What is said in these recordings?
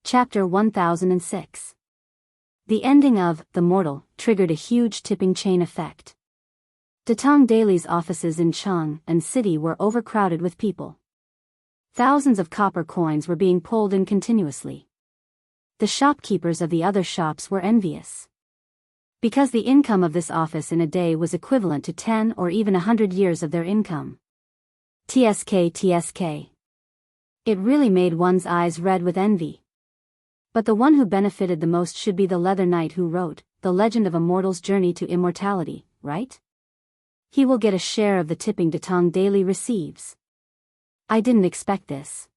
Chapter 1006. The ending of The Mortal triggered a huge tipping chain effect. Datong Daily's offices in Chang'an City were overcrowded with people. Thousands of copper coins were being pulled in continuously. The shopkeepers of the other shops were envious. Because the income of this office in a day was equivalent to 10 or even 100 years of their income. TSK. It really made one's eyes red with envy. But the one who benefited the most should be the Leather Knight who wrote The Legend of a Mortal's Journey to Immortality, right? He will get a share of the tipping Datong Daily receives. I didn't expect this.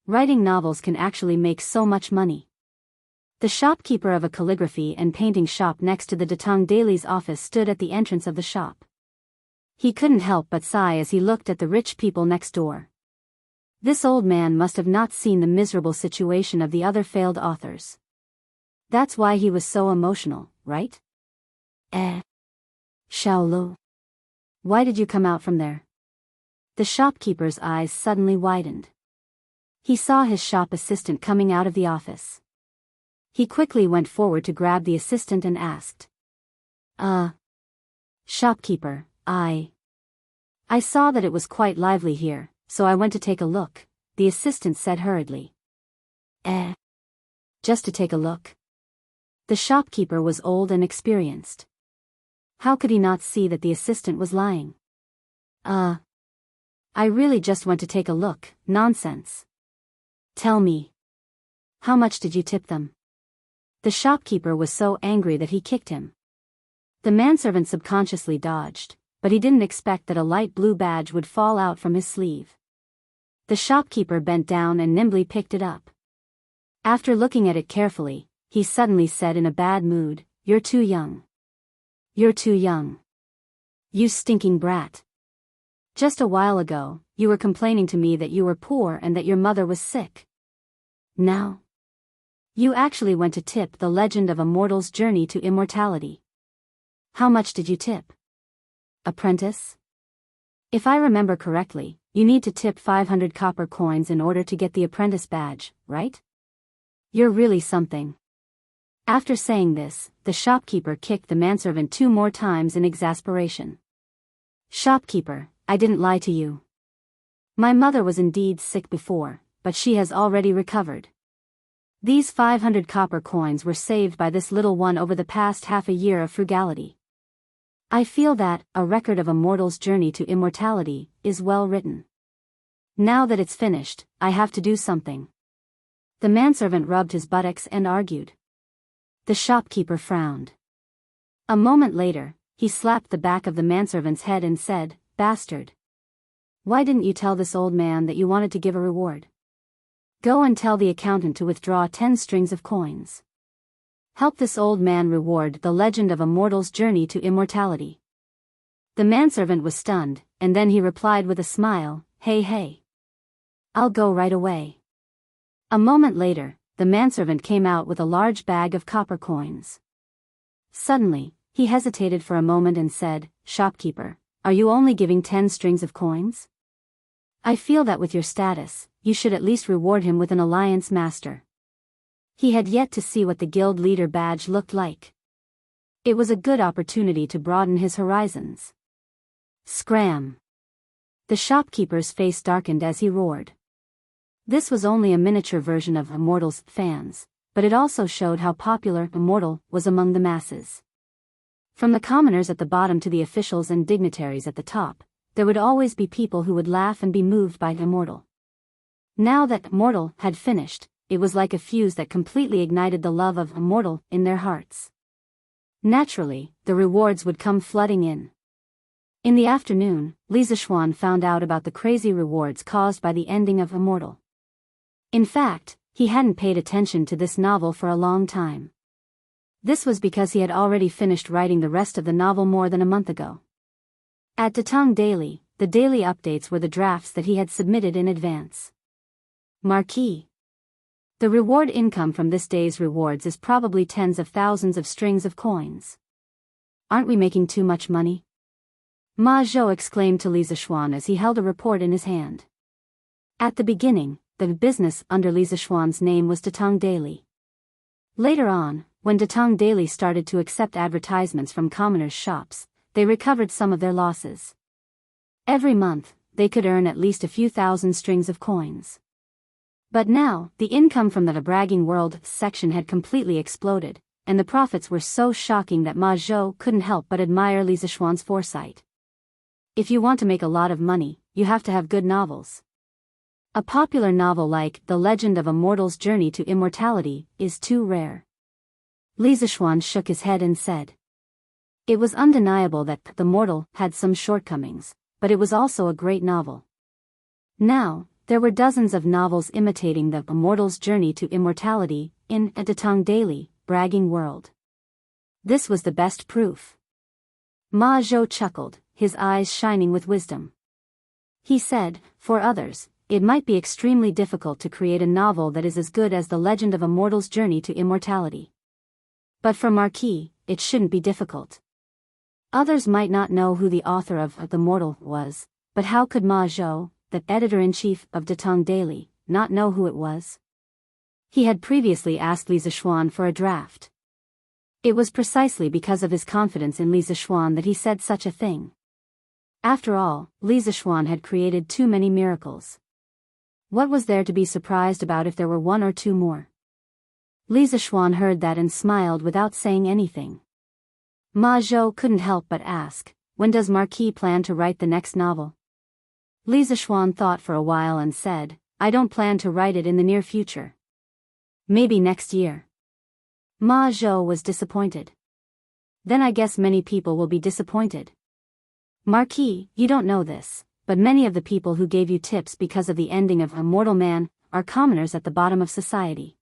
Writing novels can actually make so much money. The shopkeeper of a calligraphy and painting shop next to the Datong Daily's office stood at the entrance of the shop. He couldn't help but sigh as he looked at the rich people next door. This old man must have not seen the miserable situation of the other failed authors. That's why he was so emotional, right? Xiaolu. Why did you come out from there? The shopkeeper's eyes suddenly widened. He saw his shop assistant coming out of the office. He quickly went forward to grab the assistant and asked. Shopkeeper, I saw that it was quite lively here, so I went to take a look, the assistant said hurriedly. Just to take a look? The shopkeeper was old and experienced. How could he not see that the assistant was lying? I really just went to take a look, nonsense. Tell me. How much did you tip them? The shopkeeper was so angry that he kicked him. The manservant subconsciously dodged, but he didn't expect that a light blue badge would fall out from his sleeve. The shopkeeper bent down and nimbly picked it up. After looking at it carefully, he suddenly said in a bad mood, "You're too young. You're too young. You stinking brat. Just a while ago, you were complaining to me that you were poor and that your mother was sick. Now, you actually went to tip The Legend of a Mortal's Journey to Immortality. How much did you tip? Apprentice? If I remember correctly, you need to tip 500 copper coins in order to get the apprentice badge, right? You're really something." After saying this, the shopkeeper kicked the manservant 2 more times in exasperation. "Shopkeeper, I didn't lie to you. My mother was indeed sick before, but she has already recovered. These 500 copper coins were saved by this little one over the past half a year of frugality. I feel that A Record of a Mortal's Journey to Immortality is well written. Now that it's finished, I have to do something." The manservant rubbed his buttocks and argued. The shopkeeper frowned. A moment later, he slapped the back of the manservant's head and said, "Bastard. Why didn't you tell this old man that you wanted to give a reward? Go and tell the accountant to withdraw 10 strings of coins. Help this old man reward The Legend of a Mortal's Journey to Immortality." The manservant was stunned, and then he replied with a smile, Hey. I'll go right away." A moment later, the manservant came out with a large bag of copper coins. Suddenly, he hesitated for a moment and said, "Shopkeeper, are you only giving 10 strings of coins? I feel that with your status, you should at least reward him with an alliance master." He had yet to see what the guild leader badge looked like. It was a good opportunity to broaden his horizons. Scram! The shopkeeper's face darkened as he roared. This was only a miniature version of Immortal's fans, but it also showed how popular Immortal was among the masses. From the commoners at the bottom to the officials and dignitaries at the top, there would always be people who would laugh and be moved by Immortal. Now that Immortal had finished, it was like a fuse that completely ignited the love of Immortal in their hearts. Naturally, the rewards would come flooding in. In the afternoon, Li Zishuan found out about the crazy rewards caused by the ending of Immortal. In fact, he hadn't paid attention to this novel for a long time. This was because he had already finished writing the rest of the novel more than a month ago. At Datong Daily, the daily updates were the drafts that he had submitted in advance. Marquee. The reward income from this day's rewards is probably tens of thousands of strings of coins. Aren't we making too much money? Ma Zhou exclaimed to Li Zishuan as he held a report in his hand. At the beginning, the business under Li Zishuan's name was Datang Daily. Later on, when Datang Daily started to accept advertisements from commoners' shops, they recovered some of their losses. Every month, they could earn at least a few thousand strings of coins. But now, the income from the bragging world section had completely exploded, and the profits were so shocking that Ma Zhou couldn't help but admire Li Zishuan's foresight. If you want to make a lot of money, you have to have good novels. A popular novel like The Legend of a Mortal's Journey to Immortality is too rare. Li Zishuan shook his head and said. It was undeniable that The Mortal had some shortcomings, but it was also a great novel. Now, there were dozens of novels imitating The Mortal's Journey to Immortality in a Datang Daily, bragging world. This was the best proof. Ma Zhou chuckled, his eyes shining with wisdom. He said, for others, it might be extremely difficult to create a novel that is as good as The Legend of a Mortal's Journey to Immortality. But for Marquis, it shouldn't be difficult. Others might not know who the author of The Mortal was, but how could Ma Zhou, the editor-in-chief of Datang Daily, not know who it was? He had previously asked Li Zishuan for a draft. It was precisely because of his confidence in Li Zishuan that he said such a thing. After all, Li Zishuan had created too many miracles. What was there to be surprised about if there were one or two more? Li Zishuan heard that and smiled without saying anything. Ma Zhou couldn't help but ask, when does Marquis plan to write the next novel? Li Zishuan thought for a while and said, I don't plan to write it in the near future. Maybe next year. Ma Zhou was disappointed. Then I guess many people will be disappointed. Marquis, you don't know this, but many of the people who gave you tips because of the ending of A Mortal Man are commoners at the bottom of society.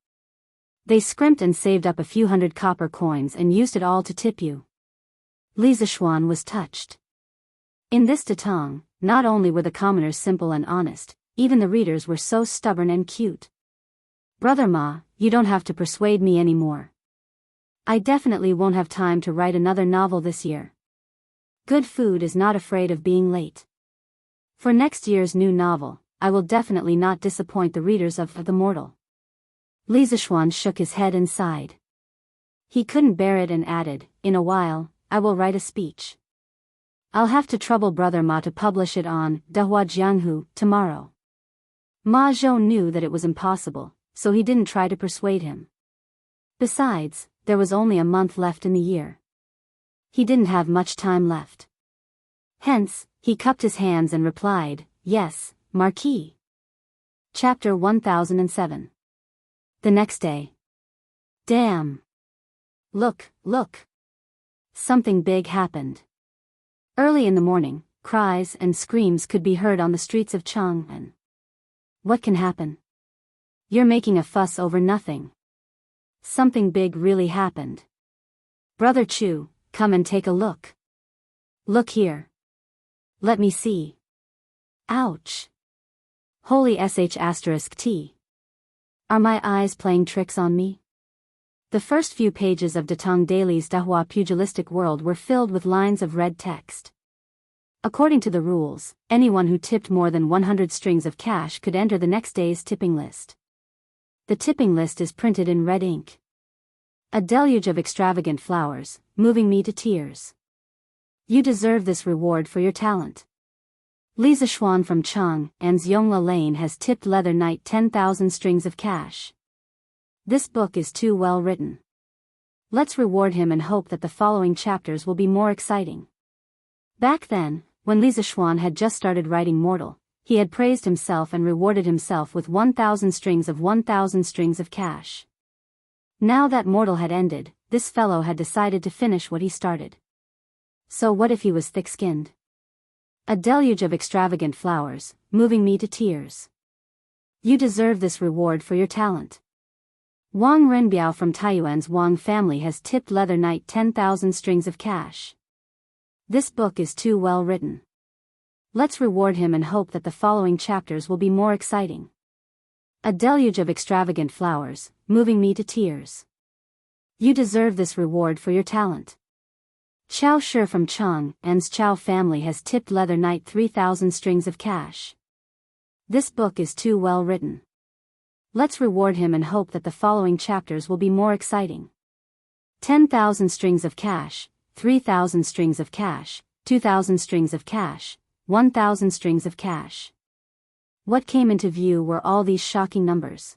They scrimped and saved up a few hundred copper coins and used it all to tip you. Li Zishuan was touched. In this Datang, not only were the commoners simple and honest, even the readers were so stubborn and cute. Brother Ma, you don't have to persuade me anymore. I definitely won't have time to write another novel this year. Good food is not afraid of being late. For next year's new novel, I will definitely not disappoint the readers of The Mortal. Li Zishuan shook his head and sighed. He couldn't bear it and added, in a while, I will write a speech. I'll have to trouble Brother Ma to publish it on Dehua Jianghu tomorrow. Ma Zhou knew that it was impossible, so he didn't try to persuade him. Besides, there was only a month left in the year. He didn't have much time left. Hence, he cupped his hands and replied, Yes, Marquis. Chapter 1007. The next day. Damn. Look, look. Something big happened. Early in the morning, cries and screams could be heard on the streets of Chang'an. What can happen? You're making a fuss over nothing. Something big really happened. Brother Chu, come and take a look. Look here. Let me see. Ouch. Holy sh*t. Are my eyes playing tricks on me? The first few pages of Datang Daily's Dahua pugilistic world were filled with lines of red text. According to the rules, anyone who tipped more than 100 strings of cash could enter the next day's tipping list. The tipping list is printed in red ink. A deluge of extravagant flowers, moving me to tears. You deserve this reward for your talent. Li Zishuan from Chang'an's Yongla Lane has tipped Leather Knight 10,000 strings of cash. This book is too well written. Let's reward him and hope that the following chapters will be more exciting. Back then, when Li Zishuan had just started writing Mortal, he had praised himself and rewarded himself with 1,000 strings of cash. Now that Mortal had ended, this fellow had decided to finish what he started. So what if he was thick-skinned? A deluge of extravagant flowers, moving me to tears. You deserve this reward for your talent. Wang Renbiao from Taiyuan's Wang family has tipped Leather Knight 10,000 strings of cash. This book is too well written. Let's reward him and hope that the following chapters will be more exciting. A deluge of extravagant flowers, moving me to tears. You deserve this reward for your talent. Chao Shi from Chang'an's Chao family has tipped Leather Knight 3,000 strings of cash. This book is too well written. Let's reward him and hope that the following chapters will be more exciting. 10,000 strings of cash, 3,000 strings of cash, 2,000 strings of cash, 1,000 strings of cash. What came into view were all these shocking numbers.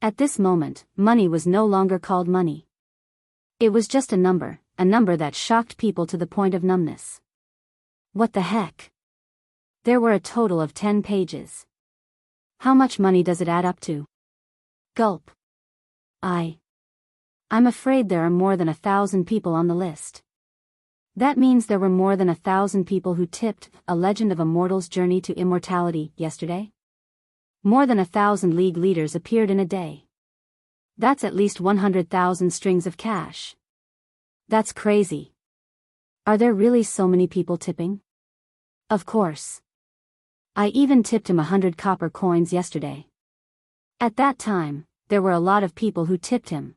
At this moment, money was no longer called money. It was just a number that shocked people to the point of numbness. What the heck? There were a total of 10 pages. How much money does it add up to? Gulp. I'm afraid there are more than 1,000 people on the list. That means there were more than 1,000 people who tipped A Legend of a Mortal's Journey to Immortality yesterday? More than 1,000 league leaders appeared in a day. That's at least 100,000 strings of cash. That's crazy. Are there really so many people tipping? Of course. I even tipped him 100 copper coins yesterday. At that time, there were a lot of people who tipped him.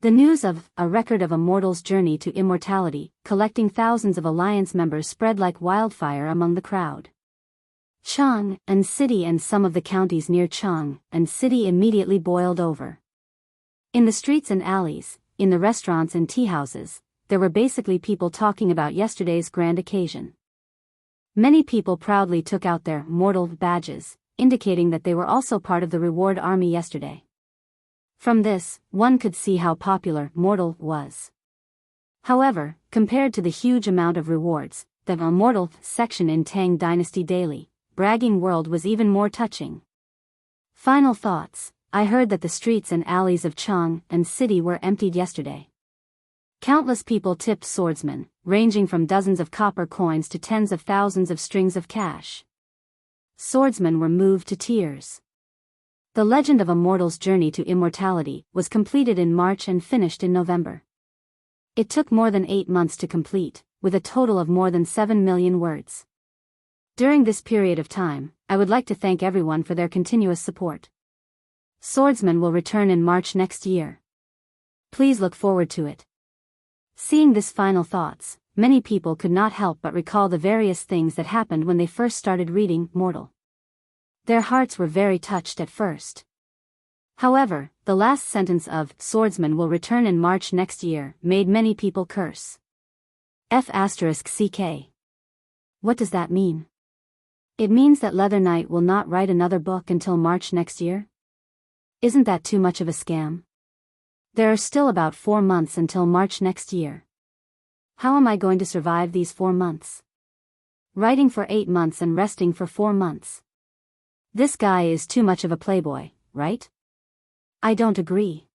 The news of A Record of a Mortal's Journey to Immortality, collecting thousands of Alliance members spread like wildfire among the crowd. Chang and City and some of the counties near Chang and City immediately boiled over. In the streets and alleys, in the restaurants and tea houses, there were basically people talking about yesterday's grand occasion. Many people proudly took out their mortal badges, indicating that they were also part of the reward army yesterday. From this, one could see how popular mortal was. However, compared to the huge amount of rewards, the immortal section in Tang Dynasty Daily, Bragging World was even more touching. Final thoughts. I heard that the streets and alleys of Chang and City were emptied yesterday. Countless people tipped swordsmen, ranging from dozens of copper coins to tens of thousands of strings of cash. Swordsmen were moved to tears. The Legend of a Mortal's Journey to Immortality was completed in March and finished in November. It took more than 8 months to complete, with a total of more than 7 million words. During this period of time, I would like to thank everyone for their continuous support. Swordsman will return in March next year. Please look forward to it. Seeing this final thoughts, many people could not help but recall the various things that happened when they first started reading Mortal. Their hearts were very touched at first. However, the last sentence of Swordsman will return in March next year made many people curse. F***CK. What does that mean? It means that Leather Knight will not write another book until March next year? Isn't that too much of a scam? There are still about 4 months until March next year. How am I going to survive these 4 months? Writing for 8 months and resting for 4 months. This guy is too much of a playboy, right? I don't agree.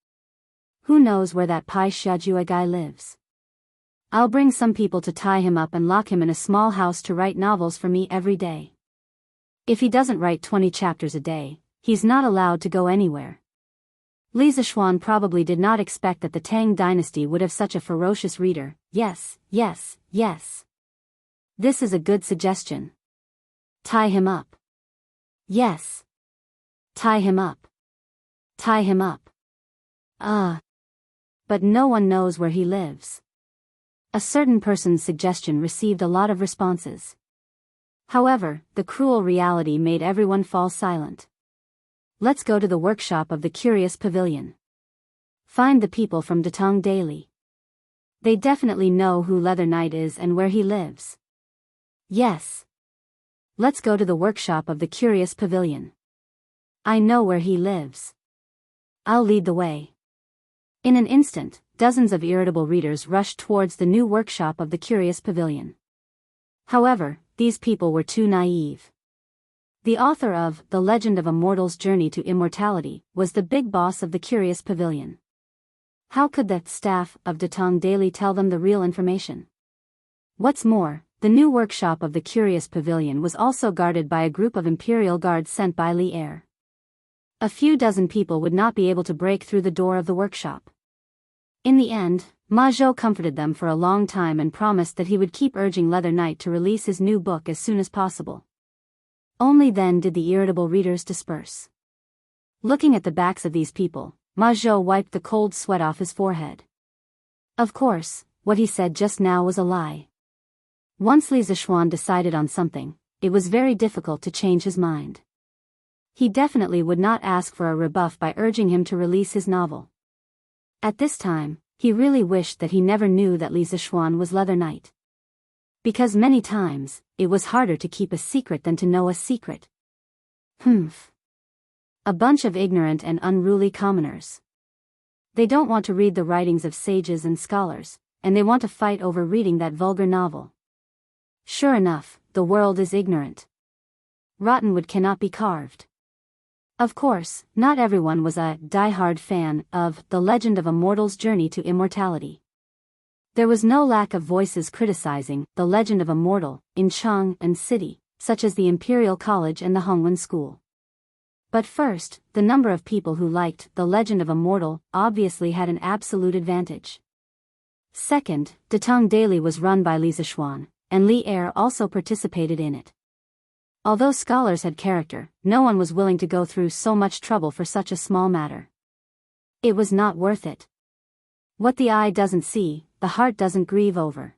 Who knows where that Pai Xiajua guy lives? I'll bring some people to tie him up and lock him in a small house to write novels for me every day. If he doesn't write 20 chapters a day, he's not allowed to go anywhere. Li Zishuan probably did not expect that the Tang dynasty would have such a ferocious reader. Yes. This is a good suggestion. Tie him up. Yes. Tie him up. Tie him up. But no one knows where he lives. A certain person's suggestion received a lot of responses. However, the cruel reality made everyone fall silent. Let's go to the workshop of the Curious Pavilion. Find the people from Datong Daily. They definitely know who Leather Knight is and where he lives. Yes. Let's go to the workshop of the Curious Pavilion. I know where he lives. I'll lead the way. In an instant, dozens of irritable readers rushed towards the new workshop of the Curious Pavilion. However, these people were too naive. The author of The Legend of a Mortal's Journey to Immortality was the big boss of the Curious Pavilion. How could the staff of Datong Daily tell them the real information? What's more, the new workshop of the Curious Pavilion was also guarded by a group of Imperial Guards sent by Li Er. A few dozen people would not be able to break through the door of the workshop. In the end, Ma Zhou comforted them for a long time and promised that he would keep urging Leather Knight to release his new book as soon as possible. Only then did the irritable readers disperse. Looking at the backs of these people, Ma Zhou wiped the cold sweat off his forehead. Of course, what he said just now was a lie. Once Li Zishuan decided on something, it was very difficult to change his mind. He definitely would not ask for a rebuff by urging him to release his novel. At this time, he really wished that he never knew that Li Zixuan was Leather Knight. Because many times, it was harder to keep a secret than to know a secret. Humph. A bunch of ignorant and unruly commoners. They don't want to read the writings of sages and scholars, and they want to fight over reading that vulgar novel. Sure enough, the world is ignorant. Rotten wood cannot be carved. Of course, not everyone was a die-hard fan of The Legend of a Mortal's Journey to Immortality. There was no lack of voices criticizing The Legend of a Mortal in Chang'an City, such as the Imperial College and the Hongwen School. But first, the number of people who liked The Legend of a Mortal obviously had an absolute advantage. Second, Datong Daily was run by Li Zixuan, and Li Er also participated in it. Although scholars had character, no one was willing to go through so much trouble for such a small matter. It was not worth it. What the eye doesn't see, the heart doesn't grieve over.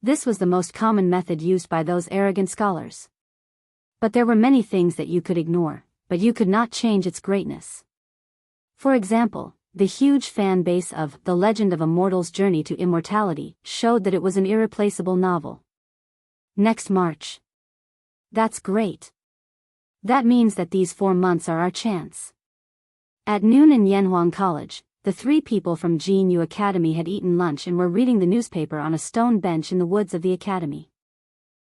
This was the most common method used by those arrogant scholars. But there were many things that you could ignore, but you could not change its greatness. For example, the huge fan base of The Legend of a Mortal's Journey to Immortality showed that it was an irreplaceable novel. Next March. That's great. That means that these 4 months are our chance. At noon in Yanhuang College, the 3 people from Jinyu Academy had eaten lunch and were reading the newspaper on a stone bench in the woods of the academy.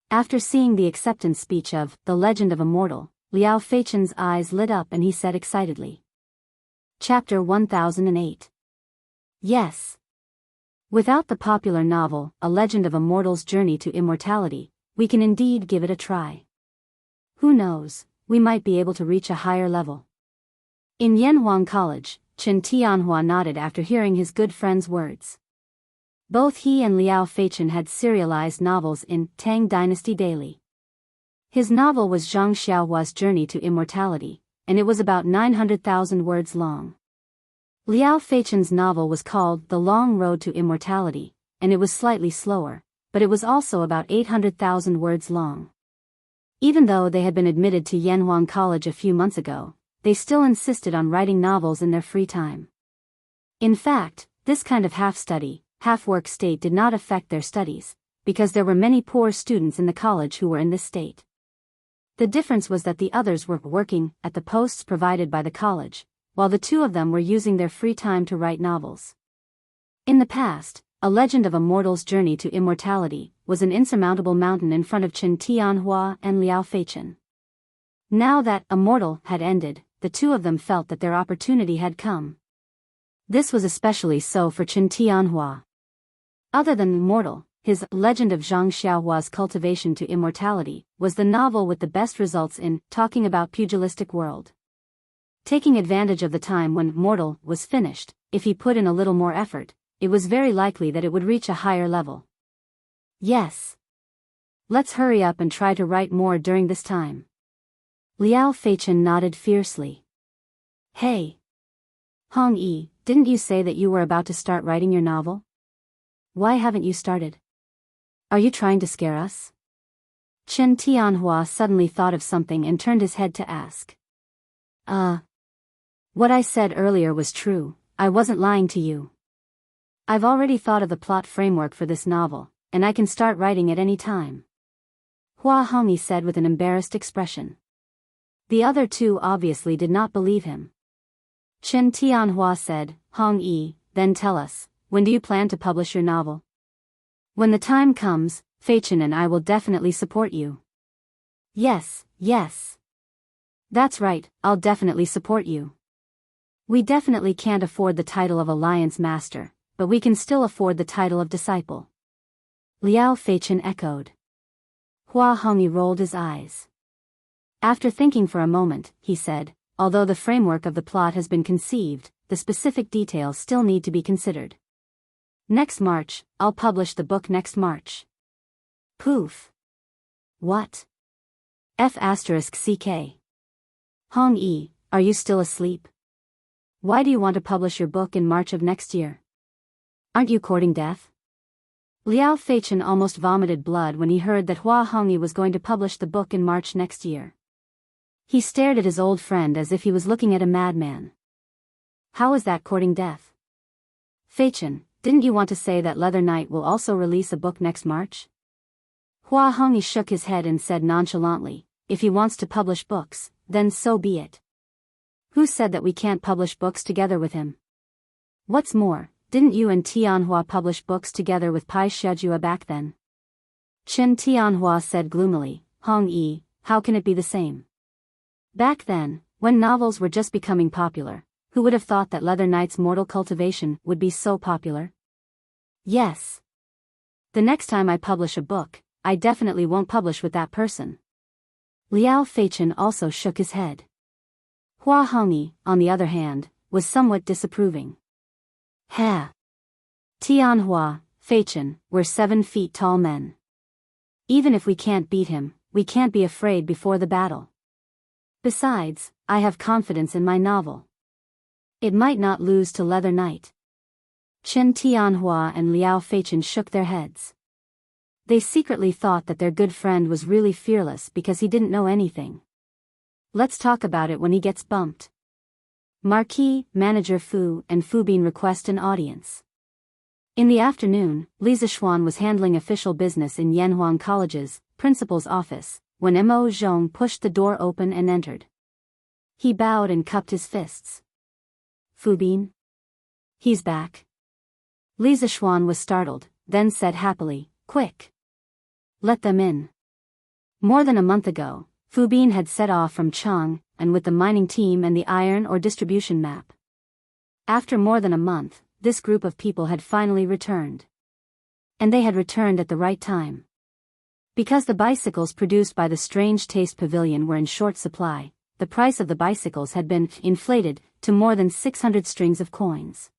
After seeing the acceptance speech of The Legend of a Mortal, Liao Feichen's eyes lit up and he said excitedly. Chapter 1008. Yes. Without the popular novel, A Legend of a Mortal's Journey to Immortality, we can indeed give it a try. Who knows, we might be able to reach a higher level. In Yanhuang College, Chen Tianhua nodded after hearing his good friend's words. Both he and Liao Feichen had serialized novels in Tang Dynasty Daily. His novel was Zhang Xiaohua's Journey to Immortality, and it was about 900,000 words long. Liao Feichen's novel was called The Long Road to Immortality, and it was slightly slower, but it was also about 800,000 words long. Even though they had been admitted to Yanhuang College a few months ago, they still insisted on writing novels in their free time. In fact, this kind of half-study, half-work state did not affect their studies, because there were many poor students in the college who were in this state. The difference was that the others were working at the posts provided by the college, while the 2 of them were using their free time to write novels. In the past, A Legend of a Mortal's Journey to Immortality was an insurmountable mountain in front of Chen Tianhua and Liao Feichen. Now that Immortal had ended, the 2 of them felt that their opportunity had come. This was especially so for Chen Tianhua. Other than Immortal, his Legend of Zhang Xiaohua's Cultivation to Immortality was the novel with the best results in talking about pugilistic world. Taking advantage of the time when Mortal was finished, if he put in a little more effort, it was very likely that it would reach a higher level. Yes. Let's hurry up and try to write more during this time. Liao Feichen nodded fiercely. Hey. Hong Yi, didn't you say that you were about to start writing your novel? Why haven't you started? Are you trying to scare us? Chen Tianhua suddenly thought of something and turned his head to ask. What I said earlier was true, I wasn't lying to you. I've already thought of the plot framework for this novel, and I can start writing at any time. Hua Hongyi said with an embarrassed expression. The other 2 obviously did not believe him. Chen Tianhua said, Hong Yi, then tell us, when do you plan to publish your novel? When the time comes, Feichen and I will definitely support you. Yes. That's right, I'll definitely support you. We definitely can't afford the title of Alliance Master, but we can still afford the title of Disciple. Liao Feichen echoed. Hua Hongyi rolled his eyes. After thinking for a moment, he said, although the framework of the plot has been conceived, the specific details still need to be considered. Next March, I'll publish the book next March. Poof. What? F***CK. Hong Yi, are you still asleep? Why do you want to publish your book in March of next year? Aren't you courting death? Liao Feichen almost vomited blood when he heard that Hua Hongyi was going to publish the book in March next year. He stared at his old friend as if he was looking at a madman. How is that courting death? Fei-chen, didn't you want to say that Leather Knight will also release a book next March? Hua Hongyi shook his head and said nonchalantly, if he wants to publish books, then so be it. Who said that we can't publish books together with him? What's more, didn't you and Tianhua publish books together with Pai Shijua back then? Qin Tianhua said gloomily, Hongyi, how can it be the same? Back then, when novels were just becoming popular, who would have thought that Leather Knight's mortal cultivation would be so popular? Yes. The next time I publish a book, I definitely won't publish with that person. Liao Fei-chen also shook his head. Hua Hongyi, on the other hand, was somewhat disapproving. Ha! Tianhua, Fei-chen, were 7 feet tall men. Even if we can't beat him, we can't be afraid before the battle. Besides, I have confidence in my novel. It might not lose to Leather Knight. Qin Tianhua and Liao Fei-chen shook their heads. They secretly thought that their good friend was really fearless because he didn't know anything. Let's talk about it when he gets bumped. Marquis, Manager Fu, and Fu Bin request an audience. In the afternoon, Li Zixuan was handling official business in Yanhuang College's principal's office, when Mo Zhong pushed the door open and entered. He bowed and cupped his fists. Fu Bin? He's back. Li Zixuan was startled, then said happily, quick. Let them in. More than a month ago, Fu Bin had set off from Chang, and with the mining team and the iron ore distribution map. After more than a month, this group of people had finally returned. And they had returned at the right time. Because the bicycles produced by the Strange Taste Pavilion were in short supply, the price of the bicycles had been inflated to more than 600 strings of coins.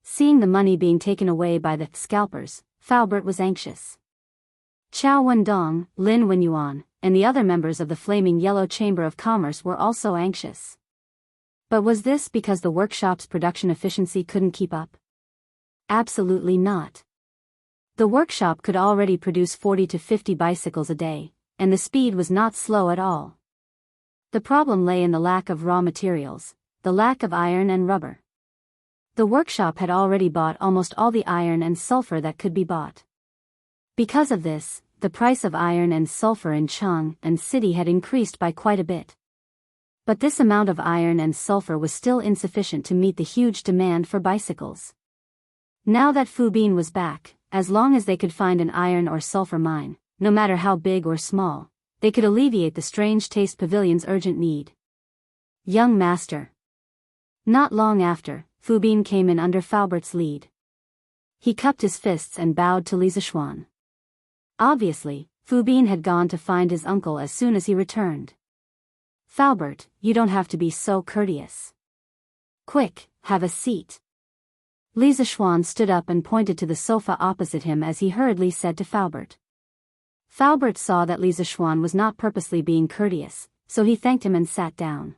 Seeing the money being taken away by the scalpers, Faubert was anxious. Chao Wendong, Lin Wenyuan, and the other members of the Flaming Yellow Chamber of Commerce were also anxious. But was this because the workshop's production efficiency couldn't keep up? Absolutely not. The workshop could already produce 40 to 50 bicycles a day, and the speed was not slow at all. The problem lay in the lack of raw materials, the lack of iron and rubber. The workshop had already bought almost all the iron and sulfur that could be bought. Because of this, the price of iron and sulfur in Chang and City had increased by quite a bit. But this amount of iron and sulfur was still insufficient to meet the huge demand for bicycles. Now that Fu Bin was back, as long as they could find an iron or sulfur mine, no matter how big or small, they could alleviate the Strange Taste Pavilion's urgent need. Young master. Not long after, Fu Bin came in under Faubert's lead. He cupped his fists and bowed to Li Zixuan. Obviously, Fu Bin had gone to find his uncle as soon as he returned. Faubert, you don't have to be so courteous. Quick, have a seat. Li Zixuan stood up and pointed to the sofa opposite him as he hurriedly said to Faubert. Faubert saw that Li Zixuan was not purposely being courteous, so he thanked him and sat down.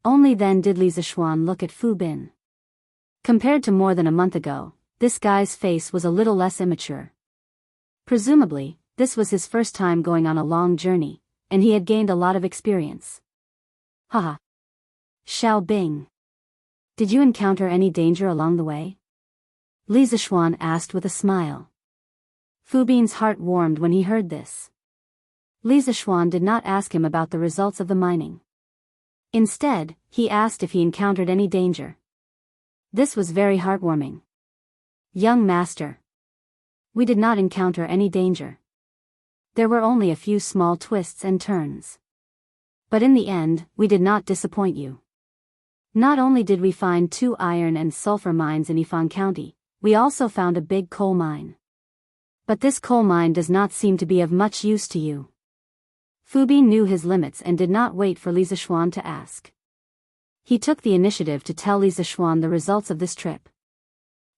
Only then did Li Zixuan look at Fu Bin. Compared to more than a month ago, this guy's face was a little less immature. Presumably, this was his first time going on a long journey, and he had gained a lot of experience. Haha. Xiao Bing. Did you encounter any danger along the way? Li Zixuan asked with a smile. Fu Bin's heart warmed when he heard this. Li Zixuan did not ask him about the results of the mining. Instead, he asked if he encountered any danger. This was very heartwarming. Young master. We did not encounter any danger. There were only a few small twists and turns. But in the end, we did not disappoint you. Not only did we find 2 iron and sulfur mines in Yifan County, we also found a big coal mine. But this coal mine does not seem to be of much use to you. Fu Bin knew his limits and did not wait for Li Zixuan to ask. He took the initiative to tell Li Zixuan the results of this trip.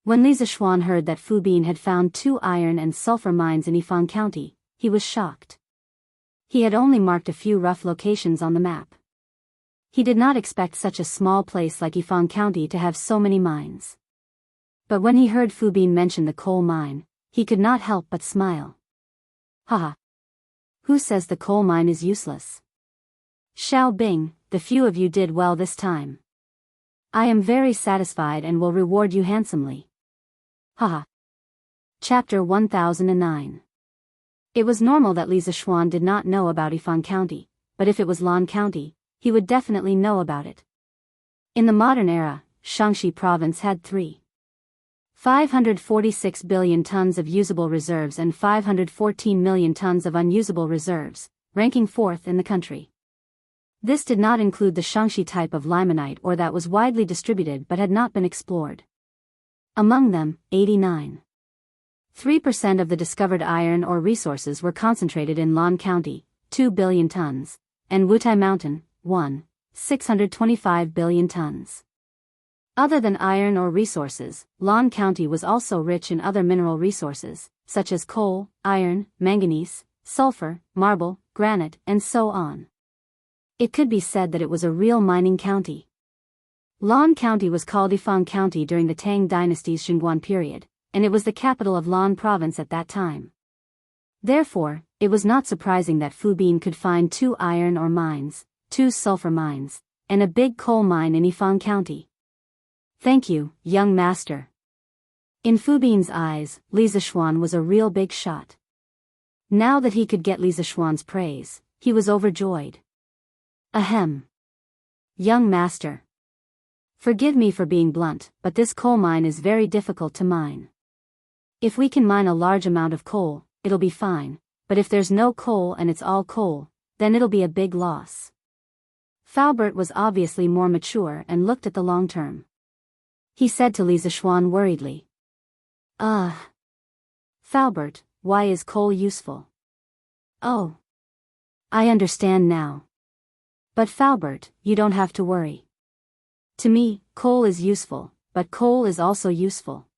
When Li Zixuan heard that Fu Bin had found 2 iron and sulfur mines in Yifan County, he was shocked. He had only marked a few rough locations on the map. He did not expect such a small place like Yifan County to have so many mines. But when he heard Fu Bin mention the coal mine, he could not help but smile. Haha. Who says the coal mine is useless? Xiao Bing, the few of you did well this time. I am very satisfied and will reward you handsomely. Haha. Chapter 1009. It was normal that Li Zixuan did not know about Yifan County, but if it was Lan County, he would definitely know about it. In the modern era, Shaanxi province had 546 billion tons of usable reserves and 514 million tons of unusable reserves, ranking 4th in the country. This did not include the Shaanxi type of limonite ore that was widely distributed but had not been explored. Among them, 89.3% of the discovered iron ore resources were concentrated in Lan County, 2 billion tons, and Wutai Mountain, 625 billion tons. Other than iron ore resources, Lan County was also rich in other mineral resources, such as coal, iron, manganese, sulfur, marble, granite, and so on. It could be said that it was a real mining county. Lan County was called Yifan County during the Tang Dynasty's Xinguan period, and it was the capital of Lan Province at that time. Therefore, it was not surprising that Fu Bin could find 2 iron ore mines, 2 sulfur mines, and a big coal mine in Yifan County. Thank you, young master. In Fu Bin's eyes, Li Zixuan was a real big shot. Now that he could get Li Zixuan's praise, he was overjoyed. Ahem. Young master. Forgive me for being blunt, but this coal mine is very difficult to mine. If we can mine a large amount of coal, it'll be fine, but if there's no coal and it's all coal, then it'll be a big loss. Faubert was obviously more mature and looked at the long term. He said to Li Zixuan worriedly. Faubert, why is coal useful? Oh. I understand now. But Faubert, you don't have to worry. To me, coal is useful, but coal is also useful.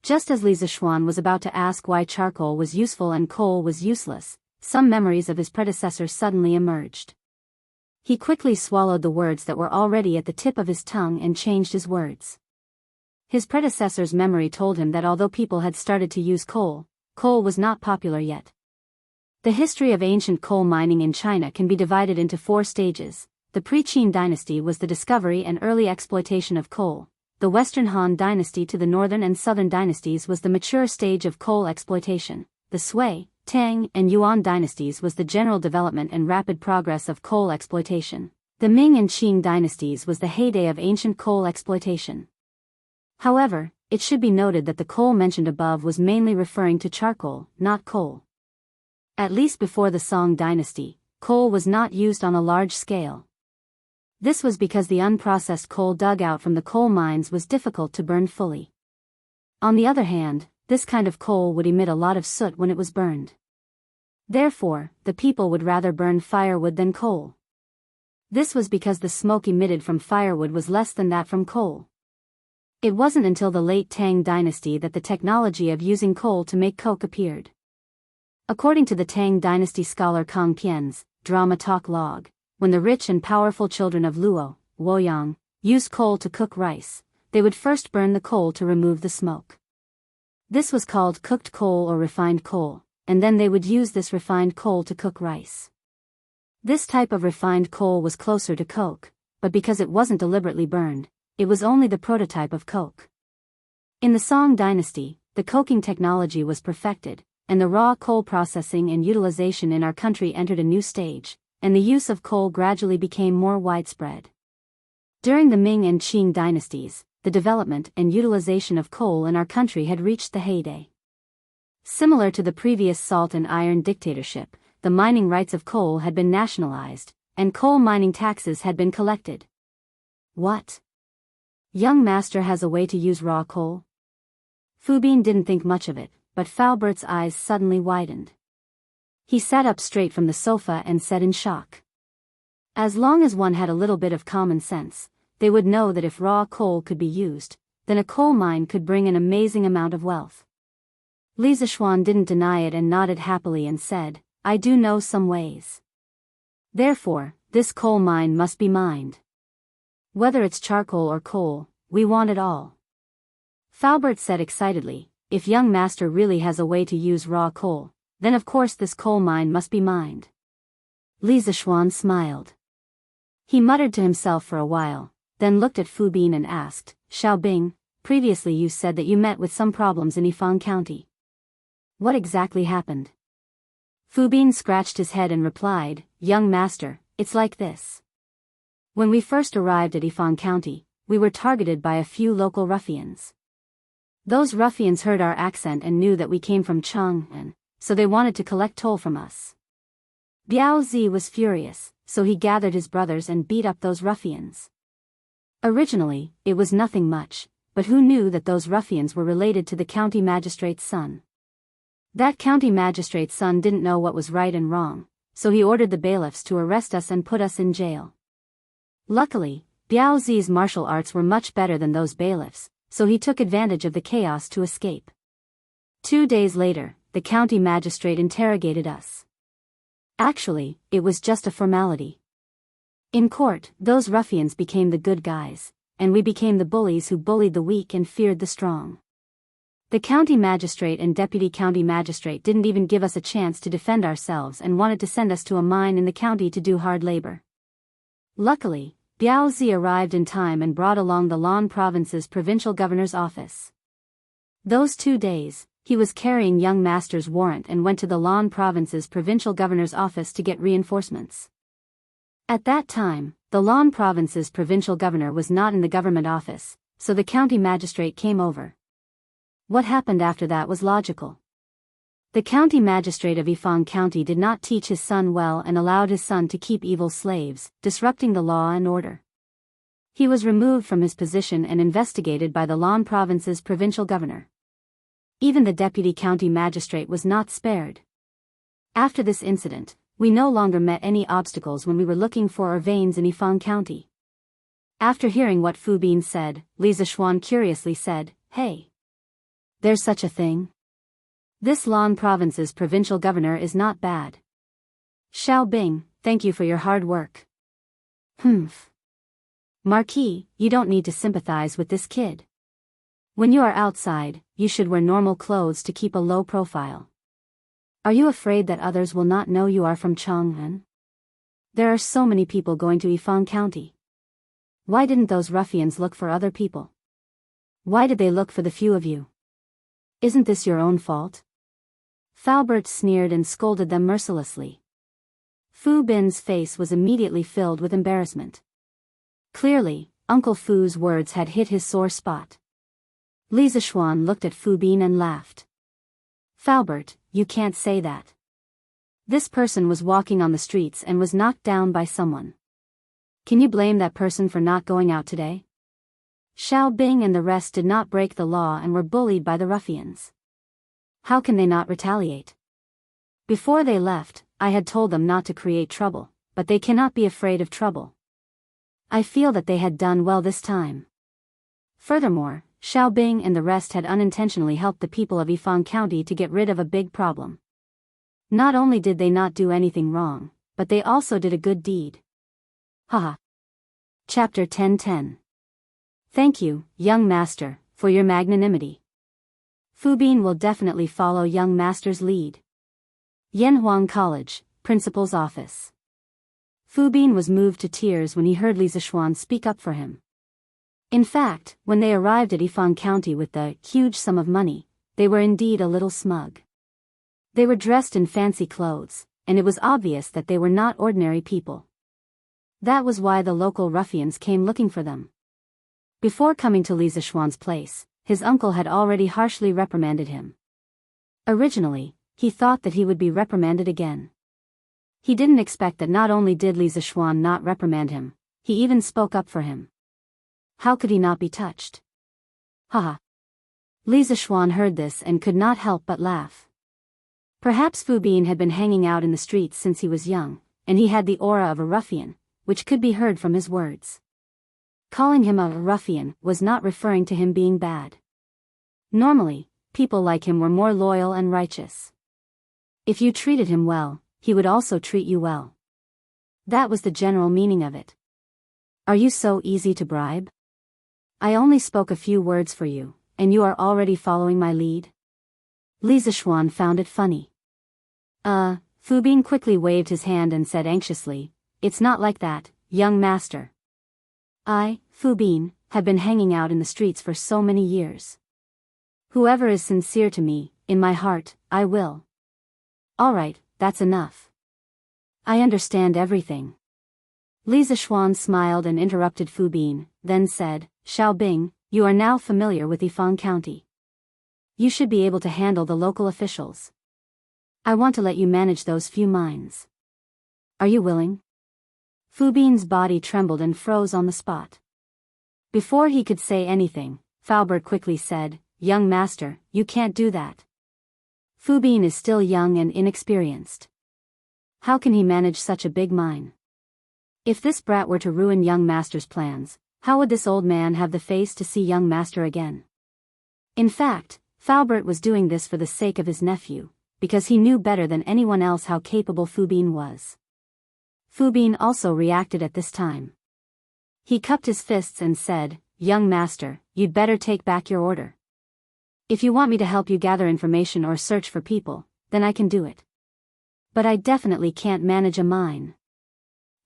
Just as Li Zixuan was about to ask why charcoal was useful and coal was useless, some memories of his predecessor suddenly emerged. He quickly swallowed the words that were already at the tip of his tongue and changed his words. His predecessor's memory told him that although people had started to use coal, coal was not popular yet. The history of ancient coal mining in China can be divided into 4 stages. The pre-Qin dynasty was the discovery and early exploitation of coal. The Western Han dynasty to the northern and southern dynasties was the mature stage of coal exploitation. The Sui, Tang, and Yuan dynasties was the general development and rapid progress of coal exploitation. The Ming and Qing dynasties was the heyday of ancient coal exploitation. However, it should be noted that the coal mentioned above was mainly referring to charcoal, not coal. At least before the Song dynasty, coal was not used on a large scale. This was because the unprocessed coal dug out from the coal mines was difficult to burn fully. On the other hand, this kind of coal would emit a lot of soot when it was burned. Therefore, the people would rather burn firewood than coal. This was because the smoke emitted from firewood was less than that from coal. It wasn't until the late Tang dynasty that the technology of using coal to make coke appeared. According to the Tang dynasty scholar Kang Pian's drama talk log, when the rich and powerful children of Luo, Luoyang, used coal to cook rice, they would first burn the coal to remove the smoke. This was called cooked coal or refined coal, and then they would use this refined coal to cook rice. This type of refined coal was closer to coke, but because it wasn't deliberately burned, it was only the prototype of coke. In the Song dynasty, the coking technology was perfected, and the raw coal processing and utilization in our country entered a new stage, and the use of coal gradually became more widespread. During the Ming and Qing dynasties, the development and utilization of coal in our country had reached the heyday. Similar to the previous salt and iron dictatorship, the mining rights of coal had been nationalized, and coal mining taxes had been collected. What? Young master has a way to use raw coal? Fu Bin didn't think much of it, but Faubert's eyes suddenly widened. He sat up straight from the sofa and said in shock. As long as one had a little bit of common sense, they would know that if raw coal could be used, then a coal mine could bring an amazing amount of wealth. Li Zixuan didn't deny it and nodded happily and said, I do know some ways. Therefore, this coal mine must be mined. Whether it's charcoal or coal, we want it all. Faubert said excitedly, if young master really has a way to use raw coal, then of course this coal mine must be mined. Li Zixuan smiled. He muttered to himself for a while, then looked at Fu Bin and asked, Xiaobing, previously you said that you met with some problems in Yifang County. What exactly happened? Fu Bin scratched his head and replied, Young master, it's like this. When we first arrived at Yifang County, we were targeted by a few local ruffians. Those ruffians heard our accent and knew that we came from Chang'an, so they wanted to collect toll from us. Biao Zi was furious, so he gathered his brothers and beat up those ruffians. Originally, it was nothing much, but who knew that those ruffians were related to the county magistrate's son? That county magistrate's son didn't know what was right and wrong, so he ordered the bailiffs to arrest us and put us in jail. Luckily, Biao Zi's martial arts were much better than those bailiffs, so he took advantage of the chaos to escape. 2 days later, the county magistrate interrogated us. Actually, it was just a formality. In court, those ruffians became the good guys, and we became the bullies who bullied the weak and feared the strong. The county magistrate and deputy county magistrate didn't even give us a chance to defend ourselves and wanted to send us to a mine in the county to do hard labor. Luckily, Biao Zi arrived in time and brought along the Lan province's provincial governor's office. Those 2 days, he was carrying young master's warrant and went to the Lan province's provincial governor's office to get reinforcements. At that time, the Lan province's provincial governor was not in the government office, so the county magistrate came over. What happened after that was logical. The county magistrate of Yifang County did not teach his son well and allowed his son to keep evil slaves, disrupting the law and order. He was removed from his position and investigated by the Lan province's provincial governor. Even the deputy county magistrate was not spared. After this incident, we no longer met any obstacles when we were looking for our veins in Yifang County. After hearing what Fu Bin said, Li Zishuan curiously said, Hey! There's such a thing? This Lan province's provincial governor is not bad. Xiaobing, thank you for your hard work. Humph. Marquis, you don't need to sympathize with this kid. When you are outside, you should wear normal clothes to keep a low profile. Are you afraid that others will not know you are from Chang'an? There are so many people going to Yifang County. Why didn't those ruffians look for other people? Why did they look for the few of you? Isn't this your own fault? Falbert sneered and scolded them mercilessly. Fu Bin's face was immediately filled with embarrassment. Clearly, Uncle Fu's words had hit his sore spot. Li Zishuan looked at Fu Bin and laughed. Falbert, you can't say that. This person was walking on the streets and was knocked down by someone. Can you blame that person for not going out today? Xiaobing and the rest did not break the law and were bullied by the ruffians. How can they not retaliate? Before they left, I had told them not to create trouble, but they cannot be afraid of trouble. I feel that they had done well this time. Furthermore, Xiaobing and the rest had unintentionally helped the people of Yifang County to get rid of a big problem. Not only did they not do anything wrong, but they also did a good deed. Haha. Chapter 1010. Thank you, young master, for your magnanimity. Fu Bin will definitely follow young master's lead. Yanhuang College, Principal's Office. Fu Bin was moved to tears when he heard Li Zishuan speak up for him. In fact, when they arrived at Yifang County with the huge sum of money, they were indeed a little smug. They were dressed in fancy clothes, and it was obvious that they were not ordinary people. That was why the local ruffians came looking for them. Before coming to Li Zishuan's place, his uncle had already harshly reprimanded him. Originally, he thought that he would be reprimanded again. He didn't expect that not only did Li Zishuan not reprimand him, he even spoke up for him. How could he not be touched? Haha. Li Zishuan heard this and could not help but laugh. Perhaps Fu Bin had been hanging out in the streets since he was young, and he had the aura of a ruffian, which could be heard from his words. Calling him a ruffian was not referring to him being bad. Normally, people like him were more loyal and righteous. If you treated him well, he would also treat you well. That was the general meaning of it. Are you so easy to bribe? I only spoke a few words for you, and you are already following my lead? Li Zishuan found it funny. Fu Bin quickly waved his hand and said anxiously, It's not like that, young master. I, Fu Bin, have been hanging out in the streets for so many years. Whoever is sincere to me, in my heart, I will. Alright, that's enough. I understand everything. Li Zishuan smiled and interrupted Fu Bin, then said, Xiao Bing, you are now familiar with Yifang County. You should be able to handle the local officials. I want to let you manage those few mines. Are you willing? Fu Bin's body trembled and froze on the spot. Before he could say anything, Faubert quickly said, Young master, you can't do that. Fu Bin is still young and inexperienced. How can he manage such a big mine? If this brat were to ruin young master's plans, how would this old man have the face to see young master again? In fact, Faubert was doing this for the sake of his nephew, because he knew better than anyone else how capable Fu Bin was. Fu Bin also reacted at this time. He cupped his fists and said, Young master, you'd better take back your order. If you want me to help you gather information or search for people, then I can do it. But I definitely can't manage a mine.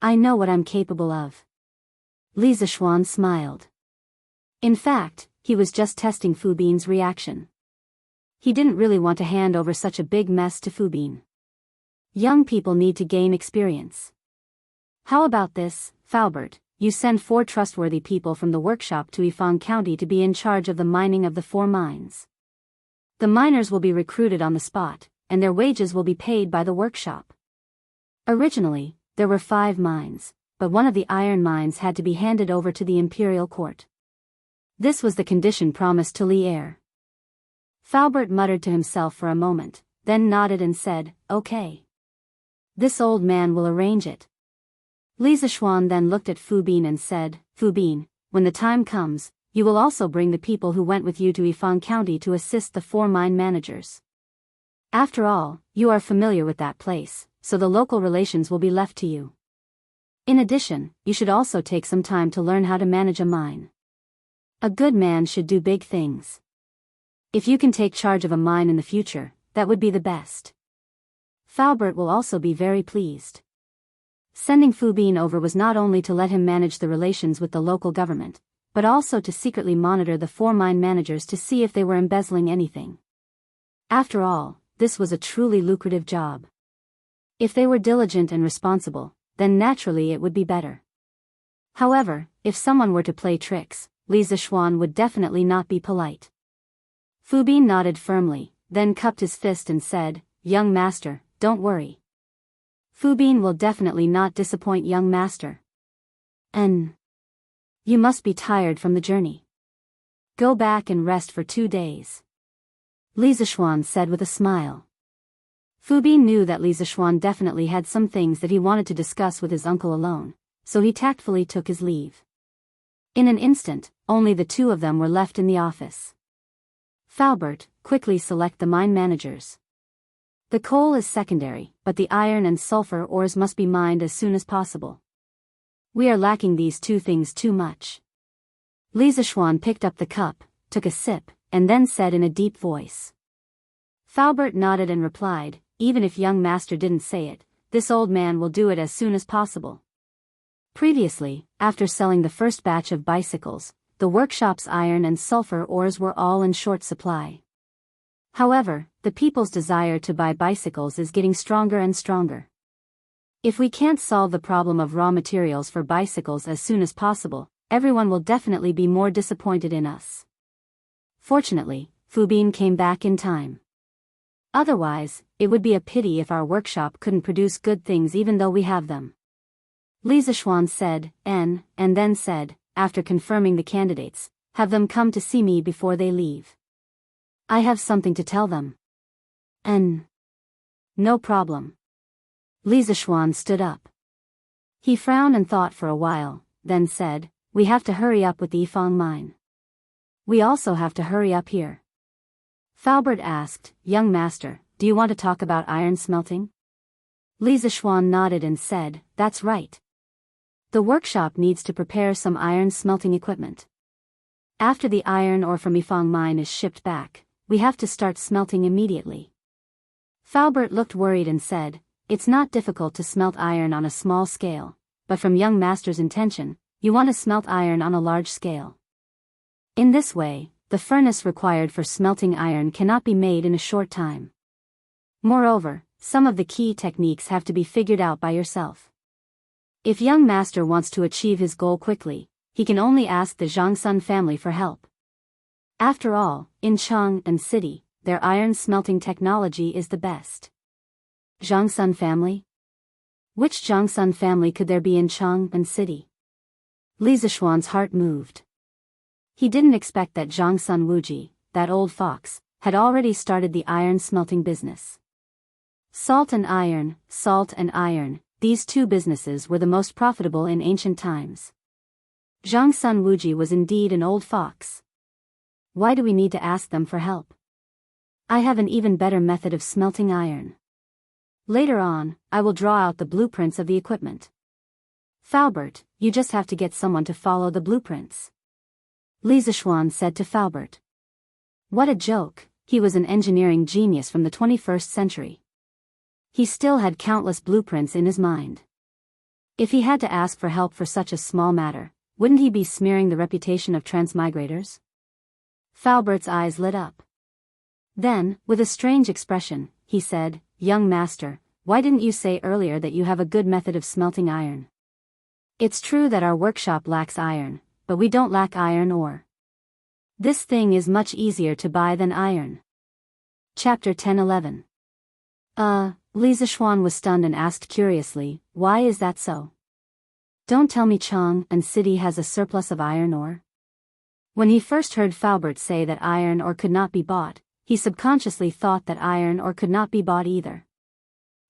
I know what I'm capable of. Li Zishuan smiled. In fact, he was just testing Fu Bin's reaction. He didn't really want to hand over such a big mess to Fu Bin. Young people need to gain experience. How about this, Faubert? You send 4 trustworthy people from the workshop to Yifang County to be in charge of the mining of the 4 mines. The miners will be recruited on the spot, and their wages will be paid by the workshop. Originally, there were 5 mines, but one of the iron mines had to be handed over to the imperial court. This was the condition promised to Li Er. Faubert muttered to himself for a moment, then nodded and said, Okay. This old man will arrange it. Li Zishuan then looked at Fu Bin and said, Fu Bin, when the time comes, you will also bring the people who went with you to Yifang County to assist the 4 mine managers. After all, you are familiar with that place, so the local relations will be left to you. In addition, you should also take some time to learn how to manage a mine. A good man should do big things. If you can take charge of a mine in the future, that would be the best. Faubert will also be very pleased. Sending Fu Bin over was not only to let him manage the relations with the local government, but also to secretly monitor the 4 mine managers to see if they were embezzling anything. After all, this was a truly lucrative job. If they were diligent and responsible, then naturally it would be better. However, if someone were to play tricks, Li Zishuan would definitely not be polite. Fu Bin nodded firmly, then cupped his fist and said, Young master, don't worry. Fu Bin will definitely not disappoint young master. You must be tired from the journey. Go back and rest for 2 days. Li Zishuan said with a smile. Fu Bin knew that Li Zishuan definitely had some things that he wanted to discuss with his uncle alone, so he tactfully took his leave. In an instant, only the 2 of them were left in the office. Faubert, quickly select the mine managers. The coal is secondary, but the iron and sulfur ores must be mined as soon as possible. We are lacking these 2 things too much. Li Zishuan picked up the cup, took a sip, and then said in a deep voice. Faubert nodded and replied, Even if young master didn't say it, this old man will do it as soon as possible. Previously, after selling the first batch of bicycles, the workshop's iron and sulfur ores were all in short supply. However, the people's desire to buy bicycles is getting stronger and stronger. If we can't solve the problem of raw materials for bicycles as soon as possible, everyone will definitely be more disappointed in us. Fortunately, Fu Bin came back in time. Otherwise, it would be a pity if our workshop couldn't produce good things even though we have them. Li Zishuan said, and then said, after confirming the candidates, have them come to see me before they leave. I have something to tell them. No problem. Li Zishuan stood up. He frowned and thought for a while, then said, We have to hurry up with the Yifang mine. We also have to hurry up here. Faubert asked, Young master, do you want to talk about iron smelting? Li Zishuan nodded and said, That's right. The workshop needs to prepare some iron smelting equipment. After the iron ore from Yifang mine is shipped back, we have to start smelting immediately. Faubert looked worried and said, It's not difficult to smelt iron on a small scale, but from young master's intention, you want to smelt iron on a large scale. In this way, the furnace required for smelting iron cannot be made in a short time. Moreover, some of the key techniques have to be figured out by yourself. If young master wants to achieve his goal quickly, he can only ask the Zhangsun family for help. After all, in Chang'an City, their iron smelting technology is the best. Zhangsun family? Which Zhangsun family could there be in Chang'an City? Li Zishuan's heart moved. He didn't expect that Zhangsun Wuji, that old fox, had already started the iron smelting business. Salt and iron, these two businesses were the most profitable in ancient times. Zhangsun Wuji was indeed an old fox. Why do we need to ask them for help? I have an even better method of smelting iron. Later on, I will draw out the blueprints of the equipment. Faubert, you just have to get someone to follow the blueprints. Li Zishuan said to Faubert. What a joke, he was an engineering genius from the 21st century. He still had countless blueprints in his mind. If he had to ask for help for such a small matter, wouldn't he be smearing the reputation of transmigrators? Faubert's eyes lit up. Then, with a strange expression, he said, Young master, why didn't you say earlier that you have a good method of smelting iron? It's true that our workshop lacks iron, but we don't lack iron ore. This thing is much easier to buy than iron. Chapter 10-11. Li Zishuan was stunned and asked curiously, why is that so? Don't tell me Chang'an City has a surplus of iron ore? When he first heard Faubert say that iron ore could not be bought, he subconsciously thought that iron ore could not be bought either.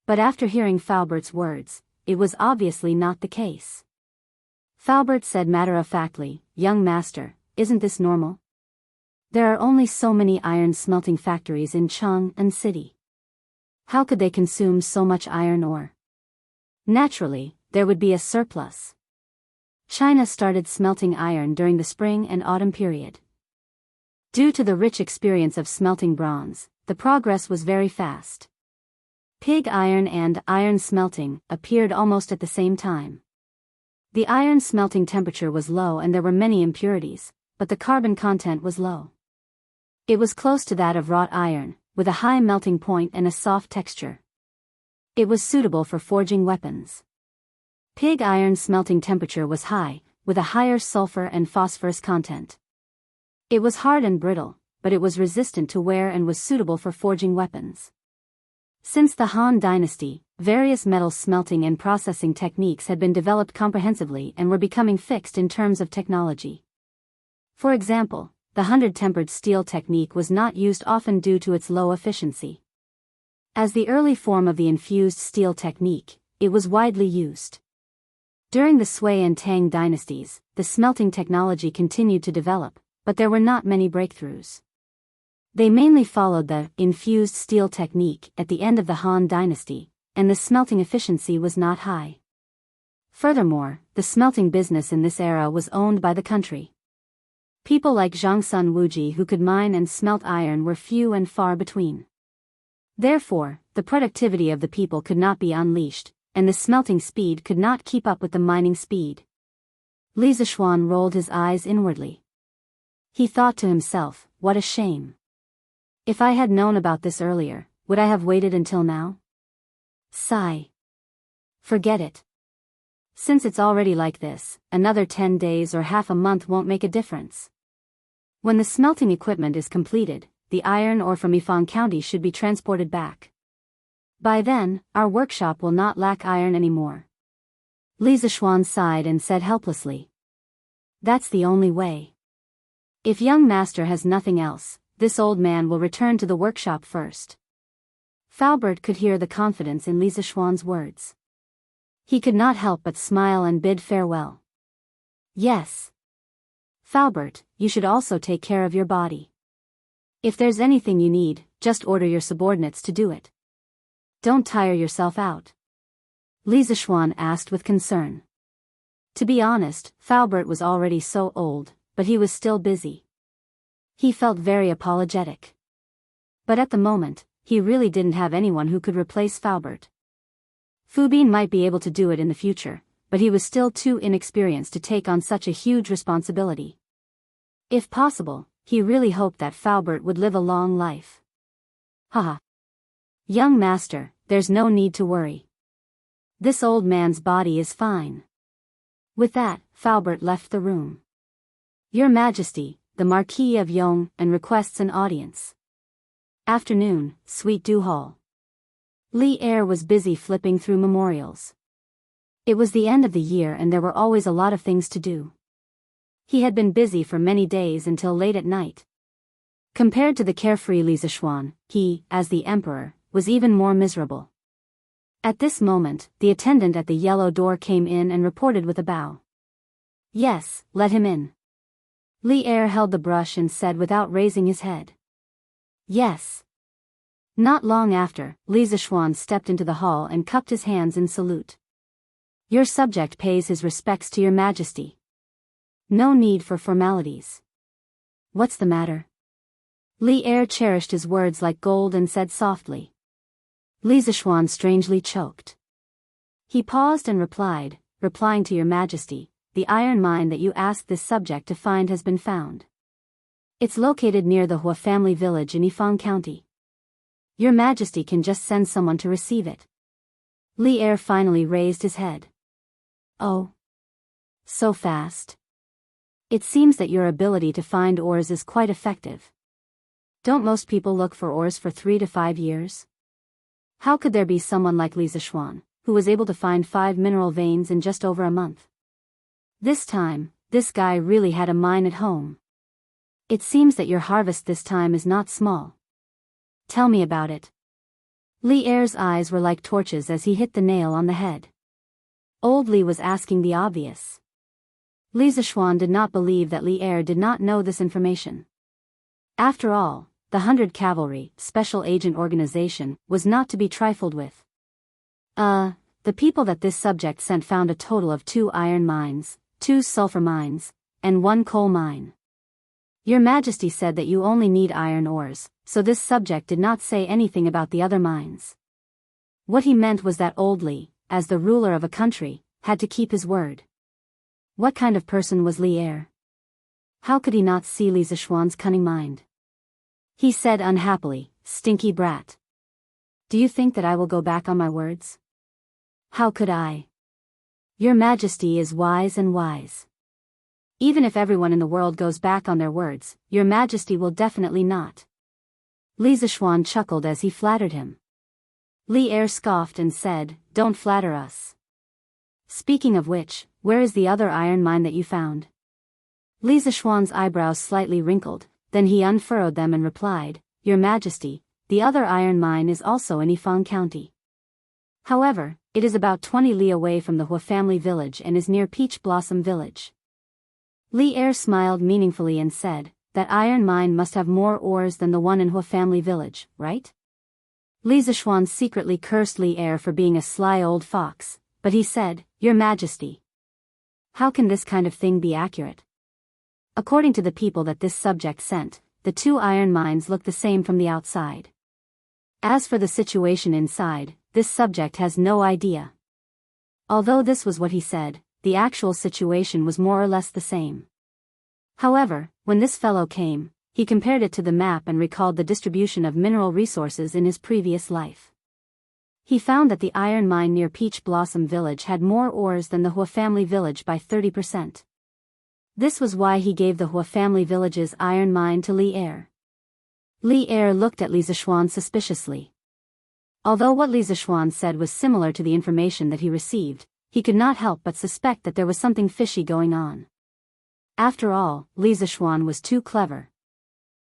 But after hearing Faubert's words, it was obviously not the case. Faubert said matter-of-factly, Young master, isn't this normal? There are only so many iron smelting factories in Chang'an City. How could they consume so much iron ore? Naturally, there would be a surplus. China started smelting iron during the spring and autumn period. Due to the rich experience of smelting bronze, the progress was very fast. Pig iron and iron smelting appeared almost at the same time. The iron smelting temperature was low and there were many impurities, but the carbon content was low. It was close to that of wrought iron, with a high melting point and a soft texture. It was suitable for forging weapons. Pig iron smelting temperature was high, with a higher sulfur and phosphorus content. It was hard and brittle, but it was resistant to wear and was suitable for forging weapons. Since the Han Dynasty, various metal smelting and processing techniques had been developed comprehensively and were becoming fixed in terms of technology. For example, the 100-tempered steel technique was not used often due to its low efficiency. As the early form of the infused steel technique, it was widely used. During the Sui and Tang dynasties, the smelting technology continued to develop, but there were not many breakthroughs. They mainly followed the infused steel technique at the end of the Han Dynasty, and the smelting efficiency was not high. Furthermore, the smelting business in this era was owned by the country. People like Zhangsun Wuji who could mine and smelt iron were few and far between. Therefore, the productivity of the people could not be unleashed, and the smelting speed could not keep up with the mining speed. Li Zishuan rolled his eyes inwardly. He thought to himself, what a shame. If I had known about this earlier, would I have waited until now? Sigh. Forget it. Since it's already like this, another 10 days or half a month won't make a difference. When the smelting equipment is completed, the iron ore from Yifang County should be transported back. By then, our workshop will not lack iron anymore. Li Zishuan sighed and said helplessly. That's the only way. If young master has nothing else, this old man will return to the workshop first. Faubert could hear the confidence in Li Zishuan's words. He could not help but smile and bid farewell. Yes. Faubert, you should also take care of your body. If there's anything you need, just order your subordinates to do it. Don't tire yourself out. Li Zishuan asked with concern. To be honest, Faubert was already so old, but he was still busy. He felt very apologetic. But at the moment, he really didn't have anyone who could replace Faubert. Fubin might be able to do it in the future, but he was still too inexperienced to take on such a huge responsibility. If possible, he really hoped that Faubert would live a long life. Haha. Young master, there's no need to worry. This old man's body is fine. With that, Faubert left the room. Your Majesty, the Marquis of Yong, and requests an audience. Afternoon, Suite du Hall. Li Er was busy flipping through memorials. It was the end of the year and there were always a lot of things to do. He had been busy for many days until late at night. Compared to the carefree Li Zixuan, he, as the emperor, was even more miserable. At this moment, the attendant at the yellow door came in and reported with a bow. Yes, let him in. Li Er held the brush and said without raising his head. Yes. Not long after, Li Zixuan stepped into the hall and cupped his hands in salute. Your subject pays his respects to your Majesty. No need for formalities. What's the matter? Li Er cherished his words like gold and said softly. Li Zixuan strangely choked. He paused and replying to your Majesty, the iron mine that you asked this subject to find has been found. It's located near the Hua family village in Yifang County. Your Majesty can just send someone to receive it. Li Er finally raised his head. Oh. So fast. It seems that your ability to find ores is quite effective. Don't most people look for ores for 3 to 5 years? How could there be someone like Li Zixuan, who was able to find 5 mineral veins in just over a month? This time, this guy really had a mine at home. It seems that your harvest this time is not small. Tell me about it. Li Er's eyes were like torches as he hit the nail on the head. Old Li was asking the obvious. Li Zixuan did not believe that Li Er did not know this information. After all, the 100 Cavalry, Special Agent Organization, was not to be trifled with. The people that this subject sent found a total of 2 iron mines, 2 sulfur mines, and 1 coal mine. Your Majesty said that you only need iron ores, so this subject did not say anything about the other mines. What he meant was that old Li, as the ruler of a country, had to keep his word. What kind of person was Li Er? How could he not see Li Zixuan's cunning mind? He said unhappily, stinky brat. Do you think that I will go back on my words? How could I? Your Majesty is wise and wise. Even if everyone in the world goes back on their words, your Majesty will definitely not. Li Zixuan chuckled as he flattered him. Li Er scoffed and said, don't flatter us. Speaking of which, where is the other iron mine that you found? Li Zixuan's eyebrows slightly wrinkled, then he unfurrowed them and replied, Your Majesty, the other iron mine is also in Yifang County. However, it is about 20 li away from the Hua family village and is near Peach Blossom Village. Li Er smiled meaningfully and said, that iron mine must have more ores than the one in Hua family village, right? Li Zixuan secretly cursed Li Er for being a sly old fox, but he said, Your Majesty. How can this kind of thing be accurate? According to the people that this subject sent, the 2 iron mines look the same from the outside. As for the situation inside, this subject has no idea. Although this was what he said, the actual situation was more or less the same. However, when this fellow came, he compared it to the map and recalled the distribution of mineral resources in his previous life. He found that the iron mine near Peach Blossom Village had more ores than the Hua family village by 30%. This was why he gave the Hua family village's iron mine to Li Er. Li Er looked at Li Zixuan suspiciously. Although what Li Zixuan said was similar to the information that he received, he could not help but suspect that there was something fishy going on. After all, Li Zixuan was too clever.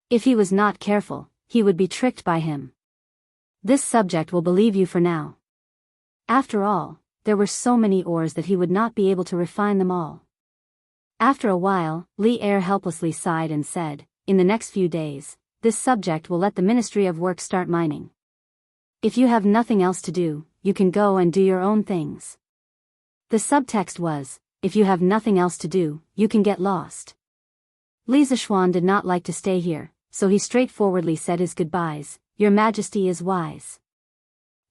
If he was not careful, he would be tricked by him. This subject will believe you for now. After all, there were so many ores that he would not be able to refine them all. After a while, Li Er helplessly sighed and said, in the next few days, this subject will let the Ministry of Work start mining. If you have nothing else to do, you can go and do your own things. The subtext was, if you have nothing else to do, you can get lost. Li Zixuan did not like to stay here, so he straightforwardly said his goodbyes, Your Majesty is wise.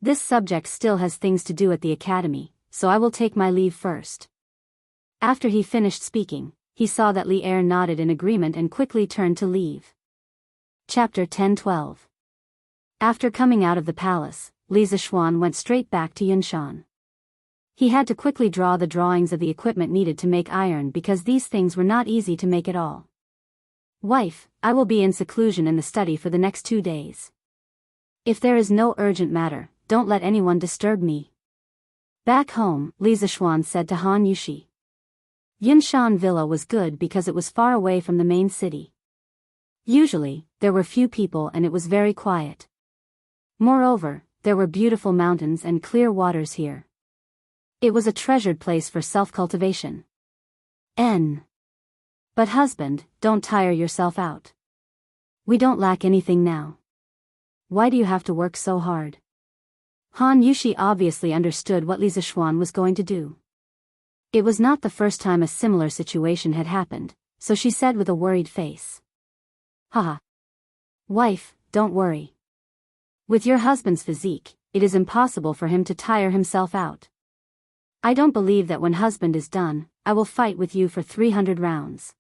This subject still has things to do at the academy, so I will take my leave first." After he finished speaking, he saw that Li Er nodded in agreement and quickly turned to leave. Chapter 10-12. After coming out of the palace, Li Zixuan went straight back to Yunshan. He had to quickly draw the drawings of the equipment needed to make iron because these things were not easy to make at all. "Wife, I will be in seclusion in the study for the next 2 days. If there is no urgent matter, don't let anyone disturb me." Back home, Li Zixuan said to Han Yushi. Yunshan Villa was good because it was far away from the main city. Usually, there were few people and it was very quiet. Moreover, there were beautiful mountains and clear waters here. It was a treasured place for self-cultivation. But husband, don't tire yourself out. We don't lack anything now. Why do you have to work so hard? Han Yushi obviously understood what Li Zixuan was going to do. It was not the first time a similar situation had happened, so she said with a worried face. "Haha. Wife, don't worry. With your husband's physique, it is impossible for him to tire himself out. I don't believe that when husband is done, I will fight with you for 300 rounds.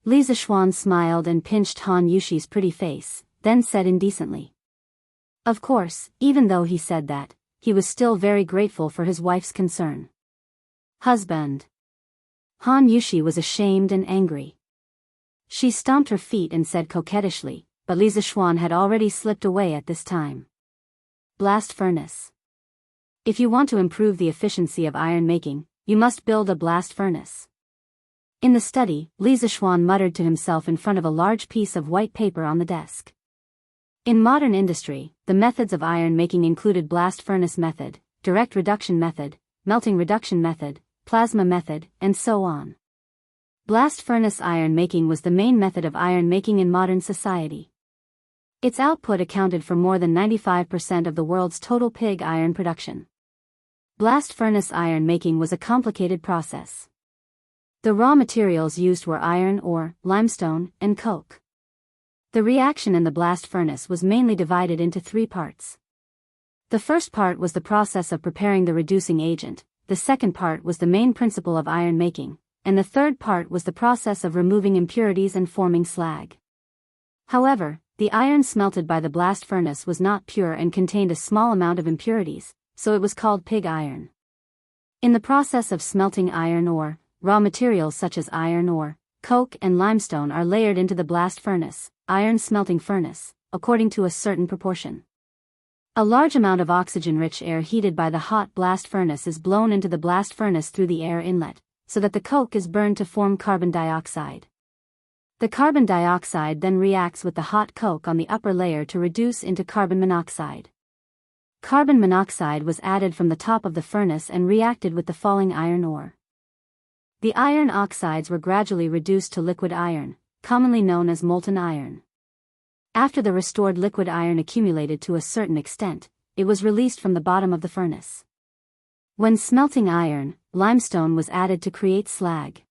Li Zixuan smiled and pinched Han Yushi's pretty face, then said indecently. Of course, even though he said that, he was still very grateful for his wife's concern. Husband. Han Yushi was ashamed and angry. She stomped her feet and said coquettishly, but Li Zixuan had already slipped away at this time. Blast furnace. If you want to improve the efficiency of iron making, you must build a blast furnace. In the study, Li Zixuan muttered to himself in front of a large piece of white paper on the desk. In modern industry, the methods of iron making included blast furnace method, direct reduction method, melting reduction method, plasma method, and so on. Blast furnace iron making was the main method of iron making in modern society. Its output accounted for more than 95% of the world's total pig iron production. Blast furnace iron making was a complicated process. The raw materials used were iron ore, limestone, and coke. The reaction in the blast furnace was mainly divided into 3 parts. The first part was the process of preparing the reducing agent, the second part was the main principle of iron making, and the third part was the process of removing impurities and forming slag. However, the iron smelted by the blast furnace was not pure and contained a small amount of impurities, so it was called pig iron. In the process of smelting iron ore, raw materials such as iron ore, coke and limestone are layered into the blast furnace, iron smelting furnace, according to a certain proportion. A large amount of oxygen-rich air heated by the hot blast furnace is blown into the blast furnace through the air inlet, so that the coke is burned to form carbon dioxide. The carbon dioxide then reacts with the hot coke on the upper layer to reduce into carbon monoxide. Carbon monoxide was added from the top of the furnace and reacted with the falling iron ore. The iron oxides were gradually reduced to liquid iron, commonly known as molten iron. After the restored liquid iron accumulated to a certain extent, it was released from the bottom of the furnace. When smelting iron, limestone was added to create slag.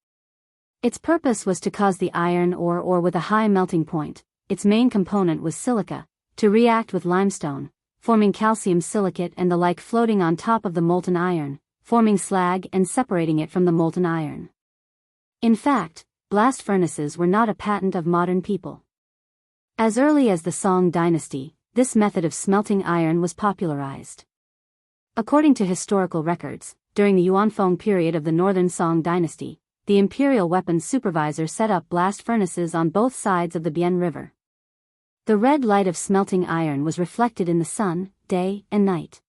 Its purpose was to cause the iron ore with a high melting point, its main component was silica, to react with limestone, forming calcium silicate and the like floating on top of the molten iron, forming slag and separating it from the molten iron. In fact, blast furnaces were not a patent of modern people. As early as the Song dynasty, this method of smelting iron was popularized. According to historical records, during the Yuanfeng period of the Northern Song dynasty, the imperial weapons supervisor set up blast furnaces on both sides of the Bian River. The red light of smelting iron was reflected in the sun, day and night.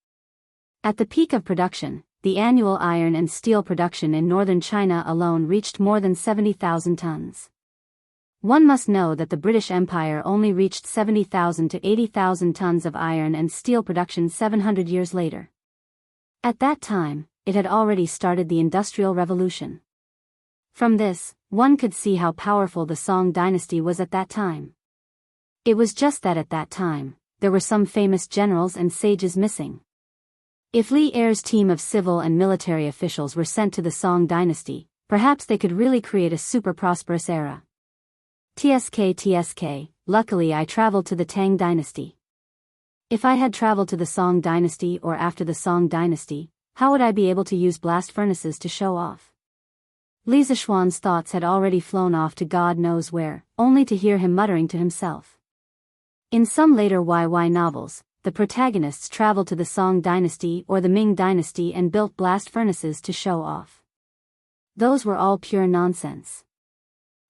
At the peak of production, the annual iron and steel production in northern China alone reached more than 70,000 tons. One must know that the British Empire only reached 70,000 to 80,000 tons of iron and steel production 700 years later. At that time, it had already started the Industrial Revolution. From this, one could see how powerful the Song dynasty was at that time. It was just that at that time, there were some famous generals and sages missing. If Li Er's team of civil and military officials were sent to the Song dynasty, perhaps they could really create a super prosperous era. TSK, luckily I traveled to the Tang dynasty. If I had traveled to the Song dynasty or after the Song dynasty, How would I be able to use blast furnaces to show off? Li Zishuan's thoughts had already flown off to God knows where, only to hear him muttering to himself. In some later YY novels, the protagonists traveled to the Song dynasty or the Ming dynasty and built blast furnaces to show off. Those were all pure nonsense.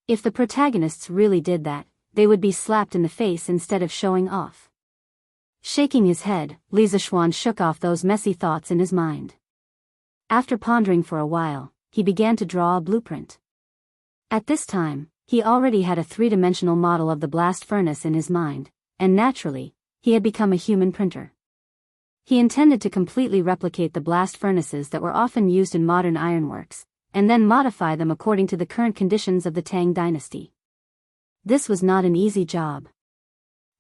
If the protagonists really did that, they would be slapped in the face instead of showing off. Shaking his head, Li Zishuan shook off those messy thoughts in his mind. After pondering for a while, he began to draw a blueprint. At this time, he already had a three-dimensional model of the blast furnace in his mind, and naturally, he had become a human printer. He intended to completely replicate the blast furnaces that were often used in modern ironworks, and then modify them according to the current conditions of the Tang dynasty. This was not an easy job.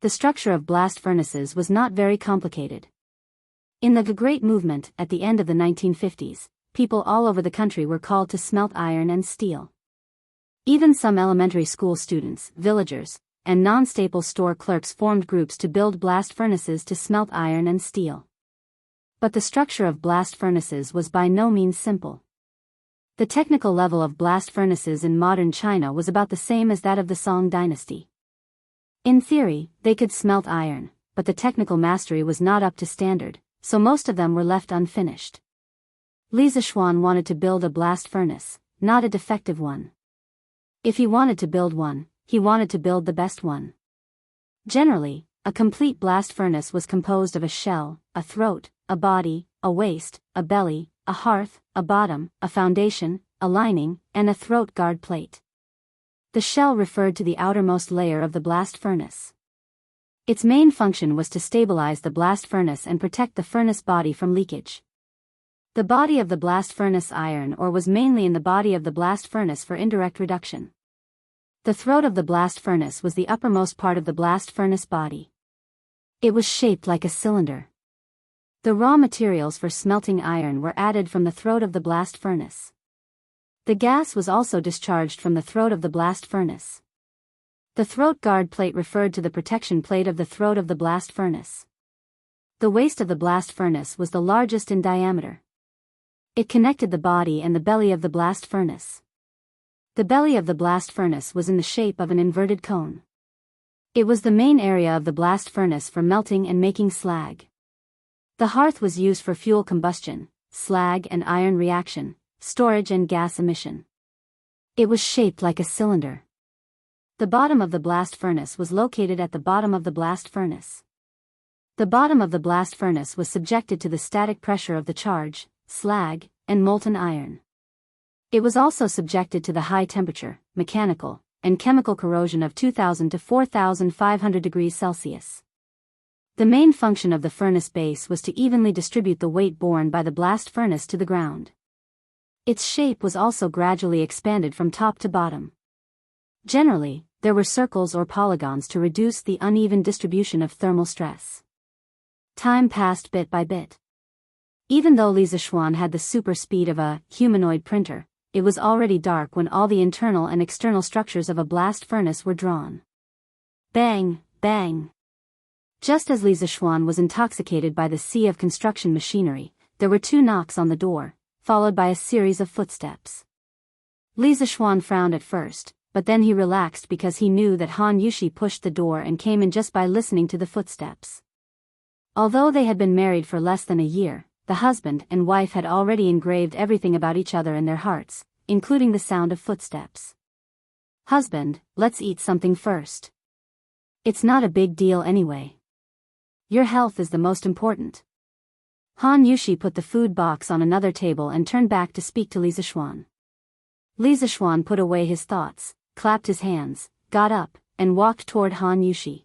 The structure of blast furnaces was not very complicated. In the Great Movement at the end of the 1950s, people all over the country were called to smelt iron and steel. Even some elementary school students, villagers, and non-staple store clerks formed groups to build blast furnaces to smelt iron and steel. But the structure of blast furnaces was by no means simple. The technical level of blast furnaces in modern China was about the same as that of the Song dynasty. In theory, they could smelt iron, but the technical mastery was not up to standard, so most of them were left unfinished. Li Zishuan wanted to build a blast furnace, not a defective one. If he wanted to build one, he wanted to build the best one. Generally, a complete blast furnace was composed of a shell, a throat, a body, a waist, a belly, a hearth, a bottom, a foundation, a lining, and a throat guard plate. The shell referred to the outermost layer of the blast furnace. Its main function was to stabilize the blast furnace and protect the furnace body from leakage. The body of the blast furnace iron ore was mainly in the body of the blast furnace for indirect reduction. The throat of the blast furnace was the uppermost part of the blast furnace body. It was shaped like a cylinder. The raw materials for smelting iron were added from the throat of the blast furnace. The gas was also discharged from the throat of the blast furnace. The throat guard plate referred to the protection plate of the throat of the blast furnace. The waist of the blast furnace was the largest in diameter. It connected the body and the belly of the blast furnace. The belly of the blast furnace was in the shape of an inverted cone. It was the main area of the blast furnace for melting and making slag. The hearth was used for fuel combustion, slag and iron reaction, storage and gas emission. It was shaped like a cylinder. The bottom of the blast furnace was located at the bottom of the blast furnace. The bottom of the blast furnace was subjected to the static pressure of the charge, slag, and molten iron. It was also subjected to the high temperature, mechanical, and chemical corrosion of 2000 to 4500 degrees Celsius. The main function of the furnace base was to evenly distribute the weight borne by the blast furnace to the ground. Its shape was also gradually expanded from top to bottom. Generally, there were circles or polygons to reduce the uneven distribution of thermal stress. Time passed bit by bit. Even though Li Zishuan had the super speed of a humanoid printer, it was already dark when all the internal and external structures of a blast furnace were drawn. Bang, bang. Just as Li Zishuan was intoxicated by the sea of construction machinery, there were two knocks on the door, followed by a series of footsteps. Li Zishuan frowned at first, but then he relaxed because he knew that Han Yushi pushed the door and came in just by listening to the footsteps. Although they had been married for less than a year, the husband and wife had already engraved everything about each other in their hearts, including the sound of footsteps. "Husband, let's eat something first. It's not a big deal anyway. Your health is the most important." Han Yushi put the food box on another table and turned back to speak to Li Zishuan. Li Zishuan put away his thoughts, clapped his hands, got up, and walked toward Han Yushi.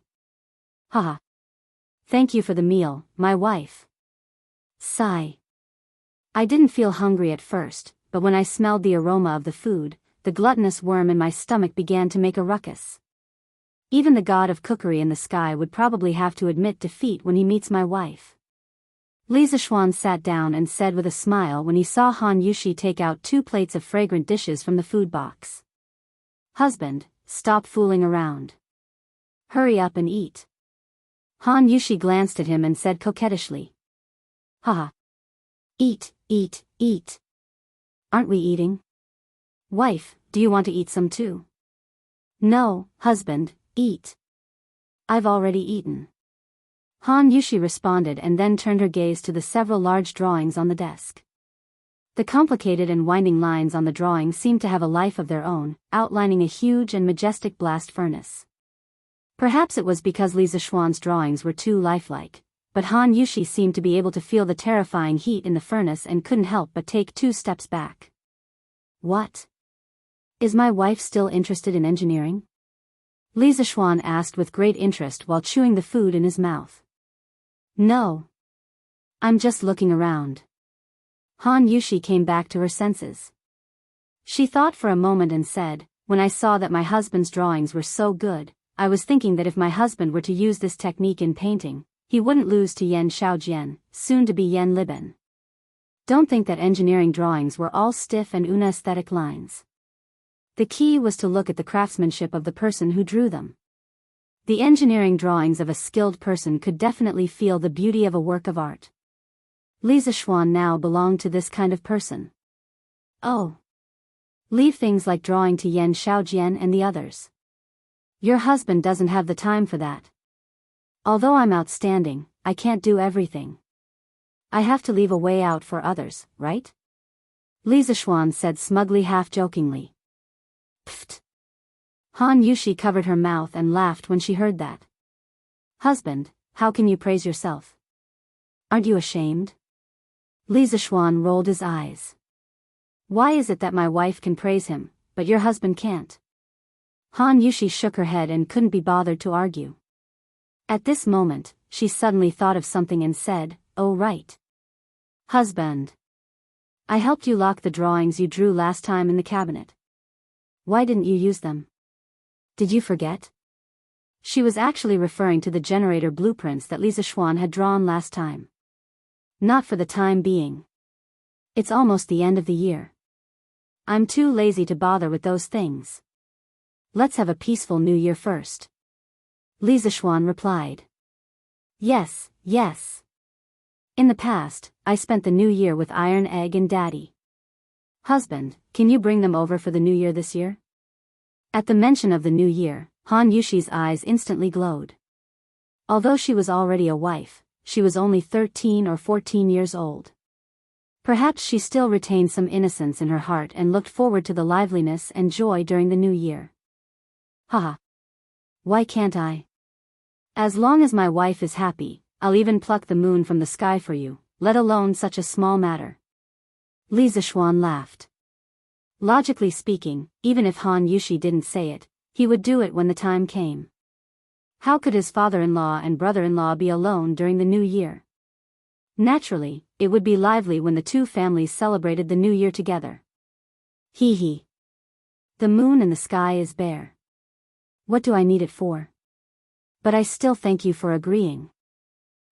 "Haha. Thank you for the meal, my wife." Sigh. "I didn't feel hungry at first, but when I smelled the aroma of the food, the gluttonous worm in my stomach began to make a ruckus. Even the god of cookery in the sky would probably have to admit defeat when he meets my wife." Li Zishuan sat down and said with a smile when he saw Han Yushi take out 2 plates of fragrant dishes from the food box. "Husband, stop fooling around. Hurry up and eat." Han Yushi glanced at him and said coquettishly. "Haha. Eat, eat, eat. Aren't we eating? Wife, do you want to eat some too? No, husband, eat. I've already eaten. Han Yushi responded and then turned her gaze to the several large drawings on the desk. The complicated and winding lines on the drawing seemed to have a life of their own, outlining a huge and majestic blast furnace. Perhaps it was because Li Zixuan's drawings were too lifelike, but Han Yushi seemed to be able to feel the terrifying heat in the furnace and couldn't help but take 2 steps back. What? Is my wife still interested in engineering? Li Zixuan asked with great interest while chewing the food in his mouth. No. I'm just looking around. Han Yushi came back to her senses. She thought for a moment and said, when I saw that my husband's drawings were so good, I was thinking that if my husband were to use this technique in painting, he wouldn't lose to Yan Xiaojian, soon to be Yan Liben. Don't think that engineering drawings were all stiff and unaesthetic lines. The key was to look at the craftsmanship of the person who drew them. The engineering drawings of a skilled person could definitely feel the beauty of a work of art. Li Zixuan now belonged to this kind of person. Oh. Leave things like drawing to Yan Xiaojian and the others. Your husband doesn't have the time for that. Although I'm outstanding, I can't do everything. I have to leave a way out for others, right? Li Zixuan said smugly, half-jokingly. Pfft. Han Yushi covered her mouth and laughed when she heard that. Husband, how can you praise yourself? Aren't you ashamed? Li Zixuan rolled his eyes. Why is it that my wife can praise him, but your husband can't? Han Yushi shook her head and couldn't be bothered to argue. At this moment, she suddenly thought of something and said, oh right. Husband. I helped you lock the drawings you drew last time in the cabinet. Why didn't you use them? Did you forget? She was actually referring to the generator blueprints that Li Zixuan had drawn last time. Not for the time being. It's almost the end of the year. I'm too lazy to bother with those things. Let's have a peaceful new year first. Li Zixuan replied. Yes, yes. In the past, I spent the new year with Iron Egg and Daddy. Husband, can you bring them over for the new year this year? At the mention of the new year, Han Yushi's eyes instantly glowed. Although she was already a wife, she was only 13 or 14 years old. Perhaps she still retained some innocence in her heart and looked forward to the liveliness and joy during the new year. Haha. Why can't I? As long as my wife is happy, I'll even pluck the moon from the sky for you, let alone such a small matter. Li Zixuan laughed. Logically speaking, even if Han Yushi didn't say it, he would do it when the time came. How could his father-in-law and brother-in-law be alone during the new year? Naturally, it would be lively when the two families celebrated the new year together. Hee hee. The moon in the sky is bare. What do I need it for? But I still thank you for agreeing.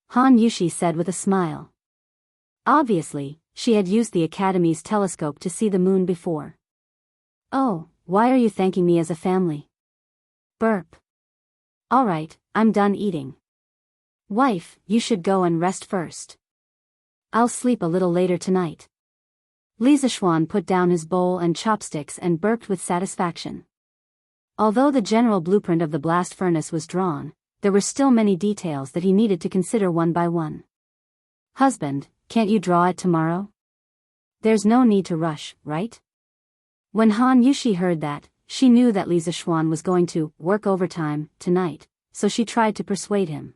Han Yushi said with a smile. Obviously, she had used the Academy's telescope to see the moon before. Oh, why are you thanking me as a family? Burp. Alright, I'm done eating. Wife, you should go and rest first. I'll sleep a little later tonight. Li Zixuan put down his bowl and chopsticks and burped with satisfaction. Although the general blueprint of the blast furnace was drawn, there were still many details that he needed to consider one by one. Husband, can't you draw it tomorrow? There's no need to rush, right? When Han Yushi heard that, she knew that Li Zixuan was going to work overtime tonight, so she tried to persuade him.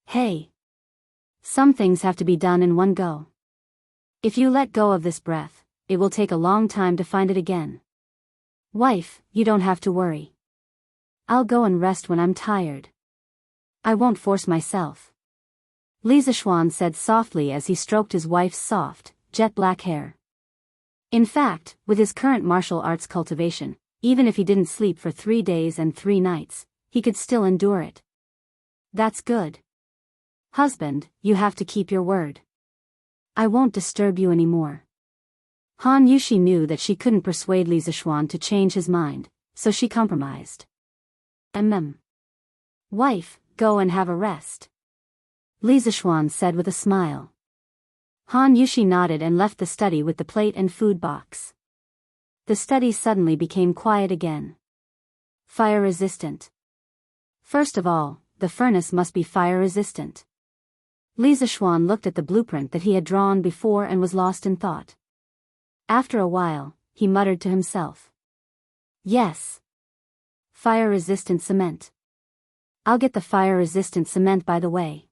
Hey! Some things have to be done in one go. If you let go of this breath, it will take a long time to find it again. Wife, you don't have to worry. I'll go and rest when I'm tired. I won't force myself. Li Zixuan said softly as he stroked his wife's soft, jet-black hair. In fact, with his current martial arts cultivation, even if he didn't sleep for 3 days and 3 nights, he could still endure it. That's good. Husband, you have to keep your word. I won't disturb you anymore. Han Yushi knew that she couldn't persuade Li Zixuan to change his mind, so she compromised. Wife, go and have a rest. Li Zixuan said with a smile. Han Yushi nodded and left the study with the plate and food box. The study suddenly became quiet again. Fire resistant. First of all, the furnace must be fire resistant. Li Zishuan looked at the blueprint that he had drawn before and was lost in thought. After a while, he muttered to himself. Yes. Fire-resistant cement. I'll get the fire-resistant cement by the way.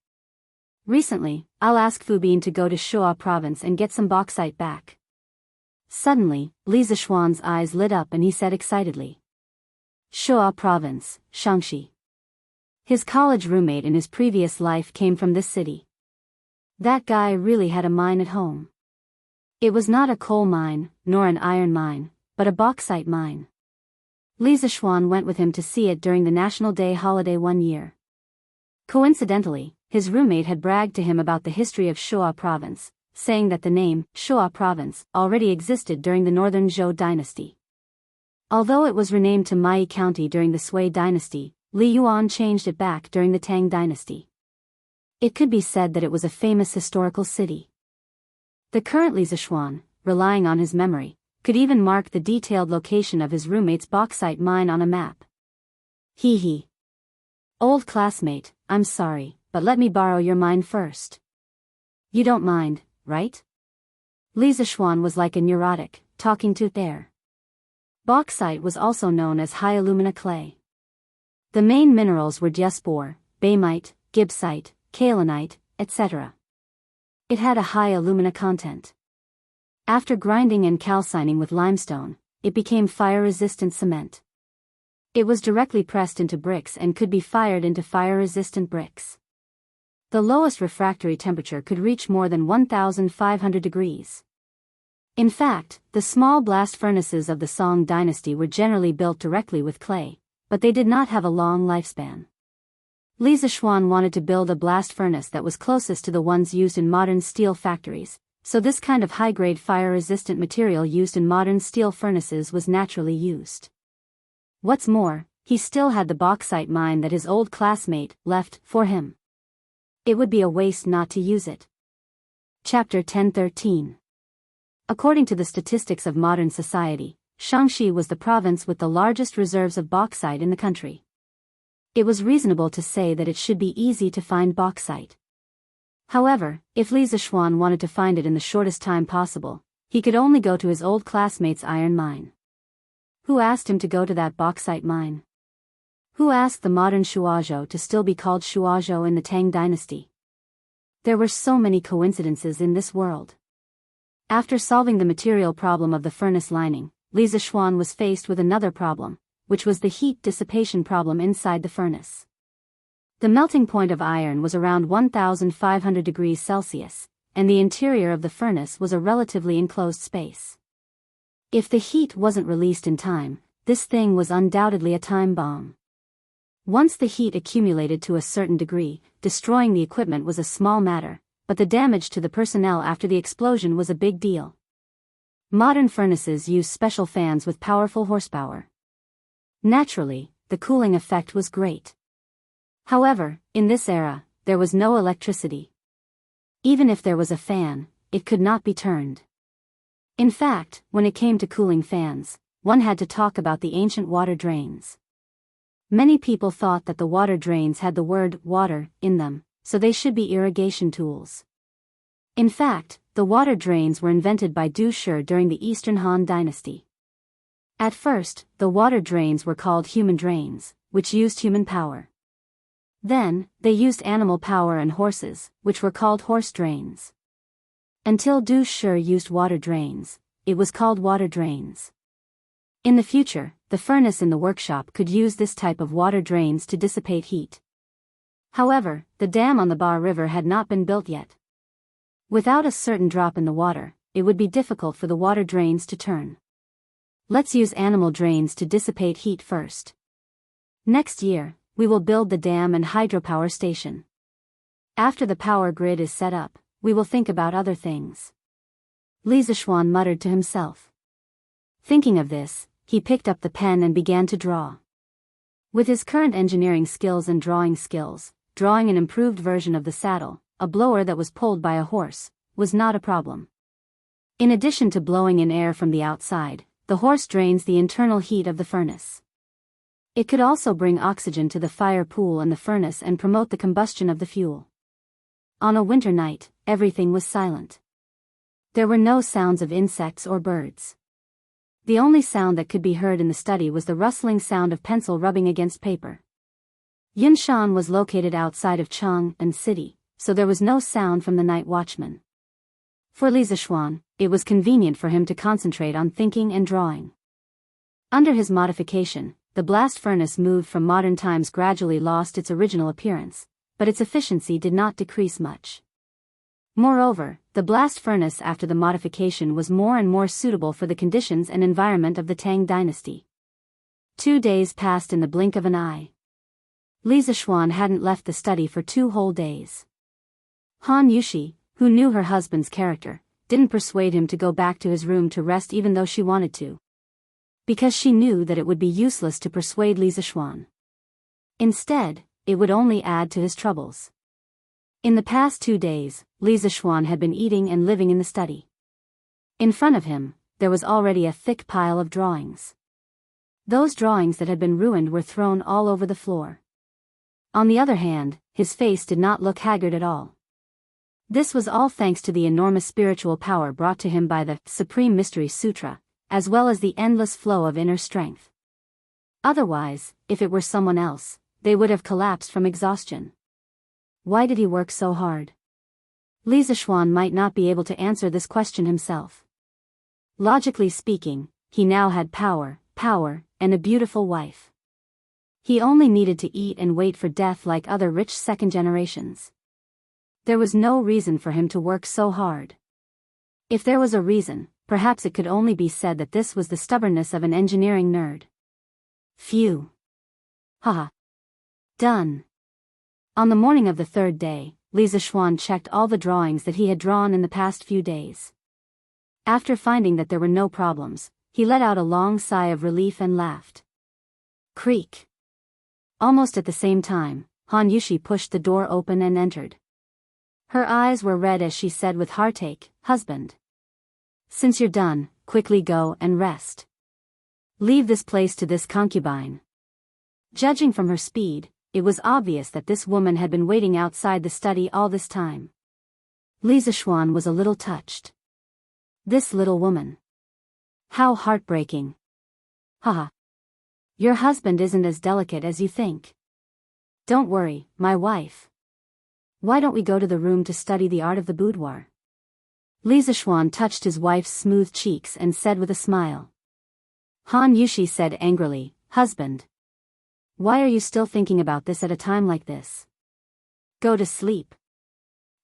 Recently, I'll ask Fubin to go to Shuo province and get some bauxite back. Suddenly, Li Zishuan's eyes lit up and he said excitedly. Shuo province, Shangxi. His college roommate in his previous life came from this city. That guy really had a mine at home. It was not a coal mine, nor an iron mine, but a bauxite mine. Li Zishuan went with him to see it during the National Day holiday one year. Coincidentally, his roommate had bragged to him about the history of Shuo province, saying that the name, Shuo province, already existed during the Northern Zhou dynasty. Although it was renamed to Mai County during the Sui dynasty, Li Yuan changed it back during the Tang dynasty. It could be said that it was a famous historical city. The current Li Zishuan, relying on his memory, could even mark the detailed location of his roommate's bauxite mine on a map. Hee. Old classmate, I'm sorry, but let me borrow your mine first. You don't mind, right? Li Zishuan was like a neurotic, talking to air. Bauxite was also known as high alumina clay. The main minerals were diaspore, baemite, gibbsite, kaolinite, etc. It had a high alumina content. After grinding and calcining with limestone, it became fire-resistant cement. It was directly pressed into bricks and could be fired into fire-resistant bricks. The lowest refractory temperature could reach more than 1,500 degrees. In fact, the small blast furnaces of the Song dynasty were generally built directly with clay, but they did not have a long lifespan. Li Zishuan wanted to build a blast furnace that was closest to the ones used in modern steel factories, so this kind of high-grade fire-resistant material used in modern steel furnaces was naturally used. What's more, he still had the bauxite mine that his old classmate left for him. It would be a waste not to use it. Chapter 10:13. According to the statistics of modern society, Shangxi was the province with the largest reserves of bauxite in the country. It was reasonable to say that it should be easy to find bauxite. However, if Li Zishuan wanted to find it in the shortest time possible, he could only go to his old classmate's iron mine. Who asked him to go to that bauxite mine? Who asked the modern Shuozhou to still be called Shuozhou in the Tang dynasty? There were so many coincidences in this world. After solving the material problem of the furnace lining, Li Zishuan was faced with another problem, which was the heat dissipation problem inside the furnace. The melting point of iron was around 1,500 degrees Celsius, and the interior of the furnace was a relatively enclosed space. If the heat wasn't released in time, this thing was undoubtedly a time bomb. Once the heat accumulated to a certain degree, destroying the equipment was a small matter, but the damage to the personnel after the explosion was a big deal. Modern furnaces use special fans with powerful horsepower. Naturally, the cooling effect was great. However, in this era, there was no electricity. Even if there was a fan, it could not be turned. In fact, when it came to cooling fans, one had to talk about the ancient water drains. Many people thought that the water drains had the word water in them, so they should be irrigation tools. In fact, the water drains were invented by Du Shi during the Eastern Han dynasty. At first, the water drains were called human drains, which used human power. Then, they used animal power and horses, which were called horse drains. Until Du Shi used water drains, it was called water drains. In the future, the furnace in the workshop could use this type of water drains to dissipate heat. However, the dam on the Ba River had not been built yet. Without a certain drop in the water, it would be difficult for the water drains to turn. Let's use animal drains to dissipate heat first. Next year, we will build the dam and hydropower station. After the power grid is set up, we will think about other things. Li Zishuan muttered to himself. Thinking of this, he picked up the pen and began to draw. With his current engineering skills and drawing skills, drawing an improved version of the saddle, a blower that was pulled by a horse, was not a problem. In addition to blowing in air from the outside, the horse drains the internal heat of the furnace. It could also bring oxygen to the fire pool and the furnace and promote the combustion of the fuel. On a winter night, everything was silent. There were no sounds of insects or birds. The only sound that could be heard in the study was the rustling sound of pencil rubbing against paper. Yunshan was located outside of Chang'an City, so there was no sound from the night watchman. For Li Zishuan, it was convenient for him to concentrate on thinking and drawing. Under his modification, the blast furnace moved from modern times gradually lost its original appearance, but its efficiency did not decrease much. Moreover, the blast furnace after the modification was more and more suitable for the conditions and environment of the Tang dynasty. 2 days passed in the blink of an eye. Li Zishuan hadn't left the study for 2 whole days. Han Yushi, who knew her husband's character, didn't persuade him to go back to his room to rest even though she wanted to. Because she knew that it would be useless to persuade Li Zishuan. Instead, it would only add to his troubles. In the past 2 days, Li Zishuan had been eating and living in the study. In front of him, there was already a thick pile of drawings. Those drawings that had been ruined were thrown all over the floor. On the other hand, his face did not look haggard at all. This was all thanks to the enormous spiritual power brought to him by the Supreme Mystery Sutra, as well as the endless flow of inner strength. Otherwise, if it were someone else, they would have collapsed from exhaustion. Why did he work so hard? Li Zishuan might not be able to answer this question himself. Logically speaking, he now had power, and a beautiful wife. He only needed to eat and wait for death like other rich second generations. There was no reason for him to work so hard. If there was a reason, perhaps it could only be said that this was the stubbornness of an engineering nerd. Phew. Haha. Done. On the morning of the 3rd day, Li Zishuan checked all the drawings that he had drawn in the past few days. After finding that there were no problems, he let out a long sigh of relief and laughed. Creak. Almost at the same time, Han Yushi pushed the door open and entered. Her eyes were red as she said with heartache, "Husband. Since you're done, quickly go and rest. Leave this place to this concubine." Judging from her speed, it was obvious that this woman had been waiting outside the study all this time. Li Zishuan was a little touched. This little woman. How heartbreaking. Haha. Your husband isn't as delicate as you think. Don't worry, my wife. Why don't we go to the room to study the art of the boudoir? Li Zishuan touched his wife's smooth cheeks and said with a smile. Han Yushi said angrily, "Husband. Why are you still thinking about this at a time like this? Go to sleep.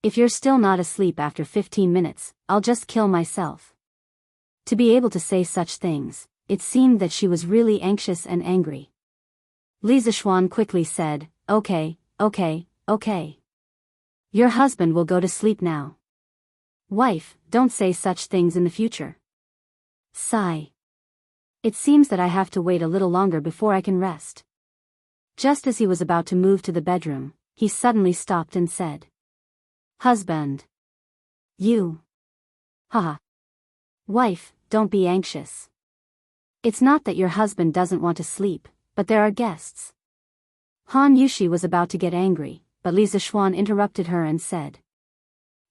If you're still not asleep after 15 minutes, I'll just kill myself." To be able to say such things, it seemed that she was really anxious and angry. Li Zishuan quickly said, Okay. Your husband will go to sleep now. Wife, don't say such things in the future. Sigh. It seems that I have to wait a little longer before I can rest. Just as he was about to move to the bedroom, he suddenly stopped and said, "Husband. You. Haha. Wife, don't be anxious. It's not that your husband doesn't want to sleep, but there are guests." Han Yushi was about to get angry, but Li Zishuan interrupted her and said.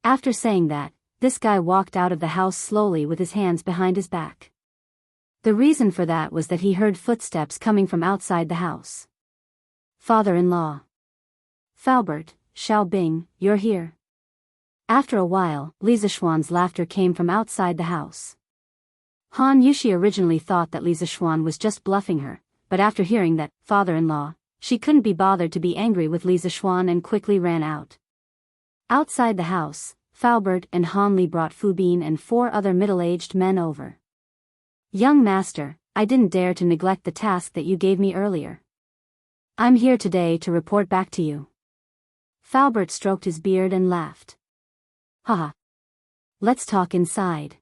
After saying that, this guy walked out of the house slowly with his hands behind his back. The reason for that was that he heard footsteps coming from outside the house. Father-in-law. Faubert, Xiaobing, you're here. After a while, Li Zishuan's laughter came from outside the house. Han Yushi originally thought that Li Zishuan was just bluffing her, but after hearing that, father-in-law, she couldn't be bothered to be angry with Li Zishuan and quickly ran out. Outside the house, Faubert and Han Li brought Fu Bin and 4 other middle-aged men over. Young master, I didn't dare to neglect the task that you gave me earlier. I'm here today to report back to you. Faubert stroked his beard and laughed. Haha. Let's talk inside.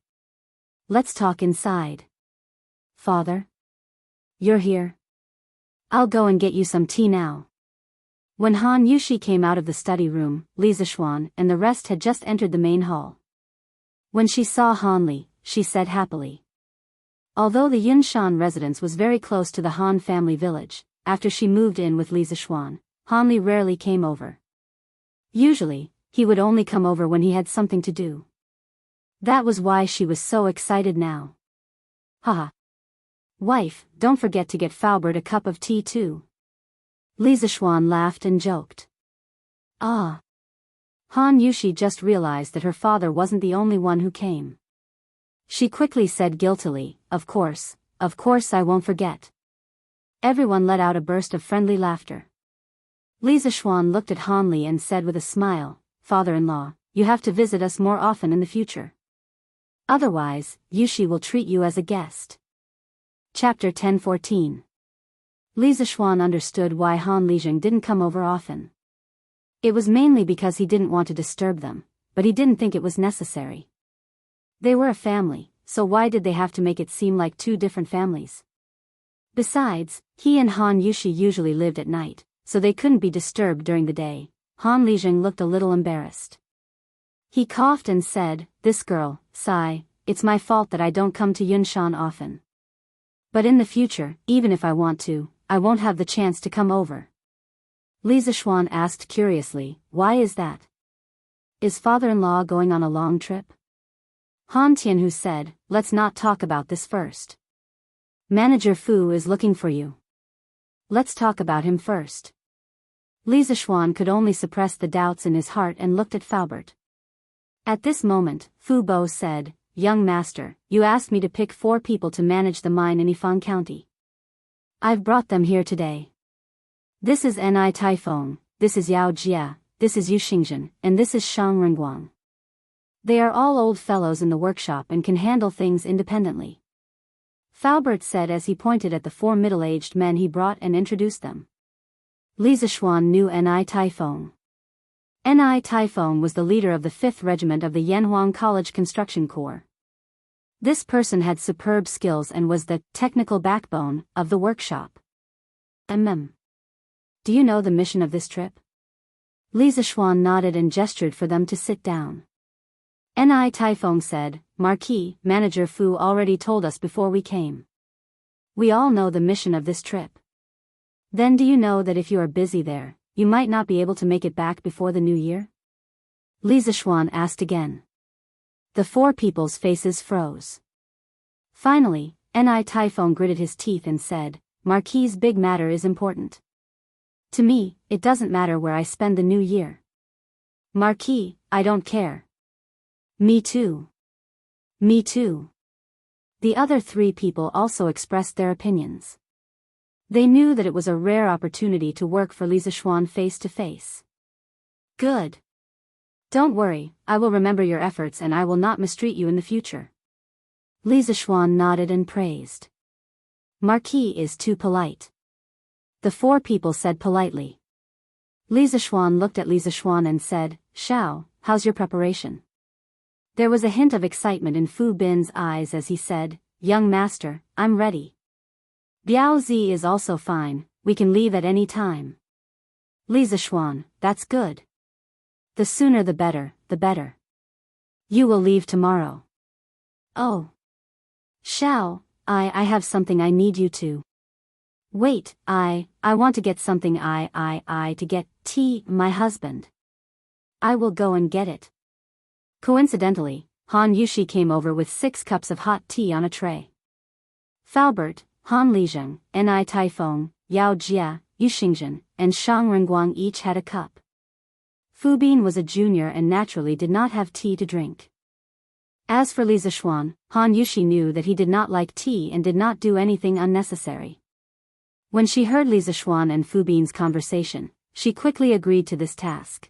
Let's talk inside. Father? You're here? I'll go and get you some tea now. When Han Yushi came out of the study room, Li Zishuan and the rest had just entered the main hall. When she saw Hanli, she said happily. Although the Yunshan residence was very close to the Han family village, after she moved in with Li Zishuan, Hanli rarely came over. Usually, he would only come over when he had something to do. That was why she was so excited now. Haha. Wife, don't forget to get Faubert a cup of tea too. Li Zishuan laughed and joked. Ah. Han Yushi just realized that her father wasn't the only one who came. She quickly said guiltily, of course I won't forget. Everyone let out a burst of friendly laughter. Li Zishuan looked at Hanli and said with a smile, Father-in-law, you have to visit us more often in the future. Otherwise, Yushi will treat you as a guest. Chapter 10:14. Li Zishuan understood why Han Lijing didn't come over often. It was mainly because he didn't want to disturb them, but he didn't think it was necessary. They were a family, so why did they have to make it seem like two different families? Besides, he and Han Yushi usually lived at night, so they couldn't be disturbed during the day. Han Lijing looked a little embarrassed. He coughed and said, this girl, sigh, it's my fault that I don't come to Yunshan often. But in the future, even if I want to, I won't have the chance to come over. Li Zishuan asked curiously, why is that? Is father-in-law going on a long trip? Han Tianhu said, let's not talk about this first. Manager Fu is looking for you. Let's talk about him first. Li Zishuan could only suppress the doubts in his heart and looked at Faubert. At this moment, Fu Bo said, young master, you asked me to pick 4 people to manage the mine in Yifang County. I've brought them here today. This is Ni Taifeng, this is Yao Jia, this is Yu Xingzhen, and this is Shang Renguang. They are all old fellows in the workshop and can handle things independently. Faubert said as he pointed at the 4 middle-aged men he brought and introduced them. Li Zishuan knew Ni Taifeng. Ni Taifeng was the leader of the 5th Regiment of the Yanhuang College Construction Corps. This person had superb skills and was the technical backbone of the workshop. Do you know the mission of this trip? Li Zishuan nodded and gestured for them to sit down. Ni Taifeng said, Marquis, Manager Fu already told us before we came. We all know the mission of this trip. Then do you know that if you are busy there, you might not be able to make it back before the new year? Li Zishuan asked again. The 4 people's faces froze. Finally, Ni Taifeng gritted his teeth and said, Marquis' big matter is important. To me, it doesn't matter where I spend the new year. Marquis, I don't care. Me too. Me too. The other 3 people also expressed their opinions. They knew that it was a rare opportunity to work for Li Zishuan face to face. Good. Don't worry, I will remember your efforts and I will not mistreat you in the future. Li Zishuan nodded and praised. Marquis is too polite. The 4 people said politely. Li Zishuan looked at Li Zishuan and said, Shao, how's your preparation? There was a hint of excitement in Fu Bin's eyes as he said, young master, I'm ready. Biao Zi is also fine, we can leave at any time. Li Zishuan, that's good. The sooner the better, the better. You will leave tomorrow. Oh. Shao, I have something I need you to. Wait, I want to get something to get tea, my husband. I will go and get it. Coincidentally, Han Yushi came over with 6 cups of hot tea on a tray. Faubert, Han Lijing, Ni Taifeng, Yao Jia, Yu Xingzhen, and Shang Renguang each had a cup. Fu Bin was a junior and naturally did not have tea to drink. As for Li Zishuan, Han Yushi knew that he did not like tea and did not do anything unnecessary. When she heard Li Zishuan and Fu Bin's conversation, she quickly agreed to this task.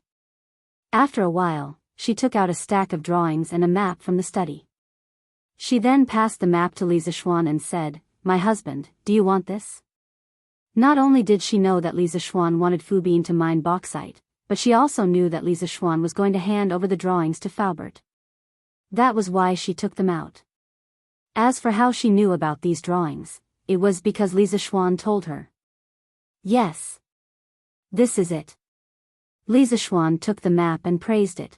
After a while, she took out a stack of drawings and a map from the study. She then passed the map to Li Zishuan and said, My husband, do you want this? Not only did she know that Li Zishuan wanted Fu Bin to mine bauxite, but she also knew that Li Zishuan was going to hand over the drawings to Faubert. That was why she took them out. As for how she knew about these drawings, it was because Li Zishuan told her. Yes. This is it. Li Zishuan took the map and praised it.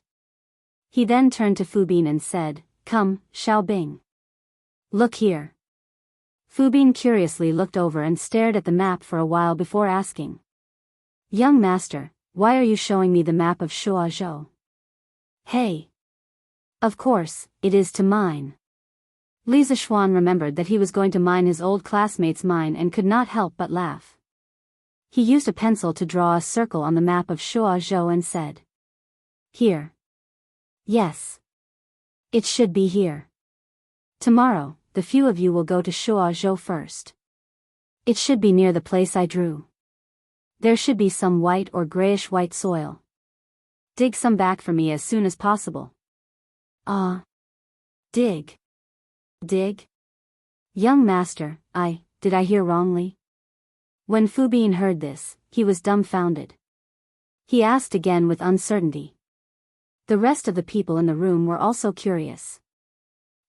He then turned to Fu Bin and said, Come, Xiaobing. Look here. Fu Bin curiously looked over and stared at the map for a while before asking. Young master, why are you showing me the map of Shuozhou? Hey. Of course, it is to mine. Li Zishuan remembered that he was going to mine his old classmate's mine and could not help but laugh. He used a pencil to draw a circle on the map of Shuozhou and said. Here. Yes. It should be here. Tomorrow, the few of you will go to Shuozhou first. It should be near the place I drew. There should be some white or grayish-white soil. Dig some back for me as soon as possible. Dig. Dig? Young master, did I hear wrongly? When Fu Bin heard this, he was dumbfounded. He asked again with uncertainty. The rest of the people in the room were also curious.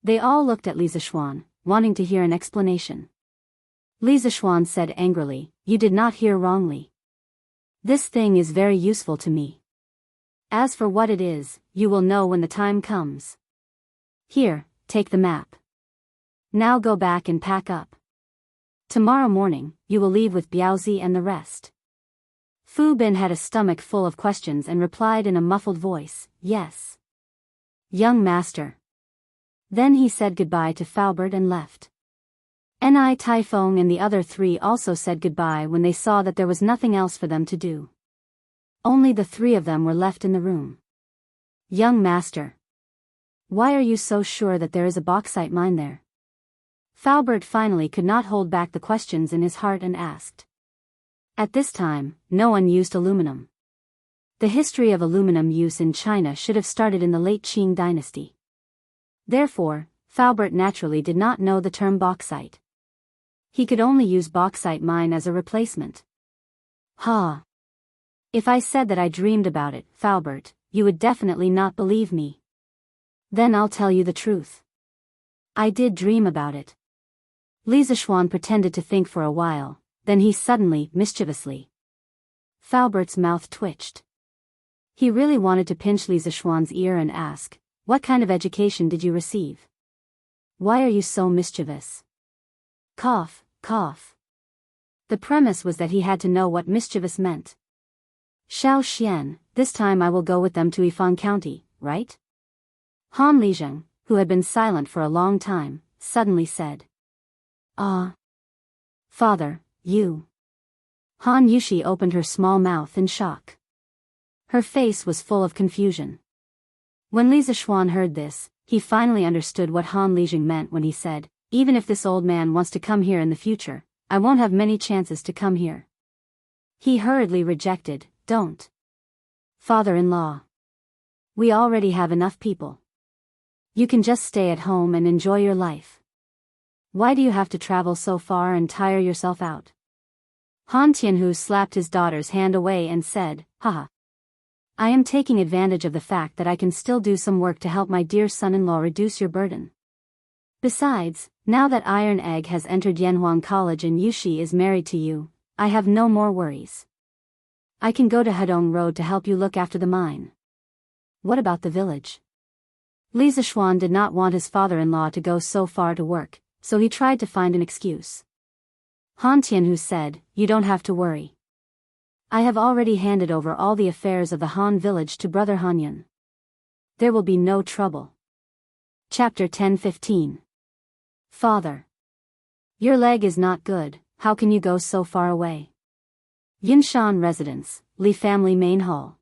They all looked at Li Zishuan, wanting to hear an explanation. Li Zishuan said angrily, You did not hear wrongly. This thing is very useful to me. As for what it is, you will know when the time comes. Here, take the map. Now go back and pack up. Tomorrow morning, you will leave with Biaozi and the rest. Fu Bin had a stomach full of questions and replied in a muffled voice, Yes. Young master. Then he said goodbye to Faubert and left. Ni Taifeng and the other three also said goodbye when they saw that there was nothing else for them to do. Only the three of them were left in the room. Young master. Why are you so sure that there is a bauxite mine there? Faubert finally could not hold back the questions in his heart and asked. At this time, no one used aluminum. The history of aluminum use in China should have started in the late Qing dynasty. Therefore, Faubert naturally did not know the term bauxite. He could only use bauxite mine as a replacement. If I said that I dreamed about it, Faubert, you would definitely not believe me. Then I'll tell you the truth. I did dream about it. Li Zishuan pretended to think for a while, then he suddenly, mischievously. Faubert's mouth twitched. He really wanted to pinch Li Zishuan's ear and ask, What kind of education did you receive? Why are you so mischievous? Cough, cough. The premise was that he had to know what mischievous meant. Xiao Xian, this time I will go with them to Yifan County, right? Han Lizheng, who had been silent for a long time, suddenly said. Father, you. Han Yushi opened her small mouth in shock. Her face was full of confusion. When Li Zishuan heard this, he finally understood what Han Lizheng meant when he said, Even if this old man wants to come here in the future, I won't have many chances to come here. He hurriedly rejected, Don't. Father-in-law. We already have enough people. You can just stay at home and enjoy your life. Why do you have to travel so far and tire yourself out? Han Tianhu slapped his daughter's hand away and said, Haha. I am taking advantage of the fact that I can still do some work to help my dear son-in-law reduce your burden. Besides, now that Iron Egg has entered Yanhuang College and Yushi is married to you, I have no more worries. I can go to Hedong Road to help you look after the mine. What about the village? Li Zishuan did not want his father-in-law to go so far to work, so he tried to find an excuse. Han Tianhu said, You don't have to worry. I have already handed over all the affairs of the Han village to Brother Hanyan. There will be no trouble. Chapter 10:15. Father. Your leg is not good, how can you go so far away? Yinshan Residence, Li Family Main Hall.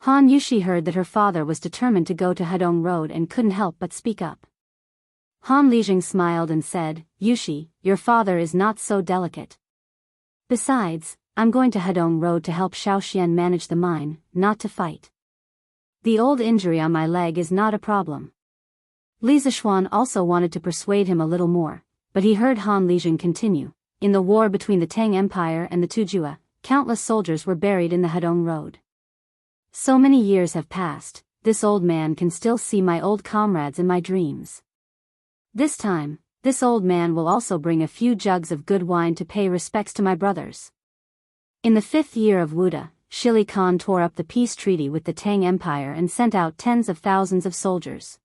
Han Yushi heard that her father was determined to go to Hedong Road and couldn't help but speak up. Han Lizheng smiled and said, Yushi, your father is not so delicate. Besides, I'm going to Hedong Road to help Xiao Xian manage the mine, not to fight. The old injury on my leg is not a problem. Li Zishuan also wanted to persuade him a little more, but he heard Han Lizheng continue. In the war between the Tang Empire and the Tujue, countless soldiers were buried in the Hedong Road. So many years have passed, this old man can still see my old comrades in my dreams. This time, this old man will also bring a few jugs of good wine to pay respects to my brothers. In the 5th year of Wuda, Shili Khan tore up the peace treaty with the Tang Empire and sent out tens of thousands of soldiers.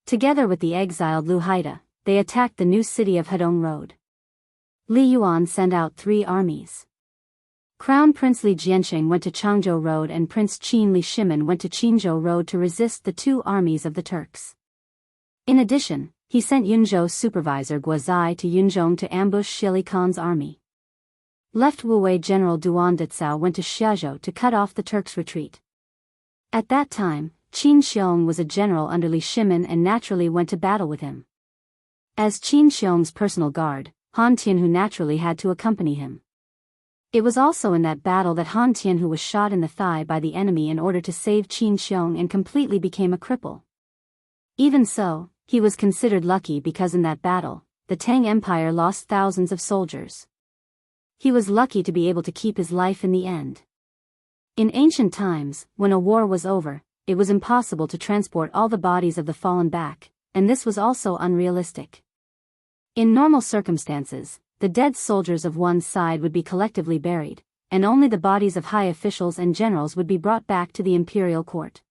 Together with the exiled Lu Haida, they attacked the new city of Hedong Road. Li Yuan sent out 3 armies. Crown Prince Li Jianqing went to Changzhou Road and Prince Qin Li Shimin went to Qinzhou Road to resist the 2 armies of the Turks. In addition, he sent Yunzhou's supervisor Guozai to Yunzhong to ambush Shili Khan's army. Left Wuwei General Duan Dezhou went to Xiazhou to cut off the Turks' retreat. At that time, Qin Xiong was a general under Li Shimin and naturally went to battle with him. As Qin Xiong's personal guard, Han Tianhu naturally had to accompany him. It was also in that battle that Han Tianhu was shot in the thigh by the enemy in order to save Qin Xiong and completely became a cripple. Even so, he was considered lucky because in that battle, the Tang Empire lost thousands of soldiers. He was lucky to be able to keep his life in the end. In ancient times, when a war was over, it was impossible to transport all the bodies of the fallen back, and this was also unrealistic. In normal circumstances, the dead soldiers of one side would be collectively buried, and only the bodies of high officials and generals would be brought back to the imperial court.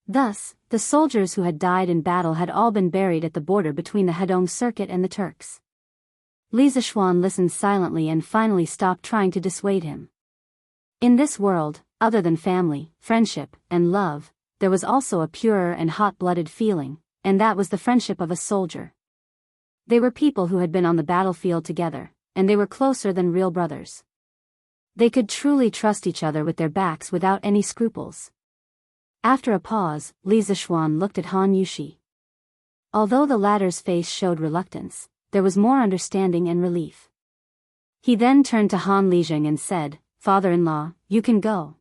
Thus, the soldiers who had died in battle had all been buried at the border between the Hedong circuit and the Turks. Li Zishuan listened silently and finally stopped trying to dissuade him. In this world, other than family, friendship, and love, there was also a purer and hot-blooded feeling, and that was the friendship of a soldier. They were people who had been on the battlefield together, and they were closer than real brothers. They could truly trust each other with their backs without any scruples. After a pause, Li Zishuan looked at Han Yushi. Although the latter's face showed reluctance, there was more understanding and relief. He then turned to Han Lijing and said, "Father-in-law, you can go.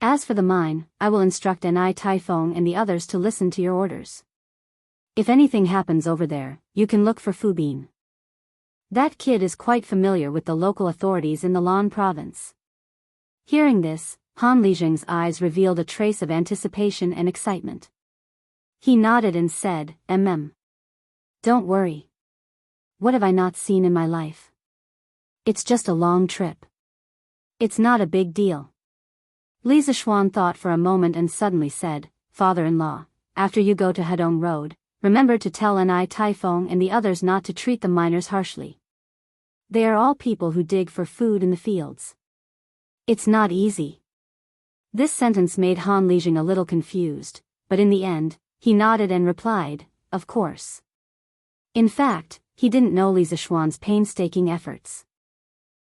As for the mine, I will instruct Ni Taifeng and the others to listen to your orders. If anything happens over there, you can look for Fu Bin. That kid is quite familiar with the local authorities in the Lan province." Hearing this, Han Lijing's eyes revealed a trace of anticipation and excitement. He nodded and said, Don't worry. What have I not seen in my life? It's just a long trip. It's not a big deal." Li Zishuan thought for a moment and suddenly said, "Father-in-law, after you go to Hedong Road, remember to tell Ni Taifeng and the others not to treat the miners harshly. They are all people who dig for food in the fields. It's not easy." This sentence made Han Lijing a little confused, but in the end, he nodded and replied, "Of course." In fact, he didn't know Li Zishuan's painstaking efforts.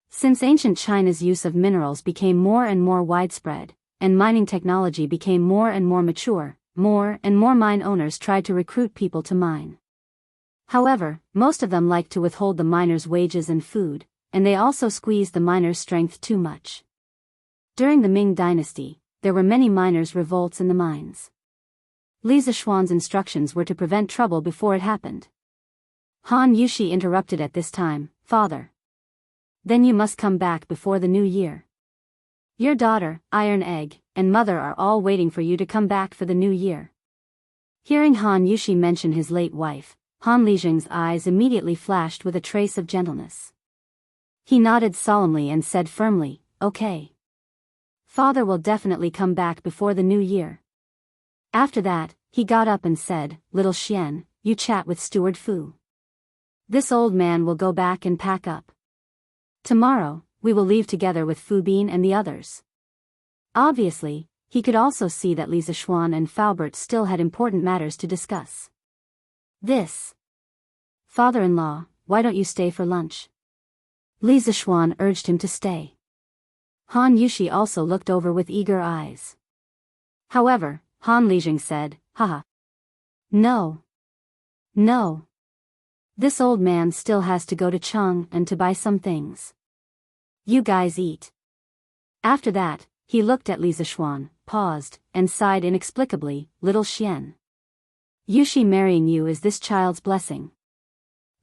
Since ancient China's use of minerals became more and more widespread, and mining technology became more and more mature, more and more mine owners tried to recruit people to mine. However, most of them liked to withhold the miners' wages and food, and they also squeezed the miners' strength too much. During the Ming Dynasty, there were many miners' revolts in the mines. Li Zishuan's instructions were to prevent trouble before it happened. Han Yushi interrupted at this time, "Father. Then you must come back before the new year. Your daughter, Iron Egg, and mother are all waiting for you to come back for the new year." Hearing Han Yushi mention his late wife, Han Lijing's eyes immediately flashed with a trace of gentleness. He nodded solemnly and said firmly, "Okay. Father will definitely come back before the new year." After that, he got up and said, "Little Xian, you chat with Steward Fu. This old man will go back and pack up. Tomorrow, we will leave together with Fu Bin and the others." Obviously, he could also see that Li Zishuan and Faubert still had important matters to discuss. "Father-in-law, why don't you stay for lunch?" Li Zishuan urged him to stay. Han Yushi also looked over with eager eyes. However, Han Lijing said, "Haha. No. This old man still has to go to Cheng and to buy some things. You guys eat." After that, he looked at Li Zishuan, paused, and sighed inexplicably, "Little Xian. Yushi marrying you is this child's blessing.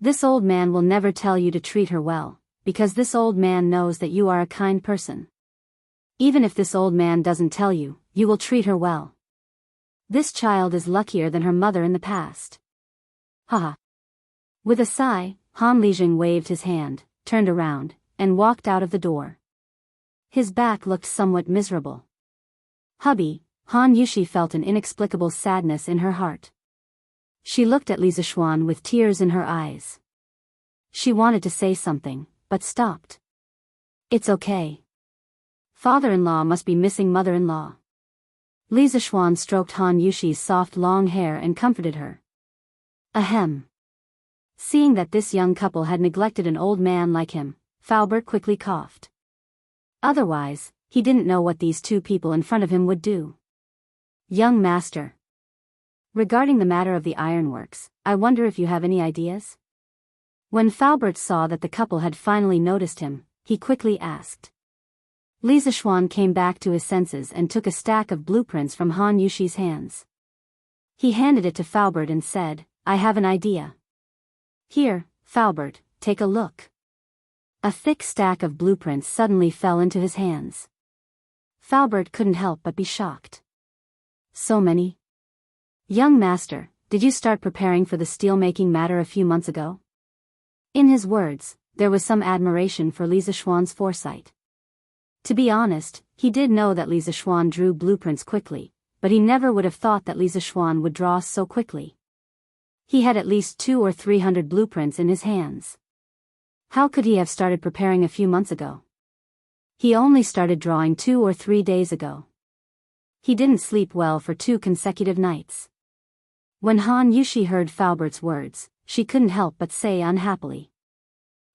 This old man will never tell you to treat her well, because this old man knows that you are a kind person. Even if this old man doesn't tell you, you will treat her well. This child is luckier than her mother in the past. Haha." With a sigh, Han Lijing waved his hand, turned around, and walked out of the door. His back looked somewhat miserable. "Hubby," Han Yushi felt an inexplicable sadness in her heart. She looked at Lisa Schwan with tears in her eyes. She wanted to say something, but stopped. It's okay. Father-in-law must be missing mother-in-law. Lisa Schwan stroked Han Yushi's soft long hair and comforted her. Ahem. Seeing that this young couple had neglected an old man like him, Faubert quickly coughed. Otherwise, he didn't know what these two people in front of him would do. Young master. Regarding the matter of the ironworks, I wonder if you have any ideas? When Faubert saw that the couple had finally noticed him, he quickly asked. Lisa Schwan came back to his senses and took a stack of blueprints from Han Yushi's hands. He handed it to Faubert and said, I have an idea. Here, Faubert, take a look. A thick stack of blueprints suddenly fell into his hands. Faubert couldn't help but be shocked. So many? Young master, did you start preparing for the steelmaking matter a few months ago? In his words, there was some admiration for Lisa Schwan's foresight. To be honest, he did know that Lisa Schwan drew blueprints quickly, but he never would have thought that Lisa Schwan would draw so quickly. He had at least 200 or 300 blueprints in his hands. How could he have started preparing a few months ago? He only started drawing 2 or 3 days ago. He didn't sleep well for 2 consecutive nights. When Han Yushi heard Faubert's words, she couldn't help but say unhappily.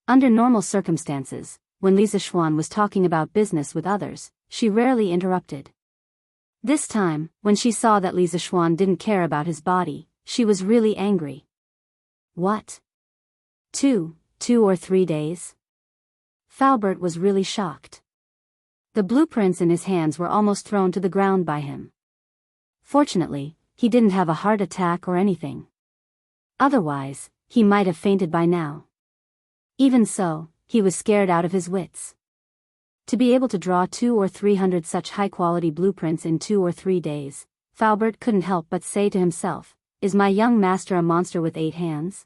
Under normal circumstances, when Lisa Schwan was talking about business with others, she rarely interrupted. This time, when she saw that Lisa Schwan didn't care about his body, she was really angry. What? 2 or 3 days? Faubert was really shocked. The blueprints in his hands were almost thrown to the ground by him. Fortunately, he didn't have a heart attack or anything. Otherwise, he might have fainted by now. Even so, he was scared out of his wits. To be able to draw 200 or 300 such high-quality blueprints in 2 or 3 days, Faubert couldn't help but say to himself, is my young master a monster with 8 hands?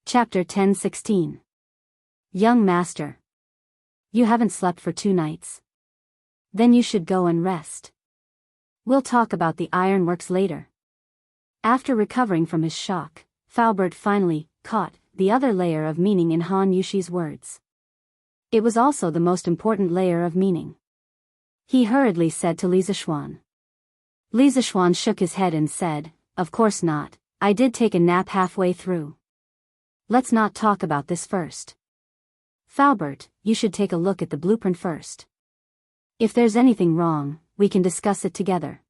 Chapter 10:16. Young master. You haven't slept for 2 nights? Then you should go and rest. We'll talk about the ironworks later. After recovering from his shock, Faubert finally caught the other layer of meaning in Han Yushi's words. It was also the most important layer of meaning. He hurriedly said to Lisa Schwan. Lisa Schwan shook his head and said, of course not, I did take a nap halfway through. Let's not talk about this first. Faubert, you should take a look at the blueprint first. If there's anything wrong, we can discuss it together.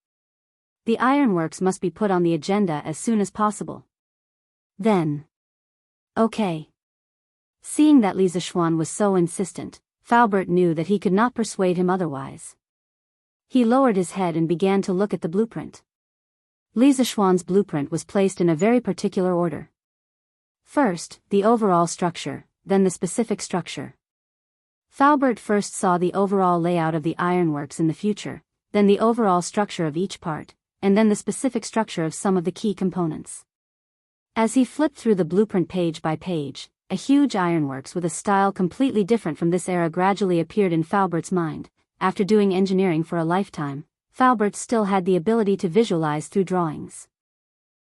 The ironworks must be put on the agenda as soon as possible. Then. Okay. Seeing that Lisa Schwan was so insistent, Faubert knew that he could not persuade him otherwise. He lowered his head and began to look at the blueprint. Lisa Schwan's blueprint was placed in a very particular order. First, the overall structure, then the specific structure. Faubert first saw the overall layout of the ironworks in the future, then the overall structure of each part, and then the specific structure of some of the key components. As he flipped through the blueprint page by page, a huge ironworks with a style completely different from this era gradually appeared in Faubert's mind. After doing engineering for a lifetime, Faubert still had the ability to visualize through drawings.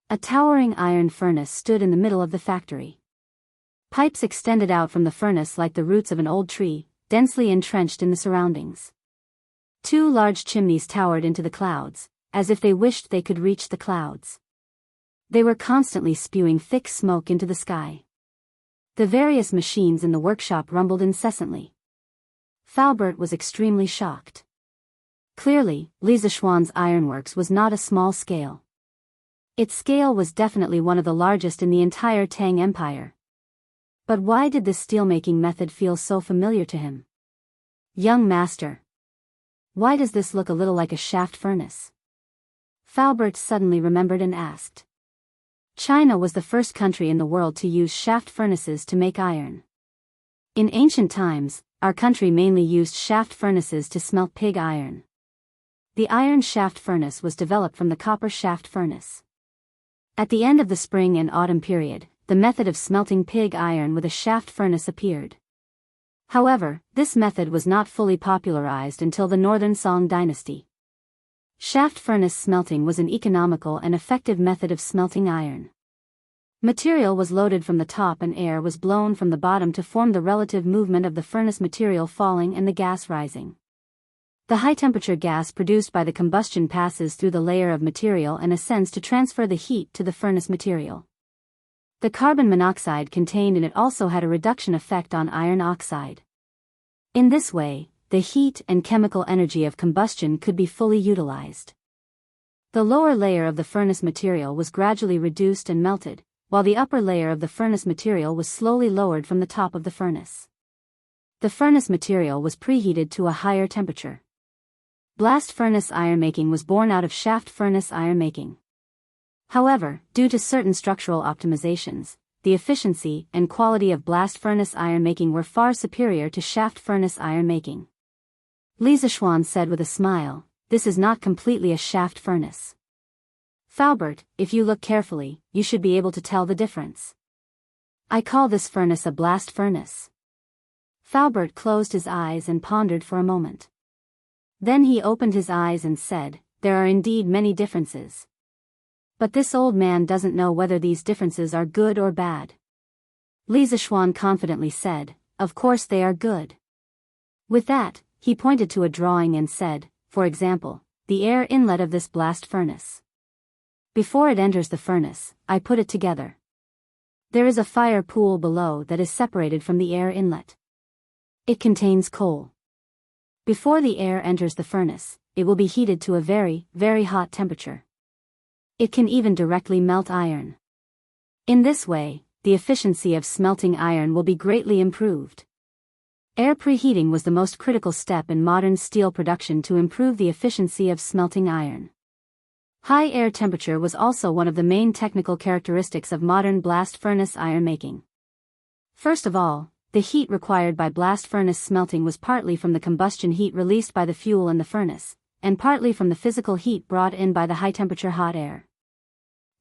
A towering iron furnace stood in the middle of the factory. Pipes extended out from the furnace like the roots of an old tree, densely entrenched in the surroundings. 2 large chimneys towered into the clouds, as if they wished they could reach the clouds. They were constantly spewing thick smoke into the sky. The various machines in the workshop rumbled incessantly. Faubert was extremely shocked. Clearly, Lisa Schwan's ironworks was not a small scale. Its scale was definitely one of the largest in the entire Tang Empire. But why did this steelmaking method feel so familiar to him? Young master. Why does this look a little like a shaft furnace? Faubert suddenly remembered and asked. China was the first country in the world to use shaft furnaces to make iron. In ancient times, our country mainly used shaft furnaces to smelt pig iron. The iron shaft furnace was developed from the copper shaft furnace. At the end of the spring and autumn period, the method of smelting pig iron with a shaft furnace appeared. However, this method was not fully popularized until the Northern Song dynasty. Shaft furnace smelting was an economical and effective method of smelting iron. Material was loaded from the top and air was blown from the bottom to form the relative movement of the furnace material falling and the gas rising. The high-temperature gas produced by the combustion passes through the layer of material and ascends to transfer the heat to the furnace material. The carbon monoxide contained in it also had a reduction effect on iron oxide. In this way, the heat and chemical energy of combustion could be fully utilized. The lower layer of the furnace material was gradually reduced and melted, while the upper layer of the furnace material was slowly lowered from the top of the furnace. The furnace material was preheated to a higher temperature. Blast furnace ironmaking was born out of shaft furnace ironmaking. However, due to certain structural optimizations, the efficiency and quality of blast furnace ironmaking were far superior to shaft furnace ironmaking. Li Zishuan said with a smile, "This is not completely a shaft furnace. Faubert, if you look carefully, you should be able to tell the difference. I call this furnace a blast furnace." Faubert closed his eyes and pondered for a moment. Then he opened his eyes and said, "There are indeed many differences. But this old man doesn't know whether these differences are good or bad." Li Zishuan confidently said, "Of course they are good." With that, he pointed to a drawing and said, "For example, the air inlet of this blast furnace. Before it enters the furnace, I put it together. There is a fire pool below that is separated from the air inlet. It contains coal. Before the air enters the furnace, it will be heated to a very, very hot temperature. It can even directly melt iron. In this way, the efficiency of smelting iron will be greatly improved." Air preheating was the most critical step in modern steel production to improve the efficiency of smelting iron. High air temperature was also one of the main technical characteristics of modern blast furnace ironmaking. First of all, the heat required by blast furnace smelting was partly from the combustion heat released by the fuel in the furnace, and partly from the physical heat brought in by the high-temperature hot air.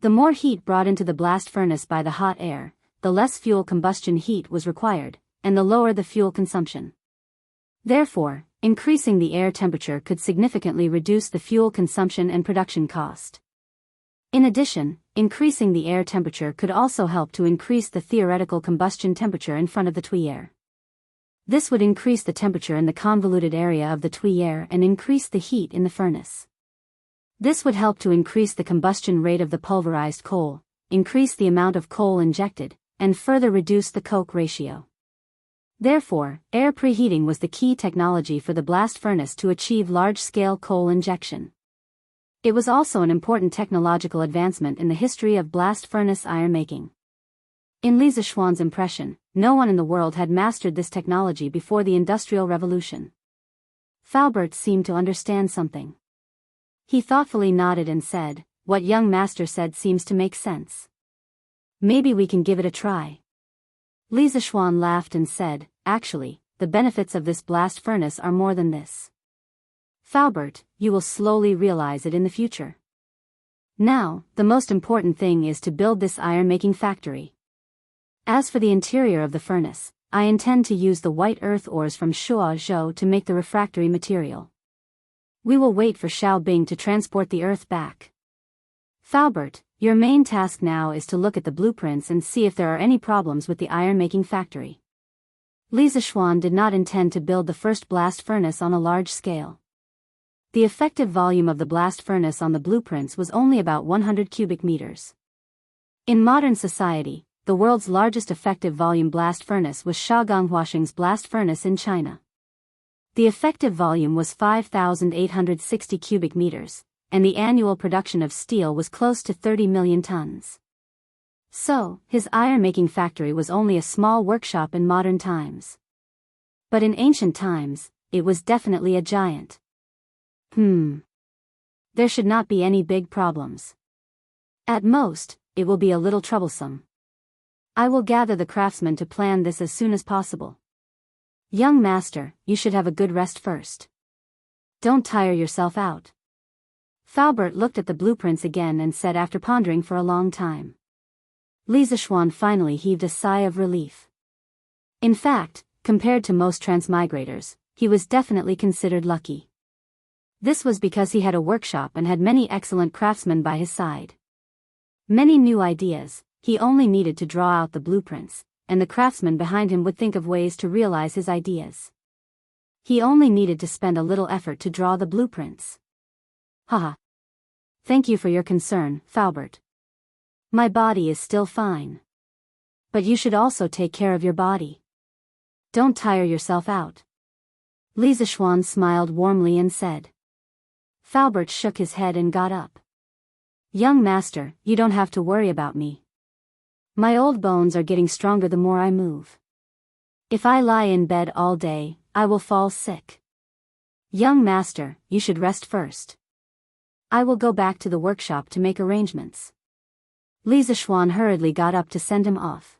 The more heat brought into the blast furnace by the hot air, the less fuel combustion heat was required, and the lower the fuel consumption. Therefore, increasing the air temperature could significantly reduce the fuel consumption and production cost. In addition, increasing the air temperature could also help to increase the theoretical combustion temperature in front of the tuyere. This would increase the temperature in the convoluted area of the tuyere and increase the heat in the furnace. This would help to increase the combustion rate of the pulverized coal, increase the amount of coal injected, and further reduce the coke ratio. Therefore, air preheating was the key technology for the blast furnace to achieve large-scale coal injection. It was also an important technological advancement in the history of blast furnace ironmaking. In Li Zishuan's impression, no one in the world had mastered this technology before the Industrial Revolution. Faubert seemed to understand something. He thoughtfully nodded and said, "What young master said seems to make sense. Maybe we can give it a try." Li Zishuan laughed and said, "Actually, the benefits of this blast furnace are more than this. Faubert, you will slowly realize it in the future. Now, the most important thing is to build this iron-making factory. As for the interior of the furnace, I intend to use the white earth ores from Shuozhou to make the refractory material. We will wait for Xiaobing to transport the earth back. Faubert, your main task now is to look at the blueprints and see if there are any problems with the iron-making factory." Li Zishuan did not intend to build the first blast furnace on a large scale. The effective volume of the blast furnace on the blueprints was only about 100 cubic meters. In modern society, the world's largest effective volume blast furnace was Shaoganghuasheng's blast furnace in China. The effective volume was 5,860 cubic meters, and the annual production of steel was close to 30 million tons. So, his iron-making factory was only a small workshop in modern times. But in ancient times, it was definitely a giant. There should not be any big problems. At most, it will be a little troublesome. I will gather the craftsmen to plan this as soon as possible. Young master, you should have a good rest first. Don't tire yourself out." Faubert looked at the blueprints again and said after pondering for a long time. Li Zishuan finally heaved a sigh of relief. In fact, compared to most transmigrators, he was definitely considered lucky. This was because he had a workshop and had many excellent craftsmen by his side. Many new ideas, He only needed to draw out the blueprints, and the craftsman behind him would think of ways to realize his ideas. He only needed to spend a little effort to draw the blueprints. Haha. Thank you for your concern, Faubert. My body is still fine. But you should also take care of your body. Don't tire yourself out. Lisa Schwann smiled warmly and said. Faubert shook his head and got up. Young master, you don't have to worry about me. My old bones are getting stronger the more I move. If I lie in bed all day, I will fall sick. Young master, you should rest first. I will go back to the workshop to make arrangements. Lisa Schwann hurriedly got up to send him off.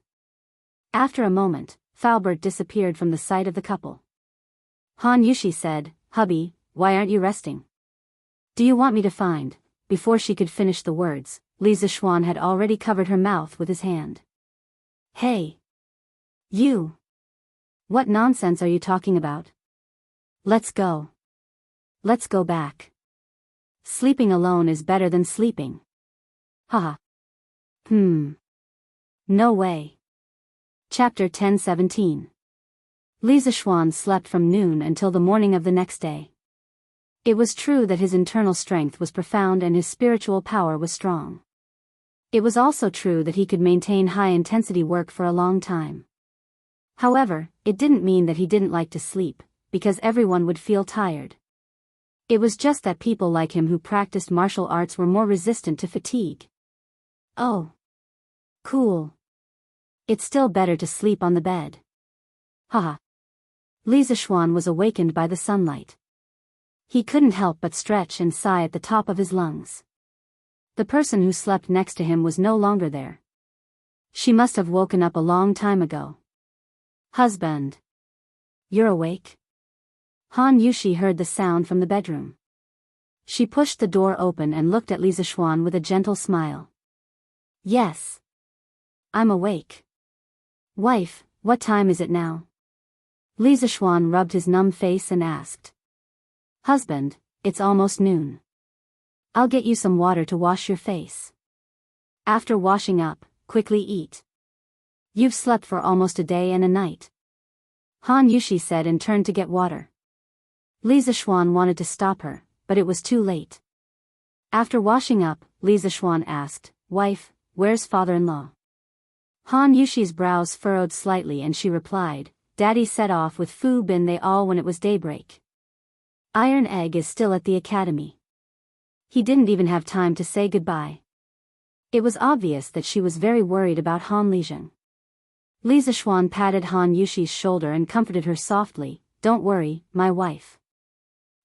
After a moment, Faubert disappeared from the sight of the couple. Han Yushi said, Hubby, why aren't you resting? Do you want me to find? Before she could finish the words, Lisa Schwann had already covered her mouth with his hand. Hey! You! What nonsense are you talking about? Let's go. Let's go back. Sleeping alone is better than sleeping. Haha. No way. Chapter 10:17. Lisa Schwann slept from noon until the morning of the next day. It was true that his internal strength was profound and his spiritual power was strong. It was also true that he could maintain high-intensity work for a long time. However, it didn't mean that he didn't like to sleep, because everyone would feel tired. It was just that people like him who practiced martial arts were more resistant to fatigue. Oh. Cool. It's still better to sleep on the bed. Haha. Lisa Schwann was awakened by the sunlight. He couldn't help but stretch and sigh at the top of his lungs. The person who slept next to him was no longer there. She must have woken up a long time ago. Husband. You're awake? Han Yushi heard the sound from the bedroom. She pushed the door open and looked at Lisa Schwann with a gentle smile. Yes. I'm awake. Wife, what time is it now? Lisa Schwann rubbed his numb face and asked. Husband, it's almost noon. I'll get you some water to wash your face. After washing up, quickly eat. You've slept for almost a day and a night. Han Yushi said and turned to get water. Lisa Schwann wanted to stop her, but it was too late. After washing up, Lisa Schwann asked, Wife, where's father-in-law? Han Yushi's brows furrowed slightly and she replied, Daddy set off with Fu Bin they all when it was daybreak. Iron Egg is still at the academy. He didn't even have time to say goodbye. It was obvious that she was very worried about Han Lijing. Lisa Schwann patted Han Yushi's shoulder and comforted her softly, Don't worry, my wife.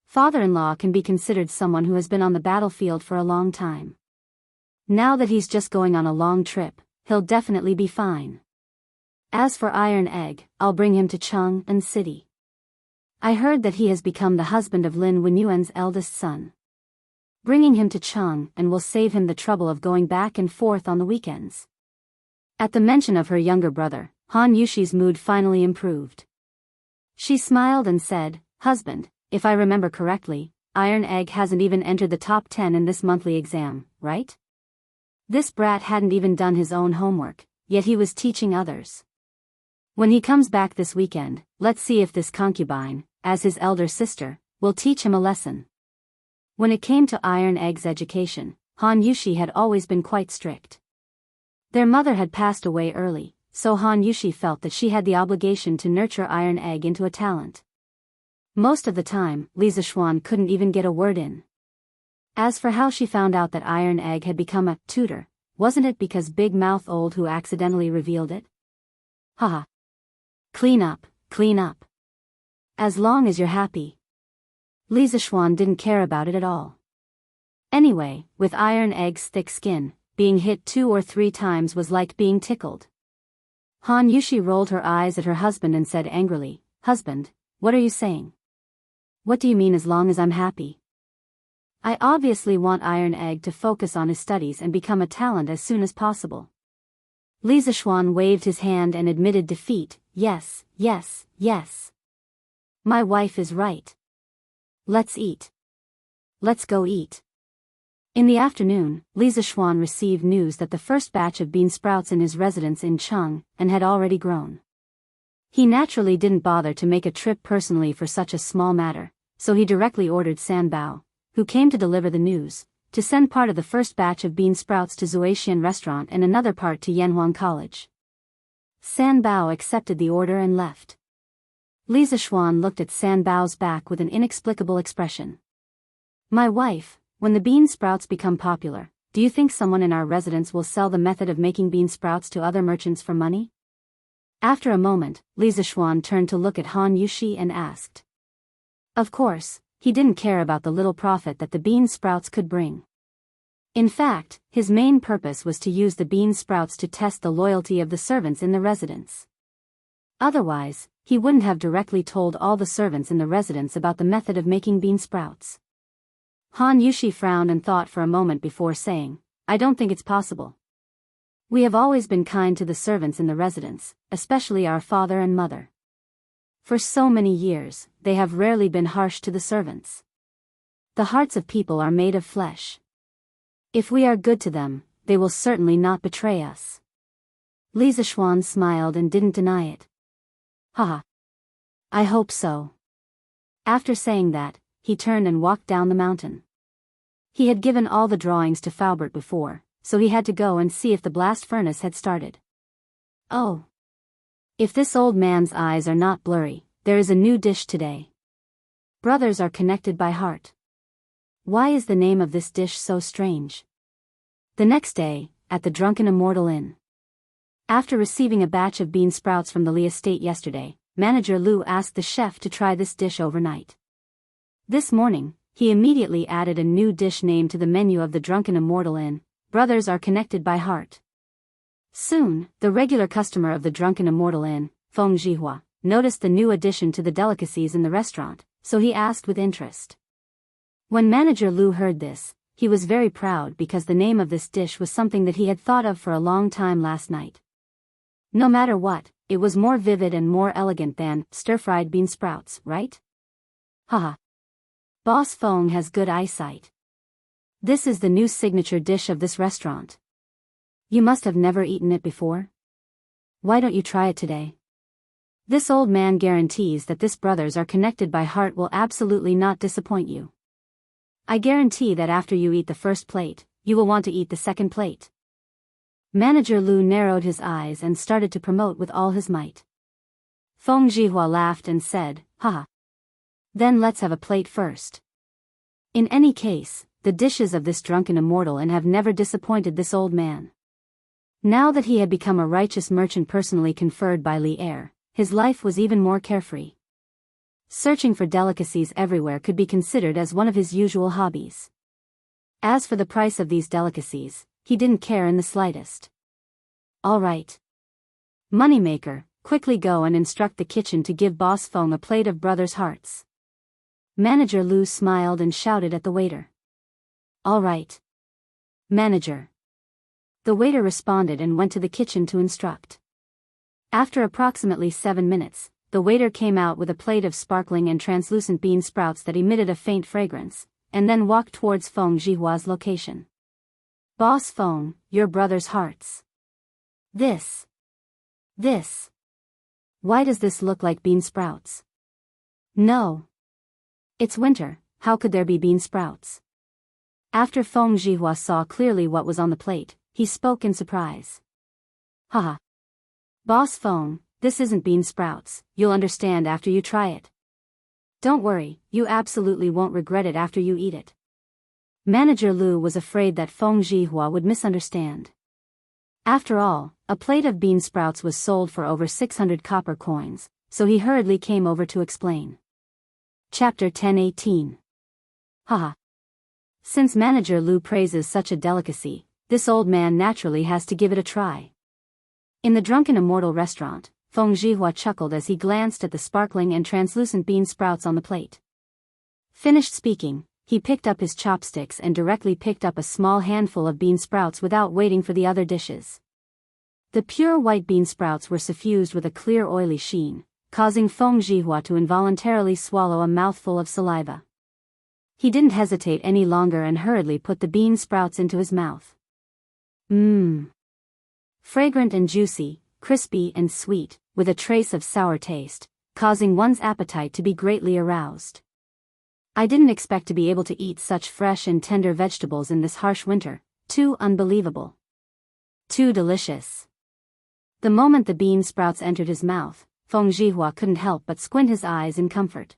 Father-in-law can be considered someone who has been on the battlefield for a long time. Now that he's just going on a long trip, he'll definitely be fine. As for Iron Egg, I'll bring him to Chang'an City. I heard that he has become the husband of Lin Wenyuan's eldest son. Bringing him to Chang'an will save him the trouble of going back and forth on the weekends. At the mention of her younger brother, Han Yushi's mood finally improved. She smiled and said, Husband, if I remember correctly, Iron Egg hasn't even entered the top 10 in this monthly exam, right? This brat hadn't even done his own homework, yet he was teaching others. When he comes back this weekend, let's see if this concubine, as his elder sister, will teach him a lesson. When it came to Iron Egg's education, Han Yushi had always been quite strict. Their mother had passed away early, so Han Yushi felt that she had the obligation to nurture Iron Egg into a talent. Most of the time, Lisa Schwann couldn't even get a word in. As for how she found out that Iron Egg had become a tutor, wasn't it because Big Mouth Old who accidentally revealed it? Haha. Clean up, clean up. As long as you're happy. Lisa Schwann didn't care about it at all. Anyway, with Iron Egg's thick skin, being hit 2 or 3 times was like being tickled. Han Yushi rolled her eyes at her husband and said angrily, Husband, what are you saying? What do you mean as long as I'm happy? I obviously want Iron Egg to focus on his studies and become a talent as soon as possible. Lisa Schwann waved his hand and admitted defeat, yes, yes, yes. My wife is right. Let's eat. Let's go eat. In the afternoon, Li Zixuan received news that the first batch of bean sprouts in his residence in Cheng and had already grown. He naturally didn't bother to make a trip personally for such a small matter, so he directly ordered San Bao, who came to deliver the news, to send part of the first batch of bean sprouts to Zuixian Restaurant and another part to Yanhuang College. San Bao accepted the order and left. Li Zixuan looked at San Bao's back with an inexplicable expression. "My wife, when the bean sprouts become popular, do you think someone in our residence will sell the method of making bean sprouts to other merchants for money?" After a moment, Li Zixuan turned to look at Han Yushi and asked. Of course, he didn't care about the little profit that the bean sprouts could bring. In fact, his main purpose was to use the bean sprouts to test the loyalty of the servants in the residence. Otherwise, he wouldn't have directly told all the servants in the residence about the method of making bean sprouts. Han Yushi frowned and thought for a moment before saying, "I don't think it's possible. We have always been kind to the servants in the residence, especially our father and mother. For so many years, they have rarely been harsh to the servants. The hearts of people are made of flesh. If we are good to them, they will certainly not betray us." Li Zixuan smiled and didn't deny it. "Haha. I hope so." After saying that, he turned and walked down the mountain. He had given all the drawings to Faubert before, so he had to go and see if the blast furnace had started. Oh. If this old man's eyes are not blurry, there is a new dish today. Brothers are connected by heart. Why is the name of this dish so strange? The next day, at the Drunken Immortal Inn. After receiving a batch of bean sprouts from the Li estate yesterday, Manager Lu asked the chef to try this dish overnight. This morning, he immediately added a new dish name to the menu of the Drunken Immortal Inn: Brothers are connected by heart. Soon, the regular customer of the Drunken Immortal Inn, Feng Zhihua, noticed the new addition to the delicacies in the restaurant, so he asked with interest. When Manager Lu heard this, he was very proud because the name of this dish was something that he had thought of for a long time last night. No matter what, it was more vivid and more elegant than stir-fried bean sprouts, right? Haha. Boss Feng has good eyesight. This is the new signature dish of this restaurant. You must have never eaten it before. Why don't you try it today? This old man guarantees that this brothers are connected by heart will absolutely not disappoint you. I guarantee that after you eat the first plate, you will want to eat the second plate. Manager Lu narrowed his eyes and started to promote with all his might. Feng Zhihua laughed and said, "Haha. Then let's have a plate first." In any case, the dishes of this Drunken Immortal Inn have never disappointed this old man. Now that he had become a righteous merchant personally conferred by Li Er, his life was even more carefree. Searching for delicacies everywhere could be considered as one of his usual hobbies. As for the price of these delicacies, he didn't care in the slightest. All right. Moneymaker, quickly go and instruct the kitchen to give Boss Feng a plate of brothers' hearts. Manager Lu smiled and shouted at the waiter. All right. Manager. The waiter responded and went to the kitchen to instruct. After approximately 7 minutes, the waiter came out with a plate of sparkling and translucent bean sprouts that emitted a faint fragrance, and then walked towards Feng Zhihua's location. Boss Feng, your brother's hearts. This. Why does this look like bean sprouts? No. It's winter, how could there be bean sprouts? After Feng Zhihua saw clearly what was on the plate, he spoke in surprise. Haha. Boss Feng, this isn't bean sprouts, you'll understand after you try it. Don't worry, you absolutely won't regret it after you eat it. Manager Lu was afraid that Feng Zhihua would misunderstand. After all, a plate of bean sprouts was sold for over 600 copper coins, so he hurriedly came over to explain. Chapter 1018. Haha. Since Manager Lu praises such a delicacy, this old man naturally has to give it a try. In the Drunken Immortal restaurant, Feng Zhihua chuckled as he glanced at the sparkling and translucent bean sprouts on the plate. Finished speaking, he picked up his chopsticks and directly picked up a small handful of bean sprouts without waiting for the other dishes. The pure white bean sprouts were suffused with a clear oily sheen, causing Feng Zhihua to involuntarily swallow a mouthful of saliva. He didn't hesitate any longer and hurriedly put the bean sprouts into his mouth. Mmm. Fragrant and juicy, crispy and sweet, with a trace of sour taste, causing one's appetite to be greatly aroused. I didn't expect to be able to eat such fresh and tender vegetables in this harsh winter. Too unbelievable. Too delicious. The moment the bean sprouts entered his mouth, Feng Zhihua couldn't help but squint his eyes in comfort.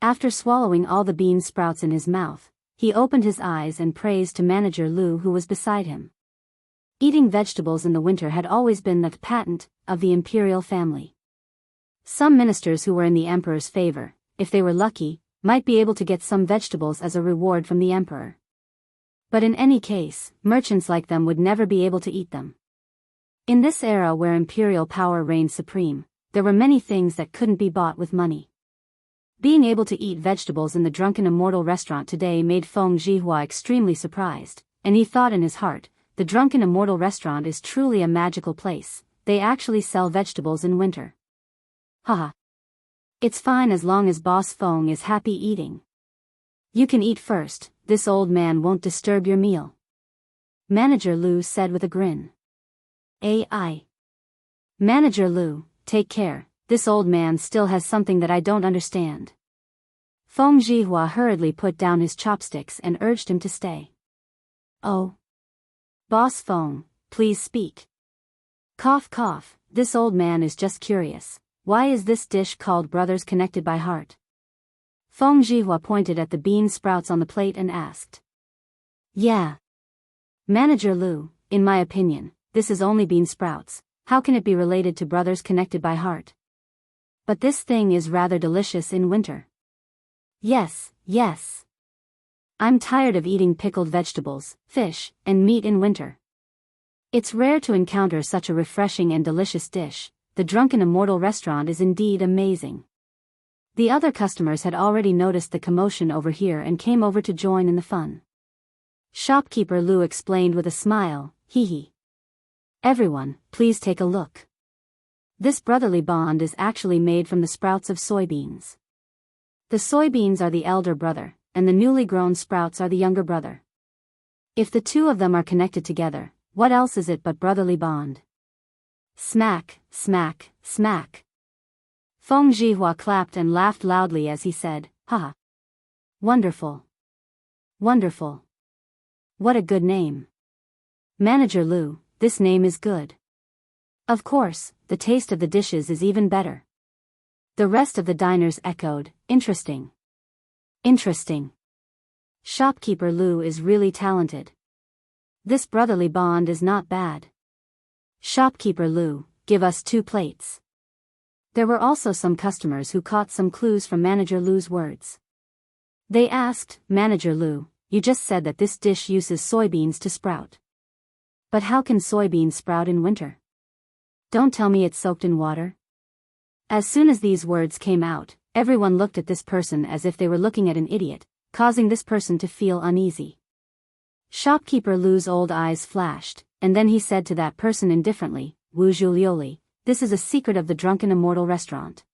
After swallowing all the bean sprouts in his mouth, he opened his eyes and praised to Manager Lu, who was beside him. Eating vegetables in the winter had always been the patent of the imperial family. Some ministers who were in the emperor's favor, if they were lucky, might be able to get some vegetables as a reward from the emperor. But in any case, merchants like them would never be able to eat them. In this era where imperial power reigned supreme, there were many things that couldn't be bought with money. Being able to eat vegetables in the Drunken Immortal restaurant today made Feng Zhihua extremely surprised, and he thought in his heart, the Drunken Immortal restaurant is truly a magical place. They actually sell vegetables in winter. Haha. It's fine as long as Boss Feng is happy eating. You can eat first, this old man won't disturb your meal. Manager Lu said with a grin. AI. Manager Lu, take care, this old man still has something that I don't understand. Feng Zhihua hurriedly put down his chopsticks and urged him to stay. Oh. Boss Feng, please speak. Cough cough, this old man is just curious. Why is this dish called Brothers Connected by Heart? Feng Zhihua pointed at the bean sprouts on the plate and asked. Yeah. Manager Lu, in my opinion, this is only bean sprouts. How can it be related to Brothers Connected by Heart? But this thing is rather delicious in winter. Yes, yes. I'm tired of eating pickled vegetables, fish, and meat in winter. It's rare to encounter such a refreshing and delicious dish. The Drunken Immortal restaurant is indeed amazing. The other customers had already noticed the commotion over here and came over to join in the fun. Shopkeeper Lu explained with a smile, hee hee. Everyone, please take a look. This brotherly bond is actually made from the sprouts of soybeans. The soybeans are the elder brother, and the newly grown sprouts are the younger brother. If the two of them are connected together, what else is it but brotherly bond? Smack, smack, smack. Feng Zhihua clapped and laughed loudly as he said, haha. Wonderful. Wonderful. What a good name. Manager Lu, this name is good. Of course, the taste of the dishes is even better. The rest of the diners echoed, interesting. Interesting. Shopkeeper Lu is really talented. This brotherly bond is not bad. Shopkeeper Lu, give us 2 plates. There were also some customers who caught some clues from Manager Lu's words. They asked, Manager Lu, you just said that this dish uses soybeans to sprout. But how can soybeans sprout in winter? Don't tell me it's soaked in water. As soon as these words came out, everyone looked at this person as if they were looking at an idiot, causing this person to feel uneasy. Shopkeeper Lu's old eyes flashed, and then he said to that person indifferently, Wu Zhulioli, this is a secret of the Drunken Immortal restaurant.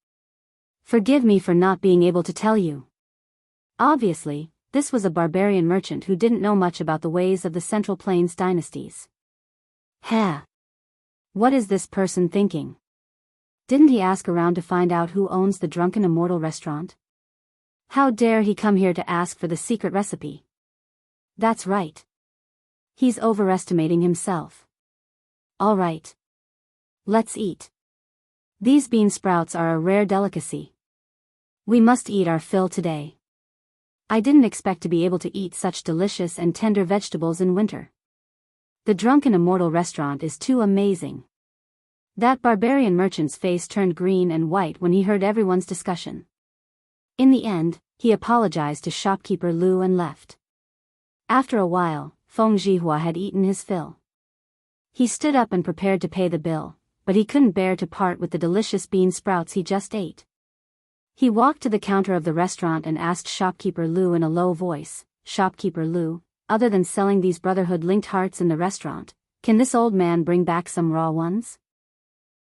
Forgive me for not being able to tell you. Obviously, this was a barbarian merchant who didn't know much about the ways of the Central Plains dynasties. Heh. What is this person thinking? Didn't he ask around to find out who owns the Drunken Immortal restaurant? How dare he come here to ask for the secret recipe? That's right. He's overestimating himself. All right. Let's eat. These bean sprouts are a rare delicacy. We must eat our fill today. I didn't expect to be able to eat such delicious and tender vegetables in winter. The Drunken Immortal restaurant is too amazing. That barbarian merchant's face turned green and white when he heard everyone's discussion. In the end, he apologized to shopkeeper Lu and left. After a while, Feng Zhihua had eaten his fill. He stood up and prepared to pay the bill, but he couldn't bear to part with the delicious bean sprouts he just ate. He walked to the counter of the restaurant and asked shopkeeper Lu in a low voice, Shopkeeper Lu, other than selling these brotherhood-linked hearts in the restaurant, can this old man bring back some raw ones?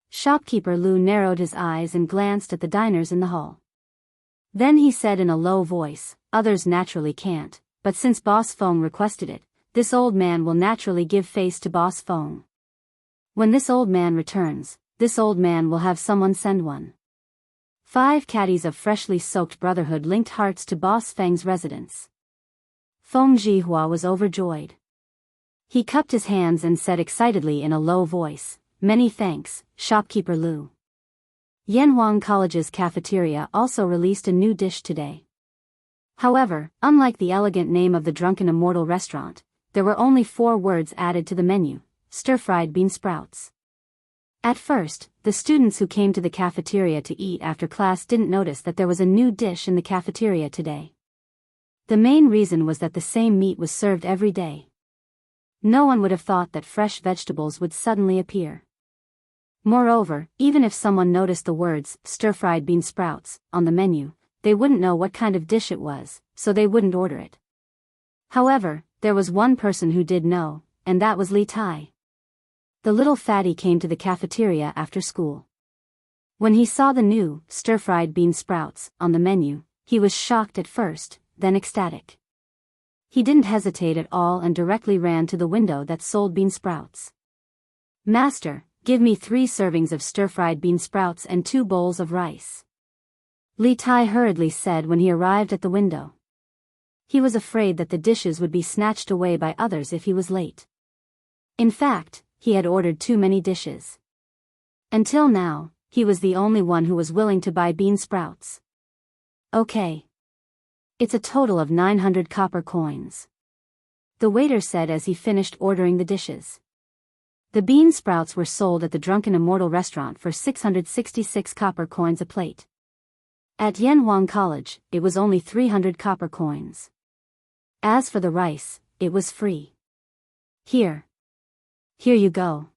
Shopkeeper Lu narrowed his eyes and glanced at the diners in the hall. Then he said in a low voice, others naturally can't, but since Boss Feng requested it, this old man will naturally give face to Boss Feng. When this old man returns, this old man will have someone send one. 5 caddies of freshly soaked brotherhood linked hearts to Boss Feng's residence. Feng Jihua was overjoyed. He cupped his hands and said excitedly in a low voice, "Many thanks, shopkeeper Lu." Yanhuang College's cafeteria also released a new dish today. However, unlike the elegant name of the Drunken Immortal restaurant, there were only 4 words added to the menu: stir-fried bean sprouts. At first, the students who came to the cafeteria to eat after class didn't notice that there was a new dish in the cafeteria today. The main reason was that the same meat was served every day. No one would have thought that fresh vegetables would suddenly appear. Moreover, even if someone noticed the words, stir-fried bean sprouts, on the menu, they wouldn't know what kind of dish it was, so they wouldn't order it. However, there was one person who did know, and that was Li Tai. The little fatty came to the cafeteria after school. When he saw the new, stir-fried bean sprouts, on the menu, he was shocked at first, then ecstatic. He didn't hesitate at all and directly ran to the window that sold bean sprouts. "Master, give me 3 servings of stir-fried bean sprouts and 2 bowls of rice," Li Tai hurriedly said when he arrived at the window. He was afraid that the dishes would be snatched away by others if he was late. In fact, he had ordered too many dishes. Until now, he was the only one who was willing to buy bean sprouts. "Okay. It's a total of 900 copper coins," the waiter said as he finished ordering the dishes. The bean sprouts were sold at the Drunken Immortal restaurant for 666 copper coins a plate. At Yanhuang College, it was only 300 copper coins. As for the rice, it was free. Here you go."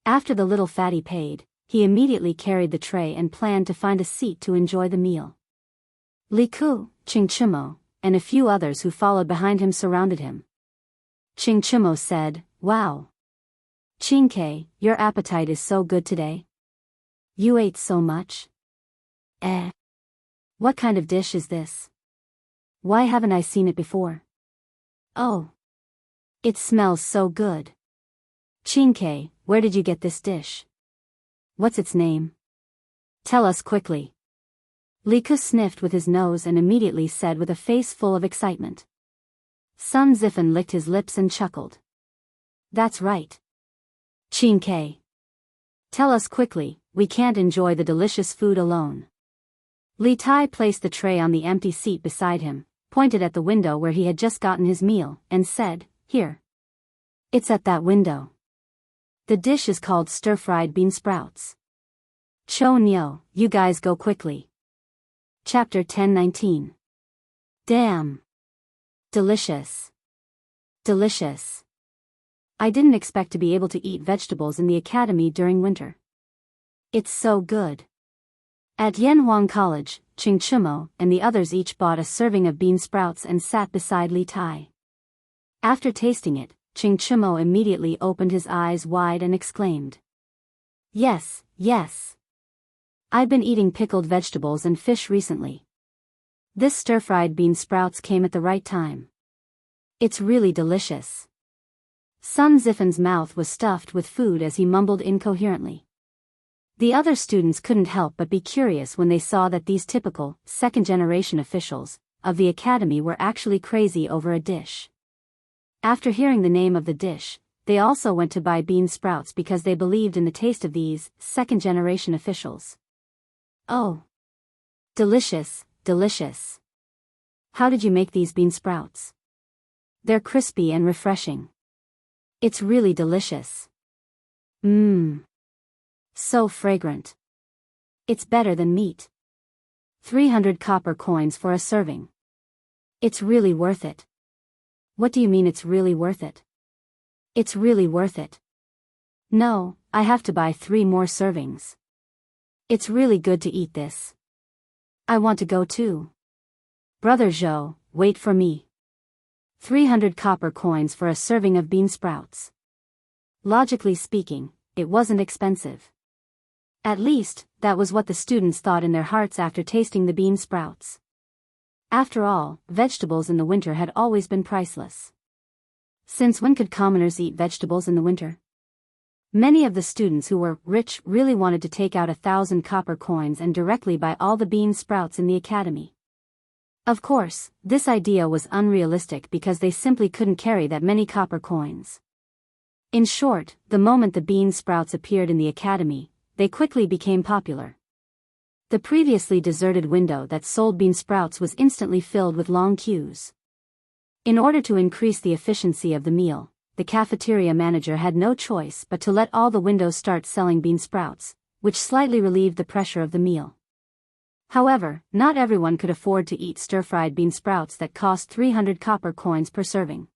After the little fatty paid, he immediately carried the tray and planned to find a seat to enjoy the meal. Li Ku, Ching Chimo, and a few others who followed behind him surrounded him. Ching Chimo said, "Wow. Ching Kei, your appetite is so good today. You ate so much. What kind of dish is this? Why haven't I seen it before? Oh. It smells so good. Ching Kei, where did you get this dish? What's its name? Tell us quickly." Li Ku sniffed with his nose and immediately said with a face full of excitement. Sun Zifen licked his lips and chuckled. "That's right. Ching Kei. Tell us quickly, we can't enjoy the delicious food alone." Li Tai placed the tray on the empty seat beside him, pointed at the window where he had just gotten his meal, and said, "Here. It's at that window. The dish is called stir-fried bean sprouts. Cho Nyo, you guys go quickly." Chapter 10:19. Damn. Delicious. Delicious. I didn't expect to be able to eat vegetables in the academy during winter. It's so good. At Yanhuang College, Ching Chimo and the others each bought a serving of bean sprouts and sat beside Li Tai. After tasting it, Ching Chimo immediately opened his eyes wide and exclaimed, "Yes, yes. I've been eating pickled vegetables and fish recently. This stir-fried bean sprouts came at the right time. It's really delicious." Sun Zifen's mouth was stuffed with food as he mumbled incoherently. The other students couldn't help but be curious when they saw that these typical, second-generation officials of the academy were actually crazy over a dish. After hearing the name of the dish, they also went to buy bean sprouts because they believed in the taste of these second-generation officials. "Oh. Delicious, delicious. How did you make these bean sprouts? They're crispy and refreshing. It's really delicious. Mmm. So fragrant. It's better than meat. 300 copper coins for a serving. It's really worth it." "What do you mean it's really worth it?" "It's really worth it. No, I have to buy 3 more servings. It's really good to eat this. I want to go too. Brother Zhou, wait for me. 300 copper coins for a serving of bean sprouts. Logically speaking, it wasn't expensive. At least, that was what the students thought in their hearts after tasting the bean sprouts. After all, vegetables in the winter had always been priceless. Since when could commoners eat vegetables in the winter? Many of the students who were rich really wanted to take out 1,000 copper coins and directly buy all the bean sprouts in the academy. Of course, this idea was unrealistic because they simply couldn't carry that many copper coins. In short, the moment the bean sprouts appeared in the academy, they quickly became popular. The previously deserted window that sold bean sprouts was instantly filled with long queues. In order to increase the efficiency of the meal, the cafeteria manager had no choice but to let all the windows start selling bean sprouts, which slightly relieved the pressure of the meal. However, not everyone could afford to eat stir-fried bean sprouts that cost 300 copper coins per serving.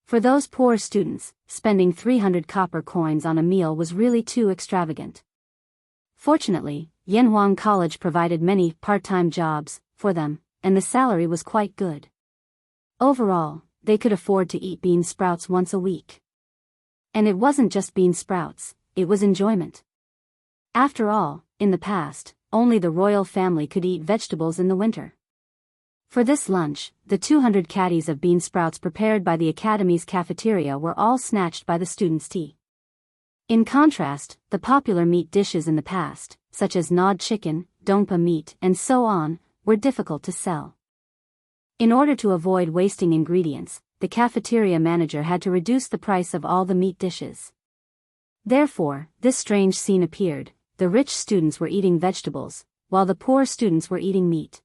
For those poor students, spending 300 copper coins on a meal was really too extravagant. Fortunately, Yanhuang College provided many part-time jobs for them, and the salary was quite good. Overall, they could afford to eat bean sprouts once a week. And it wasn't just bean sprouts, it was enjoyment. After all, in the past, only the royal family could eat vegetables in the winter. For this lunch, the 200 caddies of bean sprouts prepared by the academy's cafeteria were all snatched by the students' tea. In contrast, the popular meat dishes in the past, such as gnawed chicken, dongpa meat, and so on, were difficult to sell. In order to avoid wasting ingredients, the cafeteria manager had to reduce the price of all the meat dishes. Therefore, this strange scene appeared: the rich students were eating vegetables, while the poor students were eating meat.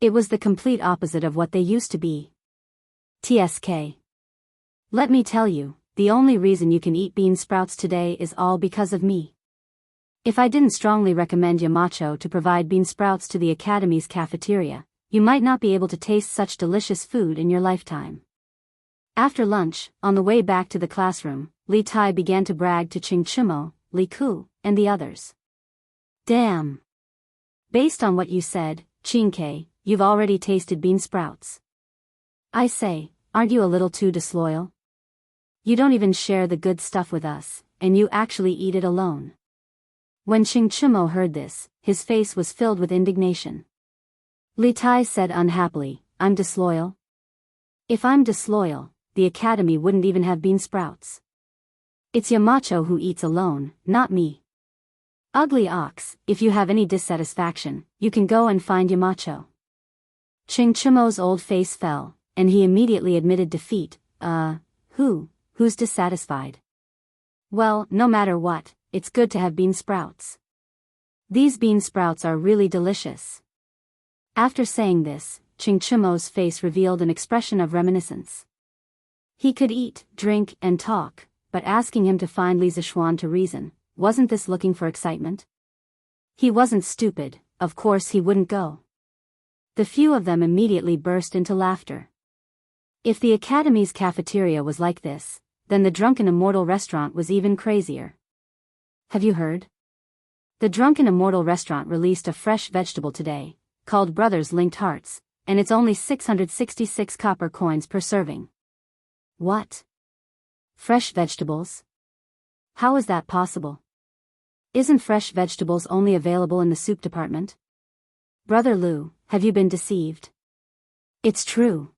It was the complete opposite of what they used to be. TSK. Let me tell you, the only reason you can eat bean sprouts today is all because of me. If I didn't strongly recommend Yamacho to provide bean sprouts to the academy's cafeteria, you might not be able to taste such delicious food in your lifetime. After lunch, on the way back to the classroom, Li Tai began to brag to Ching Chumo, Li Ku, and the others. Damn! Based on what you said, Ching-Kei, you've already tasted bean sprouts. I say, aren't you a little too disloyal? You don't even share the good stuff with us, and you actually eat it alone. When Ching Chumo heard this, his face was filled with indignation. Li Tai said unhappily, I'm disloyal? If I'm disloyal, the academy wouldn't even have bean sprouts. It's Yamacho who eats alone, not me. Ugly ox, if you have any dissatisfaction, you can go and find Yamacho. Ching Chumo's old face fell, and he immediately admitted defeat. Who's dissatisfied? Well, no matter what, it's good to have bean sprouts. These bean sprouts are really delicious. After saying this, Ching Chumo's face revealed an expression of reminiscence. He could eat, drink, and talk, but asking him to find Li Zishuan to reason, wasn't this looking for excitement? He wasn't stupid, of course he wouldn't go. The few of them immediately burst into laughter. If the academy's cafeteria was like this, then the Drunken Immortal restaurant was even crazier. Have you heard? The Drunken Immortal restaurant released a fresh vegetable today, called Brothers Linked Hearts, and it's only 666 copper coins per serving. What? Fresh vegetables? How is that possible? Isn't fresh vegetables only available in the soup department? Brother Lu, have you been deceived? It's true.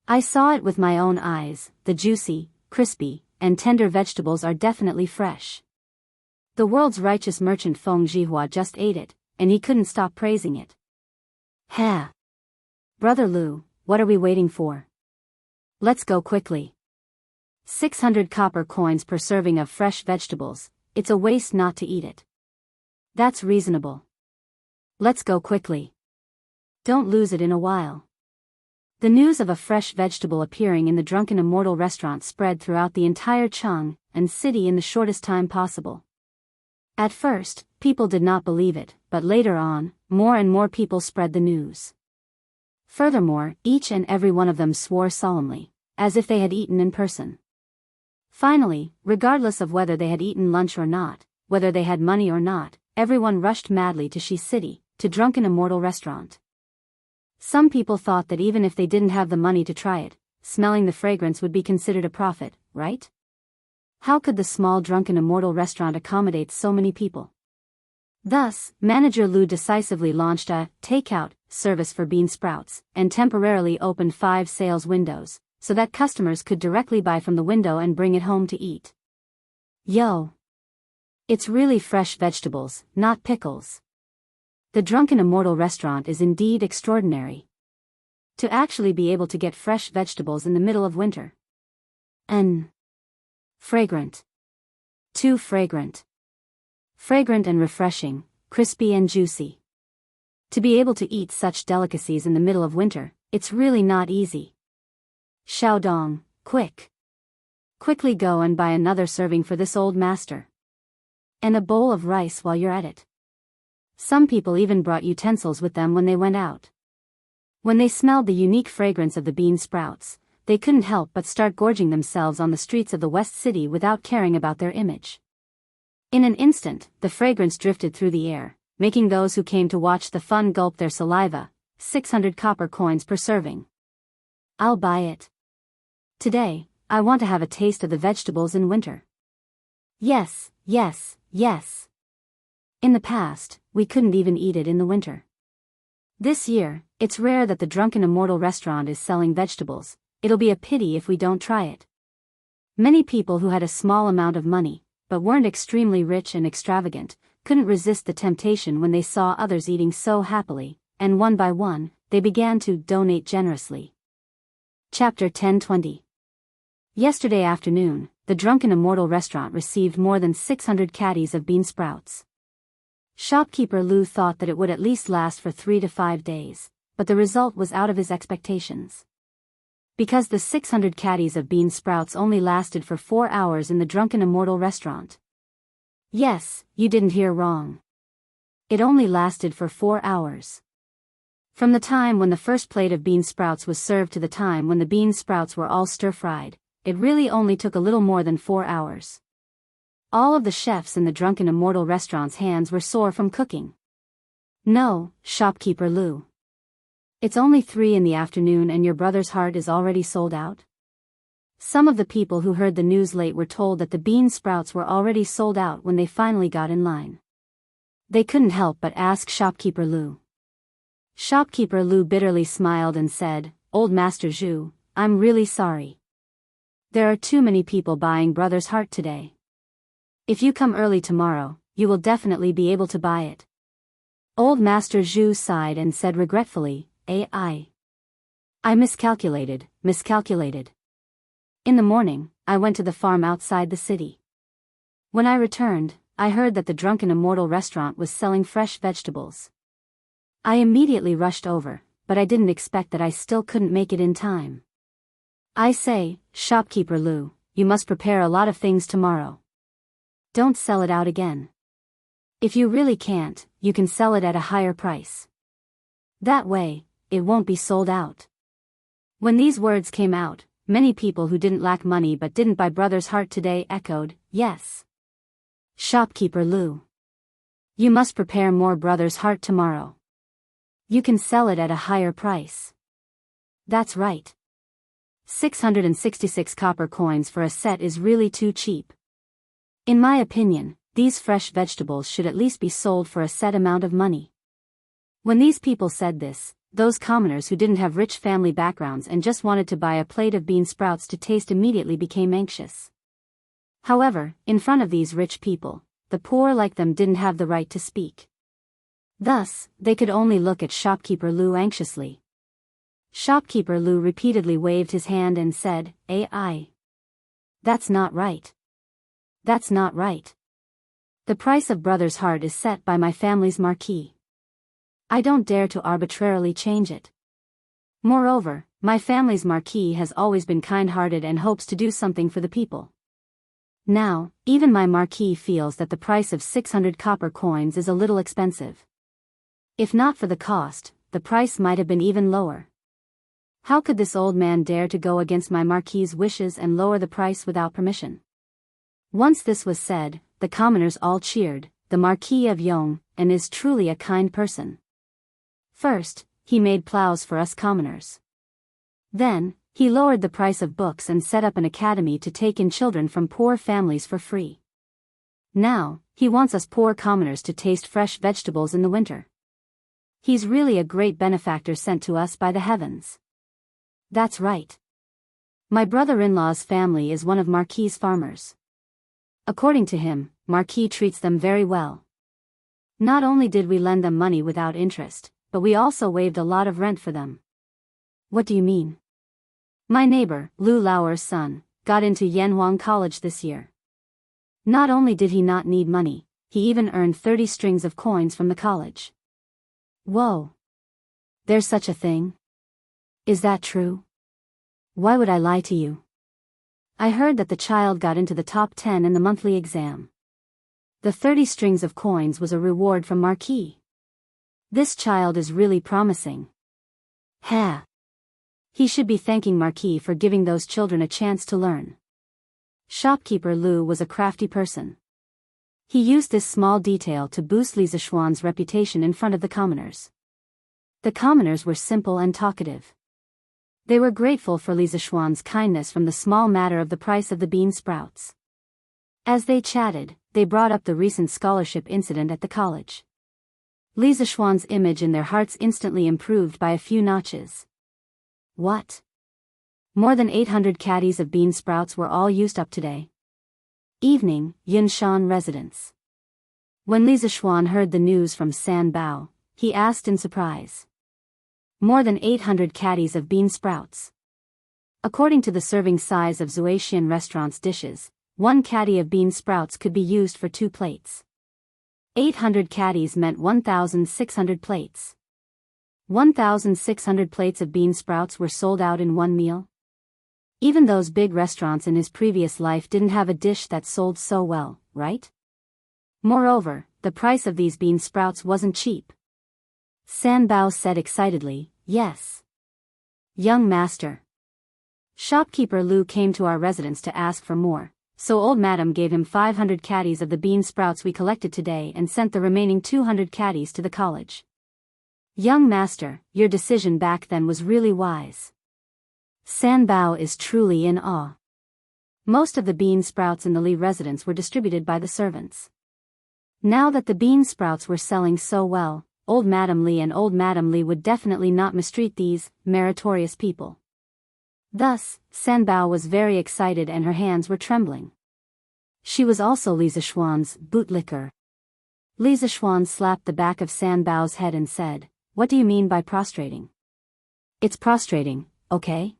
I saw it with my own eyes. The juicy, crispy, and tender vegetables are definitely fresh. The world's righteous merchant Feng Zhihua just ate it, and he couldn't stop praising it. Ha! Brother Lu, what are we waiting for? Let's go quickly. 600 copper coins per serving of fresh vegetables, it's a waste not to eat it. That's reasonable. Let's go quickly. Don't lose it in a while. The news of a fresh vegetable appearing in the Drunken Immortal restaurant spread throughout the entire Chang'an city in the shortest time possible. At first, people did not believe it, but later on, more and more people spread the news. Furthermore, each and every one of them swore solemnly, as if they had eaten in person. Finally, regardless of whether they had eaten lunch or not, whether they had money or not, everyone rushed madly to Shi City, to Drunken Immortal restaurant. Some people thought that even if they didn't have the money to try it, smelling the fragrance would be considered a profit, right? How could the small Drunken Immortal restaurant accommodate so many people? Thus, Manager Lu decisively launched a takeout service for bean sprouts and temporarily opened 5 sales windows so that customers could directly buy from the window and bring it home to eat. Yo! It's really fresh vegetables, not pickles. The Drunken Immortal restaurant is indeed extraordinary. To actually be able to get fresh vegetables in the middle of winter. Fragrant. Too fragrant. Fragrant and refreshing, crispy and juicy. To be able to eat such delicacies in the middle of winter, it's really not easy. Xiaodong, quick. Quickly go and buy another serving for this old master. And a bowl of rice while you're at it. Some people even brought utensils with them when they went out. When they smelled the unique fragrance of the bean sprouts, they couldn't help but start gorging themselves on the streets of the West City without caring about their image. In an instant, the fragrance drifted through the air, making those who came to watch the fun gulp their saliva. 600 copper coins per serving. I'll buy it. Today, I want to have a taste of the vegetables in winter. Yes, yes, yes. In the past, we couldn't even eat it in the winter. This year, it's rare that the Drunken Immortal restaurant is selling vegetables. It'll be a pity if we don't try it. Many people who had a small amount of money, but weren't extremely rich and extravagant, couldn't resist the temptation when they saw others eating so happily, and one by one, they began to donate generously. Chapter 10:20. Yesterday afternoon, the Drunken Immortal restaurant received more than 600 caddies of bean sprouts. Shopkeeper Lu thought that it would at least last for 3 to 5 days, but the result was out of his expectations. Because the 600 caddies of bean sprouts only lasted for 4 hours in the Drunken Immortal restaurant. Yes, you didn't hear wrong. It only lasted for 4 hours. From the time when the first plate of bean sprouts was served to the time when the bean sprouts were all stir-fried, it really only took a little more than 4 hours. All of the chefs in the Drunken Immortal restaurant's hands were sore from cooking. No, Shopkeeper Lu. It's only 3 in the afternoon and your brother's heart is already sold out? Some of the people who heard the news late were told that the bean sprouts were already sold out when they finally got in line. They couldn't help but ask Shopkeeper Lu. Shopkeeper Lu bitterly smiled and said, "Old Master Zhu, I'm really sorry. There are too many people buying brother's heart today. If you come early tomorrow, you will definitely be able to buy it." Old Master Zhu sighed and said regretfully, I miscalculated. In the morning, I went to the farm outside the city. When I returned, I heard that the Drunken Immortal restaurant was selling fresh vegetables. I immediately rushed over, but I didn't expect that I still couldn't make it in time. I say, Shopkeeper Lu, you must prepare a lot of things tomorrow. Don't sell it out again. If you really can't, you can sell it at a higher price. That way, it won't be sold out. When these words came out, many people who didn't lack money but didn't buy brother's heart today echoed, yes. Shopkeeper Lu. You must prepare more brother's heart tomorrow. You can sell it at a higher price. That's right. 666 copper coins for a set is really too cheap. In my opinion, these fresh vegetables should at least be sold for a set amount of money. When these people said this, those commoners who didn't have rich family backgrounds and just wanted to buy a plate of bean sprouts to taste immediately became anxious. However, in front of these rich people, the poor like them didn't have the right to speak. Thus, they could only look at Shopkeeper Lu anxiously. Shopkeeper Lu repeatedly waved his hand and said, "Ai. That's not right. That's not right. The price of brother's heart is set by my family's marquee. I don't dare to arbitrarily change it. Moreover, my family's marquee has always been kind-hearted and hopes to do something for the people. Now, even my marquee feels that the price of 600 copper coins is a little expensive. If not for the cost, the price might have been even lower. How could this old man dare to go against my marquis's wishes and lower the price without permission?" Once this was said, the commoners all cheered, "The Marquis of Yong, and is truly a kind person. First, he made plows for us commoners. Then, he lowered the price of books and set up an academy to take in children from poor families for free. Now, He wants us poor commoners to taste fresh vegetables in the winter. He's really a great benefactor sent to us by the heavens. That's right. My brother-in-law's family is one of Marquis's farmers. According to him, Marquis treats them very well. Not only did we lend them money without interest, but we also waived a lot of rent for them. What do you mean? My neighbor, Lu Lauer's son, got into Yanhuang College this year. Not only did he not need money, he even earned 30 strings of coins from the college. Whoa. There's such a thing? Is that true? Why would I lie to you? I heard that the child got into the top 10 in the monthly exam. The 30 strings of coins was a reward from Marquis. This child is really promising. Ha! He should be thanking Marquis for giving those children a chance to learn. Shopkeeper Lu was a crafty person. He used this small detail to boost Li Zishuan's reputation in front of the commoners. The commoners were simple and talkative. They were grateful for Li Zishuan's kindness from the small matter of the price of the bean sprouts. As they chatted, they brought up the recent scholarship incident at the college. Li Zishuan's image in their hearts instantly improved by a few notches. What? More than 800 caddies of bean sprouts were all used up today. Evening, Yunshan residence. When Li Zishuan heard the news from San Bao, he asked in surprise. More than 800 caddies of bean sprouts. According to the serving size of Zuaxian restaurant's dishes, 1 caddy of bean sprouts could be used for 2 plates. 800 caddies meant 1,600 plates. 1,600 plates of bean sprouts were sold out in one meal? Even those big restaurants in his previous life didn't have a dish that sold so well, right? Moreover, the price of these bean sprouts wasn't cheap. San Bao said excitedly, yes. Young master. Shopkeeper Lu came to our residence to ask for more, so old madam gave him 500 caddies of the bean sprouts we collected today and sent the remaining 200 caddies to the college. Young master, your decision back then was really wise. San Bao is truly in awe. Most of the bean sprouts in the Li residence were distributed by the servants. Now that the bean sprouts were selling so well, old Madam Li and old Madam Li would definitely not mistreat these meritorious people. Thus, San Bao was very excited and her hands were trembling. She was also Li Zishuan's bootlicker. Li Zishuan slapped the back of San Bao's head and said, "What do you mean by prostrating?" "It's prostrating, okay?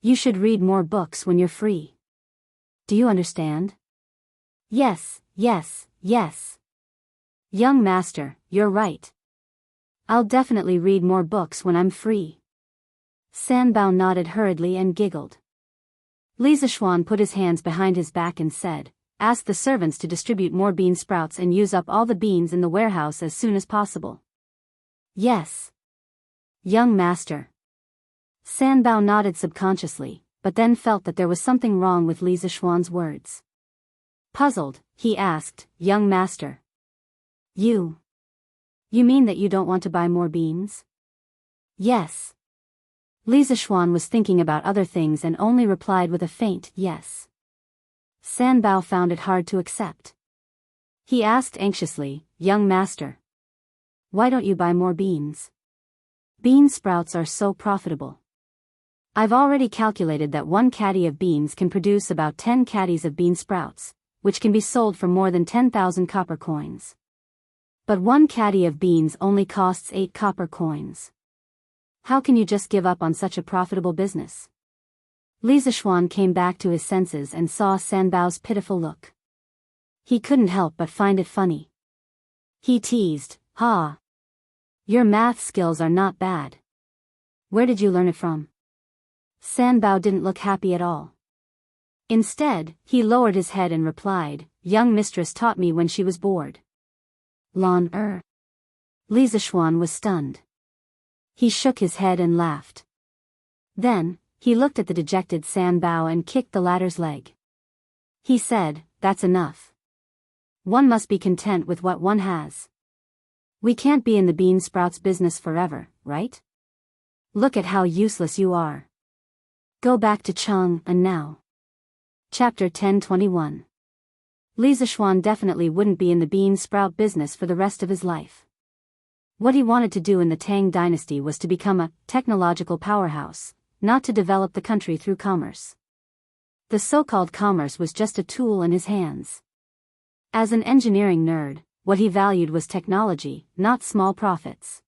You should read more books when you're free. Do you understand?" "Yes, yes, yes. Young master, you're right. I'll definitely read more books when I'm free." San Bao nodded hurriedly and giggled. Li Zishuan put his hands behind his back and said, "Ask the servants to distribute more bean sprouts and use up all the beans in the warehouse as soon as possible." "Yes. Young master." San Bao nodded subconsciously, but then felt that there was something wrong with Li Zishuan's words. Puzzled, he asked, "Young master. You mean that you don't want to buy more beans?" "Yes." Li Zishuan was thinking about other things and only replied with a faint yes. San Bao found it hard to accept. He asked anxiously, "Young master. Why don't you buy more beans? Bean sprouts are so profitable. I've already calculated that 1 caddy of beans can produce about 10 caddies of bean sprouts, which can be sold for more than 10,000 copper coins. But 1 caddy of beans only costs 8 copper coins. How can you just give up on such a profitable business?" Li Zishuan came back to his senses and saw San Bao's pitiful look. He couldn't help but find it funny. He teased, "Ha! Your math skills are not bad. Where did you learn it from?" San Bao didn't look happy at all. Instead, he lowered his head and replied, "Young mistress taught me when she was bored." Li Zishuan was stunned. He shook his head and laughed. Then, he looked at the dejected San Bao and kicked the latter's leg. He said, "That's enough. One must be content with what one has. We can't be in the bean sprouts business forever, right? Look at how useless you are. Go back to Cheng and now." Chapter 1021. Li Zishuan definitely wouldn't be in the bean sprout business for the rest of his life. What he wanted to do in the Tang dynasty was to become a technological powerhouse, not to develop the country through commerce. The so-called commerce was just a tool in his hands. As an engineering nerd, what he valued was technology, not small profits.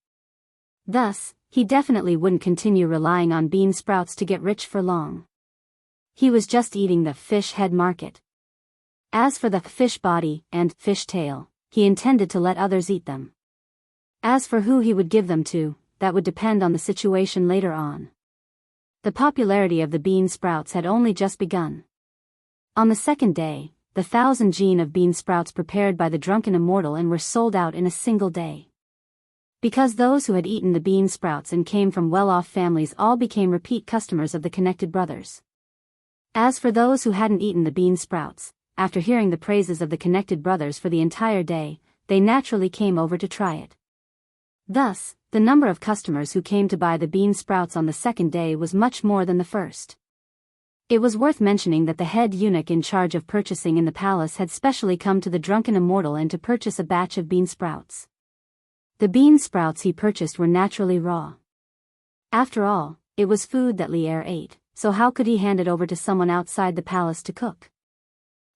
Thus, he definitely wouldn't continue relying on bean sprouts to get rich for long. He was just eating the fish head market. As for the fish body and fish tail, he intended to let others eat them. As for who he would give them to, that would depend on the situation later on. The popularity of the bean sprouts had only just begun. On the second day, the 1,000 gene of bean sprouts prepared by the drunken immortal and were sold out in a single day. Because those who had eaten the bean sprouts and came from well-off families all became repeat customers of the Connected Brothers. As for those who hadn't eaten the bean sprouts, after hearing the praises of the Connected Brothers for the entire day, they naturally came over to try it. Thus, the number of customers who came to buy the bean sprouts on the second day was much more than the first. It was worth mentioning that the head eunuch in charge of purchasing in the palace had specially come to the drunken immortal and to purchase a batch of bean sprouts. The bean sprouts he purchased were naturally raw. After all, it was food that Li Er ate, so how could he hand it over to someone outside the palace to cook?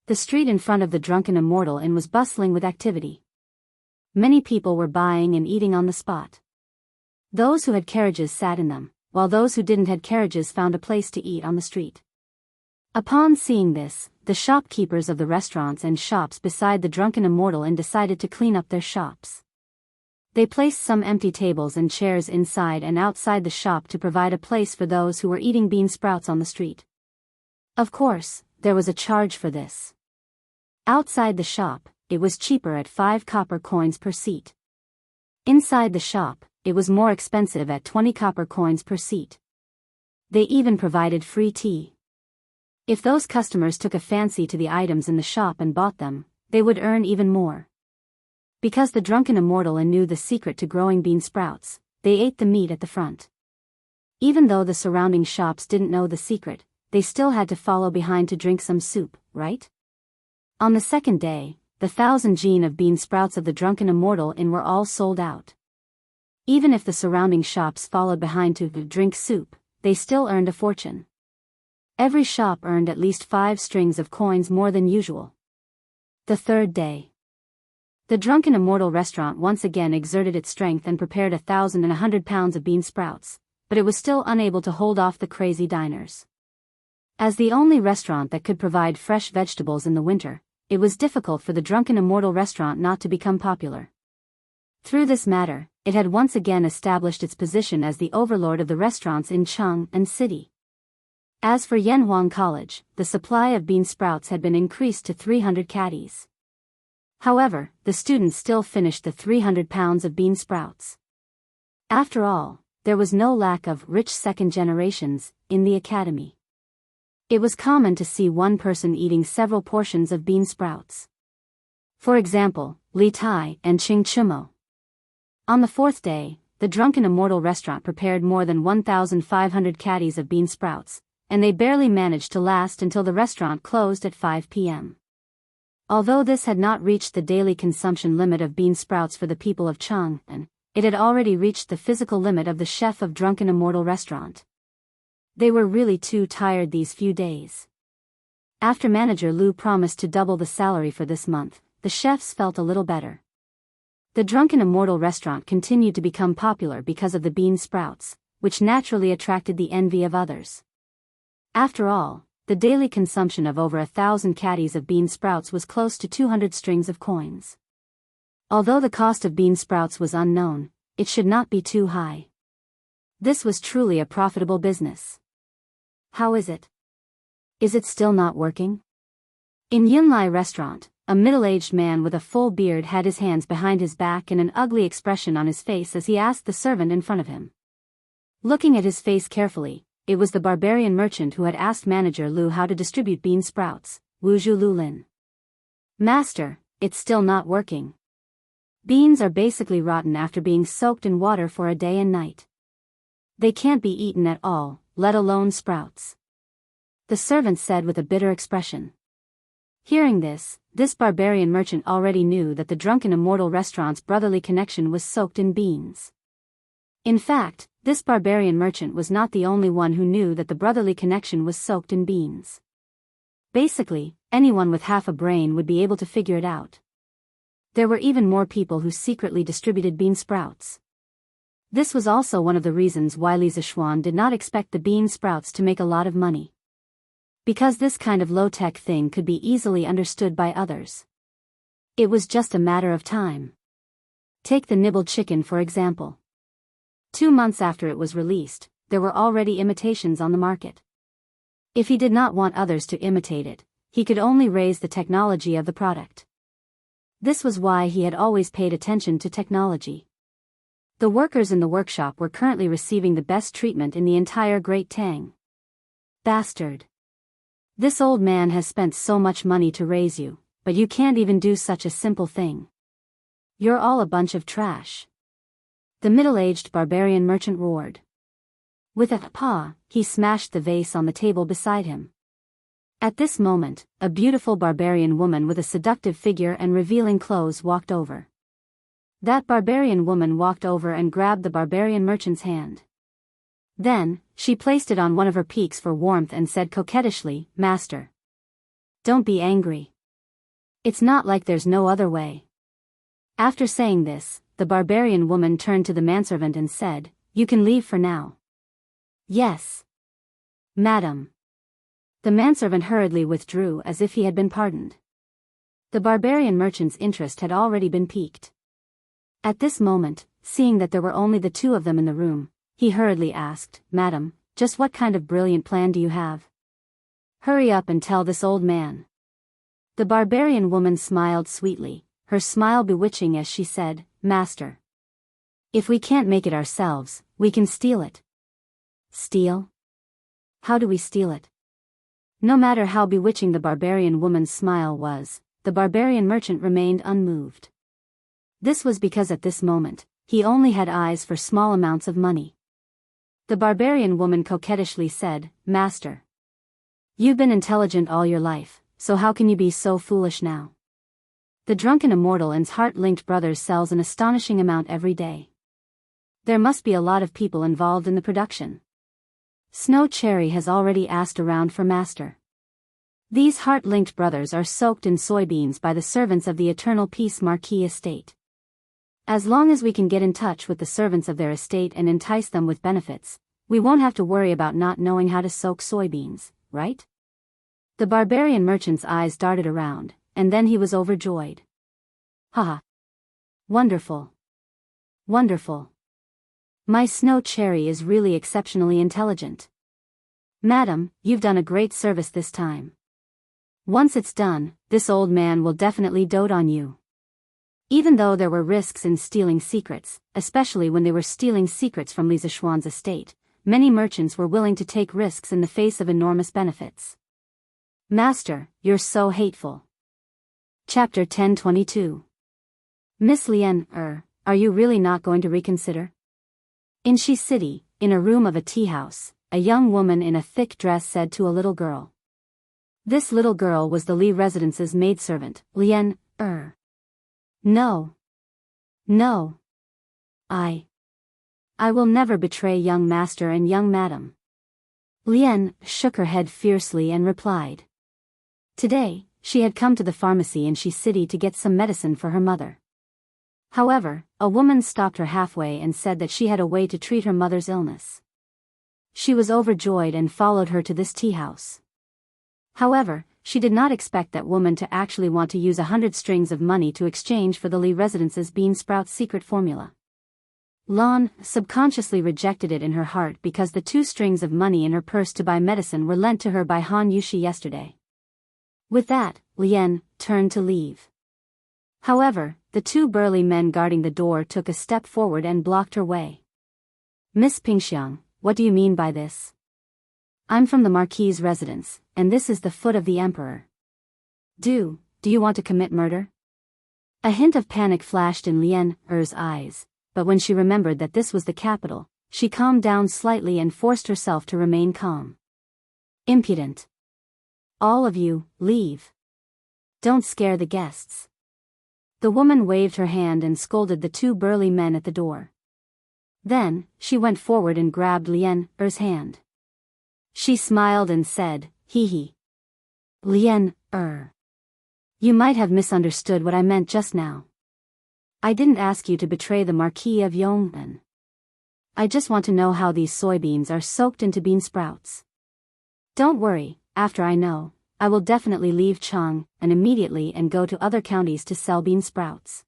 The street in front of the drunken immortal inn was bustling with activity. Many people were buying and eating on the spot. Those who had carriages sat in them, while those who didn't had carriages found a place to eat on the street. Upon seeing this, the shopkeepers of the restaurants and shops beside the drunken immortal inn decided to clean up their shops. They placed some empty tables and chairs inside and outside the shop to provide a place for those who were eating bean sprouts on the street. Of course, there was a charge for this. Outside the shop, it was cheaper at 5 copper coins per seat. Inside the shop, it was more expensive at 20 copper coins per seat. They even provided free tea. If those customers took a fancy to the items in the shop and bought them, they would earn even more. Because the drunken immortal knew the secret to growing bean sprouts, they ate the meat at the front. Even though the surrounding shops didn't know the secret, they still had to follow behind to drink some soup, right? On the second day, the 1,000 gene of bean sprouts of the drunken immortal inn were all sold out. Even if the surrounding shops followed behind to drink soup, they still earned a fortune. Every shop earned at least 5 strings of coins more than usual. The third day. The drunken immortal restaurant once again exerted its strength and prepared 1,100 pounds of bean sprouts, but it was still unable to hold off the crazy diners. As the only restaurant that could provide fresh vegetables in the winter, it was difficult for the drunken immortal restaurant not to become popular. Through this matter, it had once again established its position as the overlord of the restaurants in Cheng and City. As for Yanhuang College, the supply of bean sprouts had been increased to 300 caddies. However, the students still finished the 300 pounds of bean sprouts. After all, there was no lack of rich second generations in the academy. It was common to see one person eating several portions of bean sprouts. For example, Li Tai and Qing Chumo. On the fourth day, the drunken immortal restaurant prepared more than 1,500 caddies of bean sprouts, and they barely managed to last until the restaurant closed at 5 p.m. Although this had not reached the daily consumption limit of bean sprouts for the people of Chang'an, it had already reached the physical limit of the chef of Drunken Immortal restaurant. They were really too tired these few days. After manager Lu promised to double the salary for this month, the chefs felt a little better. The Drunken Immortal restaurant continued to become popular because of the bean sprouts, which naturally attracted the envy of others. After all, the daily consumption of over 1,000 caddies of bean sprouts was close to 200 strings of coins. Although the cost of bean sprouts was unknown, it should not be too high. This was truly a profitable business. How is it? Is it still not working? In Yunlai restaurant, a middle-aged man with a full beard had his hands behind his back and an ugly expression on his face as he asked the servant in front of him. Looking at his face carefully, it was the barbarian merchant who had asked manager Lu how to distribute bean sprouts, Wuzhu Lulin. Master, it's still not working. Beans are basically rotten after being soaked in water for a day and night. They can't be eaten at all, let alone sprouts. The servant said with a bitter expression. Hearing this barbarian merchant already knew that the drunken immortal restaurant's brotherly connection was soaked in beans. In fact, this barbarian merchant was not the only one who knew that the brotherly connection was soaked in beans. Basically, anyone with half a brain would be able to figure it out. There were even more people who secretly distributed bean sprouts. This was also one of the reasons why Li Zishuan did not expect the bean sprouts to make a lot of money. Because this kind of low-tech thing could be easily understood by others. It was just a matter of time. Take the nibbled chicken for example. 2 months after it was released, there were already imitations on the market. If he did not want others to imitate it, he could only raise the technology of the product. This was why he had always paid attention to technology. The workers in the workshop were currently receiving the best treatment in the entire Great Tang. Bastard. This old man has spent so much money to raise you, but you can't even do such a simple thing. You're all a bunch of trash. The middle-aged barbarian merchant roared. With a paw, he smashed the vase on the table beside him. At this moment, a beautiful barbarian woman with a seductive figure and revealing clothes walked over. That barbarian woman walked over and grabbed the barbarian merchant's hand. Then, she placed it on one of her peaks for warmth and said coquettishly, "Master. Don't be angry. It's not like there's no other way." After saying this, the barbarian woman turned to the manservant and said, "You can leave for now." "Yes, madam." The manservant hurriedly withdrew as if he had been pardoned. The barbarian merchant's interest had already been piqued. At this moment, seeing that there were only the two of them in the room, he hurriedly asked, "Madam, just what kind of brilliant plan do you have? Hurry up and tell this old man." The barbarian woman smiled sweetly, her smile bewitching as she said, "Master. If we can't make it ourselves, we can steal it." "Steal? How do we steal it?" No matter how bewitching the barbarian woman's smile was, the barbarian merchant remained unmoved. This was because at this moment, he only had eyes for small amounts of money. The barbarian woman coquettishly said, "Master. You've been intelligent all your life, so how can you be so foolish now? The drunken immortal and's heart-linked brothers sells an astonishing amount every day. There must be a lot of people involved in the production. Snow Cherry has already asked around for master. These heart-linked brothers are soaked in soybeans by the servants of the Eternal Peace Marquis estate. As long as we can get in touch with the servants of their estate and entice them with benefits, we won't have to worry about not knowing how to soak soybeans, right?" The barbarian merchant's eyes darted around, and then he was overjoyed. "Haha. Wonderful. Wonderful. My Snow Cherry is really exceptionally intelligent. Madam, you've done a great service this time. Once it's done, this old man will definitely dote on you." Even though there were risks in stealing secrets, especially when they were stealing secrets from Li Zishuan's estate, many merchants were willing to take risks in the face of enormous benefits. "Master, you're so hateful." Chapter 1022. Miss Lien, are you really not going to reconsider? In Shi City, in a room of a tea house, a young woman in a thick dress said to a little girl. This little girl was the Li residence's maidservant, Lien. No. No. I will never betray young master and young madam. Lien shook her head fiercely and replied. Today, she had come to the pharmacy in Shi City to get some medicine for her mother. However, a woman stopped her halfway and said that she had a way to treat her mother's illness. She was overjoyed and followed her to this tea house. However, she did not expect that woman to actually want to use 100 strings of money to exchange for the Li residence's bean sprout secret formula. Lan subconsciously rejected it in her heart because the 2 strings of money in her purse to buy medicine were lent to her by Han Yushi yesterday. With that, Lien turned to leave. However, the 2 burly men guarding the door took a step forward and blocked her way. "Miss Pingxiang, what do you mean by this? I'm from the Marquis's residence, and this is the foot of the Emperor. Do you want to commit murder?" A hint of panic flashed in Lien Er's eyes, but when she remembered that this was the capital, she calmed down slightly and forced herself to remain calm. "Impudent. All of you, leave." Don't scare the guests. The woman waved her hand and scolded the two burly men at the door. Then, she went forward and grabbed Lien-er's hand. She smiled and said, "Hee hee. Lien-er. You might have misunderstood what I meant just now. I didn't ask you to betray the Marquis of Yong'an. I just want to know how these soybeans are soaked into bean sprouts. Don't worry, after I know, I will definitely leave Chang'an immediately and go to other counties to sell bean sprouts.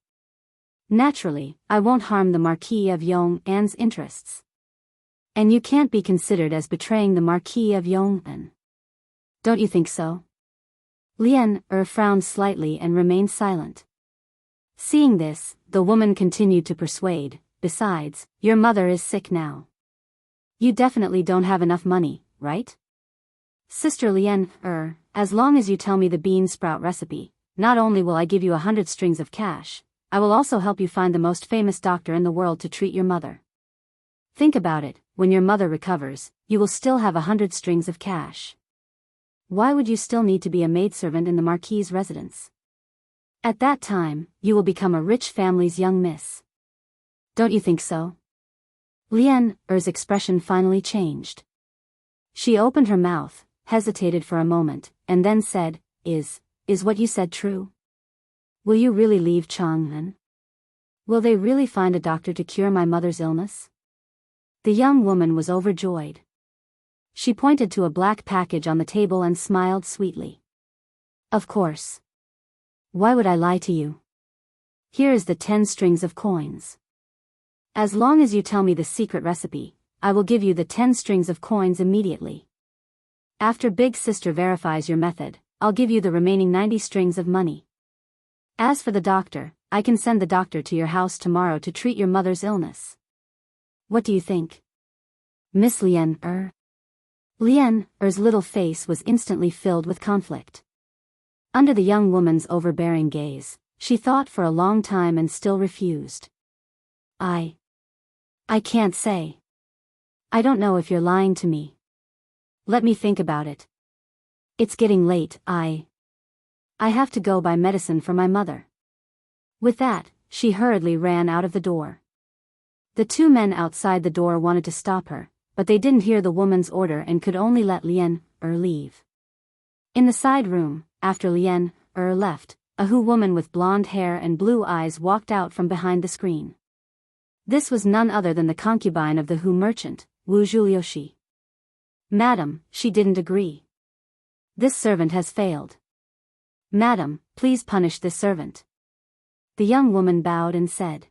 Naturally, I won't harm the Marquis of Yong'an's interests. And you can't be considered as betraying the Marquis of Yong'an. Don't you think so?" Lien-er frowned slightly and remained silent. Seeing this, the woman continued to persuade, "Besides, your mother is sick now. You definitely don't have enough money, right? Sister Lien-er, as long as you tell me the bean sprout recipe, not only will I give you 100 strings of cash, I will also help you find the most famous doctor in the world to treat your mother. Think about it, when your mother recovers, you will still have 100 strings of cash. Why would you still need to be a maidservant in the Marquis's residence? At that time, you will become a rich family's young miss. Don't you think so?" Lien-er's expression finally changed. She opened her mouth, hesitated for a moment, and then said, Is what you said true? Will you really leave Chang'an? Will they really find a doctor to cure my mother's illness?" The young woman was overjoyed. She pointed to a black package on the table and smiled sweetly. "Of course. Why would I lie to you? Here is the 10 strings of coins. As long as you tell me the secret recipe, I will give you the 10 strings of coins immediately. After Big Sister verifies your method, I'll give you the remaining 90 strings of money. As for the doctor, I can send the doctor to your house tomorrow to treat your mother's illness. What do you think, Miss Lien-er?" Lien-er's little face was instantly filled with conflict. Under the young woman's overbearing gaze, she thought for a long time and still refused. I can't say. I don't know if you're lying to me. Let me think about it. It's getting late. I have to go buy medicine for my mother." With that, she hurriedly ran out of the door. The two men outside the door wanted to stop her, but they didn't hear the woman's order and could only let Lien-er leave. In the side room, after Lien-er left, a Hu woman with blonde hair and blue eyes walked out from behind the screen. This was none other than the concubine of the Hu merchant, Wu Julioshi. "Madam," she didn't agree. "This servant has failed. Madam, please punish this servant." The young woman bowed and said.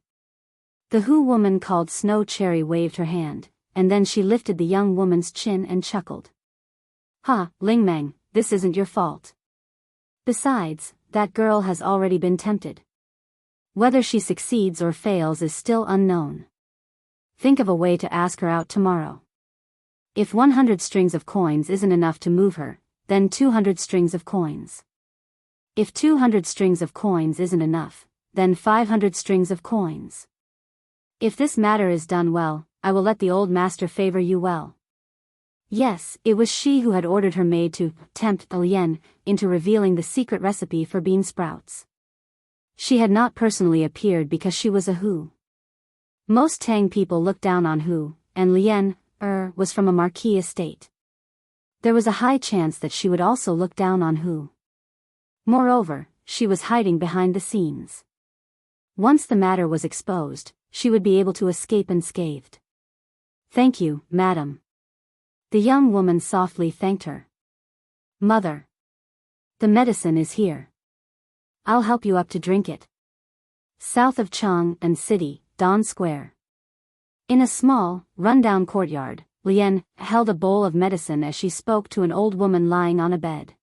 The Hu woman called Snow Cherry waved her hand, and then she lifted the young woman's chin and chuckled. "Ha, Lingmeng, this isn't your fault. Besides, that girl has already been tempted. Whether she succeeds or fails is still unknown. Think of a way to ask her out tomorrow. If 100 strings of coins isn't enough to move her, then 200 strings of coins. If 200 strings of coins isn't enough, then 500 strings of coins. If this matter is done well, I will let the old master favor you well." Yes, it was she who had ordered her maid to tempt Lien into revealing the secret recipe for bean sprouts. She had not personally appeared because she was a Hu. Most Tang people looked down on Hu, and Lien-er was from a marquis estate. There was a high chance that she would also look down on Hu. Moreover, she was hiding behind the scenes. Once the matter was exposed, she would be able to escape unscathed. "Thank you, madam." The young woman softly thanked her. "Mother. The medicine is here. I'll help you up to drink it." South of Chang'an City, Dawn Square. In a small, run-down courtyard, Lien held a bowl of medicine as she spoke to an old woman lying on a bed.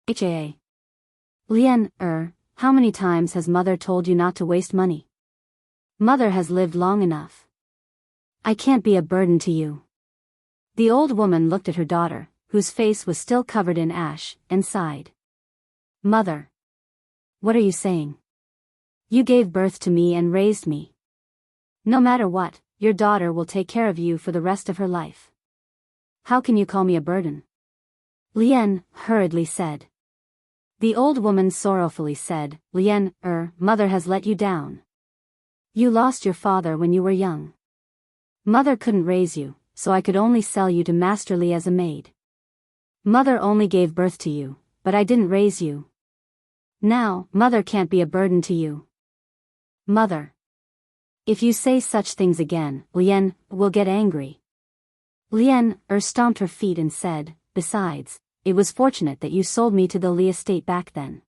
"Ha. Lien-er, how many times has mother told you not to waste money? Mother has lived long enough. I can't be a burden to you." The old woman looked at her daughter, whose face was still covered in ash, and sighed. "Mother. What are you saying? You gave birth to me and raised me. No matter what, your daughter will take care of you for the rest of her life. How can you call me a burden?" Lien hurriedly said. The old woman sorrowfully said, Lien, mother has let you down. You lost your father when you were young. Mother couldn't raise you, so I could only sell you to Master Li as a maid. Mother only gave birth to you, but I didn't raise you. Now, mother can't be a burden to you. Mother. If you say such things again, Lien will get angry. Lien stomped her feet and said, besides, it was fortunate that you sold me to the Li estate back then.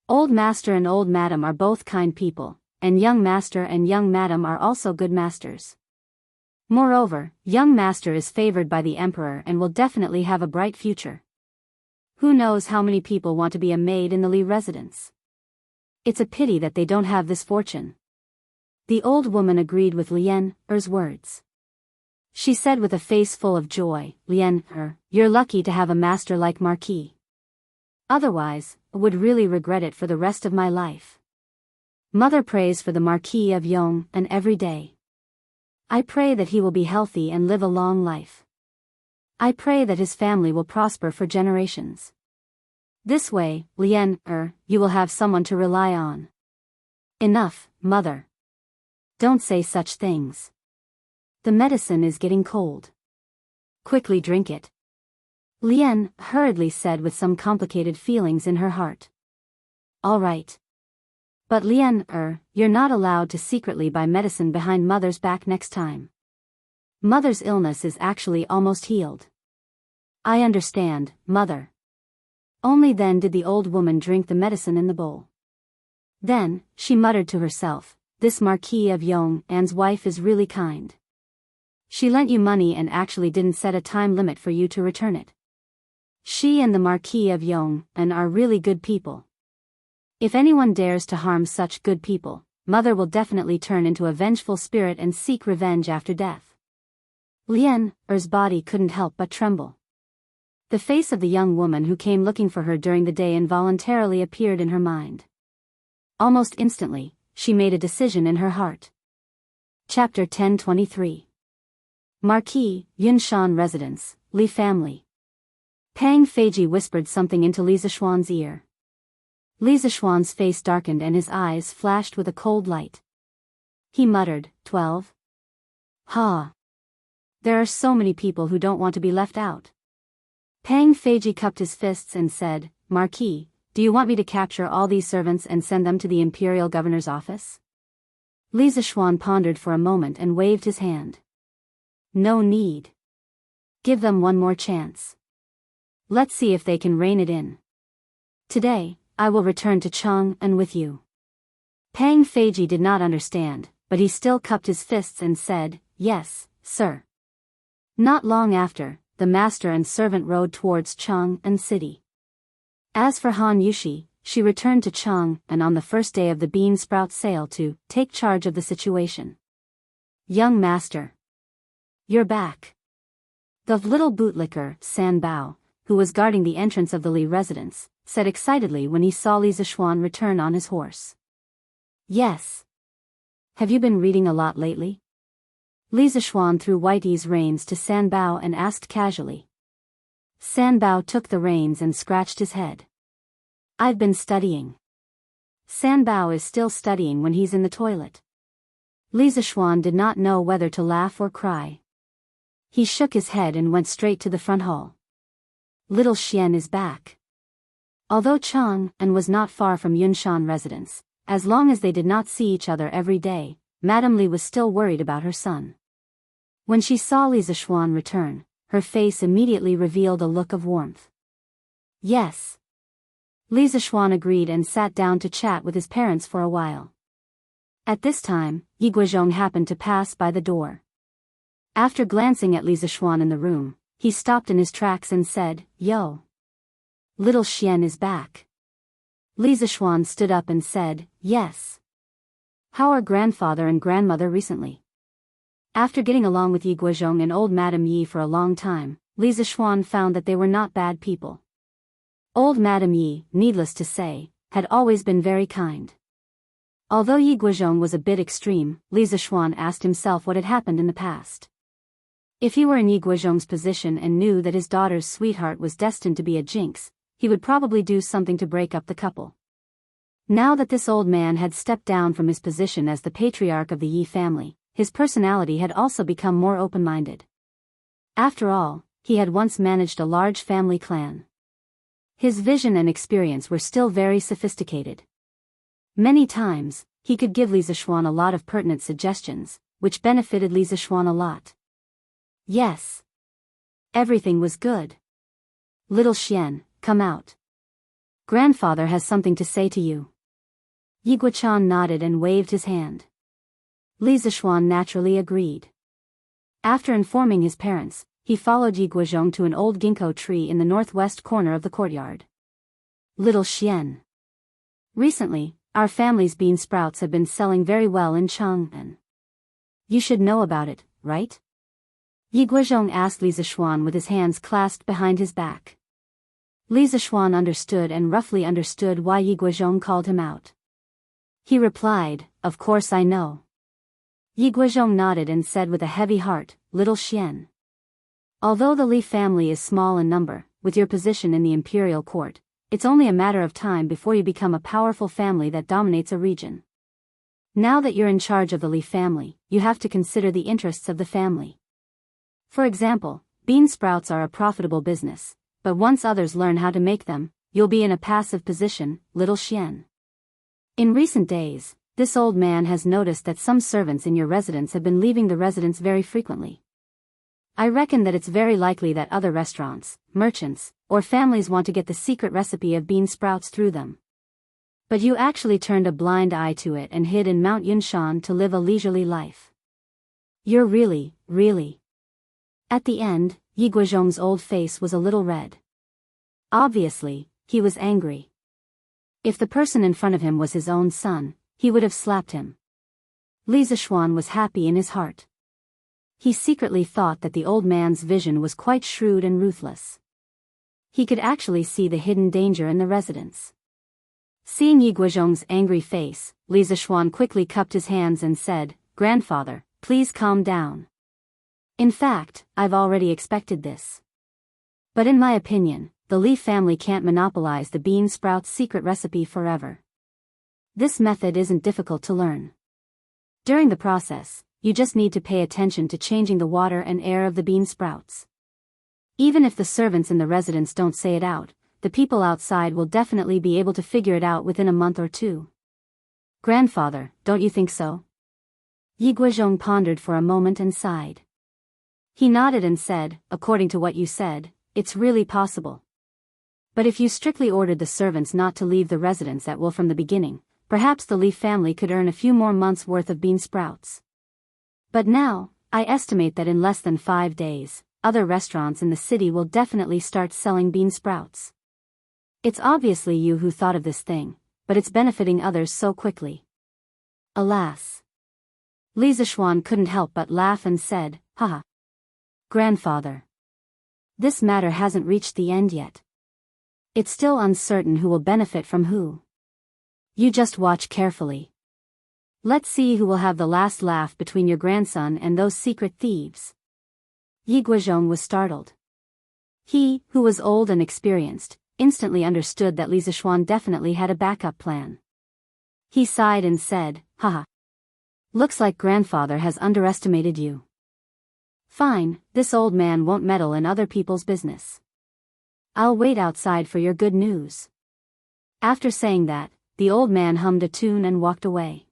Old master and old madam are both kind people, and young master and young madam are also good masters. Moreover, young master is favored by the emperor and will definitely have a bright future. Who knows how many people want to be a maid in the Li residence? It's a pity that they don't have this fortune. The old woman agreed with Lien's words. She said with a face full of joy, Lien, you're lucky to have a master like Marquis. Otherwise, I would really regret it for the rest of my life. Mother prays for the Marquis of Yong and every day. I pray that he will be healthy and live a long life. I pray that his family will prosper for generations. This way, Lien, you will have someone to rely on. Enough, mother. Don't say such things. The medicine is getting cold. Quickly drink it. Lien hurriedly said with some complicated feelings in her heart. All right. But Lien, you're not allowed to secretly buy medicine behind mother's back next time. Mother's illness is actually almost healed. I understand, mother. Only then did the old woman drink the medicine in the bowl. Then, she muttered to herself, this Marquis of Yong's wife is really kind. She lent you money and actually didn't set a time limit for you to return it. She and the Marquis of Yong are really good people. If anyone dares to harm such good people, mother will definitely turn into a vengeful spirit and seek revenge after death. Lien's body couldn't help but tremble. The face of the young woman who came looking for her during the day involuntarily appeared in her mind. Almost instantly, she made a decision in her heart. Chapter 1023. Marquis, Yunshan Residence, Li Family. Pang Feiji whispered something into Li Zishuan's ear. Li Zishuan's face darkened and his eyes flashed with a cold light. He muttered, 12? Ha! There are so many people who don't want to be left out. Pang Feiji cupped his fists and said, Marquis, do you want me to capture all these servants and send them to the imperial governor's office? Li Zishuan pondered for a moment and waved his hand. No need. Give them one more chance. Let's see if they can rein it in. Today, I will return to Chang and with you. Pang Feiji did not understand, but he still cupped his fists and said, yes, sir. Not long after, the master and servant rode towards Chang and city. As for Han Yushi, she returned to Chang and on the first day of the bean sprout sale to take charge of the situation. Young master. You're back. The little bootlicker, San Bao, who was guarding the entrance of the Li residence, said excitedly when he saw Li Zishuan return on his horse. Yes. Have you been reading a lot lately? Li Zishuan threw Whitey's reins to San Bao and asked casually. San Bao took the reins and scratched his head. I've been studying. San Bao is still studying when he's in the toilet. Li Zishuan did not know whether to laugh or cry. He shook his head and went straight to the front hall. Little Xian is back. Although Chang and was not far from Yunshan residence, as long as they did not see each other every day, Madame Li was still worried about her son. When she saw Li Zishuan return, her face immediately revealed a look of warmth. Yes. Li Zishuan agreed and sat down to chat with his parents for a while. At this time, Yi Guizhong happened to pass by the door. After glancing at Li Zishuan in the room, he stopped in his tracks and said, Yo. Little Xian is back. Li Zishuan stood up and said, Yes. How are grandfather and grandmother recently? After getting along with Yi Guizhong and old Madame Yi for a long time, Li Zishuan found that they were not bad people. Old Madame Yi, needless to say, had always been very kind. Although Yi Guizhong was a bit extreme, Li Zishuan asked himself what had happened in the past. If he were in Yi Guizhong's position and knew that his daughter's sweetheart was destined to be a jinx, he would probably do something to break up the couple. Now that this old man had stepped down from his position as the patriarch of the Yi family, his personality had also become more open-minded. After all, he had once managed a large family clan. His vision and experience were still very sophisticated. Many times, he could give Li Zixuan a lot of pertinent suggestions, which benefited Li Zixuan a lot. Yes. Everything was good. Little Xian, come out. Grandfather has something to say to you. Yi Guoqian nodded and waved his hand. Li Zixuan naturally agreed. After informing his parents, he followed Yi Guozhong to an old ginkgo tree in the northwest corner of the courtyard. Little Xian. Recently, our family's bean sprouts have been selling very well in Chang'an. You should know about it, right? Yi Guozhong asked Li Zixuan with his hands clasped behind his back. Li Zixuan understood and roughly understood why Yi Guozhong called him out. He replied, "Of course I know." Yi Guozhong nodded and said with a heavy heart, "Little Xian. Although the Li family is small in number, with your position in the imperial court, it's only a matter of time before you become a powerful family that dominates a region. Now that you're in charge of the Li family, you have to consider the interests of the family. For example, bean sprouts are a profitable business, but once others learn how to make them, you'll be in a passive position, Little Xian. In recent days, this old man has noticed that some servants in your residence have been leaving the residence very frequently. I reckon that it's very likely that other restaurants, merchants, or families want to get the secret recipe of bean sprouts through them. But you actually turned a blind eye to it and hid in Mount Yunshan to live a leisurely life. You're really. At the end, Yi Guozhong's old face was a little red. Obviously, he was angry. If the person in front of him was his own son, he would have slapped him. Li Zixuan was happy in his heart. He secretly thought that the old man's vision was quite shrewd and ruthless. He could actually see the hidden danger in the residence. Seeing Yi Guozhong's angry face, Li Zixuan quickly cupped his hands and said, "Grandfather, please calm down. In fact, I've already expected this. But in my opinion, the Li family can't monopolize the bean sprouts secret recipe forever. This method isn't difficult to learn. During the process, you just need to pay attention to changing the water and air of the bean sprouts. Even if the servants in the residence don't say it out, the people outside will definitely be able to figure it out within a month or two. Grandfather, don't you think so?" Yi Guozhong pondered for a moment and sighed. He nodded and said, "According to what you said, it's really possible. But if you strictly ordered the servants not to leave the residence at will from the beginning, perhaps the Li family could earn a few more months' worth of bean sprouts. But now, I estimate that in less than 5 days, other restaurants in the city will definitely start selling bean sprouts. It's obviously you who thought of this thing, but it's benefiting others so quickly." Alas. Li Zixuan couldn't help but laugh and said, "Haha. Grandfather. This matter hasn't reached the end yet. It's still uncertain who will benefit from who. You just watch carefully. Let's see who will have the last laugh between your grandson and those secret thieves." Yi Guozhong was startled. He, who was old and experienced, instantly understood that Li Zixuan definitely had a backup plan. He sighed and said, "Haha. Looks like grandfather has underestimated you. Fine, this old man won't meddle in other people's business. I'll wait outside for your good news." After saying that, the old man hummed a tune and walked away.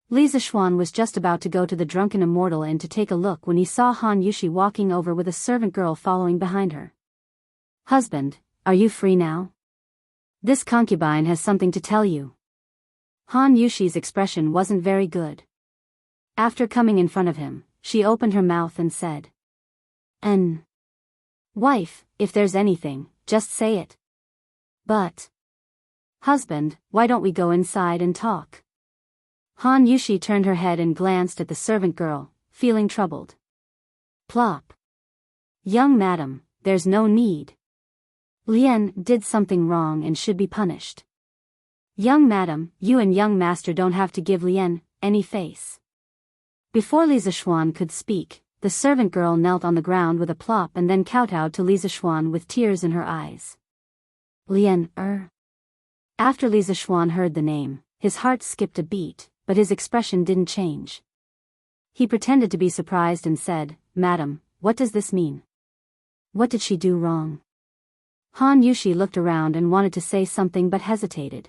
Li Zixuan was just about to go to the Drunken Immortal Inn to take a look when he saw Han Yushi walking over with a servant girl following behind her. "Husband, are you free now? This concubine has something to tell you." Han Yushi's expression wasn't very good. After coming in front of him, she opened her mouth and said, Wife, if there's anything, just say it." "But, husband, why don't we go inside and talk?" Han Yushi turned her head and glanced at the servant girl, feeling troubled. Plop. "Young madam, there's no need. Lian did something wrong and should be punished. Young madam, you and young master don't have to give Lian any face." Before Li Zixuan could speak, the servant girl knelt on the ground with a plop and then kowtowed to Li Zixuan with tears in her eyes. Lien, After Li Zishuan heard the name, his heart skipped a beat, but his expression didn't change. He pretended to be surprised and said, "Madam, what does this mean? What did she do wrong?" Han Yushi looked around and wanted to say something but hesitated.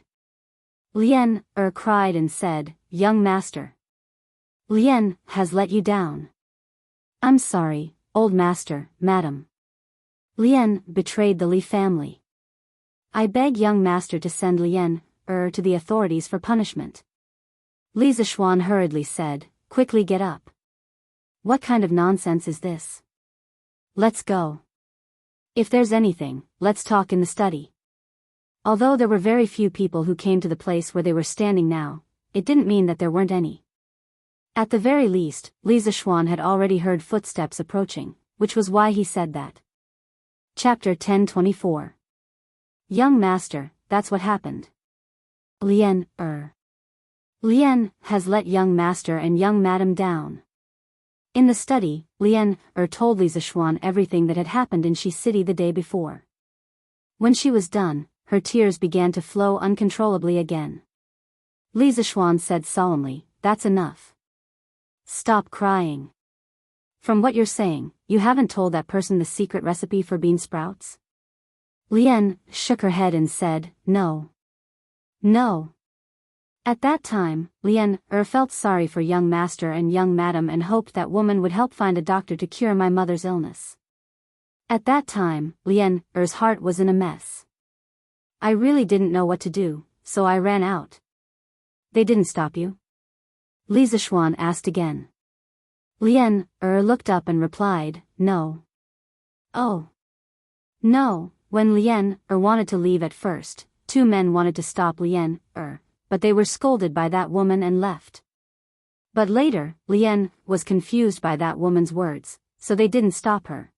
Lien, cried and said, "Young master. Lien has let you down." "I'm sorry, old master, madam. Lien betrayed the Li family. I beg young master to send Lien, to the authorities for punishment." Li Zishuan hurriedly said, "Quickly get up. What kind of nonsense is this? Let's go. If there's anything, let's talk in the study." Although there were very few people who came to the place where they were standing now, it didn't mean that there weren't any. At the very least, Li Zishuan had already heard footsteps approaching, which was why he said that. Chapter 1024. Young master, that's what happened. Lien, Lien has let young master and young madam down. In the study, Lien, told Li Zishuan everything that had happened in Shi City the day before. When she was done, her tears began to flow uncontrollably again. Li Zishuan said solemnly, "That's enough. Stop crying. From what you're saying, you haven't told that person the secret recipe for bean sprouts?" Lien shook her head and said, "No. No." At that time, Lien felt sorry for young master and young madam and hoped that woman would help find a doctor to cure my mother's illness. At that time, Lien's heart was in a mess. "I really didn't know what to do, so I ran out." "They didn't stop you?" Li Zishuan asked again. Lien looked up and replied, "No." "Oh. No." When Lien wanted to leave at first, two men wanted to stop Lien but they were scolded by that woman and left. But later, Lien was confused by that woman's words, so they didn't stop her.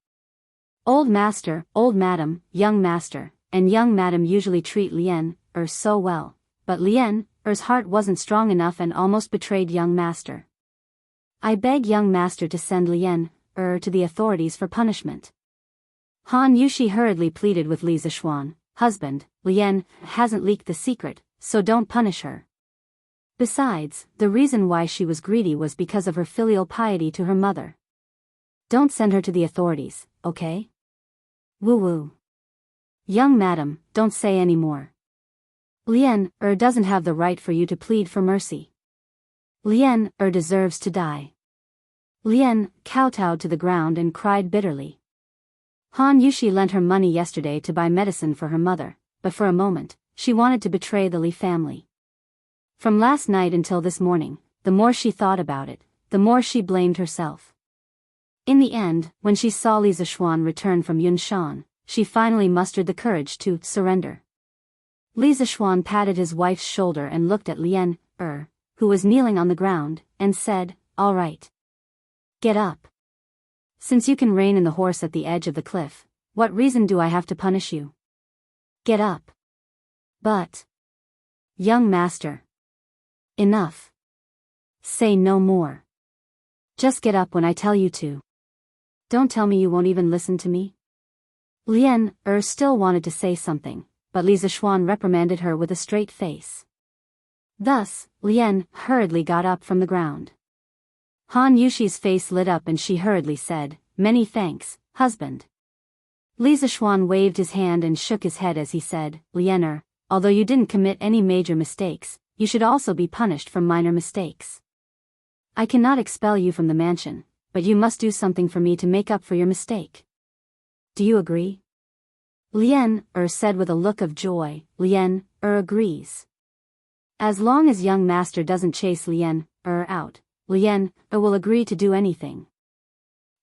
Old master, old madam, young master, and young madam usually treat Lien so well, but Lien's heart wasn't strong enough and almost betrayed young master. "I beg young master to send Lien to the authorities for punishment." Han Yushi hurriedly pleaded with Li Zishuan, "Husband, Lien hasn't leaked the secret, so don't punish her. Besides, the reason why she was greedy was because of her filial piety to her mother. Don't send her to the authorities, okay? Woo-woo. Young madam, don't say any more. Lien doesn't have the right for you to plead for mercy. Lien deserves to die." Lien kowtowed to the ground and cried bitterly. Han Yushi lent her money yesterday to buy medicine for her mother, but for a moment, she wanted to betray the Li family. From last night until this morning, the more she thought about it, the more she blamed herself. In the end, when she saw Li Zishuan return from Yunshan, she finally mustered the courage to surrender. Li Zishuan patted his wife's shoulder and looked at Lien, who was kneeling on the ground, and said, "All right. Get up. Since you can rein in the horse at the edge of the cliff, what reason do I have to punish you? Get up." "But, young master. Enough. Say no more. Just get up when I tell you to. Don't tell me you won't even listen to me." Lien still wanted to say something, but Li Zishuan reprimanded her with a straight face. Thus, Lien hurriedly got up from the ground. Han Yushi's face lit up and she hurriedly said, "Many thanks, husband." Li Zishuan waved his hand and shook his head as he said, "Lien, although you didn't commit any major mistakes, you should also be punished for minor mistakes. I cannot expel you from the mansion, but you must do something for me to make up for your mistake. Do you agree?" Lien said with a look of joy, "Lien agrees. As long as young master doesn't chase Lien out, Lien will agree to do anything."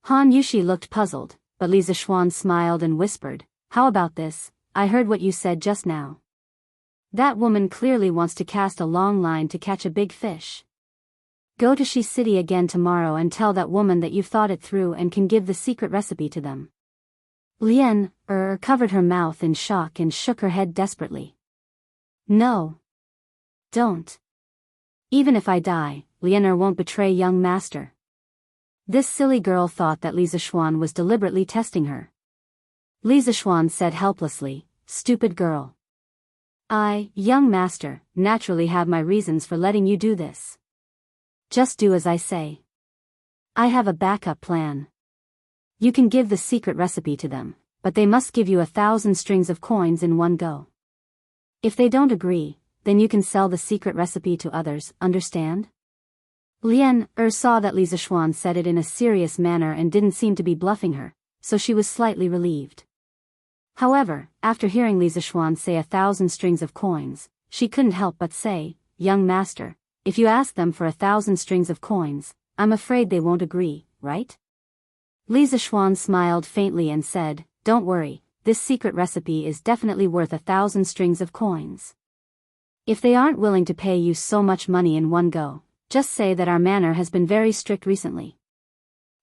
Han Yushi looked puzzled, but Li Zishuan smiled and whispered, "How about this? I heard what you said just now. That woman clearly wants to cast a long line to catch a big fish. Go to Shi City again tomorrow and tell that woman that you've thought it through and can give the secret recipe to them." Lien covered her mouth in shock and shook her head desperately. "No. Don't. Even if I die, Lien won't betray young master." This silly girl thought that Li Zishuan was deliberately testing her. Li Zishuan said helplessly, stupid girl. I, young master, naturally have my reasons for letting you do this. Just do as I say. I have a backup plan. You can give the secret recipe to them, but they must give you 1,000 strings of coins in one go. If they don't agree, then you can sell the secret recipe to others, understand? Lian saw that Li Zishuan said it in a serious manner and didn't seem to be bluffing her, so she was slightly relieved. However, after hearing Li Zishuan say 1,000 strings of coins, she couldn't help but say, young master, if you ask them for 1,000 strings of coins, I'm afraid they won't agree, right? Li Zishuan smiled faintly and said, don't worry, this secret recipe is definitely worth 1,000 strings of coins. If they aren't willing to pay you so much money in one go, just say that our manor has been very strict recently.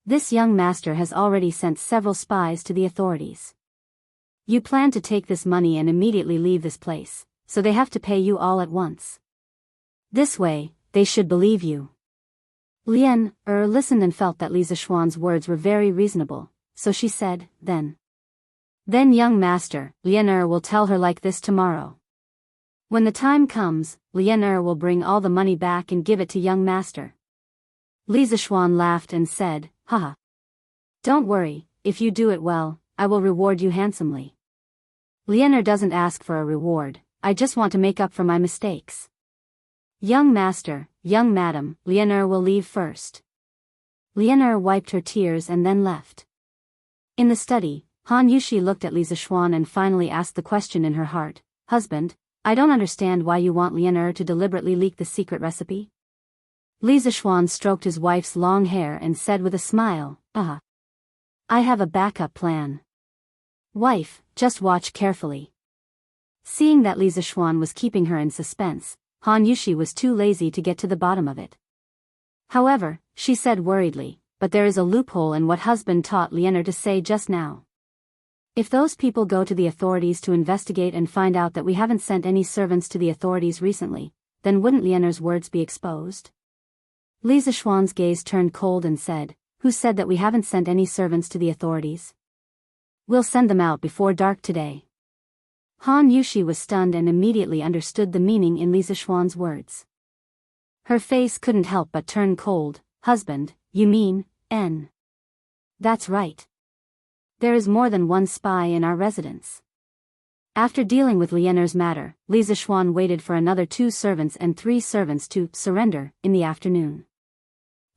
This young master has already sent several spies to the authorities. You plan to take this money and immediately leave this place, so they have to pay you all at once. This way, they should believe you. Lian listened and felt that Li Zishuan's words were very reasonable, so she said, Then young master, Lian will tell her like this tomorrow. When the time comes, Lian will bring all the money back and give it to young master. Li Zishuan laughed and said, haha. Don't worry, if you do it well, I will reward you handsomely. Lian doesn't ask for a reward, I just want to make up for my mistakes. Young master, young madam, Lian will leave first. Lian wiped her tears and then left. In the study, Han Yushi looked at Li Zishuan and finally asked the question in her heart, husband, I don't understand why you want Lian to deliberately leak the secret recipe. Li Zishuan stroked his wife's long hair and said with a smile, I have a backup plan. Wife, just watch carefully. Seeing that Li Zishuan was keeping her in suspense, Han Yushi was too lazy to get to the bottom of it. However, she said worriedly, but there is a loophole in what husband taught Lian to say just now. If those people go to the authorities to investigate and find out that we haven't sent any servants to the authorities recently, then wouldn't Lian's words be exposed? Li Zishuan's gaze turned cold and said, who said that we haven't sent any servants to the authorities? We'll send them out before dark today. Han Yushi was stunned and immediately understood the meaning in Li Zishuan's words. Her face couldn't help but turn cold. Husband, you mean, N? That's right. There is more than one spy in our residence. After dealing with Lian's matter, Li Zishuan waited for another 2 servants and 3 servants to surrender in the afternoon.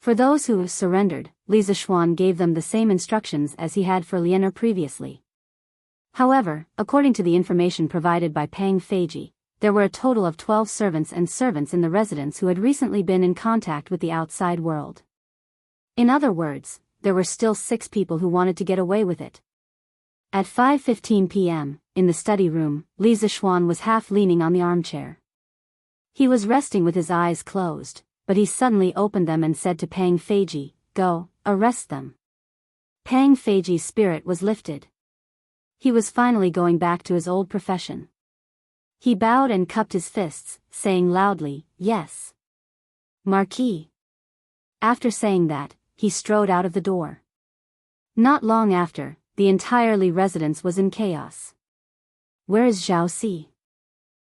For those who surrendered, Li Zishuan gave them the same instructions as he had for Lian previously. However, according to the information provided by Pang Feiji, there were a total of 12 servants in the residence who had recently been in contact with the outside world. In other words, there were still 6 people who wanted to get away with it. At 5:15 p.m., in the study room, Li Zishuan was half leaning on the armchair. He was resting with his eyes closed, but he suddenly opened them and said to Pang Feiji, Go, arrest them. Pang Feiji's spirit was lifted. He was finally going back to his old profession. He bowed and cupped his fists, saying loudly, Yes. Marquis. After saying that, he strode out of the door. Not long after, the entire Li residence was in chaos. Where is Zhao Si?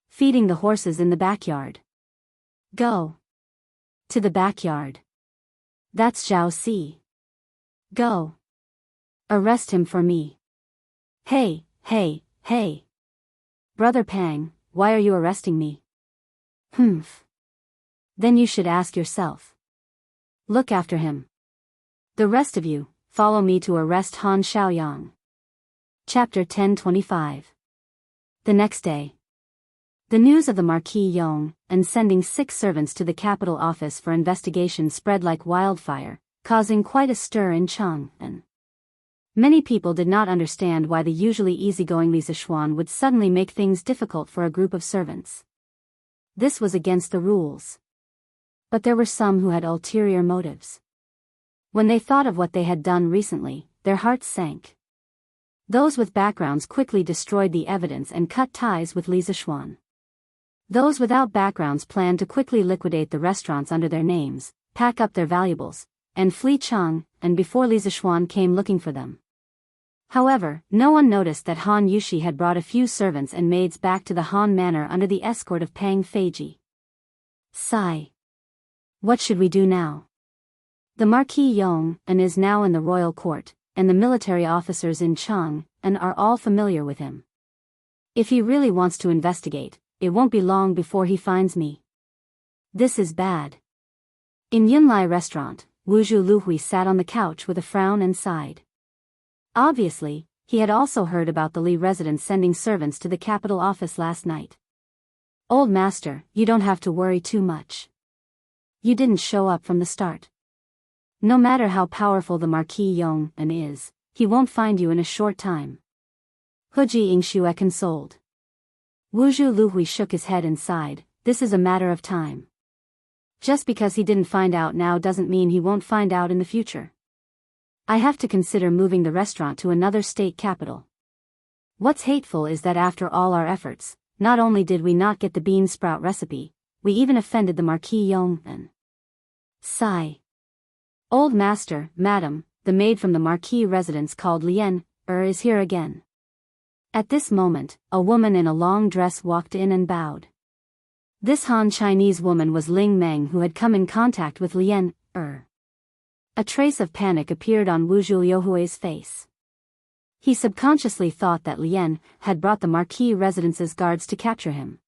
Feeding the horses in the backyard. Go. To the backyard. That's Zhao Si. Go. Arrest him for me. Hey, hey, hey. Brother Pang, why are you arresting me? Humph. Then you should ask yourself. Look after him. The rest of you, follow me to arrest Han Xiaoyang. Chapter 1025. The next day. The news of the Marquis Yong, and sending 6 servants to the capital office for investigation spread like wildfire, causing quite a stir in Chang'an. Many people did not understand why the usually easygoing Li Zishuan would suddenly make things difficult for a group of servants. This was against the rules. But there were some who had ulterior motives. When they thought of what they had done recently, their hearts sank. Those with backgrounds quickly destroyed the evidence and cut ties with Li Zishuan. Those without backgrounds planned to quickly liquidate the restaurants under their names, pack up their valuables, and flee Chang'an before Li Zishuan came looking for them. However, no one noticed that Han Yushi had brought a few servants and maids back to the Han Manor under the escort of Pang Feiji. Sigh. What should we do now? The Marquis Yong and is now in the royal court, and the military officers in Chang and are all familiar with him. If he really wants to investigate, it won't be long before he finds me. This is bad. In Yunlai restaurant, Wuzhu Luhui sat on the couch with a frown and sighed. Obviously, he had also heard about the Li residents sending servants to the capital office last night. Old master, you don't have to worry too much. You didn't show up from the start. No matter how powerful the Marquis Yong and is, he won't find you in a short time. Huji Yingxue consoled. Wuzhu Luhui shook his head and sighed, this is a matter of time. Just because he didn't find out now doesn't mean he won't find out in the future. I have to consider moving the restaurant to another state capital. What's hateful is that after all our efforts, not only did we not get the bean sprout recipe, we even offended the Marquis Yong and... Sigh. Old master, madam, the maid from the Marquis residence called Lien, is here again. At this moment, a woman in a long dress walked in and bowed. This Han Chinese woman was Ling Meng, who had come in contact with Lien, A trace of panic appeared on Wuzhu Youhui's face. He subconsciously thought that Lien had brought the Marquis residence's guards to capture him.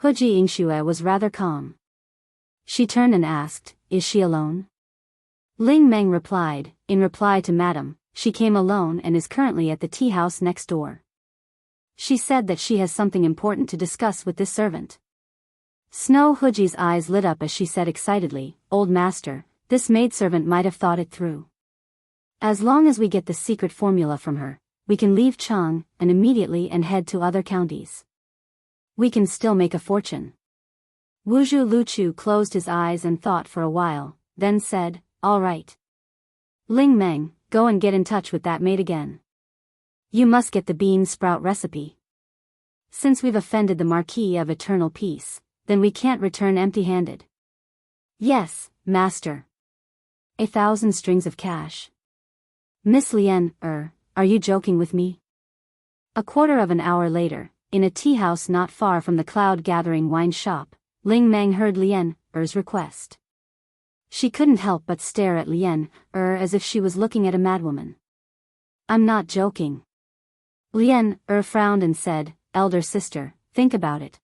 Huji Yingxue was rather calm. She turned and asked, is she alone? Ling Meng replied, in reply to madam, she came alone and is currently at the tea house next door. She said that she has something important to discuss with this servant. Snow Huji's eyes lit up as she said excitedly, old master, this maidservant might have thought it through. As long as we get the secret formula from her, we can leave Chang and immediately and head to other counties. We can still make a fortune. Wuzhu Luchu closed his eyes and thought for a while, then said, all right. Ling Meng, go and get in touch with that maid again. You must get the bean sprout recipe. Since we've offended the Marquis of Eternal Peace, then we can't return empty-handed. Yes, master. 1,000 strings of cash. Miss Lien, are you joking with me? A quarter of an hour later, in a tea house not far from the cloud-gathering wine shop, Ling Meng heard Lien-er's request. She couldn't help but stare at Lien-er as if she was looking at a madwoman. I'm not joking. Lien-er frowned and said, elder sister, think about it.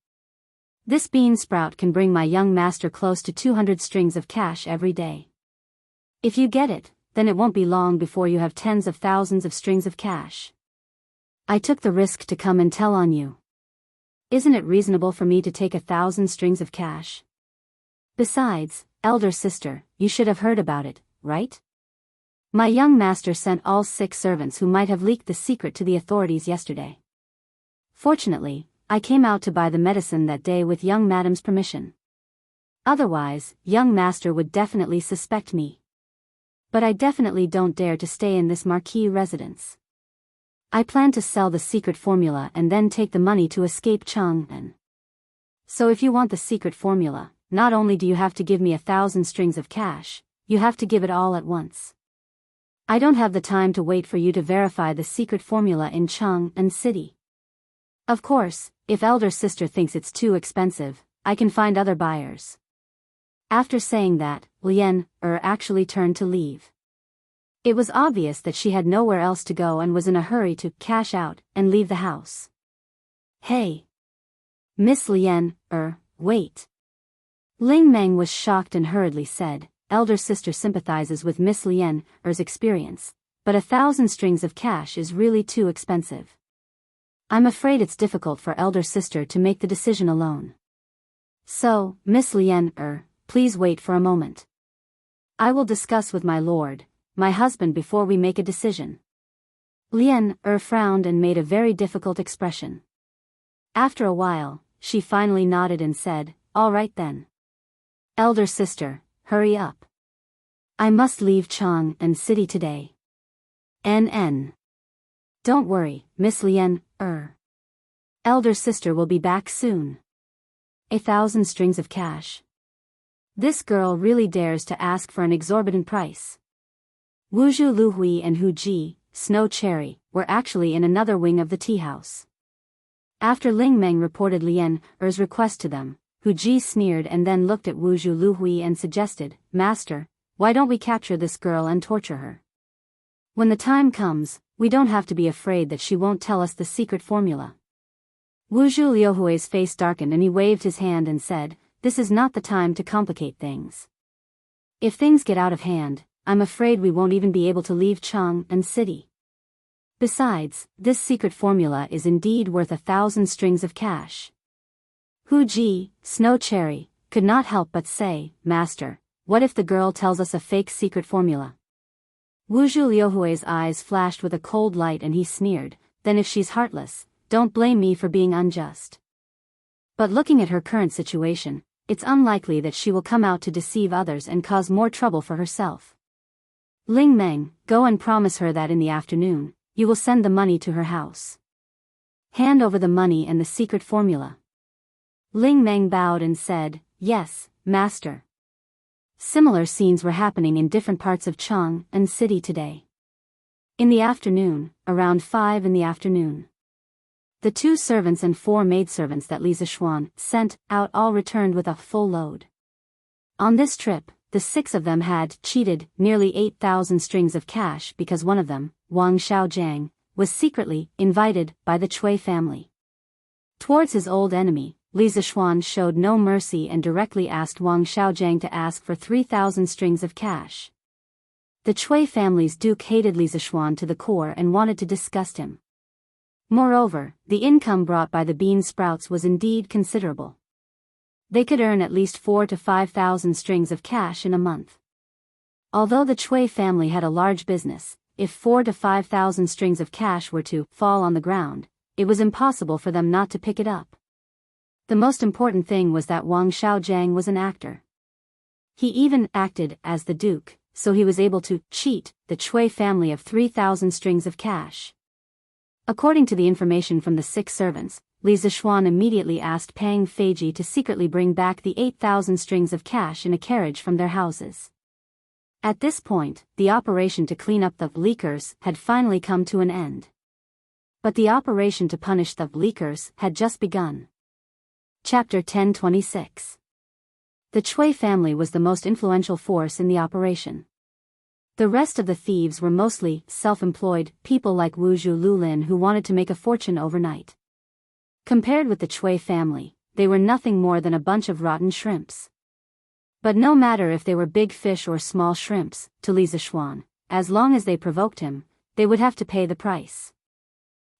This bean sprout can bring my young master close to 200 strings of cash every day. If you get it, then it won't be long before you have tens of thousands of strings of cash. I took the risk to come and tell on you. Isn't it reasonable for me to take 1,000 strings of cash? Besides, elder sister, you should have heard about it, right? My young master sent all 6 servants who might have leaked the secret to the authorities yesterday. Fortunately, I came out to buy the medicine that day with young madam's permission. Otherwise, young master would definitely suspect me. But I definitely don't dare to stay in this Marquis residence. I plan to sell the secret formula and then take the money to escape Chang'an. So if you want the secret formula, not only do you have to give me 1,000 strings of cash, you have to give it all at once. I don't have the time to wait for you to verify the secret formula in Chang'an City. Of course, if elder sister thinks it's too expensive, I can find other buyers. After saying that, Lien-er actually turned to leave. It was obvious that she had nowhere else to go and was in a hurry to cash out and leave the house. Hey! Miss Lien-er, wait. Ling Meng was shocked and hurriedly said, elder sister sympathizes with Miss Lien-er's experience, but 1,000 strings of cash is really too expensive. I'm afraid it's difficult for elder sister to make the decision alone. So, Miss Lien-er, please wait for a moment. I will discuss with my lord, my husband, before we make a decision. Lien-er frowned and made a very difficult expression. After a while, she finally nodded and said, all right then. Elder sister, hurry up. I must leave Chang'an City today. NN. Don't worry, Miss Lien-er. Elder sister will be back soon. 1,000 strings of cash. This girl really dares to ask for an exorbitant price. Wuzhu Luhui and Hu Ji Snow Cherry, were actually in another wing of the tea house. After Ling Meng reported Lien Er's request to them, Hu Ji sneered and then looked at Wu Zhu Luhui and suggested, "Master, why don't we capture this girl and torture her? When the time comes, we don't have to be afraid that she won't tell us the secret formula." Wu Zhu Liuhui's face darkened and he waved his hand and said, "This is not the time to complicate things. If things get out of hand, I'm afraid we won't even be able to leave Chang and city. Besides, this secret formula is indeed worth 1,000 strings of cash." Hu Ji, Snow Cherry, could not help but say, "Master, what if the girl tells us a fake secret formula?" Wu Zhu Liuhui's eyes flashed with a cold light and he sneered, "Then if she's heartless, don't blame me for being unjust. But looking at her current situation, it's unlikely that she will come out to deceive others and cause more trouble for herself. Ling Meng, go and promise her that in the afternoon, you will send the money to her house. Hand over the money and the secret formula." Ling Meng bowed and said, "Yes, master." Similar scenes were happening in different parts of Chang and city today. In the afternoon, around 5 in the afternoon, the 2 servants and 4 maidservants that Li Zishuan sent out all returned with a full load. On this trip, the 6 of them had cheated nearly 8,000 strings of cash because one of them, Wang Xiaojiang, was secretly invited by the Cui family. Towards his old enemy, Li Zishuan showed no mercy and directly asked Wang Xiaojiang to ask for 3,000 strings of cash. The Cui family's duke hated Li Zishuan to the core and wanted to disgust him. Moreover, the income brought by the bean sprouts was indeed considerable. They could earn at least 4,000 to 5,000 strings of cash in a month. Although the Cui family had a large business, if 4,000 to 5,000 strings of cash were to fall on the ground, it was impossible for them not to pick it up. The most important thing was that Wang Xiaojiang was an actor. He even acted as the duke, so he was able to cheat the Cui family of 3,000 strings of cash. According to the information from the 6 servants, Li Zishuan immediately asked Pang Feiji to secretly bring back the 8,000 strings of cash in a carriage from their houses. At this point, the operation to clean up the leakers had finally come to an end. But the operation to punish the leakers had just begun. Chapter 1026. The Cui family was the most influential force in the operation. The rest of the thieves were mostly self-employed people like Wu Zhu Lulin who wanted to make a fortune overnight. Compared with the Cui family, they were nothing more than a bunch of rotten shrimps. But no matter if they were big fish or small shrimps, to Li Zishuan, as long as they provoked him, they would have to pay the price.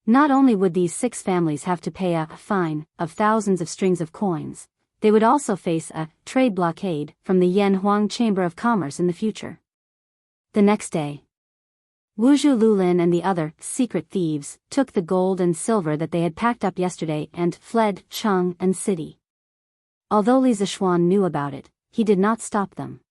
Not only would these 6 families have to pay a fine of thousands of strings of coins, they would also face a trade blockade from the Yanhuang Chamber of Commerce in the future. The next day, Wu Zhu Lulin and the other secret thieves took the gold and silver that they had packed up yesterday and fled Chang and city. Although Li Zishuan knew about it, he did not stop them.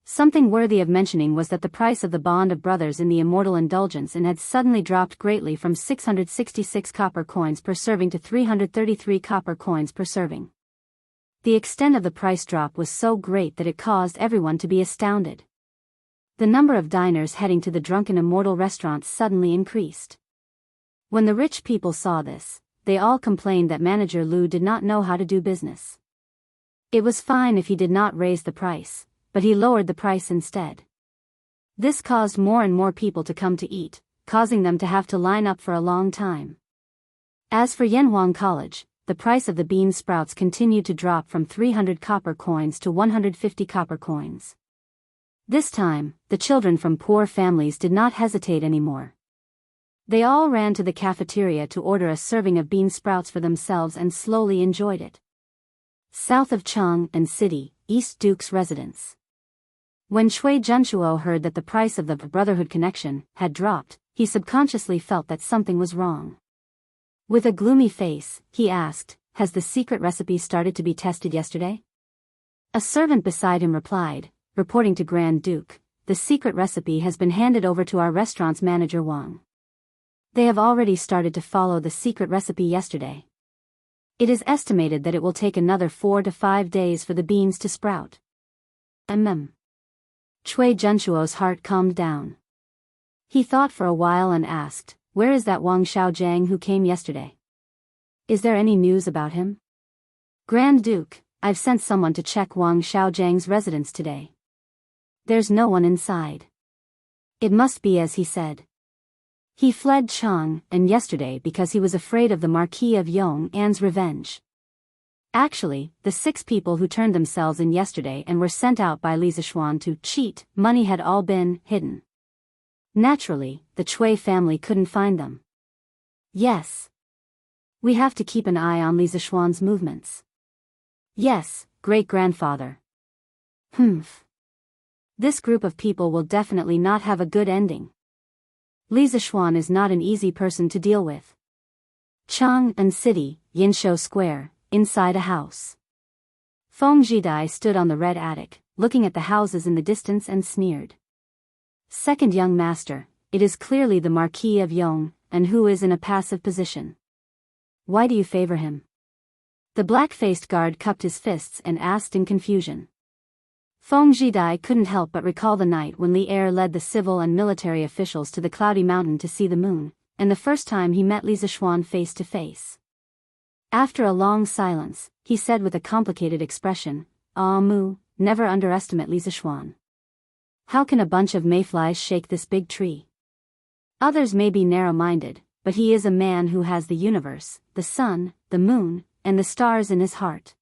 Something worthy of mentioning was that the price of the bond of brothers in the Immortal Indulgence had suddenly dropped greatly from 666 copper coins per serving to 333 copper coins per serving. The extent of the price drop was so great that it caused everyone to be astounded. The number of diners heading to the drunken immortal restaurants suddenly increased. When the rich people saw this, they all complained that Manager Lu did not know how to do business. It was fine if he did not raise the price, but he lowered the price instead. This caused more and more people to come to eat, causing them to have to line up for a long time. As for Yanhuang College, the price of the bean sprouts continued to drop from 300 copper coins to 150 copper coins. This time, the children from poor families did not hesitate anymore. They all ran to the cafeteria to order a serving of bean sprouts for themselves and slowly enjoyed it. South of Chang and city, East Duke's residence. When Cui Junchuo heard that the price of the Brotherhood connection had dropped, he subconsciously felt that something was wrong. With a gloomy face, he asked, "Has the secret recipe started to be tested yesterday?" A servant beside him replied, reporting to Grand Duke, "The secret recipe has been handed over to our restaurant's manager Wang. They have already started to follow the secret recipe yesterday. It is estimated that it will take another 4 to 5 days for the beans to sprout." Cui Junchuo's heart calmed down. He thought for a while and asked, "Where is that Wang Xiaojiang who came yesterday? Is there any news about him?" "Grand Duke, I've sent someone to check Wang Xiaojiang's residence today. There's no one inside. It must be as he said. He fled Chang'an yesterday because he was afraid of the Marquis of Yong'an's revenge." Actually, the 6 people who turned themselves in yesterday and were sent out by Li Zishuan to cheat money had all been hidden. Naturally, the Chui family couldn't find them. "Yes. We have to keep an eye on Li Zishuan's movements." "Yes, great-grandfather." "Humph. This group of people will definitely not have a good ending. Li Zishuan is not an easy person to deal with." Chang'an City, Yinshou Square, inside a house. Feng Jidai stood on the red attic, looking at the houses in the distance and sneered. "Second young master, it is clearly the Marquis of Yong, and who is in a passive position. Why do you favor him?" The black-faced guard cupped his fists and asked in confusion. Feng Jidai couldn't help but recall the night when Li Er led the civil and military officials to the Cloudy Mountain to see the moon, and the first time he met Li Zishuan face to face. After a long silence, he said with a complicated expression, "Ah Mu, never underestimate Li Zishuan. How can a bunch of mayflies shake this big tree? Others may be narrow-minded, but he is a man who has the universe, the sun, the moon, and the stars in his heart."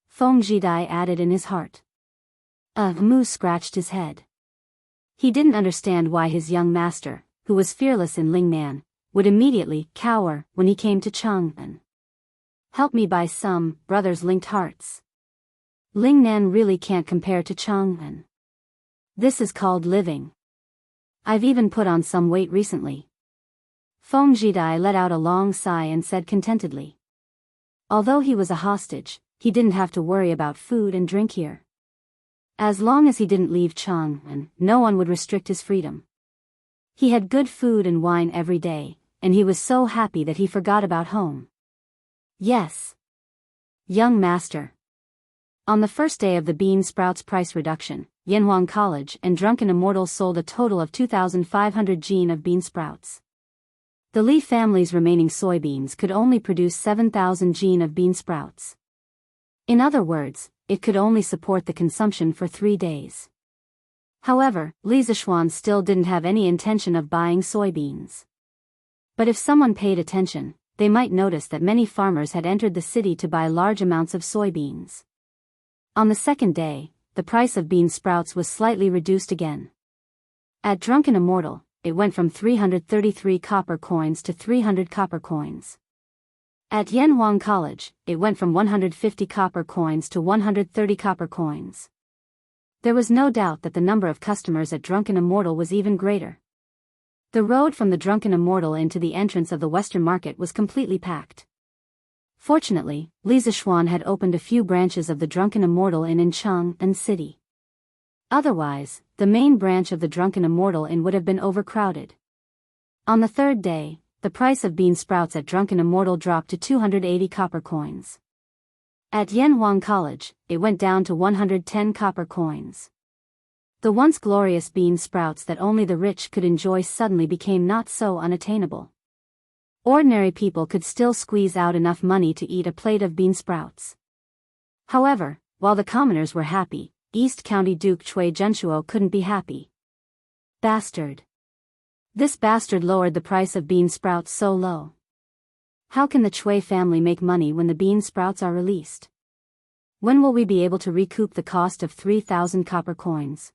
Feng Jidai added in his heart. Mu scratched his head. He didn't understand why his young master, who was fearless in Lingnan, would immediately cower when he came to Chang'an. "Help me buy some brothers-linked hearts. Lingnan really can't compare to Chang'an. This is called living. I've even put on some weight recently." Feng Jidai let out a long sigh and said contentedly. Although he was a hostage, he didn't have to worry about food and drink here. As long as he didn't leave Chang'an, no one would restrict his freedom. He had good food and wine every day, and he was so happy that he forgot about home. "Yes. Young master." On the first day of the bean sprouts price reduction, Yanhuang College and Drunken Immortal sold a total of 2,500 jin of bean sprouts. The Li family's remaining soybeans could only produce 7,000 jin of bean sprouts. In other words, it could only support the consumption for 3 days. However, Li Zishuan still didn't have any intention of buying soybeans. But if someone paid attention, they might notice that many farmers had entered the city to buy large amounts of soybeans. On the second day, the price of bean sprouts was slightly reduced again. At Drunken Immortal, it went from 333 copper coins to 300 copper coins. At Yanhuang College, it went from 150 copper coins to 130 copper coins. There was no doubt that the number of customers at Drunken Immortal was even greater. The road from the Drunken Immortal into the entrance of the Western Market was completely packed. Fortunately, Li Zishuan had opened a few branches of the Drunken Immortal in Enchanting City. Otherwise, the main branch of the Drunken Immortal Inn would have been overcrowded. On the third day, the price of bean sprouts at Drunken Immortal dropped to 280 copper coins. At Yanhuang College, it went down to 110 copper coins. The once glorious bean sprouts that only the rich could enjoy suddenly became not so unattainable. Ordinary people could still squeeze out enough money to eat a plate of bean sprouts. However, while the commoners were happy, East County Duke Chui Junshuo couldn't be happy. Bastard. This bastard lowered the price of bean sprouts so low. How can the Chui family make money when the bean sprouts are released? When will we be able to recoup the cost of 3,000 copper coins?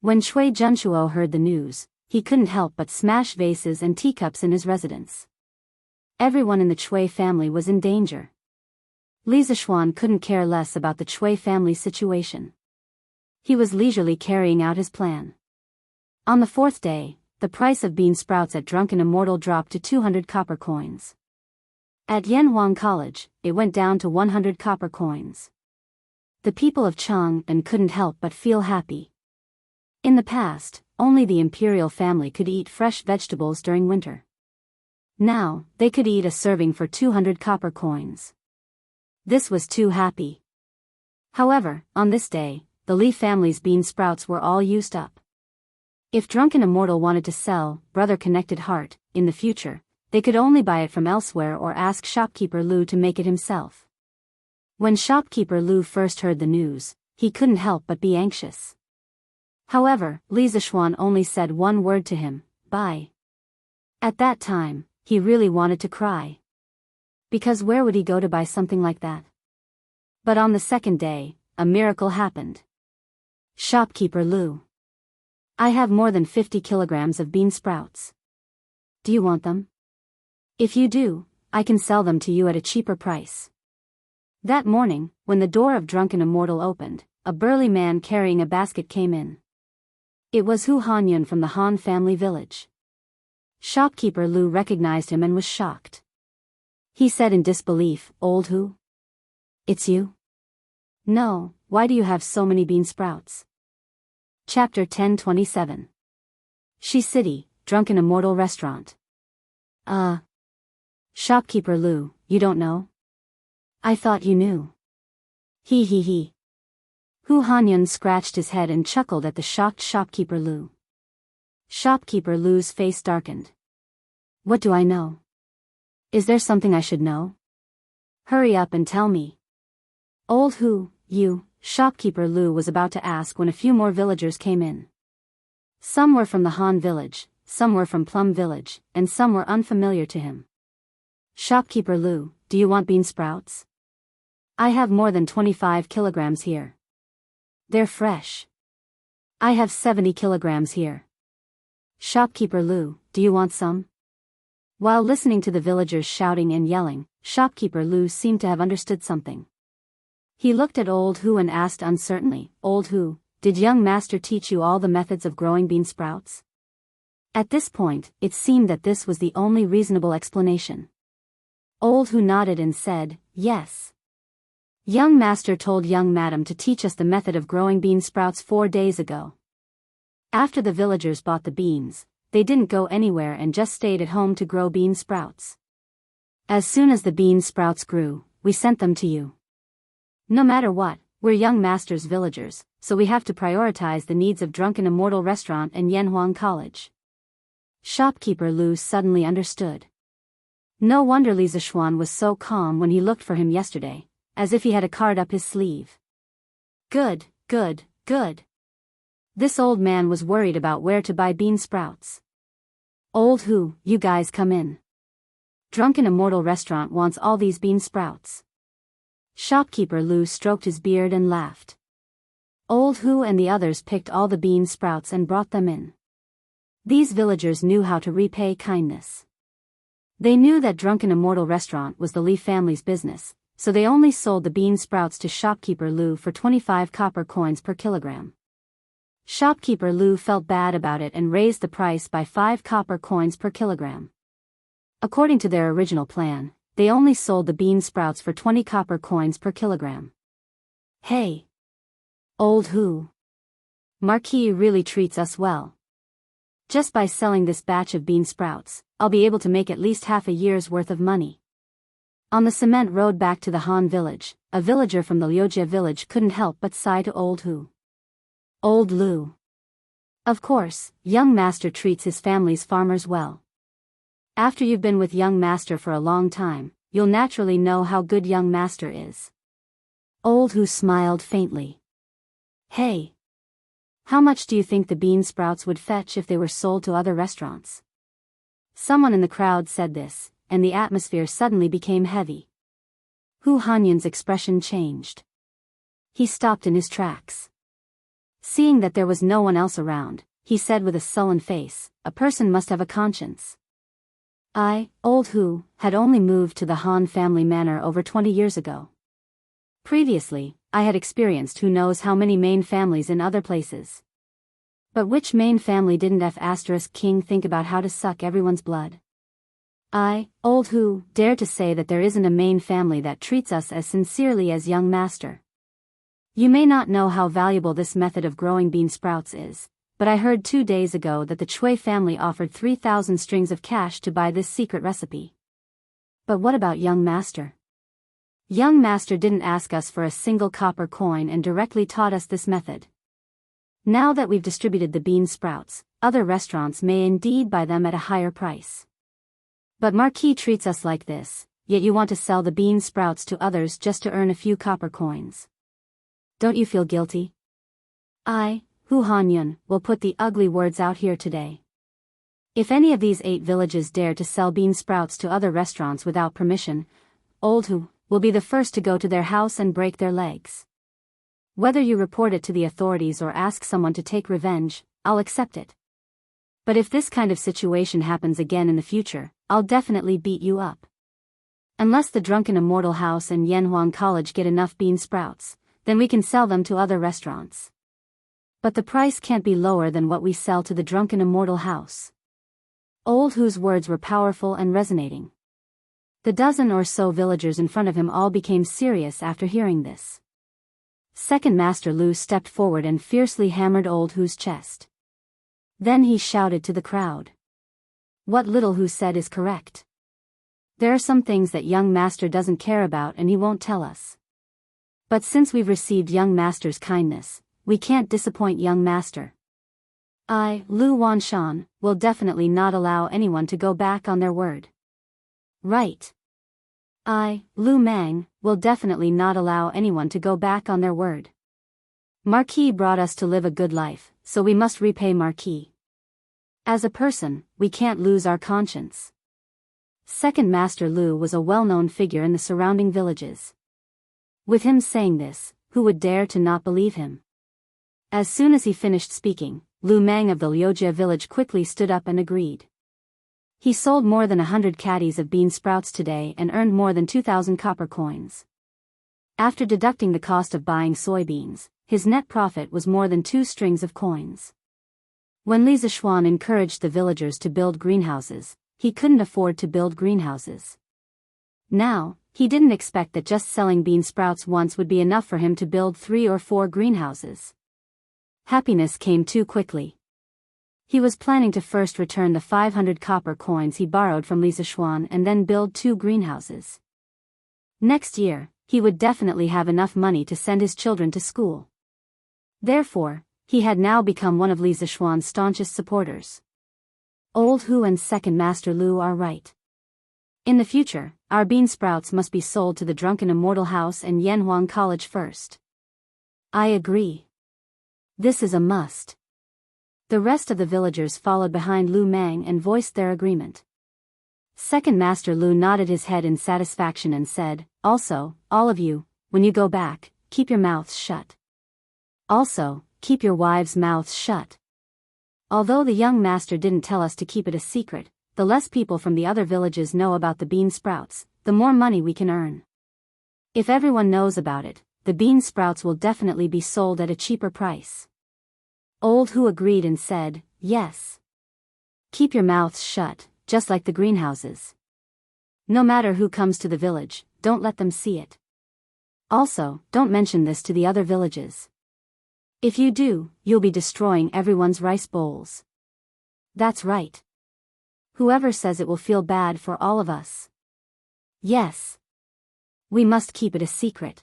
When Chui Junshuo heard the news, he couldn't help but smash vases and teacups in his residence. Everyone in the Chui family was in danger. Li Zishuan couldn't care less about the Chui family's situation. He was leisurely carrying out his plan. On the fourth day, the price of bean sprouts at Drunken Immortal dropped to 200 copper coins. At Yanhuang College, it went down to 100 copper coins. The people of Chang'an couldn't help but feel happy. In the past, only the imperial family could eat fresh vegetables during winter. Now, they could eat a serving for 200 copper coins. This was too happy. However, on this day, the Li family's bean sprouts were all used up. If Drunken Immortal wanted to sell Brother Connected Heart in the future, they could only buy it from elsewhere or ask shopkeeper Lou to make it himself. When shopkeeper Lou first heard the news, he couldn't help but be anxious. However, Lisa Schwan only said one word to him, buy. At that time, he really wanted to cry. Because where would he go to buy something like that? But on the second day, a miracle happened. Shopkeeper Lou. I have more than 50 kilograms of bean sprouts. Do you want them? If you do, I can sell them to you at a cheaper price. That morning, when the door of Drunken Immortal opened, a burly man carrying a basket came in. It was Hu Hanyun from the Han family village. Shopkeeper Lou recognized him and was shocked. He said in disbelief, Old Hu? It's you? No, why do you have so many bean sprouts? Chapter 1027. Shi City, Drunken Immortal Restaurant. Shopkeeper Lou, you don't know? I thought you knew. He. Hu Hanyun scratched his head and chuckled at the shocked shopkeeper Lou. Shopkeeper Lou's face darkened. What do I know? Is there something I should know? Hurry up and tell me. Old Hu, you, shopkeeper Lou was about to ask when a few more villagers came in. Some were from the Han village, some were from Plum village, and some were unfamiliar to him. Shopkeeper Lou, do you want bean sprouts? I have more than 25 kilograms here. They're fresh. I have 70 kilograms here. Shopkeeper Lou, do you want some? While listening to the villagers shouting and yelling, Shopkeeper Lou seemed to have understood something. He looked at Old Hu and asked uncertainly, Old Hu, did young master teach you all the methods of growing bean sprouts? At this point, it seemed that this was the only reasonable explanation. Old Hu nodded and said, yes. Young master told young madam to teach us the method of growing bean sprouts 4 days ago. After the villagers bought the beans, they didn't go anywhere and just stayed at home to grow bean sprouts. As soon as the bean sprouts grew, we sent them to you. No matter what, we're young master's villagers, so we have to prioritize the needs of Drunken Immortal Restaurant and Yanhuang College. Shopkeeper Lou suddenly understood. No wonder Li Zixuan was so calm when he looked for him yesterday, as if he had a card up his sleeve. Good. This old man was worried about where to buy bean sprouts. Old Hu, you guys come in. Drunken Immortal Restaurant wants all these bean sprouts. Shopkeeper Lou stroked his beard and laughed. Old Hu and the others picked all the bean sprouts and brought them in. These villagers knew how to repay kindness. They knew that Drunken Immortal Restaurant was the Li family's business, so they only sold the bean sprouts to Shopkeeper Lou for 25 copper coins per kilogram. Shopkeeper Lou felt bad about it and raised the price by 5 copper coins per kilogram. According to their original plan, they only sold the bean sprouts for 20 copper coins per kilogram. Hey! Old Hu. Marquis really treats us well. Just by selling this batch of bean sprouts, I'll be able to make at least half a year's worth of money. On the cement road back to the Han village, a villager from the Liujie village couldn't help but sigh to Old Hu. Old Lou. Of course, young master treats his family's farmers well. After you've been with young master for a long time, you'll naturally know how good young master is. Old Hu smiled faintly. Hey! How much do you think the bean sprouts would fetch if they were sold to other restaurants? Someone in the crowd said this, and the atmosphere suddenly became heavy. Hu Hanyun's expression changed. He stopped in his tracks. Seeing that there was no one else around, he said with a sullen face, a person must have a conscience. I, Old Hu, had only moved to the Han family manor over 20 years ago. Previously, I had experienced who knows how many main families in other places. But which main family didn't King think about how to suck everyone's blood? I, Old Hu, dare to say that there isn't a main family that treats us as sincerely as young master. You may not know how valuable this method of growing bean sprouts is, but I heard 2 days ago that the Chui family offered 3,000 strings of cash to buy this secret recipe. But what about young master? Young master didn't ask us for a single copper coin and directly taught us this method. Now that we've distributed the bean sprouts, other restaurants may indeed buy them at a higher price. But Marquis treats us like this, yet you want to sell the bean sprouts to others just to earn a few copper coins. Don't you feel guilty? I, Hu Hanyun, will put the ugly words out here today. If any of these 8 villages dare to sell bean sprouts to other restaurants without permission, Old Hu will be the first to go to their house and break their legs. Whether you report it to the authorities or ask someone to take revenge, I'll accept it. But if this kind of situation happens again in the future, I'll definitely beat you up. Unless the Drunken Immortal House and Yanhuang College get enough bean sprouts, then we can sell them to other restaurants. But the price can't be lower than what we sell to the Drunken Immortal House. Old Hu's words were powerful and resonating. The dozen or so villagers in front of him all became serious after hearing this. Second Master Lu stepped forward and fiercely hammered Old Hu's chest. Then he shouted to the crowd. What little Hu said is correct. There are some things that young master doesn't care about and he won't tell us. But since we've received young master's kindness, we can't disappoint young master. I, Lu Wanshan, will definitely not allow anyone to go back on their word. Right. I, Lu Mang, will definitely not allow anyone to go back on their word. Marquis brought us to live a good life, so we must repay Marquis. As a person, we can't lose our conscience. Second Master Lu was a well-known figure in the surrounding villages. With him saying this, who would dare to not believe him? As soon as he finished speaking, Lu Mang of the Liujia village quickly stood up and agreed. He sold more than 100 caddies of bean sprouts today and earned more than 2,000 copper coins. After deducting the cost of buying soybeans, his net profit was more than 2 strings of coins. When Li Zishuan encouraged the villagers to build greenhouses, he couldn't afford to build greenhouses. Now, he didn't expect that just selling bean sprouts once would be enough for him to build 3 or 4 greenhouses. Happiness came too quickly. He was planning to first return the 500 copper coins he borrowed from Li Zishuan and then build 2 greenhouses. Next year, he would definitely have enough money to send his children to school. Therefore, he had now become one of Li Zishuan's staunchest supporters. Old Hu and Second Master Lu are right. In the future, our bean sprouts must be sold to the Drunken Immortal House and Yanhuang College first. I agree. This is a must. The rest of the villagers followed behind Lu Mang and voiced their agreement. Second Master Lu nodded his head in satisfaction and said, also, all of you, when you go back, keep your mouths shut. Also, keep your wives' mouths shut. Although the young master didn't tell us to keep it a secret, the less people from the other villages know about the bean sprouts, the more money we can earn. If everyone knows about it, the bean sprouts will definitely be sold at a cheaper price. Old Hu agreed and said, yes. Keep your mouths shut, just like the greenhouses. No matter who comes to the village, don't let them see it. Also, don't mention this to the other villages. If you do, you'll be destroying everyone's rice bowls. That's right. Whoever says it will feel bad for all of us. Yes. We must keep it a secret.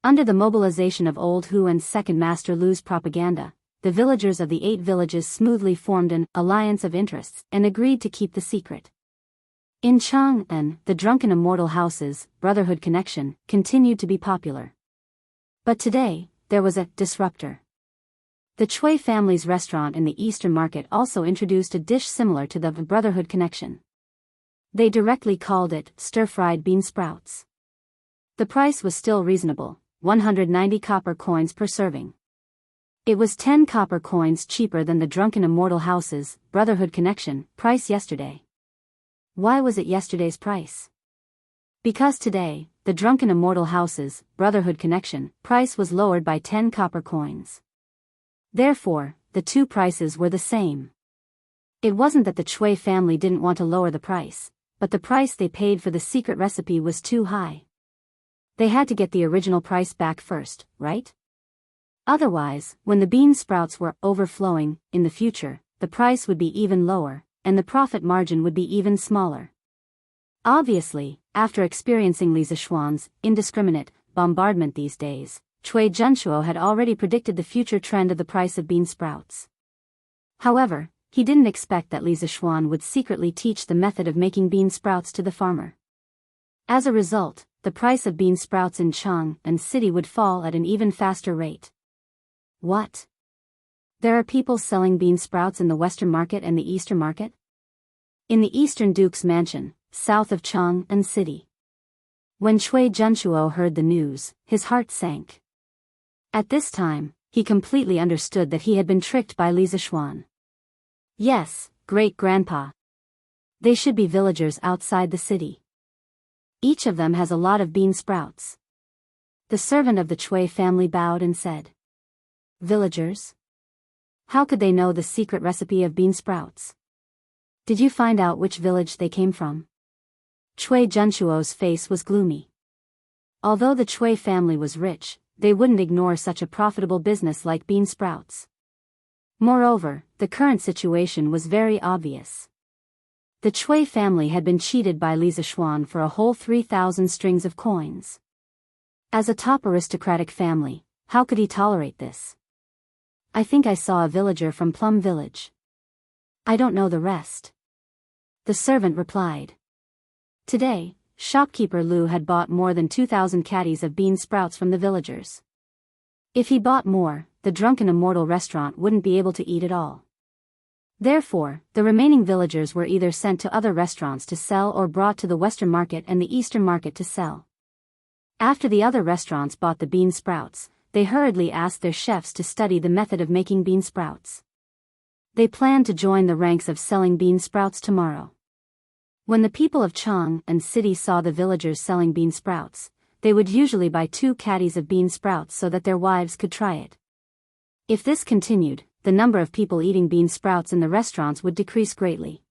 Under the mobilization of Old Hu and Second Master Lu's propaganda, the villagers of the 8 villages smoothly formed an alliance of interests and agreed to keep the secret. In Chang'an, the Drunken Immortal House's brotherhood connection continued to be popular. But today, there was a disruptor. The Chui family's restaurant in the Eastern Market also introduced a dish similar to the brotherhood connection. They directly called it stir-fried bean sprouts. The price was still reasonable, 190 copper coins per serving. It was 10 copper coins cheaper than the Drunken Immortal House's brotherhood connection price yesterday. Why was it yesterday's price? Because today, the Drunken Immortal House's brotherhood connection price was lowered by 10 copper coins. Therefore, the 2 prices were the same. It wasn't that the Chui family didn't want to lower the price, but the price they paid for the secret recipe was too high. They had to get the original price back first, right? Otherwise, when the bean sprouts were overflowing, in the future, the price would be even lower, and the profit margin would be even smaller. Obviously, after experiencing Li Zishuan's indiscriminate bombardment these days, Chui Junshuo had already predicted the future trend of the price of bean sprouts. However, he didn't expect that Li Zishuan would secretly teach the method of making bean sprouts to the farmer. As a result, the price of bean sprouts in Chang and city would fall at an even faster rate. What? There are people selling bean sprouts in the Western market and the Eastern market? In the Eastern Duke's mansion, south of Chang and city. When Cui Junchuo heard the news, his heart sank. At this time, he completely understood that he had been tricked by Li Zishuan. Yes, great-grandpa. They should be villagers outside the city. Each of them has a lot of bean sprouts. The servant of the Cui family bowed and said, "Villagers? How could they know the secret recipe of bean sprouts? Did you find out which village they came from?" Cui Junchuo's face was gloomy. Although the Cui family was rich, they wouldn't ignore such a profitable business like bean sprouts. Moreover, the current situation was very obvious. The Cui family had been cheated by Li Zishuan for a whole 3,000 strings of coins. As a top aristocratic family, how could he tolerate this? "I think I saw a villager from Plum Village. I don't know the rest," the servant replied. Today, shopkeeper Lu had bought more than 2,000 caddies of bean sprouts from the villagers. If he bought more, the drunken immortal restaurant wouldn't be able to eat it all. Therefore, the remaining villagers were either sent to other restaurants to sell or brought to the Western market and the Eastern market to sell. After the other restaurants bought the bean sprouts, they hurriedly asked their chefs to study the method of making bean sprouts. They planned to join the ranks of selling bean sprouts tomorrow. When the people of Chang and city saw the villagers selling bean sprouts, they would usually buy 2 caddies of bean sprouts so that their wives could try it. If this continued, the number of people eating bean sprouts in the restaurants would decrease greatly.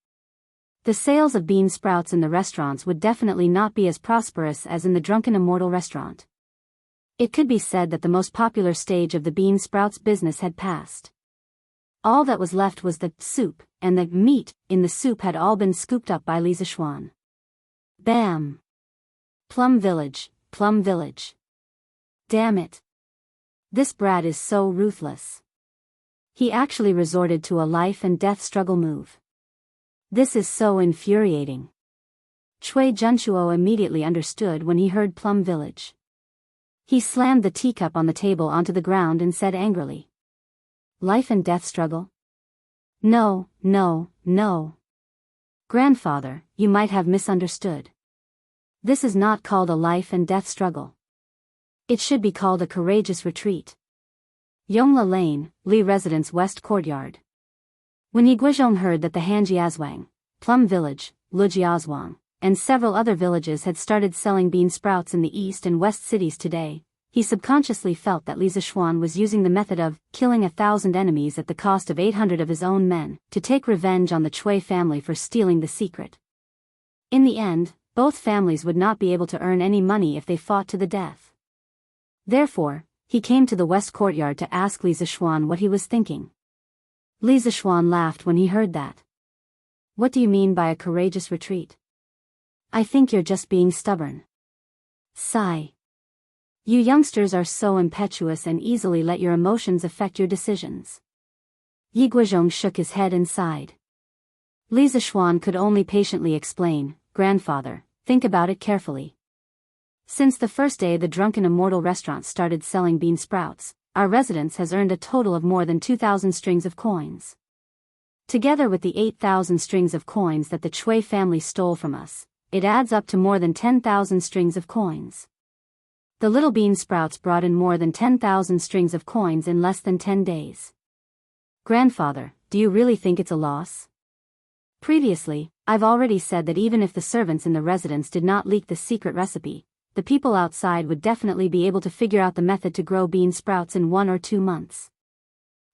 The sales of bean sprouts in the restaurants would definitely not be as prosperous as in the drunken immortal restaurant. It could be said that the most popular stage of the bean sprouts business had passed. All that was left was the soup, and the meat in the soup had all been scooped up by Li Zishuan. Bam! Plum Village, Plum Village. Damn it. This brat is so ruthless. He actually resorted to a life and death struggle move. This is so infuriating. Cui Junchuo immediately understood when he heard Plum Village. He slammed the teacup on the table onto the ground and said angrily, "Life and death struggle? No, no, no. Grandfather, you might have misunderstood. This is not called a life and death struggle. It should be called a courageous retreat." Yongla Lane, Li Residence West Courtyard. When Yiguizhong heard that the Hanjiazwang, Plum Village, Lujiazwang, and several other villages had started selling bean sprouts in the east and west cities today, he subconsciously felt that Li Zishuan was using the method of killing 1,000 enemies at the cost of 800 of his own men to take revenge on the Cui family for stealing the secret. In the end, both families would not be able to earn any money if they fought to the death. Therefore, he came to the west courtyard to ask Li Zishuan what he was thinking. Li Zishuan laughed when he heard that. "What do you mean by a courageous retreat? I think you're just being stubborn." Sigh. You youngsters are so impetuous and easily let your emotions affect your decisions. Yiguizhong shook his head and sighed. Li Zishuan could only patiently explain, "Grandfather, think about it carefully. Since the first day the drunken immortal restaurant started selling bean sprouts, our residence has earned a total of more than 2,000 strings of coins. Together with the 8,000 strings of coins that the Cui family stole from us, it adds up to more than 10,000 strings of coins. The little bean sprouts brought in more than 10,000 strings of coins in less than 10 days. Grandfather, do you really think it's a loss? Previously, I've already said that even if the servants in the residence did not leak the secret recipe, the people outside would definitely be able to figure out the method to grow bean sprouts in 1 or 2 months.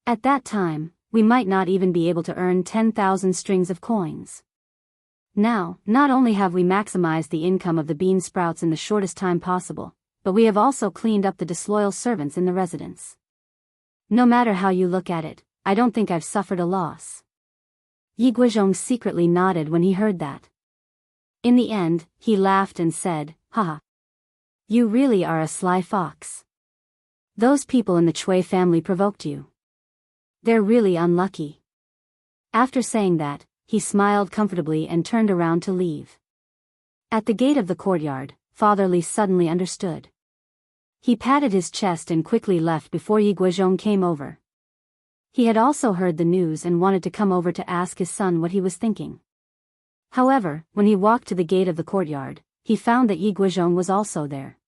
At that time, we might not even be able to earn 10,000 strings of coins. Now, not only have we maximized the income of the bean sprouts in the shortest time possible, but we have also cleaned up the disloyal servants in the residence. No matter how you look at it, I don't think I've suffered a loss." Yiguizhong secretly nodded when he heard that. In the end, he laughed and said, "Haha. You really are a sly fox. Those people in the Cui family provoked you. They're really unlucky. After saying that, he smiled comfortably and turned around to leave. At the gate of the courtyard, Father Li suddenly understood. He patted his chest and quickly left before Yi Guizhong came over. He had also heard the news and wanted to come over to ask his son what he was thinking. However, when he walked to the gate of the courtyard, he found that Yi Guizhong was also there.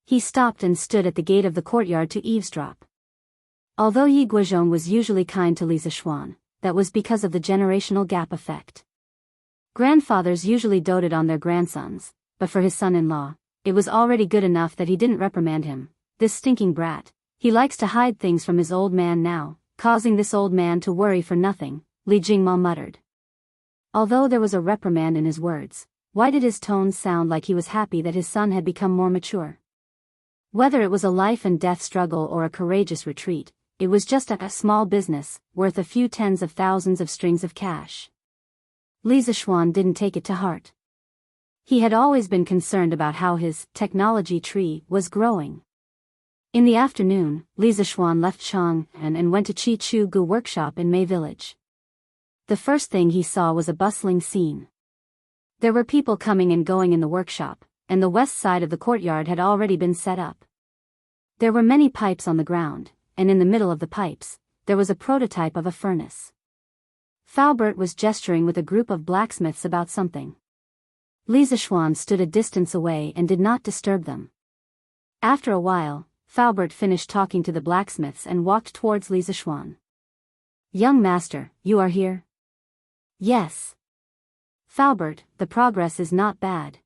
He stopped and stood at the gate of the courtyard to eavesdrop. Although Yi Guizhong was usually kind to Li Zishuan, that was because of the generational gap effect. Grandfathers usually doted on their grandsons, but for his son-in-law, it was already good enough that he didn't reprimand him. This stinking brat, he likes to hide things from his old man now, causing this old man to worry for nothing, Li Jingma muttered. Although there was a reprimand in his words, why did his tones sound like he was happy that his son had become more mature? Whether it was a life and death struggle or a courageous retreat, it was just a small business, worth a few tens of thousands of strings of cash. Li Zishuan didn't take it to heart. He had always been concerned about how his technology tree was growing. In the afternoon, Li Zishuan left Chang'an and went to Chi Chu Gu workshop in Mei Village. The first thing he saw was a bustling scene. There were people coming and going in the workshop, and the west side of the courtyard had already been set up. There were many pipes on the ground, and in the middle of the pipes, there was a prototype of a furnace. Faubert was gesturing with a group of blacksmiths about something. Li Zishuan stood a distance away and did not disturb them. After a while, Faubert finished talking to the blacksmiths and walked towards Li Zishuan. "Young master, you are here?" "Yes." "Faubert, the progress is not bad.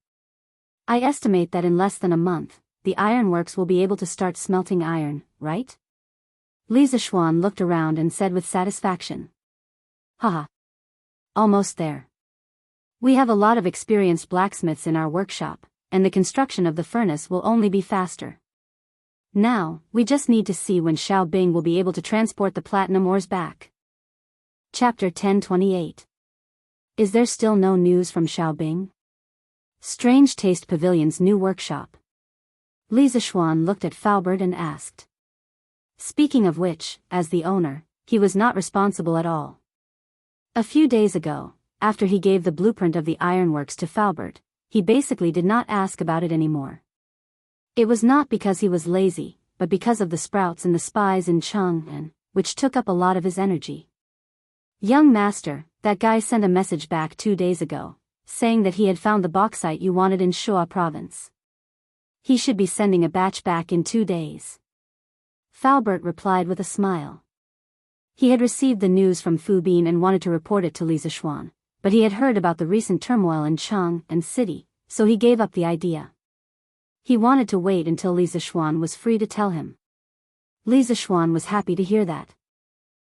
I estimate that in less than a month, the ironworks will be able to start smelting iron, right?" Li Zishuan looked around and said with satisfaction. "Haha. Almost there. We have a lot of experienced blacksmiths in our workshop, and the construction of the furnace will only be faster. Now, we just need to see when Xiaobing will be able to transport the platinum ores back." Chapter 1028. Is there still no news from Xiaobing? Strange Taste Pavilion's new workshop. Li Zishuan looked at Faubert and asked. Speaking of which, as the owner, he was not responsible at all. A few days ago, after he gave the blueprint of the ironworks to Faubert, he basically did not ask about it anymore. It was not because he was lazy, but because of the sprouts and the spies in Chang'an, which took up a lot of his energy. "Young master, that guy sent a message back 2 days ago, saying that he had found the bauxite you wanted in Shuo province. He should be sending a batch back in 2 days. Faubert replied with a smile. He had received the news from Fu Bin and wanted to report it to Li Zishuan, but he had heard about the recent turmoil in Chang'an city, so he gave up the idea. He wanted to wait until Li Zishuan was free to tell him. Li Zishuan was happy to hear that.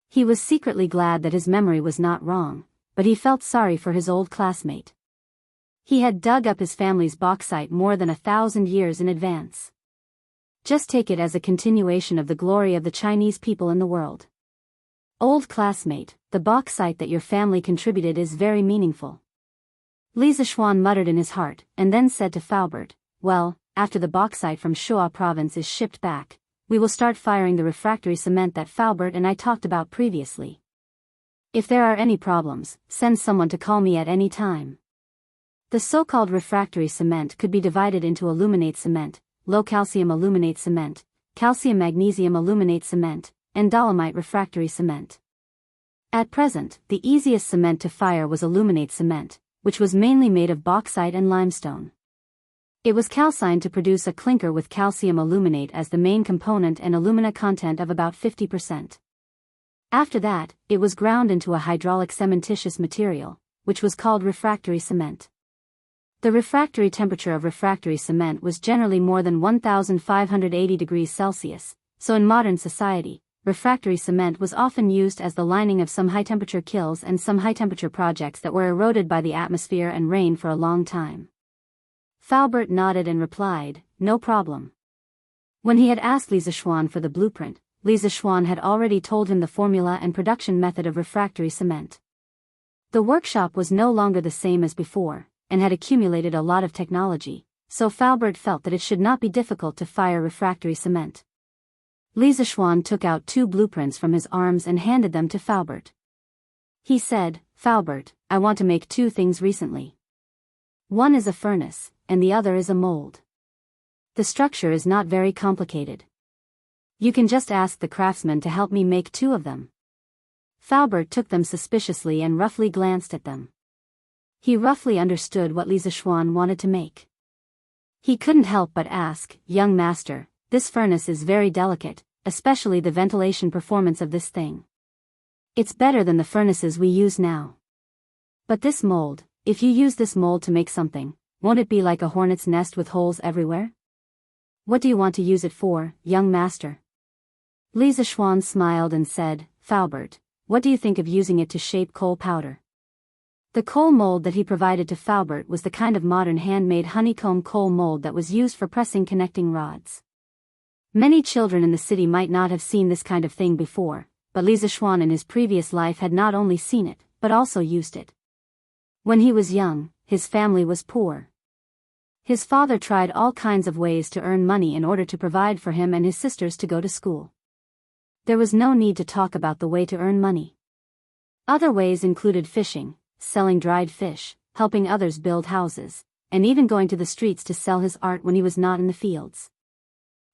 He was secretly glad that his memory was not wrong, but he felt sorry for his old classmate. He had dug up his family's bauxite more than 1,000 years in advance. Just take it as a continuation of the glory of the Chinese people in the world. Old classmate, the bauxite that your family contributed is very meaningful. Li Zishuan muttered in his heart, and then said to Faubert, "Well, after the bauxite from Shuo province is shipped back, we will start firing the refractory cement that Faubert and I talked about previously. If there are any problems, send someone to call me at any time." The so-called refractory cement could be divided into aluminate cement, low-calcium aluminate cement, calcium-magnesium aluminate cement, and dolomite refractory cement. At present, the easiest cement to fire was aluminate cement, which was mainly made of bauxite and limestone. It was calcined to produce a clinker with calcium aluminate as the main component and alumina content of about 50%. After that, it was ground into a hydraulic cementitious material, which was called refractory cement. The refractory temperature of refractory cement was generally more than 1,580 degrees Celsius, so in modern society, refractory cement was often used as the lining of some high-temperature kilns and some high-temperature projects that were eroded by the atmosphere and rain for a long time. Faubert nodded and replied, "No problem." When he had asked Li Zishuan for the blueprint, Li Zishuan had already told him the formula and production method of refractory cement. The workshop was no longer the same as before, and had accumulated a lot of technology, so Faubert felt that it should not be difficult to fire refractory cement. Li Zishuan took out 2 blueprints from his arms and handed them to Faubert. He said, Faubert, I want to make two things recently. One is a furnace, and the other is a mold. The structure is not very complicated. You can just ask the craftsman to help me make two of them. Faubert took them suspiciously and roughly glanced at them. He roughly understood what Lisa Schwann wanted to make. He couldn't help but ask, Young master, this furnace is very delicate, especially the ventilation performance of this thing. It's better than the furnaces we use now. But this mold, if you use this mold to make something, won't it be like a hornet's nest with holes everywhere? What do you want to use it for, young master? Lisa Schwann smiled and said, Faubert, what do you think of using it to shape coal powder? The coal mold that he provided to Faubert was the kind of modern handmade honeycomb coal mold that was used for pressing connecting rods. Many children in the city might not have seen this kind of thing before, but Lisa Schwann in his previous life had not only seen it, but also used it. When he was young, his family was poor. His father tried all kinds of ways to earn money in order to provide for him and his sisters to go to school. There was no need to talk about the way to earn money. Other ways included fishing, selling dried fish, helping others build houses, and even going to the streets to sell his art when he was not in the fields.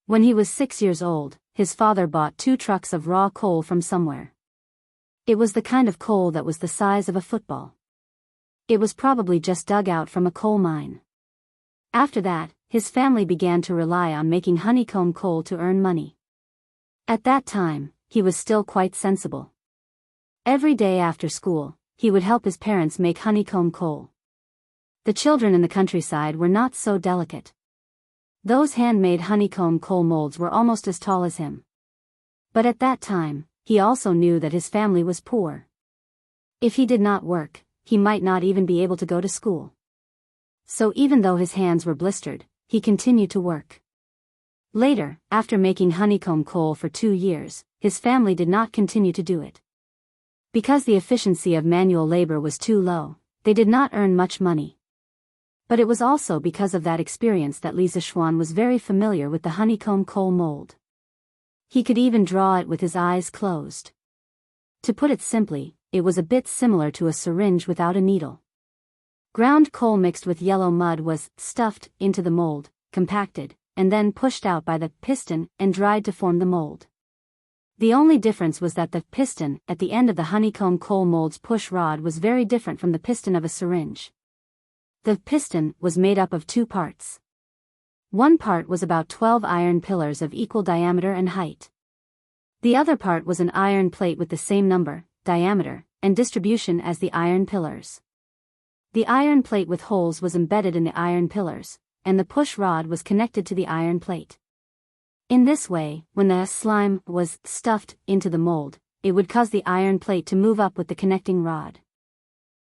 When he was 6 years old, his father bought 2 trucks of raw coal from somewhere. It was the kind of coal that was the size of a football. It was probably just dug out from a coal mine. After that, his family began to rely on making honeycomb coal to earn money. At that time, he was still quite sensible. Every day after school, he would help his parents make honeycomb coal. The children in the countryside were not so delicate. Those handmade honeycomb coal molds were almost as tall as him. But at that time, he also knew that his family was poor. If he did not work, he might not even be able to go to school. So even though his hands were blistered, he continued to work. Later, after making honeycomb coal for 2 years, his family did not continue to do it. Because the efficiency of manual labor was too low, they did not earn much money. But it was also because of that experience that Lisa Schwann was very familiar with the honeycomb coal mold. He could even draw it with his eyes closed. To put it simply, it was a bit similar to a syringe without a needle. Ground coal mixed with yellow mud was stuffed into the mold, compacted, and then pushed out by the piston and dried to form the mold. The only difference was that the piston at the end of the honeycomb coal mold's push rod was very different from the piston of a syringe. The piston was made up of 2 parts. One part was about 12 iron pillars of equal diameter and height. The other part was an iron plate with the same number, diameter, and distribution as the iron pillars. The iron plate with holes was embedded in the iron pillars, and the push rod was connected to the iron plate. In this way, when the slime was stuffed into the mold, it would cause the iron plate to move up with the connecting rod.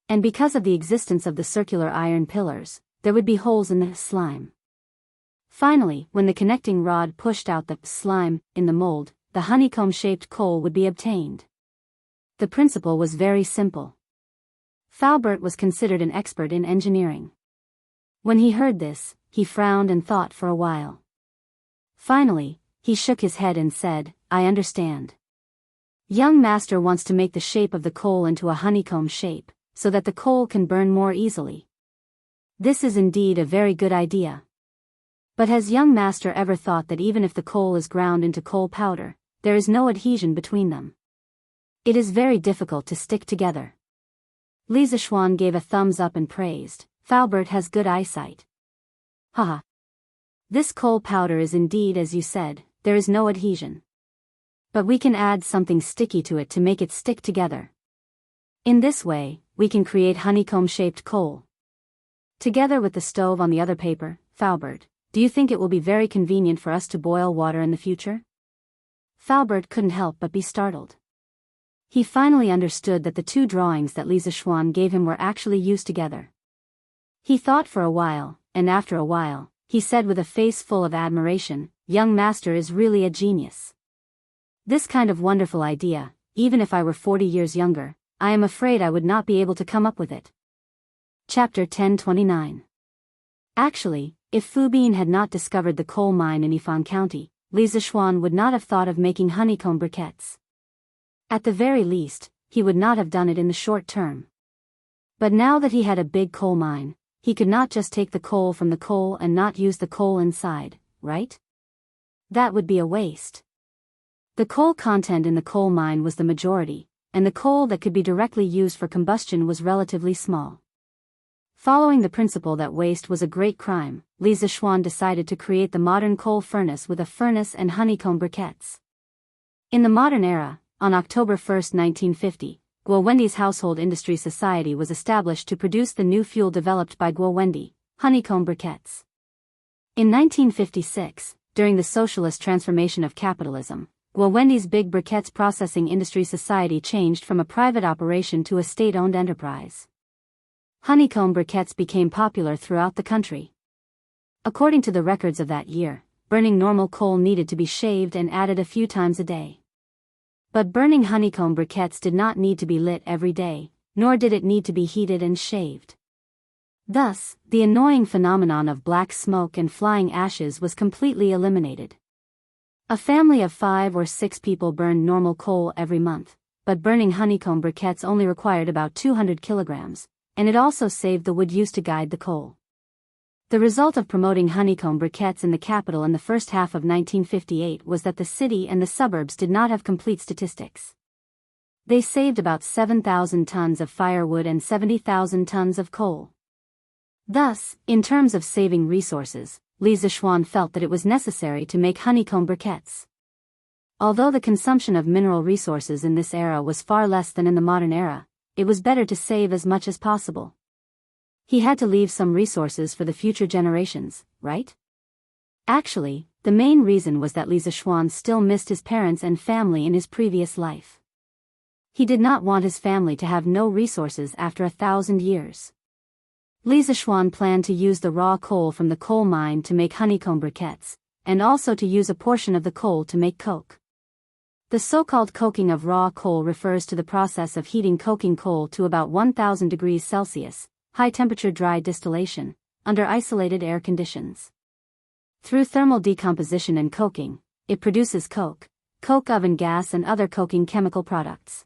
And because of the existence of the circular iron pillars, there would be holes in the slime. Finally, when the connecting rod pushed out the slime in the mold, the honeycomb-shaped coal would be obtained. The principle was very simple. Faubert was considered an expert in engineering. When he heard this, he frowned and thought for a while. Finally, he shook his head and said, I understand. Young master wants to make the shape of the coal into a honeycomb shape, so that the coal can burn more easily. This is indeed a very good idea. But has young master ever thought that even if the coal is ground into coal powder, there is no adhesion between them? It is very difficult to stick together. Lisa Schwann gave a thumbs up and praised, Faubert has good eyesight. Haha. This coal powder is indeed as you said, there is no adhesion. But we can add something sticky to it to make it stick together. In this way, we can create honeycomb-shaped coal. Together with the stove on the other paper, Faubert, do you think it will be very convenient for us to boil water in the future? Faubert couldn't help but be startled. He finally understood that the 2 drawings that Lisa Schwann gave him were actually used together. He thought for a while, and after a while, he said with a face full of admiration, Young master is really a genius. This kind of wonderful idea, even if I were 40 years younger, I am afraid I would not be able to come up with it. Chapter 1029. Actually, if Fubin had not discovered the coal mine in Yifan County, Lisa Schwann would not have thought of making honeycomb briquettes. At the very least, he would not have done it in the short term. But now that he had a big coal mine, he could not just take the coal from the coal and not use the coal inside, right? That would be a waste. The coal content in the coal mine was the majority, and the coal that could be directly used for combustion was relatively small. Following the principle that waste was a great crime, Li Zixuan decided to create the modern coal furnace with a furnace and honeycomb briquettes. In the modern era, on October 1, 1950, Guowendi's Household Industry Society was established to produce the new fuel developed by Guowendi, honeycomb briquettes. In 1956, during the socialist transformation of capitalism, Guowendi's Big Briquettes Processing Industry Society changed from a private operation to a state-owned enterprise. Honeycomb briquettes became popular throughout the country. According to the records of that year, burning normal coal needed to be shaved and added a few times a day. But burning honeycomb briquettes did not need to be lit every day, nor did it need to be heated and shaved. Thus, the annoying phenomenon of black smoke and flying ashes was completely eliminated. A family of 5 or 6 people burned normal coal every month, but burning honeycomb briquettes only required about 200 kilograms, and it also saved the wood used to guide the coal. The result of promoting honeycomb briquettes in the capital in the first half of 1958 was that the city and the suburbs did not have complete statistics. They saved about 7,000 tons of firewood and 70,000 tons of coal. Thus, in terms of saving resources, Li Zixuan felt that it was necessary to make honeycomb briquettes. Although the consumption of mineral resources in this era was far less than in the modern era, it was better to save as much as possible. He had to leave some resources for the future generations, right? Actually, the main reason was that Li Zixuan still missed his parents and family in his previous life. He did not want his family to have no resources after 1,000 years. Li Zixuan planned to use the raw coal from the coal mine to make honeycomb briquettes, and also to use a portion of the coal to make coke. The so-called coking of raw coal refers to the process of heating coking coal to about 1,000 degrees Celsius, high-temperature dry distillation, under isolated air conditions. Through thermal decomposition and coking, it produces coke, coke oven gas and other coking chemical products.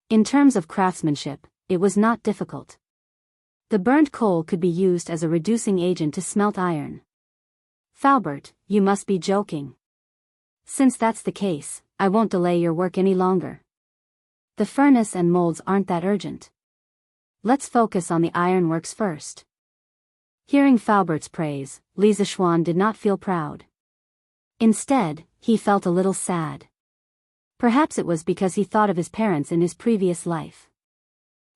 In terms of craftsmanship, it was not difficult. The burnt coal could be used as a reducing agent to smelt iron. Faubert, you must be joking. Since that's the case, I won't delay your work any longer. The furnace and molds aren't that urgent. Let's focus on the ironworks first. Hearing Faubert's praise, Li Zixuan did not feel proud. Instead, he felt a little sad. Perhaps it was because he thought of his parents in his previous life.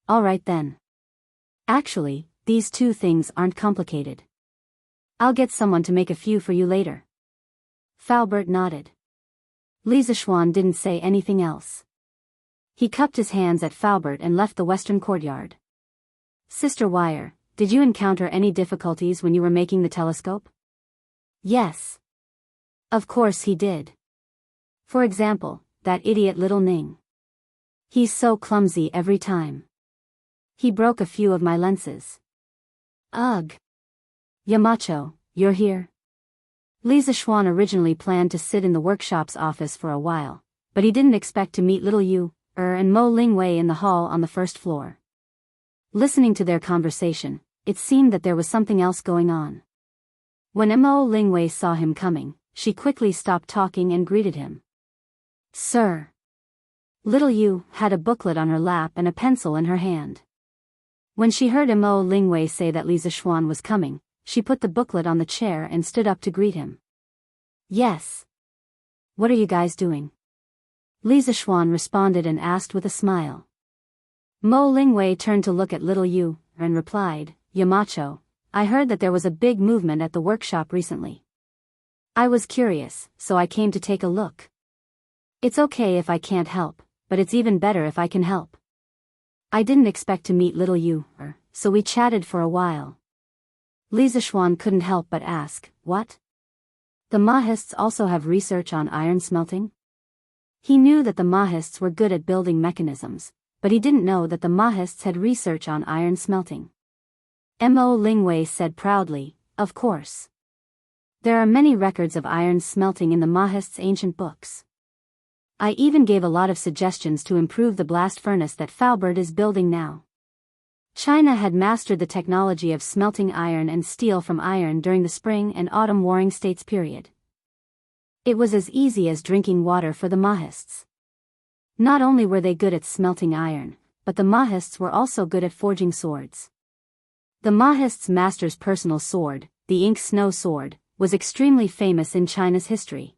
All right then. Actually, these two things aren't complicated. I'll get someone to make a few for you later. Faubert nodded. Li Zixuan didn't say anything else. He cupped his hands at Faubert and left the western courtyard. Sister Wire, did you encounter any difficulties when you were making the telescope? Yes. Of course he did. For example, that idiot little Ning. He's so clumsy every time. He broke a few of my lenses. Ugh. Yamacho, you're here? Li Zixuan originally planned to sit in the workshop's office for a while, but he didn't expect to meet little Yu, and Mo Lingwei in the hall on the first floor. Listening to their conversation, it seemed that there was something else going on. When Mo Lingwei saw him coming, she quickly stopped talking and greeted him. Sir. Little Yu had a booklet on her lap and a pencil in her hand. When she heard Mo Lingwei say that Li Zixuan was coming, she put the booklet on the chair and stood up to greet him. Yes. What are you guys doing? Li Zixuan responded and asked with a smile. Mo Lingwei turned to look at little Yu, and replied, Yamacho, I heard that there was a big movement at the workshop recently. I was curious, so I came to take a look. It's okay if I can't help, but it's even better if I can help. I didn't expect to meet little Yu, so we chatted for a while. Li Zixuan couldn't help but ask, what? The Mahists also have research on iron smelting? He knew that the Mahists were good at building mechanisms, but he didn't know that the Mahists had research on iron smelting. Mo Lingwei said proudly, of course. There are many records of iron smelting in the Mahists' ancient books. I even gave a lot of suggestions to improve the blast furnace that Faubert is building now. China had mastered the technology of smelting iron and steel from iron during the Spring and Autumn Warring States period. It was as easy as drinking water for the Mahists. Not only were they good at smelting iron, but the Mahists were also good at forging swords. The Mahists' master's personal sword, the Ink Snow Sword, was extremely famous in China's history.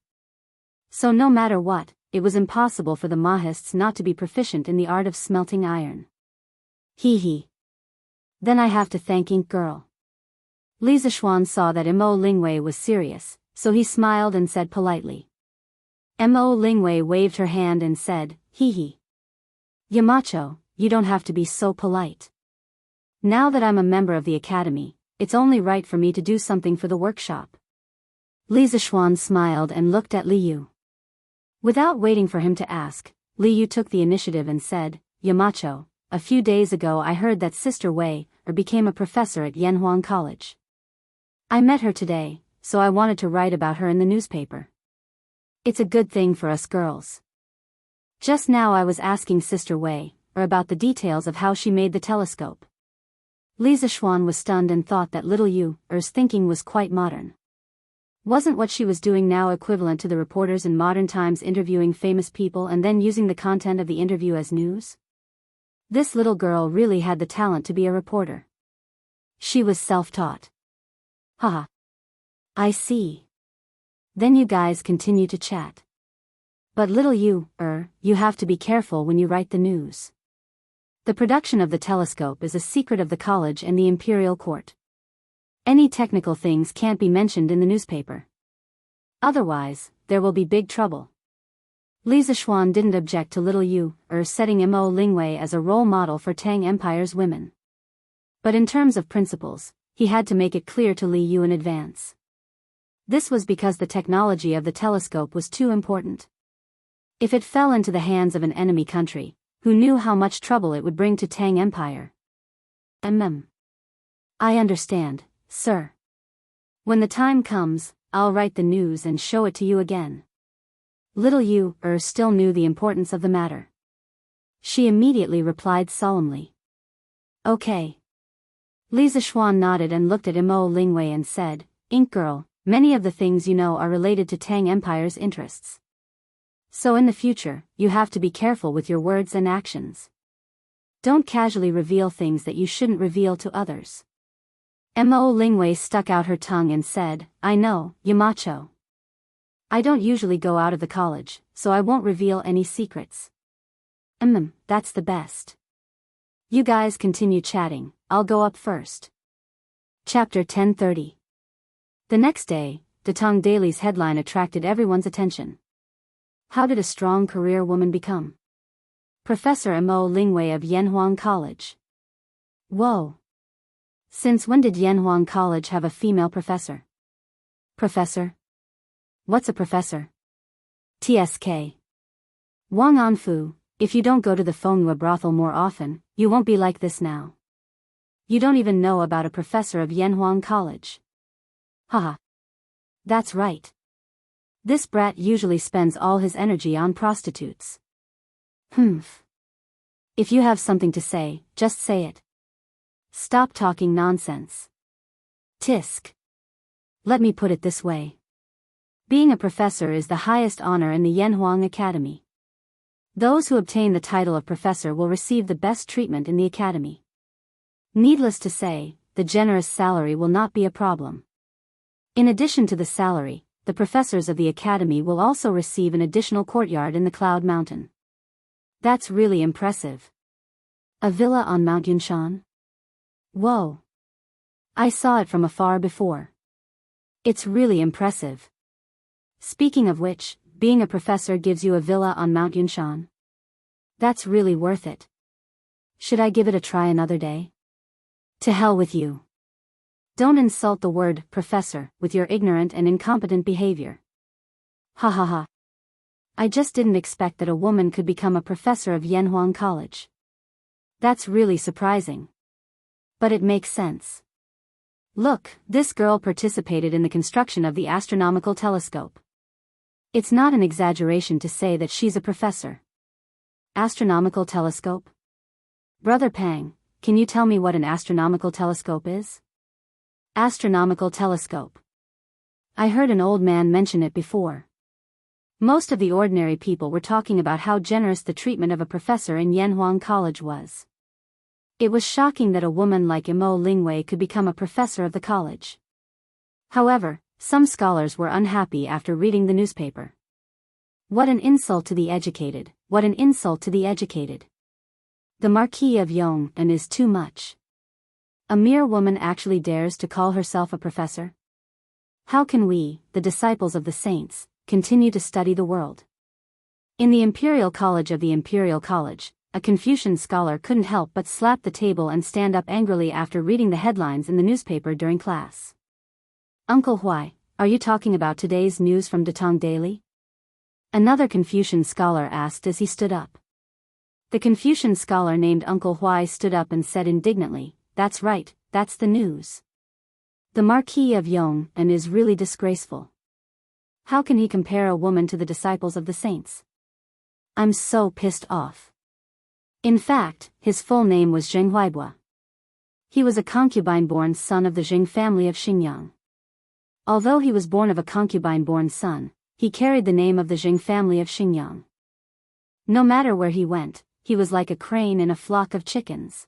So no matter what, it was impossible for the Mahists not to be proficient in the art of smelting iron. Hee hee. Then I have to thank Ink Girl. Li Zishuan saw that Mo Lingwei was serious, so he smiled and said politely. Mo Lingwei waved her hand and said, hee hee. Yamacho, you don't have to be so polite. Now that I'm a member of the academy, it's only right for me to do something for the workshop. Li Zishuan smiled and looked at Li Yu. Without waiting for him to ask, Li Yu took the initiative and said, Yamacho, a few days ago I heard that Sister Wei became a professor at Yanhuang College. I met her today, so I wanted to write about her in the newspaper. It's a good thing for us girls. Just now I was asking Sister Wei about the details of how she made the telescope. Li Zishuan was stunned and thought that little Yu's thinking was quite modern. Wasn't what she was doing now equivalent to the reporters in modern times interviewing famous people and then using the content of the interview as news? This little girl really had the talent to be a reporter. She was self-taught. Haha. I see. Then you guys continue to chat. But little you have to be careful when you write the news. The production of the telescope is a secret of the college and the imperial court. Any technical things can't be mentioned in the newspaper. Otherwise, there will be big trouble. Li Zishuan didn't object to little Yu setting Mo Lingwei as a role model for Tang Empire's women. But in terms of principles, he had to make it clear to Li Yu in advance. This was because the technology of the telescope was too important. If it fell into the hands of an enemy country, who knew how much trouble it would bring to Tang Empire? I understand, sir. When the time comes, I'll write the news and show it to you again. Little Yu still knew the importance of the matter. She immediately replied solemnly. Okay. Li Zishuan nodded and looked at Mo Lingwei and said, Ink Girl, many of the things you know are related to Tang Empire's interests. So in the future, you have to be careful with your words and actions. Don't casually reveal things that you shouldn't reveal to others. Mo Lingwei stuck out her tongue and said, I know, Yamacho. I don't usually go out of the college, so I won't reveal any secrets. That's the best. You guys continue chatting, I'll go up first. Chapter 1030. The next day, the Tong Daily's headline attracted everyone's attention. How did a strong career woman become? Professor Mo Lingwei of Yanhuang College. Whoa. Since when did Yanhuang College have a female professor? Professor? What's a professor? TSK. Wang Anfu, if you don't go to the Fengyue brothel more often, you won't be like this now. You don't even know about a professor of Yanhuang College. Haha. That's right. This brat usually spends all his energy on prostitutes. If you have something to say, just say it. Stop talking nonsense. Tisk. Let me put it this way. Being a professor is the highest honor in the Yanhuang Academy. Those who obtain the title of professor will receive the best treatment in the academy. Needless to say, the generous salary will not be a problem. In addition to the salary, the professors of the academy will also receive an additional courtyard in the Cloud Mountain. That's really impressive. A villa on Mount Yunshan? Whoa. I saw it from afar before. It's really impressive. Speaking of which, being a professor gives you a villa on Mount Yunshan. That's really worth it. Should I give it a try another day? To hell with you. Don't insult the word professor with your ignorant and incompetent behavior. Ha ha ha. I just didn't expect that a woman could become a professor of Yanhuang College. That's really surprising. But it makes sense. Look, this girl participated in the construction of the astronomical telescope. It's not an exaggeration to say that she's a professor. Astronomical telescope? Brother Pang, can you tell me what an astronomical telescope is? Astronomical telescope. I heard an old man mention it before. Most of the ordinary people were talking about how generous the treatment of a professor in Yanhuang College was. It was shocking that a woman like Imo Lingwei could become a professor of the college. However, some scholars were unhappy after reading the newspaper. What an insult to the educated, what an insult to the educated. The Marquis of Yong'an is too much. A mere woman actually dares to call herself a professor? How can we, the disciples of the saints, continue to study the world? In the Imperial College of the Imperial College, a Confucian scholar couldn't help but slap the table and stand up angrily after reading the headlines in the newspaper during class. Uncle Huai, are you talking about today's news from Datong Daily? Another Confucian scholar asked as he stood up. The Confucian scholar named Uncle Huai stood up and said indignantly, "That's right, that's the news. The Marquis of Yong'an is really disgraceful. How can he compare a woman to the disciples of the saints? I'm so pissed off." In fact, his full name was Zheng Huaibua. He was a concubine-born son of the Zheng family of Xinjiang. Although he was born of a concubine-born son, he carried the name of the Zheng family of Xinjiang. No matter where he went, he was like a crane in a flock of chickens.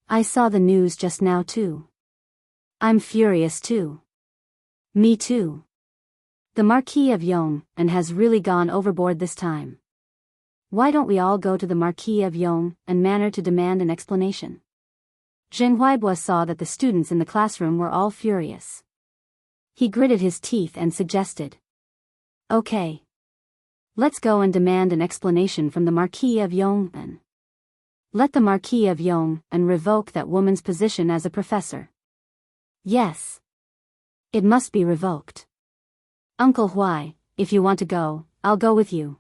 I saw the news just now too. I'm furious too. Me too. The Marquis of Yong'an has really gone overboard this time. Why don't we all go to the Marquis of Yong'an manor to demand an explanation? Zheng Huaibua saw that the students in the classroom were all furious. He gritted his teeth and suggested, "Okay. Let's go and demand an explanation from the Marquis of Yong'an. Let the Marquis of Yong'an revoke that woman's position as a professor. Yes. It must be revoked. Uncle Huai, if you want to go, I'll go with you."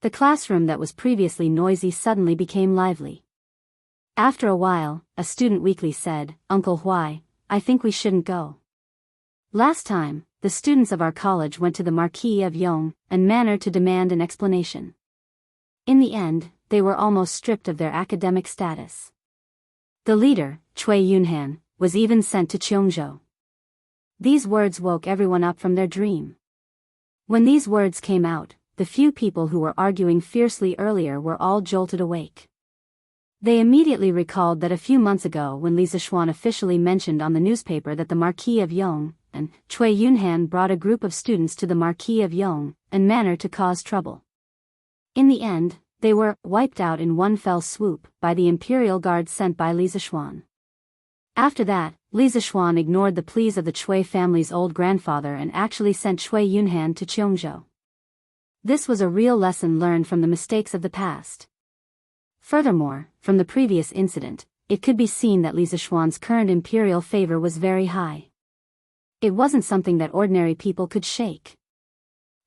The classroom that was previously noisy suddenly became lively. After a while, a student weakly said, "Uncle Huai, I think we shouldn't go. Last time, the students of our college went to the Marquis of Yong'an manor to demand an explanation. In the end, they were almost stripped of their academic status. The leader, Cui Yunhan, was even sent to Cheongzhou." These words woke everyone up from their dream. When these words came out, the few people who were arguing fiercely earlier were all jolted awake. They immediately recalled that a few months ago when Li Zixuan officially mentioned on the newspaper that the Marquis of Yong'an, Cui Yunhan brought a group of students to the Marquis of Yong'an manor to cause trouble. In the end, they were wiped out in one fell swoop by the imperial guards sent by Li Zixuan. After that, Li Zixuan ignored the pleas of the Cui family's old grandfather and actually sent Cui Yunhan to Cheongzhou. This was a real lesson learned from the mistakes of the past. Furthermore, from the previous incident, it could be seen that Li Zixuan's current imperial favor was very high. It wasn't something that ordinary people could shake.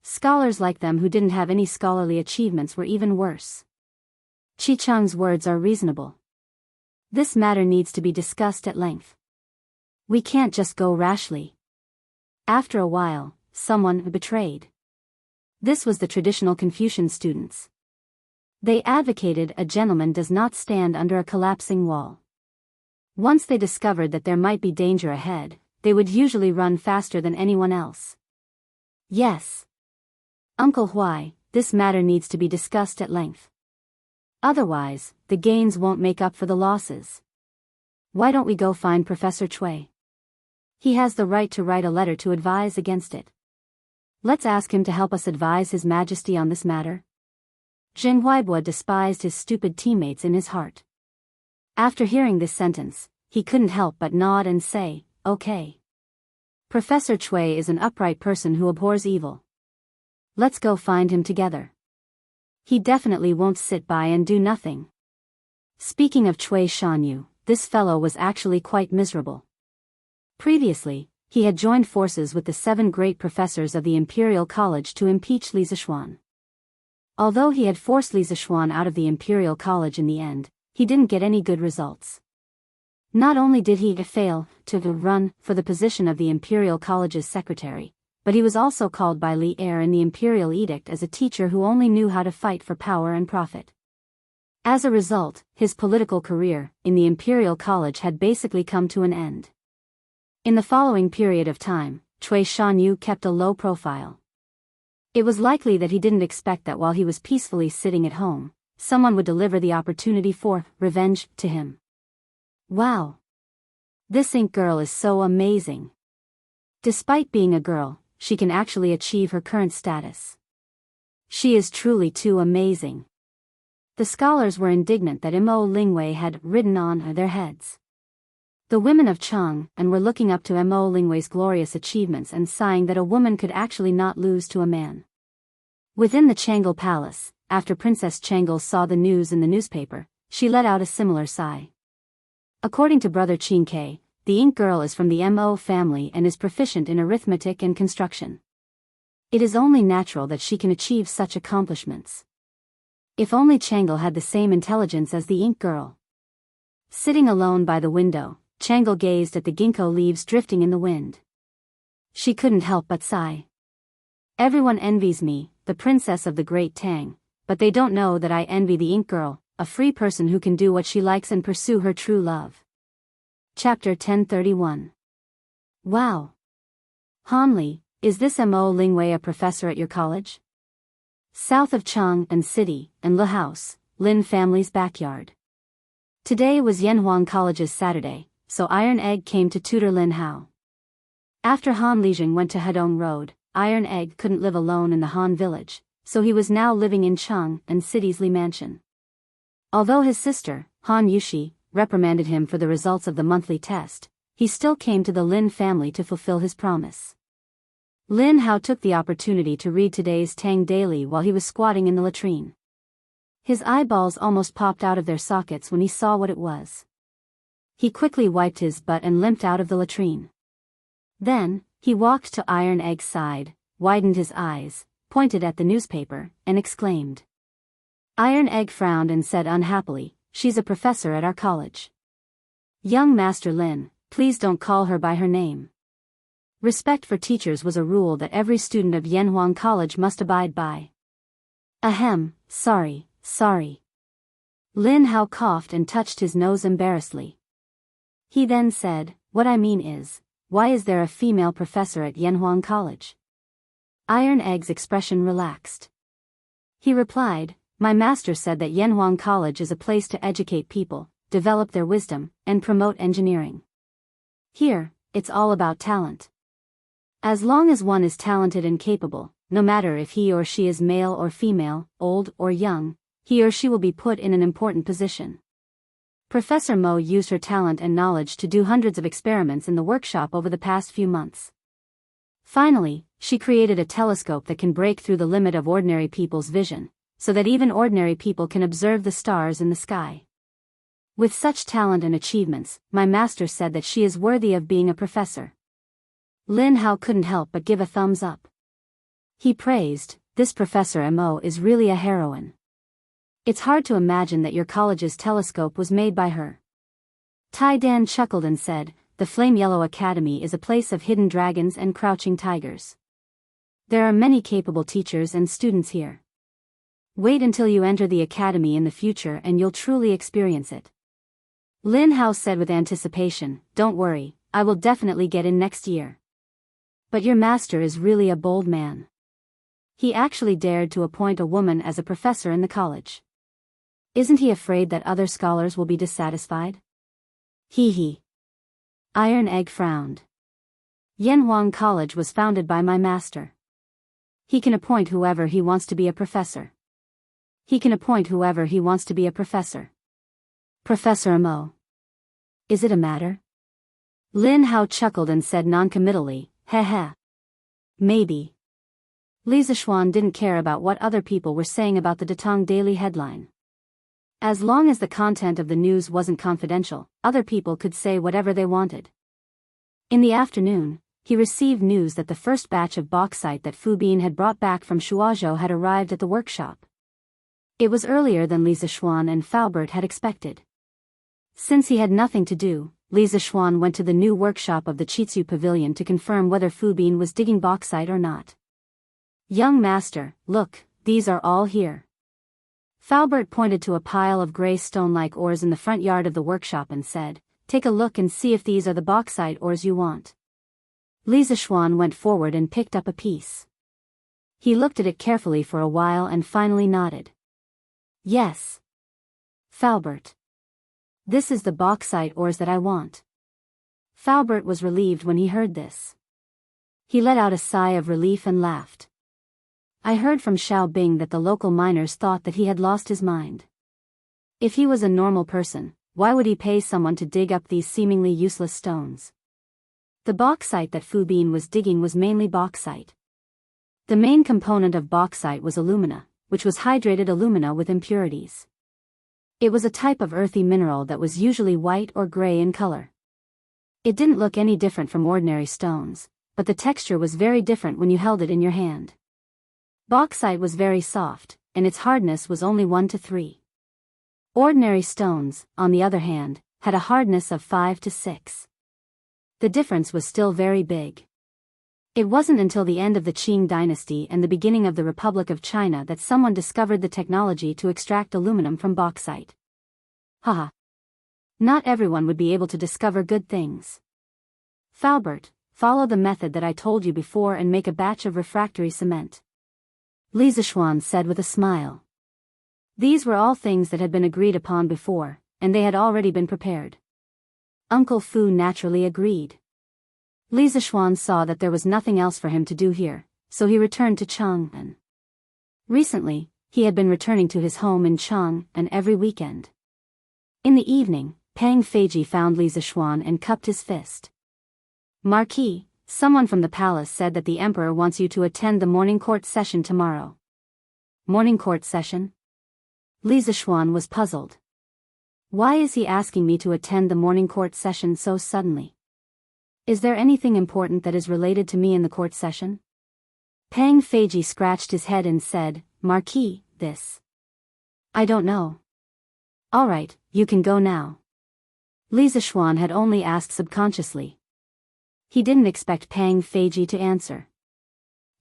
Scholars like them who didn't have any scholarly achievements were even worse. Qi Cheng's words are reasonable. This matter needs to be discussed at length. We can't just go rashly. After a while, someone betrayed. This was the traditional Confucian students. They advocated a gentleman does not stand under a collapsing wall. Once they discovered that there might be danger ahead, they would usually run faster than anyone else. Yes. Uncle Huai, this matter needs to be discussed at length. Otherwise, the gains won't make up for the losses. Why don't we go find Professor Cui? He has the right to write a letter to advise against it. Let's ask him to help us advise His Majesty on this matter. Zheng Huaibua despised his stupid teammates in his heart. After hearing this sentence, he couldn't help but nod and say, "Okay. Professor Cui is an upright person who abhors evil. Let's go find him together. He definitely won't sit by and do nothing." Speaking of Cui Shanyu, this fellow was actually quite miserable. Previously, he had joined forces with the 7 great professors of the Imperial College to impeach Li Zixuan. Although he had forced Li Zixuan out of the Imperial College in the end, he didn't get any good results. Not only did he fail to run for the position of the Imperial College's secretary, but he was also called by Li Er in the imperial edict as a teacher who only knew how to fight for power and profit. As a result, his political career in the imperial college had basically come to an end. In the following period of time, Cui Shanyu kept a low profile. It was likely that he didn't expect that while he was peacefully sitting at home, someone would deliver the opportunity for revenge to him. Wow! This ink girl is so amazing. Despite being a girl, she can actually achieve her current status. She is truly too amazing. The scholars were indignant that Mo Lingwei had ridden on their heads. The women of Chang and were looking up to Mo Lingwei's glorious achievements and sighing that a woman could actually not lose to a man. Within the Changle Palace, after Princess Changle saw the news in the newspaper, she let out a similar sigh. According to Brother Qingke, the ink girl is from the Mo family and is proficient in arithmetic and construction. It is only natural that she can achieve such accomplishments. If only Changle had the same intelligence as the ink girl. Sitting alone by the window, Changle gazed at the ginkgo leaves drifting in the wind. She couldn't help but sigh. Everyone envies me, the princess of the Great Tang, but they don't know that I envy the ink girl, a free person who can do what she likes and pursue her true love. Chapter 1031. Wow! Hanli, is this Mo Lingwei a professor at your college? South of Chang and City, and Le House, Lin family's backyard. Today was Yanhuang College's Saturday, so Iron Egg came to tutor Lin Hao. After Han Lijing went to Hedong Road, Iron Egg couldn't live alone in the Han village, so he was now living in Chang and City's Li Mansion. Although his sister, Han Yushi, reprimanded him for the results of the monthly test, he still came to the Lin family to fulfill his promise. Lin Hao took the opportunity to read today's Tang Daily while he was squatting in the latrine. His eyeballs almost popped out of their sockets when he saw what it was. He quickly wiped his butt and limped out of the latrine. Then, he walked to Iron Egg's side, widened his eyes, pointed at the newspaper, and exclaimed. Iron Egg frowned and said unhappily, "She's a professor at our college." "Young Master Lin, please don't call her by her name." Respect for teachers was a rule that every student of Yanhuang College must abide by. Ahem, sorry. Lin Hao coughed and touched his nose embarrassedly. He then said, "What I mean is, why is there a female professor at Yanhuang College?" Iron Egg's expression relaxed. He replied, "My master said that Yanhuang College is a place to educate people, develop their wisdom, and promote engineering. Here, it's all about talent. As long as one is talented and capable, no matter if he or she is male or female, old or young, he or she will be put in an important position." Professor Mo used her talent and knowledge to do hundreds of experiments in the workshop over the past few months. Finally, she created a telescope that can break through the limit of ordinary people's vision, so that even ordinary people can observe the stars in the sky. With such talent and achievements, my master said that she is worthy of being a professor. Lin Hao couldn't help but give a thumbs up. He praised, "This Professor Mo is really a heroine. It's hard to imagine that your college's telescope was made by her." Tai Dan chuckled and said, "The Flame Yellow Academy is a place of hidden dragons and crouching tigers. There are many capable teachers and students here. Wait until you enter the academy in the future and you'll truly experience it." Lin Hao said with anticipation, "Don't worry, I will definitely get in next year." But your master is really a bold man. He actually dared to appoint a woman as a professor in the college. Isn't he afraid that other scholars will be dissatisfied? He. Iron Egg frowned. Yanhuang College was founded by my master. He can appoint whoever he wants to be a professor. Professor Mo. Is it a matter? Lin Hao chuckled and said noncommittally, "Heh. Maybe." Li Zishuan didn't care about what other people were saying about the Datong Daily headline. As long as the content of the news wasn't confidential, other people could say whatever they wanted. In the afternoon, he received news that the first batch of bauxite that Fu Bin had brought back from Shuazhou had arrived at the workshop. It was earlier than Li Zishuan and Faubert had expected. Since he had nothing to do, Li Zixuan went to the new workshop of the Chitsu Pavilion to confirm whether Fu Bin was digging bauxite or not. "Young master, look, these are all here." Faubert pointed to a pile of gray stone-like ores in the front yard of the workshop and said, "Take a look and see if these are the bauxite ores you want." Li Zixuan went forward and picked up a piece. He looked at it carefully for a while and finally nodded. "Yes. Faubert. This is the bauxite ores that I want." Faubert was relieved when he heard this. He let out a sigh of relief and laughed. "I heard from Xiao Bing that the local miners thought that he had lost his mind. If he was a normal person, why would he pay someone to dig up these seemingly useless stones?" The bauxite that Fu Bin was digging was mainly bauxite. The main component of bauxite was alumina, which was hydrated alumina with impurities. It was a type of earthy mineral that was usually white or gray in color. It didn't look any different from ordinary stones, but the texture was very different when you held it in your hand. Bauxite was very soft, and its hardness was only 1 to 3. Ordinary stones, on the other hand, had a hardness of 5 to 6. The difference was still very big. It wasn't until the end of the Qing dynasty and the beginning of the Republic of China that someone discovered the technology to extract aluminum from bauxite. Haha. Not everyone would be able to discover good things. Faubert, follow the method that I told you before and make a batch of refractory cement. Li Zixuan said with a smile. These were all things that had been agreed upon before, and they had already been prepared. Uncle Fu naturally agreed. Li Zixuan saw that there was nothing else for him to do here, so he returned to Chang'an. Recently, he had been returning to his home in Chang'an every weekend. In the evening, Pang Feiji found Li Zixuan and cupped his fist. "Marquis, someone from the palace said that the emperor wants you to attend the morning court session tomorrow." "Morning court session?" Li Zixuan was puzzled. Why is he asking me to attend the morning court session so suddenly? Is there anything important that is related to me in the court session? Pang Feiji scratched his head and said, "Marquis, this. I don't know." "All right, you can go now." Li Zixuan had only asked subconsciously. He didn't expect Pang Feiji to answer.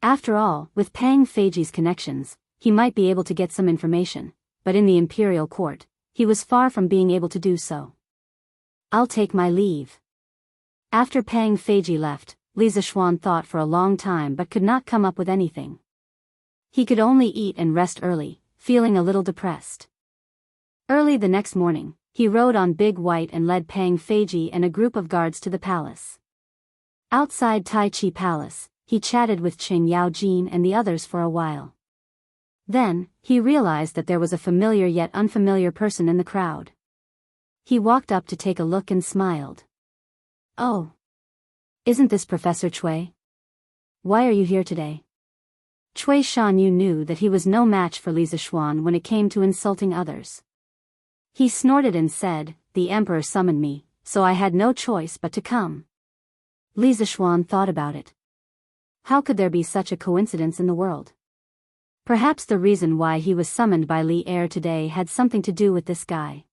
After all, with Pang Feiji's connections, he might be able to get some information, but in the imperial court, he was far from being able to do so. "I'll take my leave." After Pang Feiji left, Li Zixuan thought for a long time but could not come up with anything. He could only eat and rest early, feeling a little depressed. Early the next morning, he rode on Big White and led Pang Feiji and a group of guards to the palace. Outside Tai Chi Palace, he chatted with Qing Yaojin and the others for a while. Then, he realized that there was a familiar yet unfamiliar person in the crowd. He walked up to take a look and smiled. "Oh. Isn't this Professor Cui? Why are you here today?" Cui Shanyu knew that he was no match for Li Zixuan when it came to insulting others. He snorted and said, "The emperor summoned me, so I had no choice but to come." Li Zixuan thought about it. How could there be such a coincidence in the world? Perhaps the reason why he was summoned by Li Er today had something to do with this guy.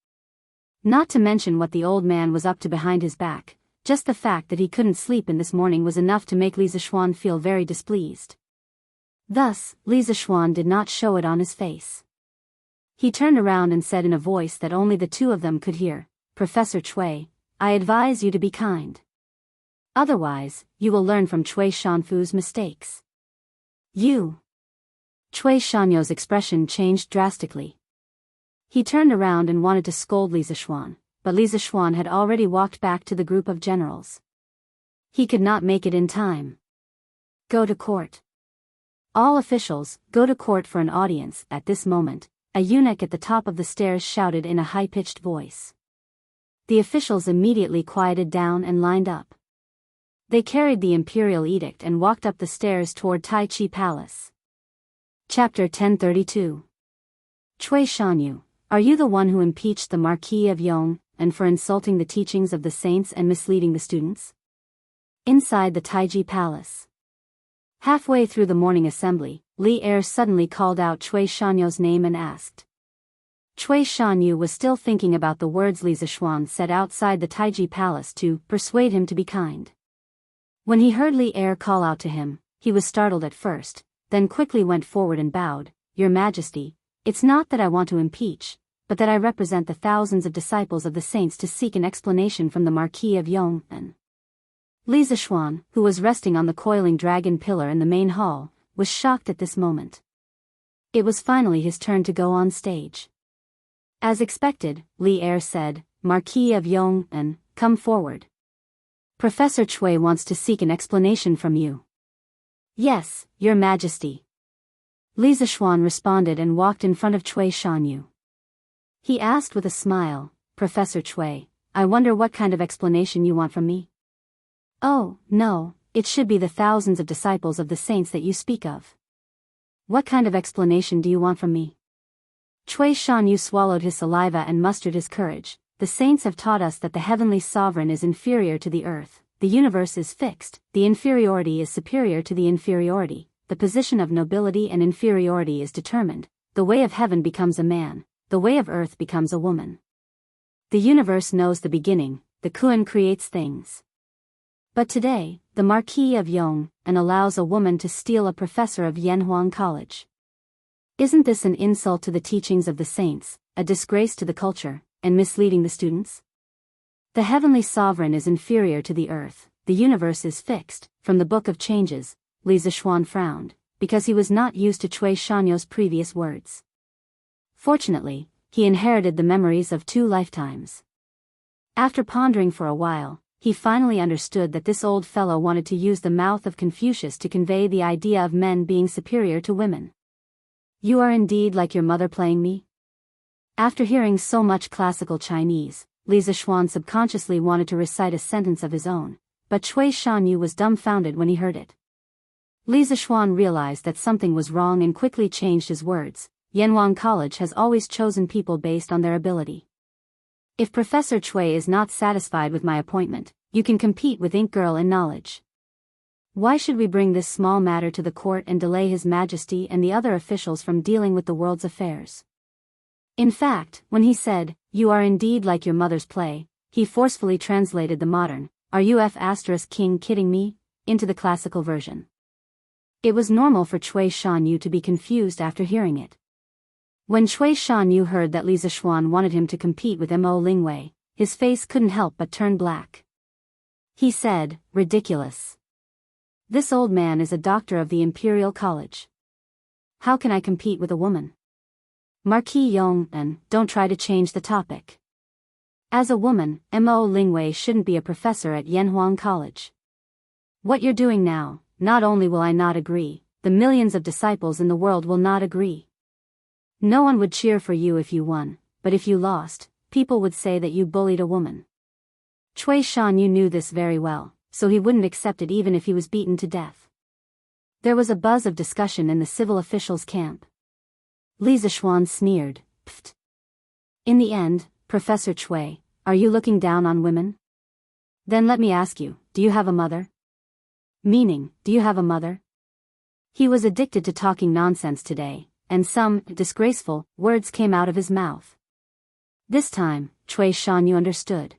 Not to mention what the old man was up to behind his back, just the fact that he couldn't sleep in this morning was enough to make Li Zixuan feel very displeased. Thus, Li Zixuan did not show it on his face. He turned around and said in a voice that only the two of them could hear, "Professor Cui, I advise you to be kind. Otherwise, you will learn from Cui Shanfu's mistakes." "You." Cui Shanyo's expression changed drastically. He turned around and wanted to scold Li Zixuan, but Li Zixuan had already walked back to the group of generals. He could not make it in time. "Go to court. All officials, go to court for an audience." At this moment, a eunuch at the top of the stairs shouted in a high-pitched voice. The officials immediately quieted down and lined up. They carried the imperial edict and walked up the stairs toward Tai Chi Palace. Chapter 1032. Cui Shanyu, are you the one who impeached the Marquis of Yong, and for insulting the teachings of the saints and misleading the students? Inside the Taiji Palace. Halfway through the morning assembly, Li Er suddenly called out Cui Shanyu's name and asked. Cui Shanyu was still thinking about the words Li Zixuan said outside the Taiji Palace to persuade him to be kind. When he heard Li Er call out to him, he was startled at first, then quickly went forward and bowed. Your Majesty, it's not that I want to impeach, but that I represent the thousands of disciples of the saints to seek an explanation from the Marquis of Yong'an. Li Zixuan, who was resting on the coiling dragon pillar in the main hall, was shocked at this moment. It was finally his turn to go on stage. As expected, Li Er said, Marquis of Yong'an, come forward. Professor Cui wants to seek an explanation from you. Yes, Your Majesty. Li Zixuan responded and walked in front of Cui Shanyu. He asked with a smile, Professor Cui, I wonder what kind of explanation you want from me? Oh, no, it should be the thousands of disciples of the saints that you speak of. What kind of explanation do you want from me? Cui Shanyu swallowed his saliva and mustered his courage. The saints have taught us that the heavenly sovereign is inferior to the earth, the universe is fixed, the inferiority is superior to the inferiority, the position of nobility and inferiority is determined, the way of heaven becomes a man, the way of earth becomes a woman. The universe knows the beginning, the Kuan creates things. But today, the Marquis of Yong'an allows a woman to steal a professor of Yanhuang College. Isn't this an insult to the teachings of the saints, a disgrace to the culture, and misleading the students? The heavenly sovereign is inferior to the earth, the universe is fixed. From the Book of Changes, Li Zixuan frowned, because he was not used to Cui Shanyu's previous words. Fortunately, he inherited the memories of 2 lifetimes. After pondering for a while, he finally understood that this old fellow wanted to use the mouth of Confucius to convey the idea of men being superior to women. You are indeed like your mother playing me? After hearing so much classical Chinese, Li Zixuan subconsciously wanted to recite a sentence of his own, but Cui Shanyu was dumbfounded when he heard it. Li Zixuan realized that something was wrong and quickly changed his words. Yanhuang College has always chosen people based on their ability. If Professor Cui is not satisfied with my appointment, you can compete with Ink Girl in knowledge. Why should we bring this small matter to the court and delay His Majesty and the other officials from dealing with the world's affairs? In fact, when he said, you are indeed like your mother's play, he forcefully translated the modern, are you king kidding me, into the classical version. It was normal for Cui Shanyu to be confused after hearing it. When Cui Shanyu heard that Li Zixuan wanted him to compete with Mo Lingwei, his face couldn't help but turn black. He said, ridiculous. This old man is a doctor of the Imperial College. How can I compete with a woman? Marquis Yong'an, don't try to change the topic. As a woman, Mo Lingwei shouldn't be a professor at Yanhuang College. What you're doing now, not only will I not agree, the millions of disciples in the world will not agree. No one would cheer for you if you won, but if you lost, people would say that you bullied a woman. Cui Shanyu knew this very well, so he wouldn't accept it even if he was beaten to death. There was a buzz of discussion in the civil officials' camp. Li Zixuan sneered, Pfft. In the end, Professor Cui, are you looking down on women? Then let me ask you, do you have a mother? Meaning, do you have a mother? He was addicted to talking nonsense today, and some disgraceful words came out of his mouth. This time, Cui Shanyu understood.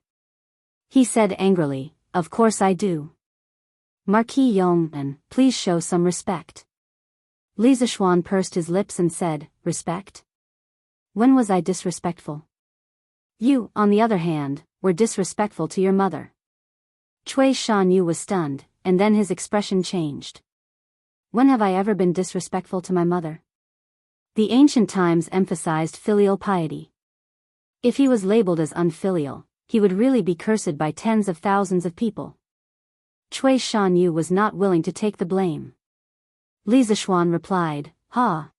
He said angrily, of course I do. Marquis Yong'an, please show some respect. Li Zixuan pursed his lips and said, respect? When was I disrespectful? You, on the other hand, were disrespectful to your mother. Cui Shanyu was stunned, and then his expression changed. When have I ever been disrespectful to my mother? The ancient times emphasized filial piety. If he was labeled as unfilial, he would really be cursed by tens of thousands of people. Cui Shanyu was not willing to take the blame. Li Zixuan replied, Ha!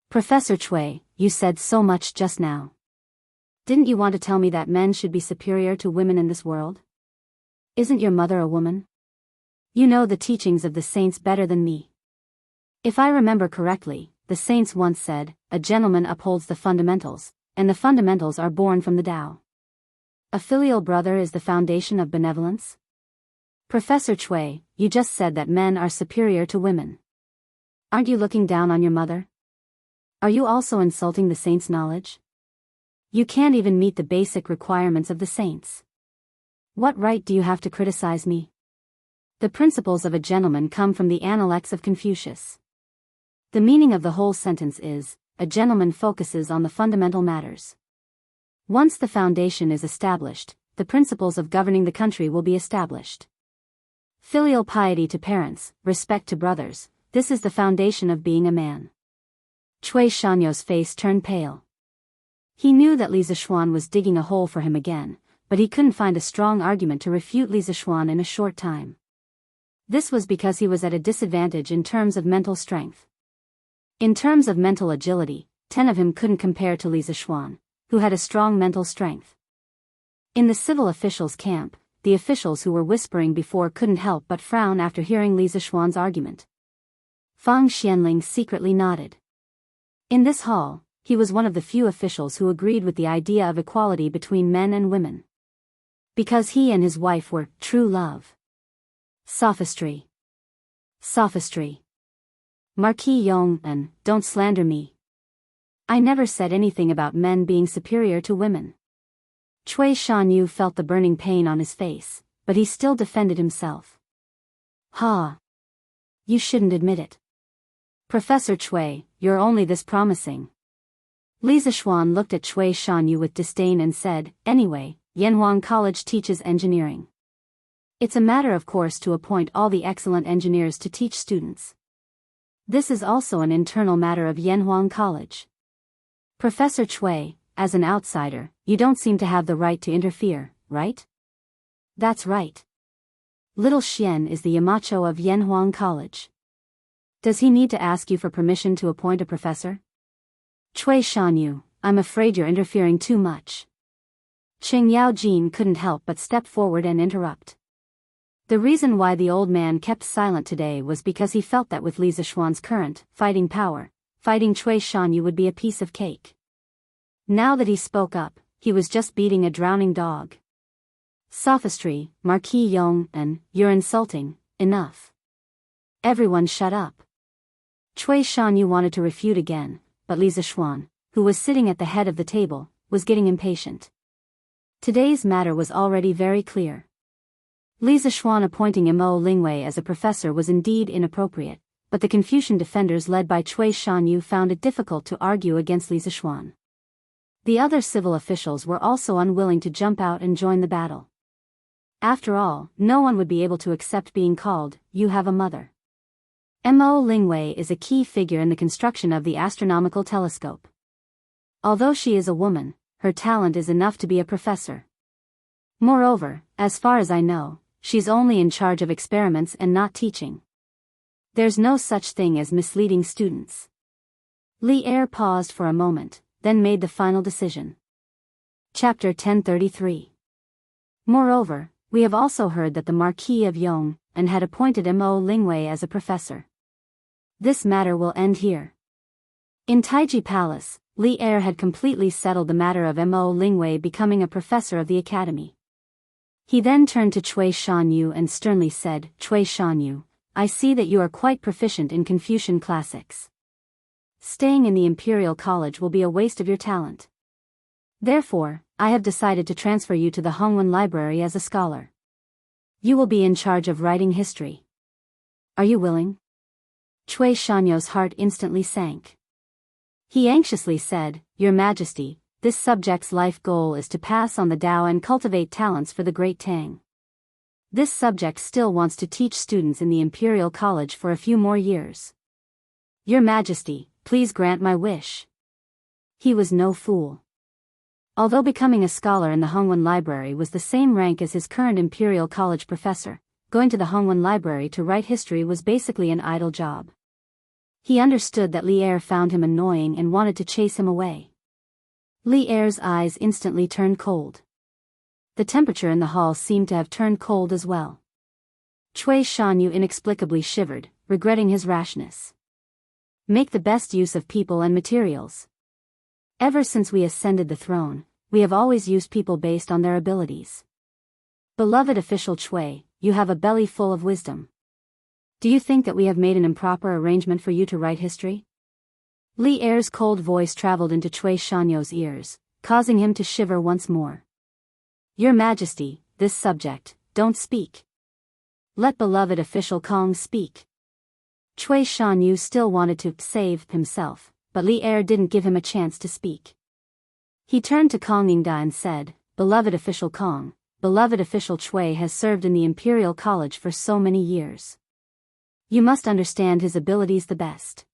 Professor Cui, you said so much just now. Didn't you want to tell me that men should be superior to women in this world? Isn't your mother a woman? You know the teachings of the saints better than me. If I remember correctly, the saints once said, a gentleman upholds the fundamentals, and the fundamentals are born from the Tao. A filial brother is the foundation of benevolence? Professor Cui, you just said that men are superior to women. Aren't you looking down on your mother? Are you also insulting the saints' knowledge? You can't even meet the basic requirements of the saints. What right do you have to criticize me? The principles of a gentleman come from the Analects of Confucius. The meaning of the whole sentence is, a gentleman focuses on the fundamental matters. Once the foundation is established, the principles of governing the country will be established. Filial piety to parents, respect to brothers, this is the foundation of being a man. Cui Shanyo's face turned pale. He knew that Li Zixuan was digging a hole for him again, but he couldn't find a strong argument to refute Li Zixuan in a short time. This was because he was at a disadvantage in terms of mental strength. In terms of mental agility, 10 of him couldn't compare to Li Zixuan, who had a strong mental strength. In the civil officials' camp, the officials who were whispering before couldn't help but frown after hearing Li Zixuan's argument. Fang Xianling secretly nodded. In this hall, he was one of the few officials who agreed with the idea of equality between men and women. Because he and his wife were true love. Sophistry. Sophistry. Marquis Yong, don't slander me. I never said anything about men being superior to women. Cui Shanyu felt the burning pain on his face, but he still defended himself. Ha! You shouldn't admit it. Professor Cui, you're only this promising. Li Zixuan looked at Cui Shanyu with disdain and said, anyway, Yanhuang College teaches engineering. It's a matter of course to appoint all the excellent engineers to teach students. This is also an internal matter of Yanhuang College. Professor Cui, as an outsider, you don't seem to have the right to interfere, right? That's right. Little Xian is the Yamacho of Yanhuang College. Does he need to ask you for permission to appoint a professor? Cui Shanyu, I'm afraid you're interfering too much. Qing Yaojin couldn't help but step forward and interrupt. The reason why the old man kept silent today was because he felt that with Li Zixuan's current fighting power, fighting Cui Shanyu would be a piece of cake. Now that he spoke up, he was just beating a drowning dog. Sophistry, Marquis Yong, you're insulting, enough. Everyone shut up. Cui Shanyu wanted to refute again, but Li Zixuan, who was sitting at the head of the table, was getting impatient. Today's matter was already very clear. Li Zixuan appointing Mo Lingwei as a professor was indeed inappropriate, but the Confucian defenders led by Cui Shanyu found it difficult to argue against Li Zixuan. The other civil officials were also unwilling to jump out and join the battle. After all, no one would be able to accept being called, "You have a mother." Mo Lingwei is a key figure in the construction of the astronomical telescope. Although she is a woman, her talent is enough to be a professor. Moreover, as far as I know, she's only in charge of experiments and not teaching. There's no such thing as misleading students. Li Er paused for a moment, then made the final decision. Chapter 1033. Moreover, we have also heard that the Marquis of Yong had appointed Mo Lingwei as a professor. This matter will end here. In Taiji Palace, Li Er had completely settled the matter of Mo Lingwei becoming a professor of the academy. He then turned to Cui Shanyu and sternly said, Cui Shanyu, I see that you are quite proficient in Confucian classics. Staying in the Imperial College will be a waste of your talent. Therefore, I have decided to transfer you to the Hongwen Library as a scholar. You will be in charge of writing history. Are you willing? Cui Shanyo's heart instantly sank. He anxiously said, Your Majesty, this subject's life goal is to pass on the Tao and cultivate talents for the Great Tang. This subject still wants to teach students in the Imperial College for a few more years. Your Majesty, please grant my wish. He was no fool. Although becoming a scholar in the Hongwen Library was the same rank as his current Imperial College professor, going to the Hongwen Library to write history was basically an idle job. He understood that Li Er found him annoying and wanted to chase him away. Li Er's eyes instantly turned cold. The temperature in the hall seemed to have turned cold as well. Cui Shanyu inexplicably shivered, regretting his rashness. Make the best use of people and materials. Ever since we ascended the throne, we have always used people based on their abilities. Beloved official Cui, you have a belly full of wisdom. Do you think that we have made an improper arrangement for you to write history? Li Er's cold voice traveled into Cui Shanyu's ears, causing him to shiver once more. Your Majesty, this subject, don't speak. Let beloved official Kong speak. Cui Shanyu still wanted to save himself, but Li Er didn't give him a chance to speak. He turned to Kong Yingda and said, Beloved official Kong, beloved official Cui has served in the Imperial College for so many years. You must understand his abilities the best.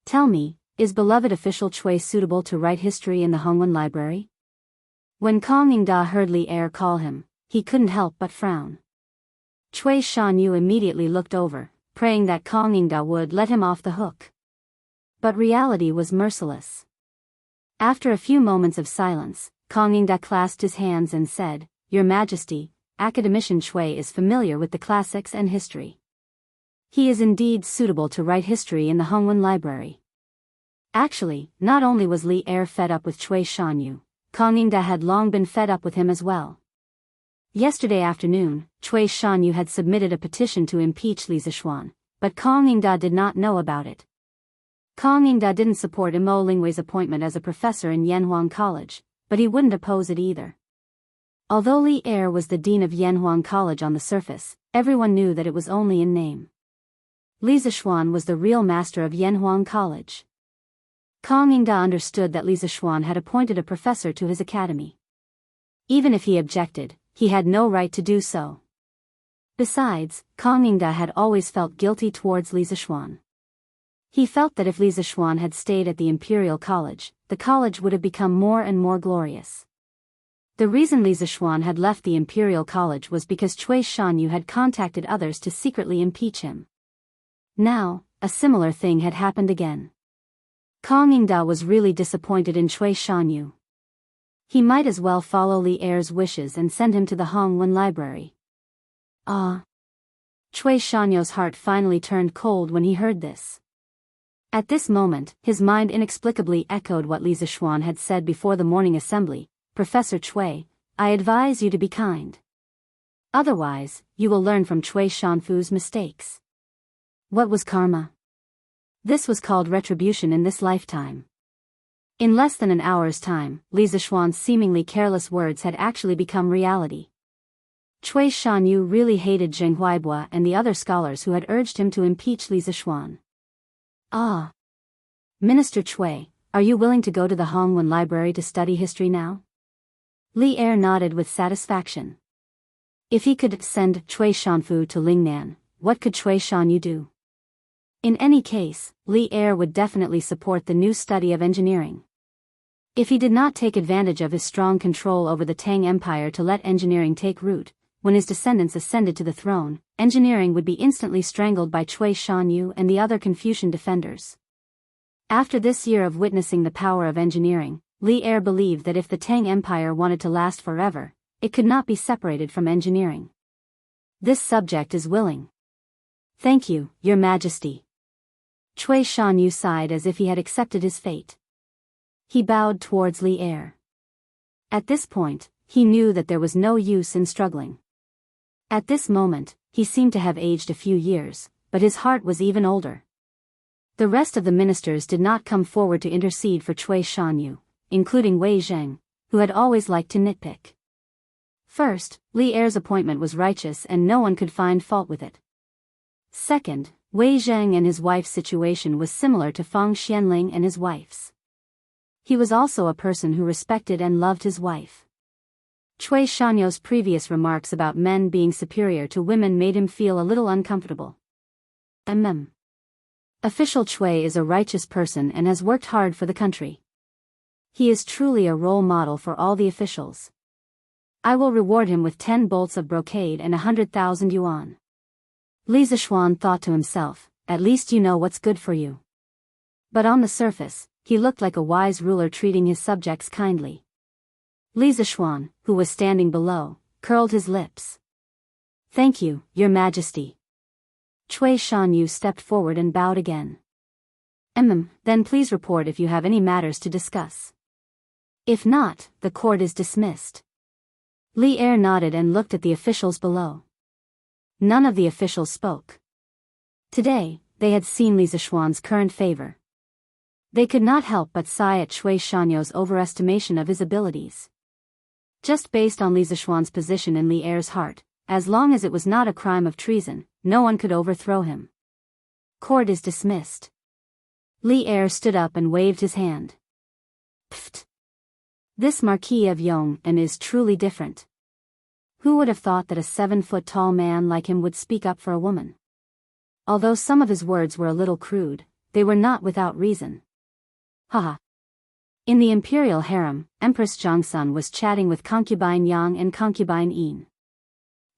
Tell me, is beloved official Cui suitable to write history in the Hongwen Library? When Kong Yingda heard Li Er call him, he couldn't help but frown. Cui Shanyu immediately looked over, praying that Kong Yingda would let him off the hook. But reality was merciless. After a few moments of silence, Kong Yingda clasped his hands and said, Your Majesty, Academician Cui is familiar with the classics and history. He is indeed suitable to write history in the Hongwen Library. Actually, not only was Li Er fed up with Cui Shanyu, Kong Yingda had long been fed up with him as well. Yesterday afternoon, Cui Shanyu had submitted a petition to impeach Li Zixuan, but Kong Yingda did not know about it. Kong Yingda didn't support Imo Lingwei's appointment as a professor in Yanhuang College, but he wouldn't oppose it either. Although Li Er was the dean of Yanhuang College on the surface, everyone knew that it was only in name. Li Zixuan was the real master of Yanhuang College. Kong Yingda understood that Li Zixuan had appointed a professor to his academy. Even if he objected, he had no right to do so. Besides, Kong Yingda had always felt guilty towards Li Zixuan. He felt that if Li Zixuan had stayed at the Imperial College, the college would have become more and more glorious. The reason Li Zixuan had left the Imperial College was because Cui Shanyu had contacted others to secretly impeach him. Now, a similar thing had happened again. Kong Yingda was really disappointed in Cui Shanyu. He might as well follow Li Er's wishes and send him to the Hongwen Library. Cui Shanyu's heart finally turned cold when he heard this. At this moment, his mind inexplicably echoed what Li Zixuan had said before the morning assembly, Professor Cui, I advise you to be kind. Otherwise, you will learn from Cui Shanfu's mistakes. What was karma? This was called retribution in this lifetime. In less than an hour's time, Li Zixuan's seemingly careless words had actually become reality. Cui Shanyu really hated Zheng Huaibua and the other scholars who had urged him to impeach Li Zixuan. Minister Cui, are you willing to go to the Hongwen Library to study history now? Li Er nodded with satisfaction. If he could send Cui Shanfu to Lingnan, what could Cui Shanyu do? In any case, Li Er would definitely support the new study of engineering. If he did not take advantage of his strong control over the Tang Empire to let engineering take root, when his descendants ascended to the throne, engineering would be instantly strangled by Cui Shanyu and the other Confucian defenders. After this year of witnessing the power of engineering, Li Er believed that if the Tang Empire wanted to last forever, it could not be separated from engineering. This subject is willing. Thank you, Your Majesty. Cui Shanyu sighed as if he had accepted his fate. He bowed towards Li Er. At this point, he knew that there was no use in struggling. At this moment, he seemed to have aged a few years, but his heart was even older. The rest of the ministers did not come forward to intercede for Cui Shanyu, including Wei Zheng, who had always liked to nitpick. First, Li Er's appointment was righteous and no one could find fault with it. Second, Wei Zheng and his wife's situation was similar to Feng Xianling and his wife's. He was also a person who respected and loved his wife. Cui Shanyu's previous remarks about men being superior to women made him feel a little uncomfortable. Official Cui is a righteous person and has worked hard for the country. He is truly a role model for all the officials. I will reward him with 10 bolts of brocade and 100,000 yuan. Li Zixuan thought to himself, at least you know what's good for you. But on the surface, he looked like a wise ruler treating his subjects kindly. Li Zixuan, who was standing below, curled his lips. Thank you, Your Majesty. Cui Shanyu stepped forward and bowed again. Then please report if you have any matters to discuss. If not, the court is dismissed. Li Er nodded and looked at the officials below. None of the officials spoke. Today, they had seen Li Zixuan's current favor. They could not help but sigh at Shui Shanyo's overestimation of his abilities. Just based on Li Zishuan's position in Li Er's heart, as long as it was not a crime of treason, no one could overthrow him. Court is dismissed. Li Er stood up and waved his hand. Pfft! This Marquis of Yong'an is truly different. Who would have thought that a 7-foot-tall man like him would speak up for a woman? Although some of his words were a little crude, they were not without reason. Haha. In the imperial harem, Empress Zhangsun was chatting with concubine Yang and concubine Yin.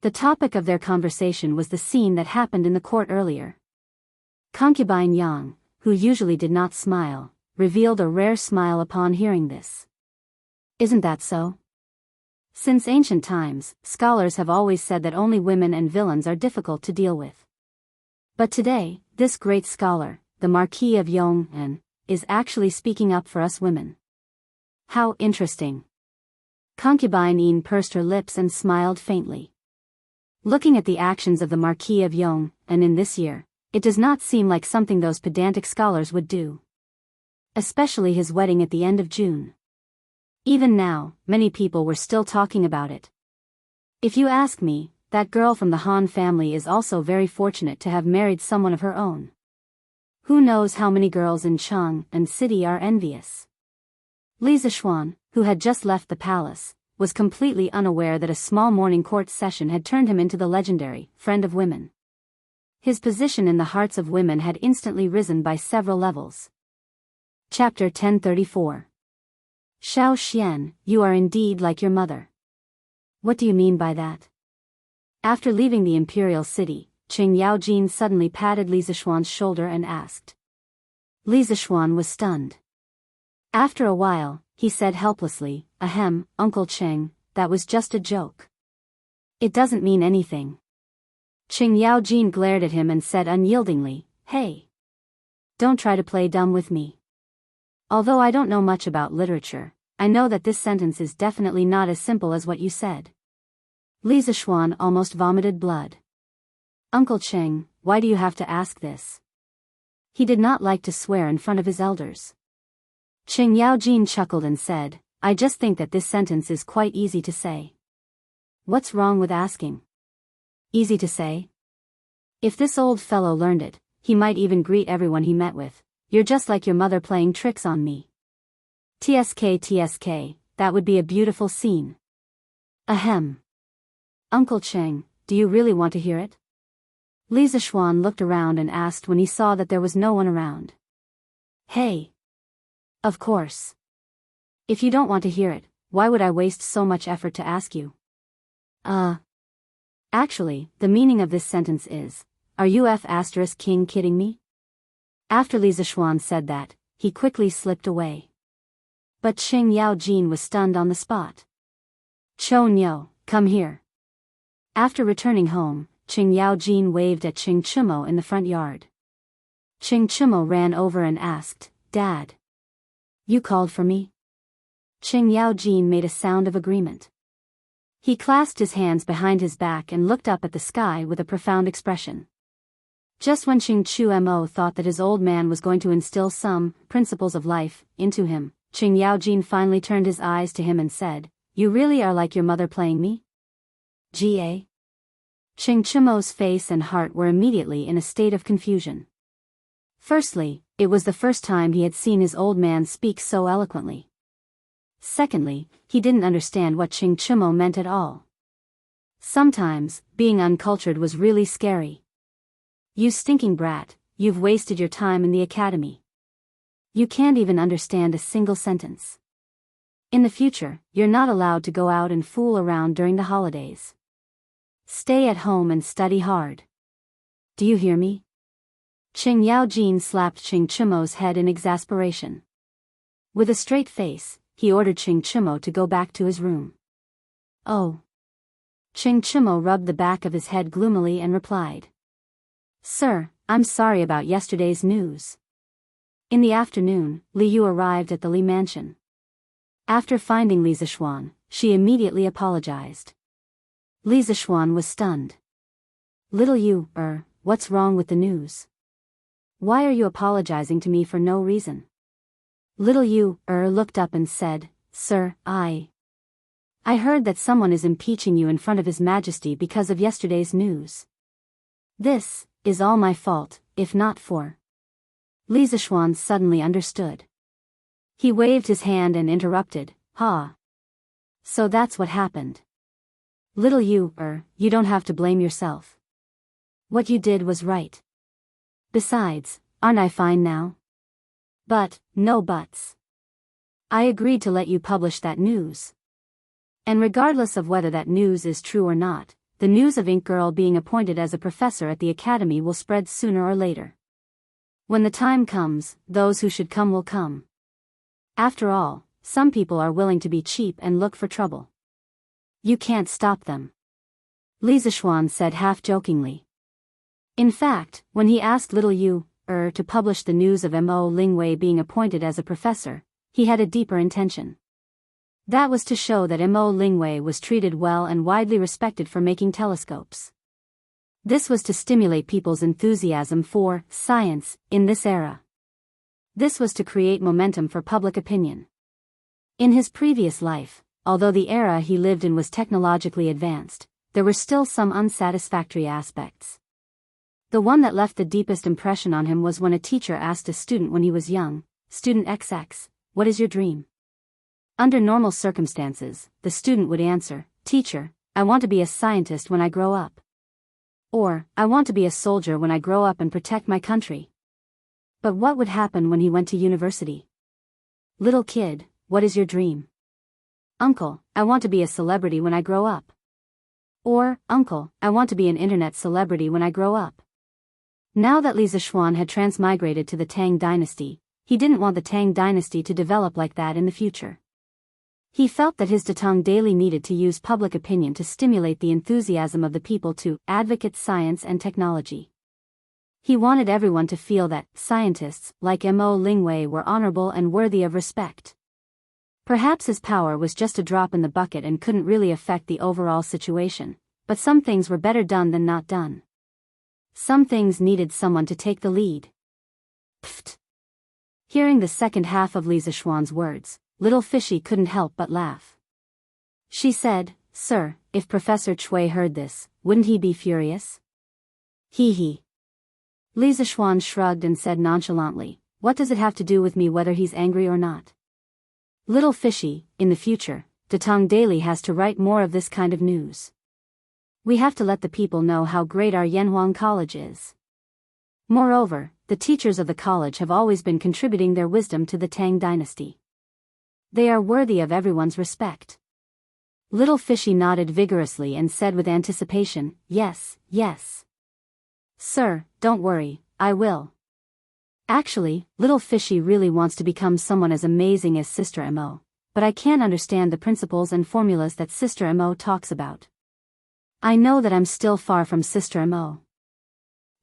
The topic of their conversation was the scene that happened in the court earlier. Concubine Yang, who usually did not smile, revealed a rare smile upon hearing this. Isn't that so? Since ancient times, scholars have always said that only women and villains are difficult to deal with. But today, this great scholar, the Marquis of Yong'an, is actually speaking up for us women. How interesting. Concubine Yin pursed her lips and smiled faintly. Looking at the actions of the Marquis of Yong'an in this year, it does not seem like something those pedantic scholars would do. Especially his wedding at the end of June. Even now, many people were still talking about it. If you ask me, that girl from the Han family is also very fortunate to have married someone of her own. Who knows how many girls in Chang'an City are envious. Li Zishuan, who had just left the palace, was completely unaware that a small morning court session had turned him into the legendary friend of women. His position in the hearts of women had instantly risen by several levels. Chapter 1034. Xiao Xian, you are indeed like your mother. What do you mean by that? After leaving the imperial city, Qing Yaojin suddenly patted Li Zishuan's shoulder and asked. Li Zishuan was stunned. After a while, he said helplessly, "Ahem, Uncle Qing, that was just a joke. It doesn't mean anything." Qing Yaojin glared at him and said unyieldingly, "Hey! Don't try to play dumb with me. Although I don't know much about literature, I know that this sentence is definitely not as simple as what you said." Li Zishuan almost vomited blood. "Uncle Qing, why do you have to ask this?" He did not like to swear in front of his elders. Qing Yaojin chuckled and said, "I just think that this sentence is quite easy to say." "What's wrong with asking? Easy to say? If this old fellow learned it, he might even greet everyone he met with, 'You're just like your mother playing tricks on me.' TSK, that would be a beautiful scene." Ahem. "Uncle Qing, do you really want to hear it?" Li Zishuan looked around and asked when he saw that there was no one around. "Hey. Of course. If you don't want to hear it, why would I waste so much effort to ask you?" Actually, the meaning of this sentence is, "Are you King kidding me?" After Li Zishuan said that, he quickly slipped away. But Qing Yaojin was stunned on the spot. "Cho Nyo, come here." After returning home, Qing Yaojin waved at Qing Chumo in the front yard. Qing Chumo ran over and asked, "Dad. You called for me?" Qing Yaojin made a sound of agreement. He clasped his hands behind his back and looked up at the sky with a profound expression. Just when Qing Chumo thought that his old man was going to instill some principles of life into him, Qing Yaojin finally turned his eyes to him and said, "You really are like your mother playing me?" Ga. Qing Chumo's face and heart were immediately in a state of confusion. Firstly, it was the first time he had seen his old man speak so eloquently. Secondly, he didn't understand what Qing Chumo meant at all. Sometimes, being uncultured was really scary. "You stinking brat, you've wasted your time in the academy. You can't even understand a single sentence. In the future, you're not allowed to go out and fool around during the holidays. Stay at home and study hard. Do you hear me?" Qing Yaojin slapped Qing Chumo's head in exasperation. With a straight face, he ordered Qing Chumo to go back to his room. "Oh." Qing Chumo rubbed the back of his head gloomily and replied, "Sir, I'm sorry about yesterday's news." In the afternoon, Li Yu arrived at the Li mansion. After finding Li Zishuan, she immediately apologized. Li Zishuan was stunned. "Little Yu, what's wrong with the news? Why are you apologizing to me for no reason?" Little Yu looked up and said, "Sir, I heard that someone is impeaching you in front of His Majesty because of yesterday's news. This is all my fault, if not for." Li Zishuan suddenly understood. He waved his hand and interrupted, "Ha. So that's what happened. Little Yu, you don't have to blame yourself. What you did was right. Besides, aren't I fine now? But, no buts. I agreed to let you publish that news. And regardless of whether that news is true or not, the news of Ink Girl being appointed as a professor at the academy will spread sooner or later. When the time comes, those who should come will come. After all, some people are willing to be cheap and look for trouble. You can't stop them." Li Zishuan said half-jokingly. In fact, when he asked Little Yu to publish the news of Mo Lingwei being appointed as a professor, he had a deeper intention. That was to show that Mo Lingwei was treated well and widely respected for making telescopes. This was to stimulate people's enthusiasm for science in this era. This was to create momentum for public opinion. In his previous life, although the era he lived in was technologically advanced, there were still some unsatisfactory aspects. The one that left the deepest impression on him was when a teacher asked a student when he was young, "Student XX, what is your dream?" Under normal circumstances, the student would answer, "Teacher, I want to be a scientist when I grow up." Or, "I want to be a soldier when I grow up and protect my country." But what would happen when he went to university? "Little kid, what is your dream?" "Uncle, I want to be a celebrity when I grow up." Or, "Uncle, I want to be an internet celebrity when I grow up." Now that Li Zishuan had transmigrated to the Tang dynasty, he didn't want the Tang dynasty to develop like that in the future. He felt that his Datong daily needed to use public opinion to stimulate the enthusiasm of the people to advocate science and technology. He wanted everyone to feel that scientists like Mo Lingwei were honorable and worthy of respect. Perhaps his power was just a drop in the bucket and couldn't really affect the overall situation, but some things were better done than not done. Some things needed someone to take the lead. Pfft. Hearing the second half of Li Zishuan's words, Little Fishy couldn't help but laugh. She said, "Sir, if Professor Chui heard this, wouldn't he be furious?" Hee hee. Li Zishuan shrugged and said nonchalantly, "What does it have to do with me whether he's angry or not? Little Fishy, in the future, Datong Daily has to write more of this kind of news. We have to let the people know how great our Yanhuang College is. Moreover, the teachers of the college have always been contributing their wisdom to the Tang dynasty. They are worthy of everyone's respect." Little Fishy nodded vigorously and said with anticipation, "Yes, yes. Sir, don't worry, I will." Actually, Little Fishy really wants to become someone as amazing as Sister Mo, but I can't understand the principles and formulas that Sister Mo talks about. I know that I'm still far from Sister Mo.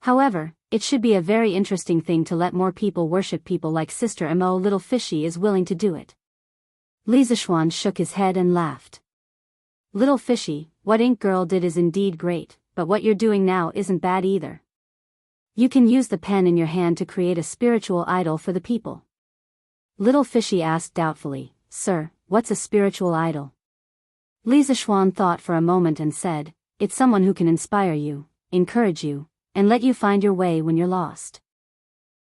However, it should be a very interesting thing to let more people worship people like Sister Mo. Little Fishy is willing to do it. Li Zishuan shook his head and laughed. "Little Fishy, what Ink Girl did is indeed great, but what you're doing now isn't bad either. You can use the pen in your hand to create a spiritual idol for the people." Little Fishy asked doubtfully, "Sir, what's a spiritual idol?" Li Zishuan thought for a moment and said, "It's someone who can inspire you, encourage you, and let you find your way when you're lost.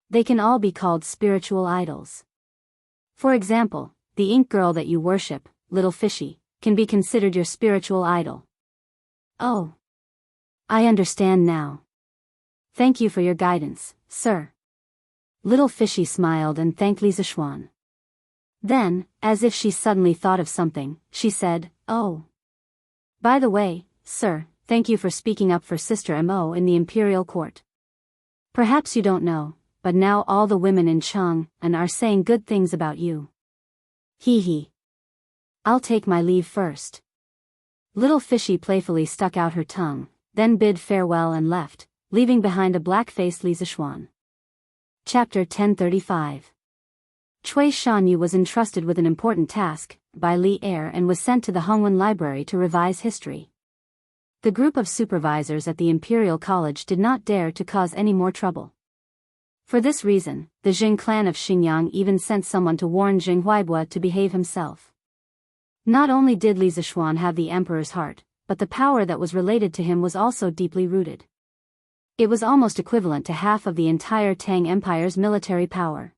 They can all be called spiritual idols. For example, the Ink Girl that you worship, Little Fishy, can be considered your spiritual idol." "Oh. I understand now. Thank you for your guidance, sir." Little Fishy smiled and thanked Li Zishuan. Then, as if she suddenly thought of something, she said, "Oh. By the way, sir, thank you for speaking up for Sister Mo in the imperial court. Perhaps you don't know, but now all the women in Chang'an are saying good things about you." Hee hee. "I'll take my leave first." Little Fishy playfully stuck out her tongue, then bid farewell and left, leaving behind a black-faced Li Zishuan. Chapter 1035. Cui Shanyu was entrusted with an important task by Li Er and was sent to the Hongwen Library to revise history. The group of supervisors at the Imperial College did not dare to cause any more trouble. For this reason, the Jing clan of Xingyang even sent someone to warn Jing Huaibua to behave himself. Not only did Li Zishuan have the emperor's heart, but the power that was related to him was also deeply rooted. It was almost equivalent to half of the entire Tang Empire's military power.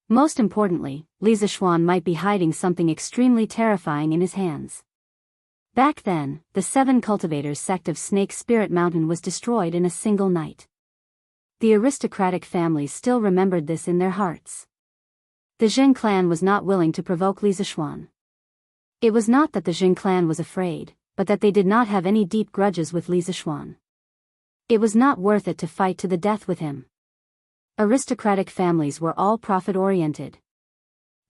Most importantly, Li Zishuan might be hiding something extremely terrifying in his hands. Back then, the 7 cultivators sect of Snake Spirit Mountain was destroyed in a single night. The aristocratic families still remembered this in their hearts. The Jing clan was not willing to provoke Li Zishuan. It was not that the Jing clan was afraid, but that they did not have any deep grudges with Li Zishuan. It was not worth it to fight to the death with him. Aristocratic families were all profit-oriented.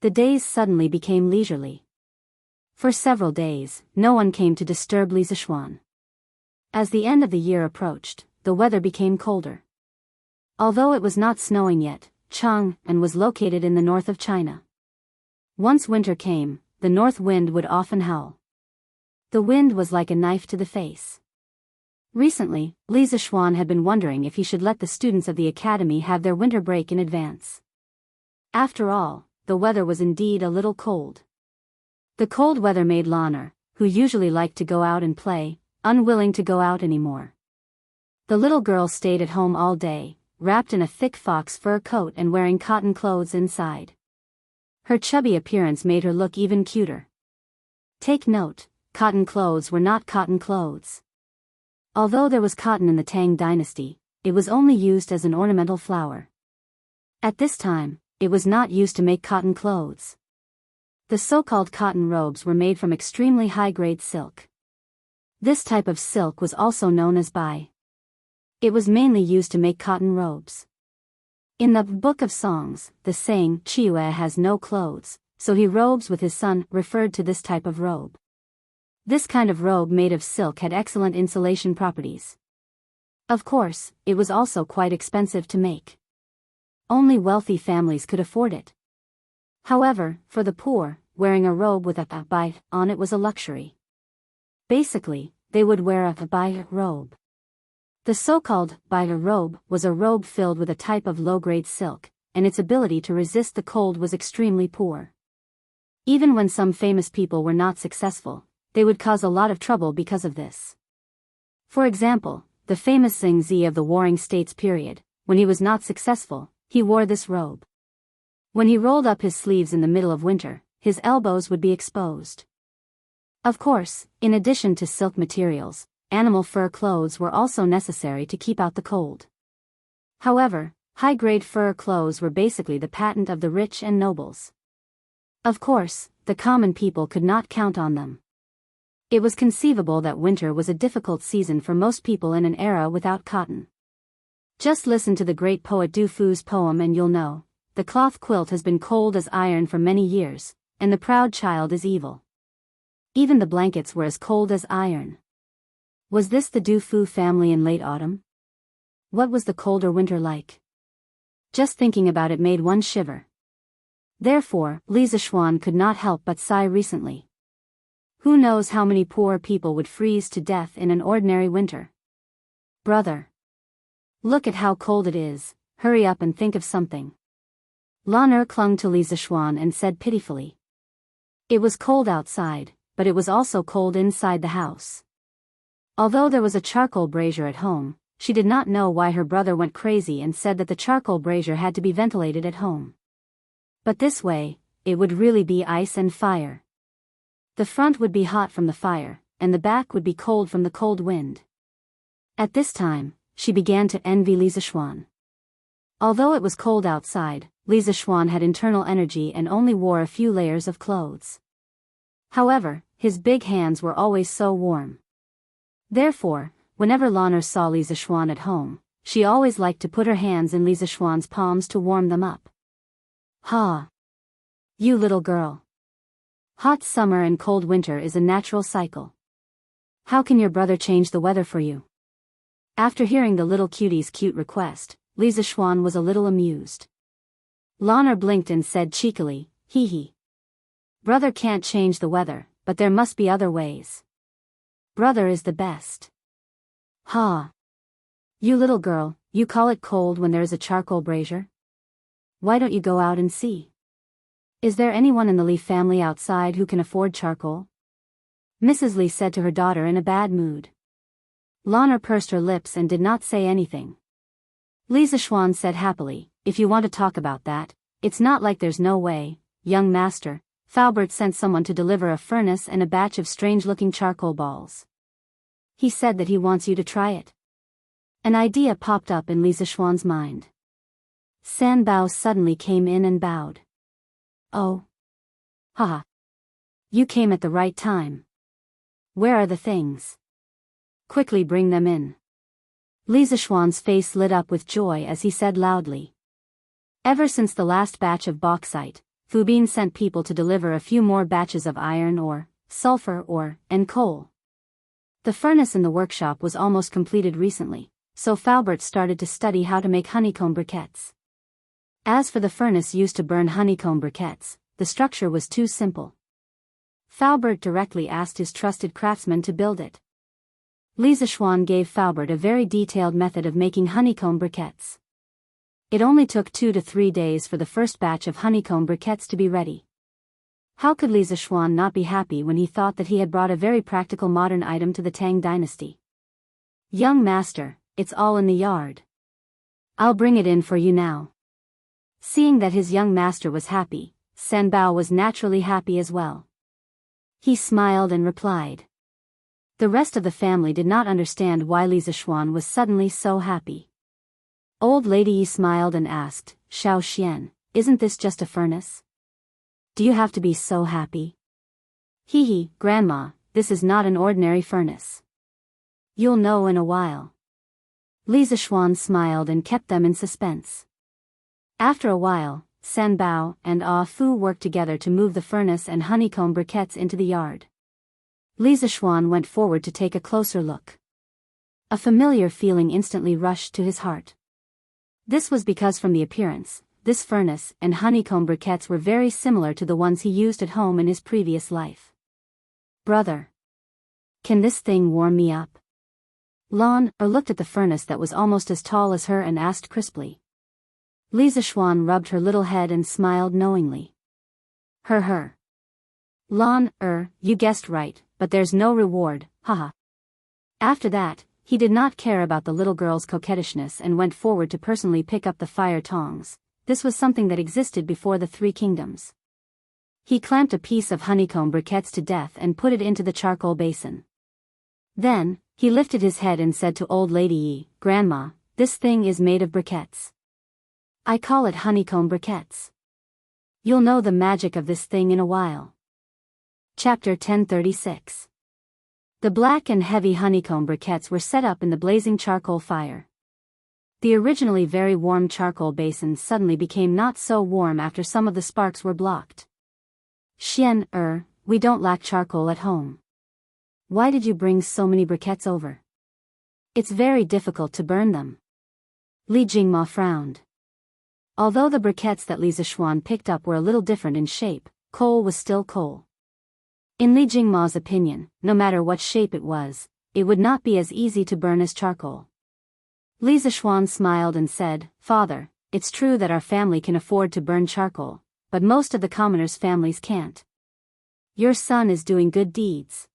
The days suddenly became leisurely. For several days, no one came to disturb Li Zishuan. As the end of the year approached, the weather became colder. Although it was not snowing yet, Chang'an was located in the north of China. Once winter came, the north wind would often howl. The wind was like a knife to the face. Recently, Li Zishuan had been wondering if he should let the students of the academy have their winter break in advance. After all, the weather was indeed a little cold. The cold weather made Lan'er, who usually liked to go out and play, unwilling to go out anymore. The little girl stayed at home all day, wrapped in a thick fox fur coat and wearing cotton clothes inside. Her chubby appearance made her look even cuter. Take note, cotton clothes were not cotton clothes. Although there was cotton in the Tang dynasty, it was only used as an ornamental flower. At this time, it was not used to make cotton clothes. The so-called cotton robes were made from extremely high-grade silk. This type of silk was also known as bai. It was mainly used to make cotton robes. In the Book of Songs, the saying, Chiue has no clothes, so he robes with his son, referred to this type of robe. This kind of robe made of silk had excellent insulation properties. Of course, it was also quite expensive to make. Only wealthy families could afford it. However, for the poor, wearing a robe with a bai on it was a luxury. Basically, they would wear a bai robe. The so-called bai robe was a robe filled with a type of low-grade silk, and its ability to resist the cold was extremely poor. Even when some famous people were not successful, they would cause a lot of trouble because of this. For example, the famous Xing Zi of the Warring States period, when he was not successful, he wore this robe. When he rolled up his sleeves in the middle of winter, his elbows would be exposed. Of course, in addition to silk materials, animal fur clothes were also necessary to keep out the cold. However, high-grade fur clothes were basically the patent of the rich and nobles. Of course, the common people could not count on them. It was conceivable that winter was a difficult season for most people in an era without cotton. Just listen to the great poet Du Fu's poem and you'll know. The cloth quilt has been cold as iron for many years, and the proud child is evil. Even the blankets were as cold as iron. Was this the Du Fu family in late autumn? What was the colder winter like? Just thinking about it made one shiver. Therefore, Li Zishuan could not help but sigh recently. Who knows how many poor people would freeze to death in an ordinary winter? Brother. Look at how cold it is, hurry up and think of something. Lan'er clung to Li Zishuan and said pitifully. It was cold outside, but it was also cold inside the house. Although there was a charcoal brazier at home, she did not know why her brother went crazy and said that the charcoal brazier had to be ventilated at home. But this way, it would really be ice and fire. The front would be hot from the fire, and the back would be cold from the cold wind. At this time, she began to envy Li Zishuan. Although it was cold outside, Li Zishuan had internal energy and only wore a few layers of clothes. However, his big hands were always so warm. Therefore, whenever Lan'er saw Li Zishuan at home, she always liked to put her hands in Li Zishuan's palms to warm them up. Ha! You little girl. Hot summer and cold winter is a natural cycle. How can your brother change the weather for you? After hearing the little cutie's cute request, Li Zishuan was a little amused. Lan'er blinked and said cheekily, hee hee. Brother can't change the weather, but there must be other ways. Brother is the best. Ha! You little girl, You call it cold when there is a charcoal brazier? Why don't you go out and see? Is there anyone in the Lee family outside who can afford charcoal? Mrs. Lee said to her daughter in a bad mood. Lana pursed her lips and did not say anything. Lisa Schwan said happily, if you want to talk about that, it's not like there's no way, young master. Faubert sent someone to deliver a furnace and a batch of strange-looking charcoal balls. He said that he wants you to try it. An idea popped up in Lisa Schwan's mind. San Bao suddenly came in and bowed. Oh. Haha. You came at the right time. Where are the things? Quickly bring them in. Lisa Schwan's face lit up with joy as he said loudly. Ever since the last batch of bauxite, Fubin sent people to deliver a few more batches of iron ore, sulfur ore, and coal. The furnace in the workshop was almost completed recently, so Faubert started to study how to make honeycomb briquettes. As for the furnace used to burn honeycomb briquettes, the structure was too simple. Faubert directly asked his trusted craftsman to build it. Lisa Schwan gave Faubert a very detailed method of making honeycomb briquettes. It only took 2 to 3 days for the first batch of honeycomb briquettes to be ready. How could Lisa Schwan not be happy when he thought that he had brought a very practical modern item to the Tang dynasty? Young master, it's all in the yard. I'll bring it in for you now. Seeing that his young master was happy, San Bao was naturally happy as well. He smiled and replied. The rest of the family did not understand why Lisa Schwan was suddenly so happy. Old Lady Yi smiled and asked, Xiao Xian, isn't this just a furnace? Do you have to be so happy? Hee hee, Grandma, this is not an ordinary furnace. You'll know in a while. Lisa Schwan smiled and kept them in suspense. After a while, San Bao and Ah Fu worked together to move the furnace and honeycomb briquettes into the yard. Lisa Schwan went forward to take a closer look. A familiar feeling instantly rushed to his heart. This was because from the appearance, this furnace and honeycomb briquettes were very similar to the ones he used at home in his previous life. Brother. Can this thing warm me up? Lon looked at the furnace that was almost as tall as her and asked crisply. Lisa Schwan rubbed her little head and smiled knowingly. Her. Lon, you guessed right, but there's no reward, haha. After that, he did not care about the little girl's coquettishness and went forward to personally pick up the fire tongs. This was something that existed before the 3 kingdoms. He clamped a piece of honeycomb briquettes to death and put it into the charcoal basin. Then, he lifted his head and said to Old Lady Yi, Grandma, this thing is made of briquettes. I call it honeycomb briquettes. You'll know the magic of this thing in a while. Chapter 1036. The black and heavy honeycomb briquettes were set up in the blazing charcoal fire. The originally very warm charcoal basin suddenly became not so warm after some of the sparks were blocked. Xian, we don't lack charcoal at home. Why did you bring so many briquettes over? It's very difficult to burn them. Li Jingma frowned. Although the briquettes that Lisa Schwan picked up were a little different in shape, coal was still coal. In Li Jingma's opinion, no matter what shape it would not be as easy to burn as charcoal. Lisa Schwan smiled and said, Father, it's true that our family can afford to burn charcoal, but most of the commoners' families can't. Your son is doing good deeds.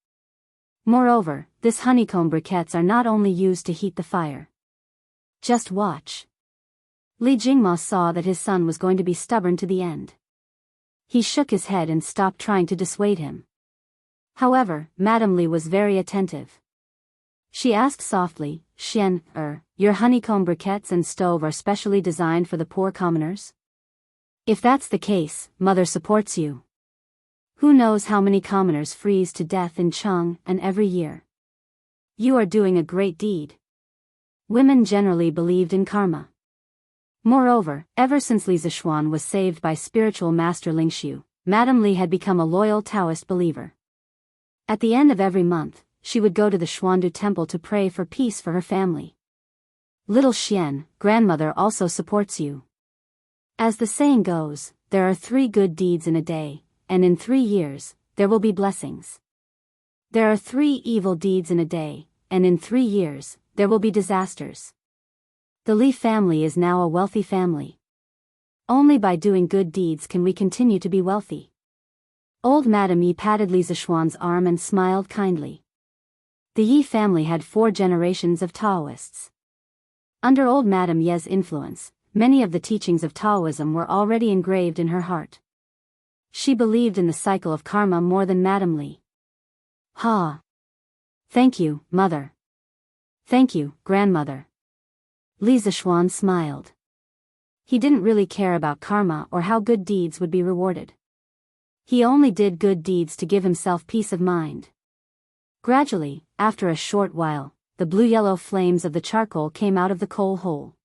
Moreover, this honeycomb briquettes are not only used to heat the fire. Just watch. Li Jingma saw that his son was going to be stubborn to the end. He shook his head and stopped trying to dissuade him. However, Madame Li was very attentive. She asked softly, Xian, your honeycomb briquettes and stove are specially designed for the poor commoners? If that's the case, Mother supports you. Who knows how many commoners freeze to death in Chang'an every year? You are doing a great deed. Women generally believed in karma. Moreover, ever since Lisa Schwan was saved by spiritual master Lingxiu, Madame Li had become a loyal Taoist believer. At the end of every month, she would go to the Xuandu temple to pray for peace for her family. Little Xian, grandmother also supports you. As the saying goes, there are 3 good deeds in a day, and in 3 years, there will be blessings. There are 3 evil deeds in a day, and in 3 years, there will be disasters. The Li family is now a wealthy family. Only by doing good deeds can we continue to be wealthy. Old Madame Yi patted Li Zishuan's arm and smiled kindly. The Yi family had 4 generations of Taoists. Under old Madame Ye's influence, many of the teachings of Taoism were already engraved in her heart. She believed in the cycle of karma more than Madame Li. Ha! Thank you, mother. Thank you, grandmother. Li Zishuan smiled. He didn't really care about karma or how good deeds would be rewarded. He only did good deeds to give himself peace of mind. Gradually, after a short while, the blue-yellow flames of the charcoal came out of the coal hole.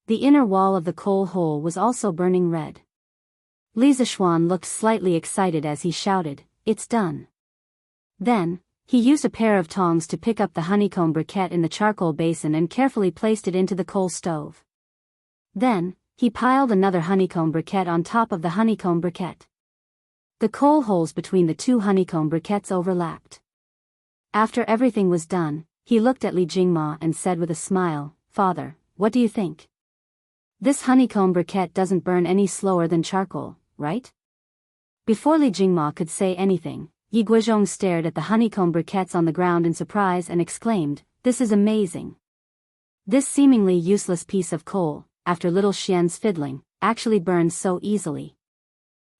The inner wall of the coal hole was also burning red. Li Zishuan looked slightly excited as he shouted, "It's done." Then, he used a pair of tongs to pick up the honeycomb briquette in the charcoal basin and carefully placed it into the coal stove. Then, he piled another honeycomb briquette on top of the honeycomb briquette. The coal holes between the 2 honeycomb briquettes overlapped. After everything was done, he looked at Li Jingma and said with a smile, "Father, what do you think? This honeycomb briquette doesn't burn any slower than charcoal, right?" Before Li Jingma could say anything, Yi Guizhong stared at the honeycomb briquettes on the ground in surprise and exclaimed, "This is amazing. This seemingly useless piece of coal, after little Xian's fiddling, actually burns so easily.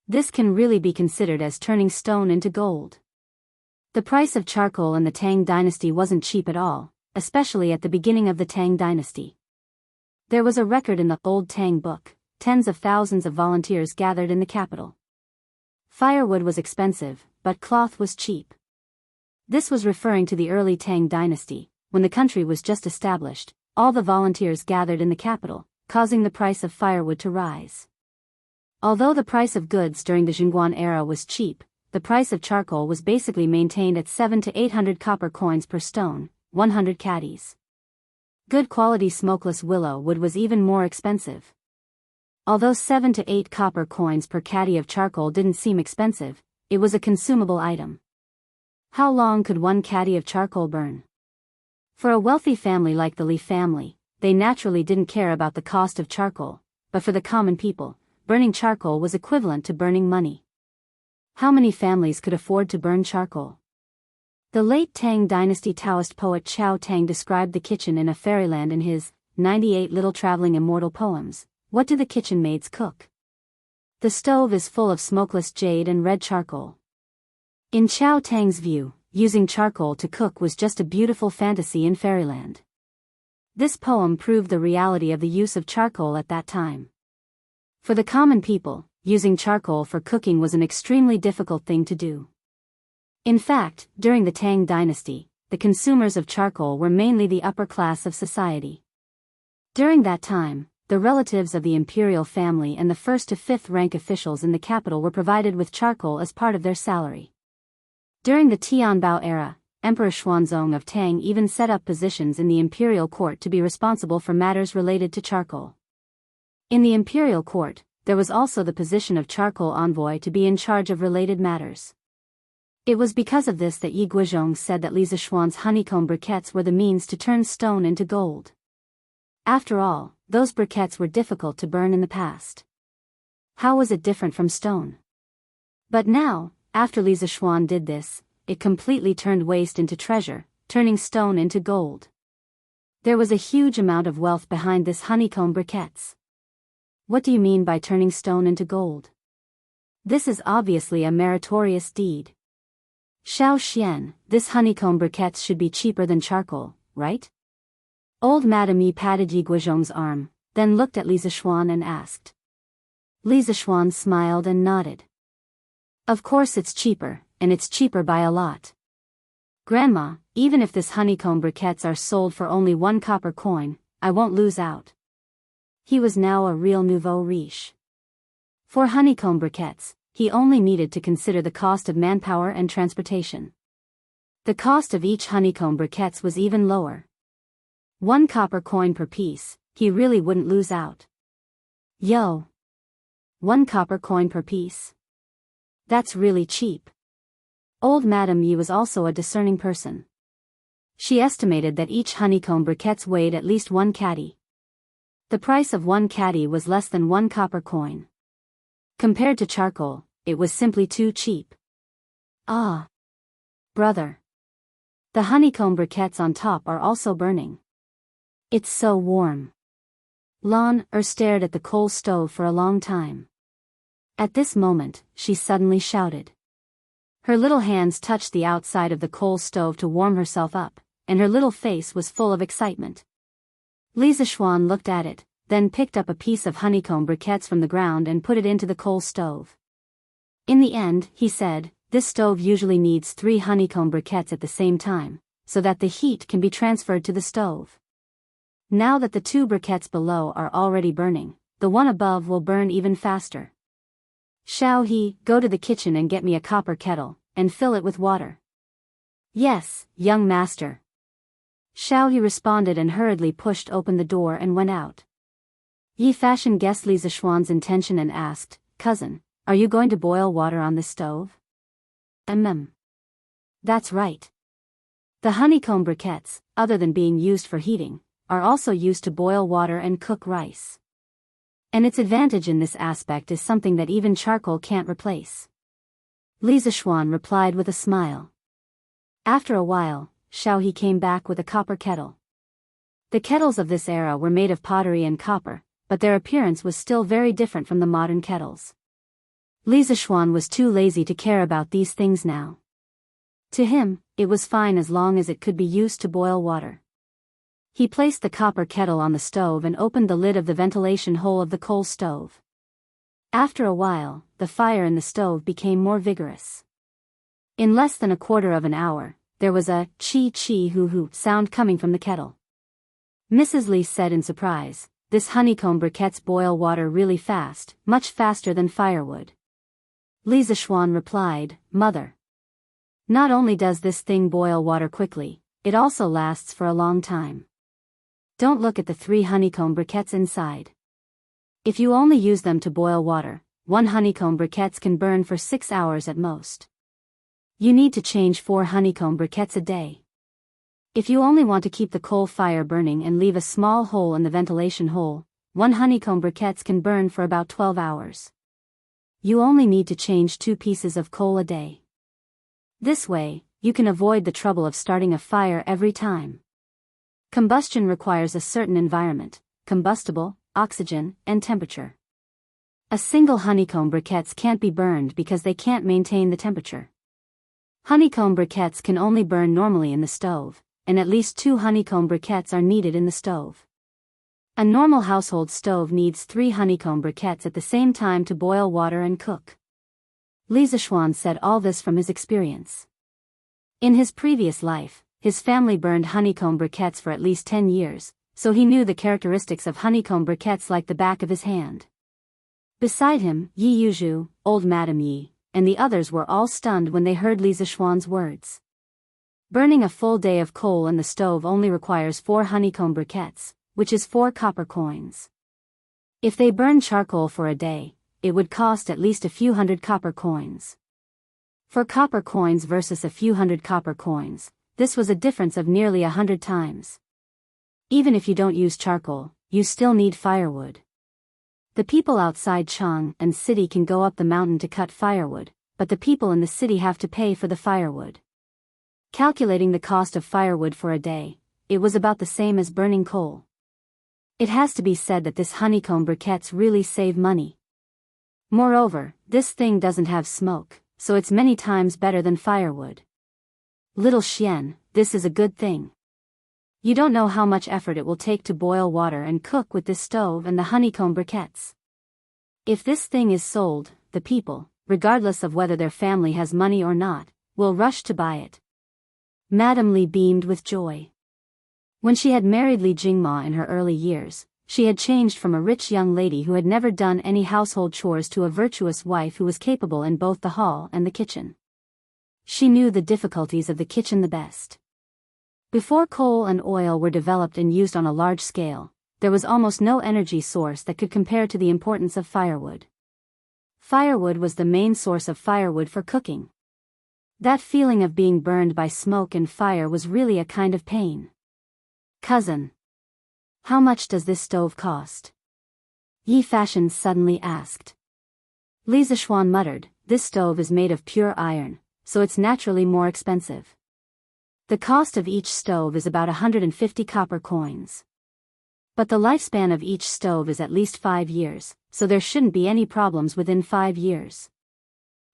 This can really be considered as turning stone into gold." The price of charcoal in the Tang dynasty wasn't cheap at all, especially at the beginning of the Tang dynasty. There was a record in the old Tang book, tens of thousands of volunteers gathered in the capital. Firewood was expensive, but cloth was cheap. This was referring to the early Tang dynasty, when the country was just established. All the volunteers gathered in the capital, causing the price of firewood to rise. Although the price of goods during the Jingguan era was cheap, the price of charcoal was basically maintained at 700 to 800 copper coins per stone, 100 caddies. Good quality smokeless willow wood was even more expensive. Although 7 to 8 copper coins per caddy of charcoal didn't seem expensive, it was a consumable item. How long could 1 caddy of charcoal burn? For a wealthy family like the Li family, they naturally didn't care about the cost of charcoal, but for the common people, burning charcoal was equivalent to burning money. How many families could afford to burn charcoal? The late Tang dynasty Taoist poet Chao Tang described the kitchen in a fairyland in his 98 Little Traveling Immortal Poems. What do the kitchen maids cook? The stove is full of smokeless jade and red charcoal. In Chao Tang's view, using charcoal to cook was just a beautiful fantasy in fairyland. This poem proved the reality of the use of charcoal at that time. For the common people, using charcoal for cooking was an extremely difficult thing to do. In fact, during the Tang dynasty, the consumers of charcoal were mainly the upper class of society. During that time, the relatives of the imperial family and the 1st to 5th rank officials in the capital were provided with charcoal as part of their salary. During the Tianbao era, Emperor Xuanzong of Tang even set up positions in the imperial court to be responsible for matters related to charcoal. In the imperial court, there was also the position of charcoal envoy to be in charge of related matters. It was because of this that Yi Guizhong said that Li Zishuan's honeycomb briquettes were the means to turn stone into gold. After all, those briquettes were difficult to burn in the past. How was it different from stone? But now, after Li Zishuan did this, it completely turned waste into treasure, turning stone into gold. There was a huge amount of wealth behind this honeycomb briquettes. What do you mean by turning stone into gold? This is obviously a meritorious deed. Xiao Xian, this honeycomb briquettes should be cheaper than charcoal, right? Old Madame Yi patted Yi Guizhong's arm, then looked at Li Zishuan and asked. Li Zishuan smiled and nodded. Of course it's cheaper, and it's cheaper by a lot. Grandma, even if this honeycomb briquettes are sold for only 1 copper coin, I won't lose out. He was now a real nouveau riche. For honeycomb briquettes, he only needed to consider the cost of manpower and transportation. The cost of each honeycomb briquettes was even lower. 1 copper coin per piece, he really wouldn't lose out. Yo! 1 copper coin per piece? That's really cheap. Old Madame Yi was also a discerning person. She estimated that each honeycomb briquettes weighed at least 1 caddy. The price of one caddy was less than 1 copper coin. Compared to charcoal, it was simply too cheap. Ah! Brother! The honeycomb briquettes on top are also burning. It's so warm. Stared at the coal stove for a long time. At this moment, she suddenly shouted. Her little hands touched the outside of the coal stove to warm herself up, and her little face was full of excitement. Lisa Schwan looked at it, then picked up a piece of honeycomb briquettes from the ground and put it into the coal stove. In the end, he said, this stove usually needs 3 honeycomb briquettes at the same time, so that the heat can be transferred to the stove. Now that the 2 briquettes below are already burning, the one above will burn even faster. Shall he go to the kitchen and get me a copper kettle, and fill it with water? Yes, young master. Shall he responded and hurriedly pushed open the door and went out. Yi Fashion guessed Lisa Schwan's intention and asked, Cousin, are you going to boil water on this stove? That's right. The honeycomb briquettes, other than being used for heating, are also used to boil water and cook rice. And its advantage in this aspect is something that even charcoal can't replace. Lisa Schwan replied with a smile. After a while, Xiao He came back with a copper kettle. The kettles of this era were made of pottery and copper, but their appearance was still very different from the modern kettles. Lisa Schwan was too lazy to care about these things now. To him, it was fine as long as it could be used to boil water. He placed the copper kettle on the stove and opened the lid of the ventilation hole of the coal stove. After a while, the fire in the stove became more vigorous. In less than a quarter of an hour, there was a chi-chi-hoo-hoo sound coming from the kettle. Mrs. Li said in surprise, this honeycomb briquettes boil water really fast, much faster than firewood. Lisa Schwan replied, Mother. Not only does this thing boil water quickly, it also lasts for a long time. Don't look at the 3 honeycomb briquettes inside. If you only use them to boil water, 1 honeycomb briquettes can burn for 6 hours at most. You need to change 4 honeycomb briquettes a day. If you only want to keep the coal fire burning and leave a small hole in the ventilation hole, 1 honeycomb briquettes can burn for about 12 hours. You only need to change 2 pieces of coal a day. This way, you can avoid the trouble of starting a fire every time. Combustion requires a certain environment, combustible, oxygen, and temperature. A single honeycomb briquettes can't be burned because they can't maintain the temperature. Honeycomb briquettes can only burn normally in the stove, and at least 2 honeycomb briquettes are needed in the stove. A normal household stove needs 3 honeycomb briquettes at the same time to boil water and cook. Lisa Schwan said all this from his experience. In his previous life, his family burned honeycomb briquettes for at least 10 years, so he knew the characteristics of honeycomb briquettes like the back of his hand. Beside him, Yi Yuzhu, old Madame Yi, and the others were all stunned when they heard Lisa Schwan's words. Burning a full day of coal in the stove only requires 4 honeycomb briquettes, which is 4 copper coins. If they burn charcoal for a day, it would cost at least a few hundred copper coins. For copper coins versus a few hundred copper coins, this was a difference of nearly 100 times. Even if you don't use charcoal, you still need firewood. The people outside Chang and city can go up the mountain to cut firewood, but the people in the city have to pay for the firewood. Calculating the cost of firewood for a day, it was about the same as burning coal. It has to be said that this honeycomb briquettes really save money. Moreover, this thing doesn't have smoke, so it's many times better than firewood. Little Xian, this is a good thing. You don't know how much effort it will take to boil water and cook with this stove and the honeycomb briquettes. If this thing is sold, the people, regardless of whether their family has money or not, will rush to buy it. Madame Li beamed with joy. When she had married Li Jingma in her early years, she had changed from a rich young lady who had never done any household chores to a virtuous wife who was capable in both the hall and the kitchen. She knew the difficulties of the kitchen the best. Before coal and oil were developed and used on a large scale, there was almost no energy source that could compare to the importance of firewood. Firewood was the main source of firewood for cooking. That feeling of being burned by smoke and fire was really a kind of pain. Cousin. How much does this stove cost? Yi Fashion suddenly asked. Li Zixuan muttered, this stove is made of pure iron, so it's naturally more expensive. The cost of each stove is about 150 copper coins. But the lifespan of each stove is at least 5 years, so there shouldn't be any problems within 5 years.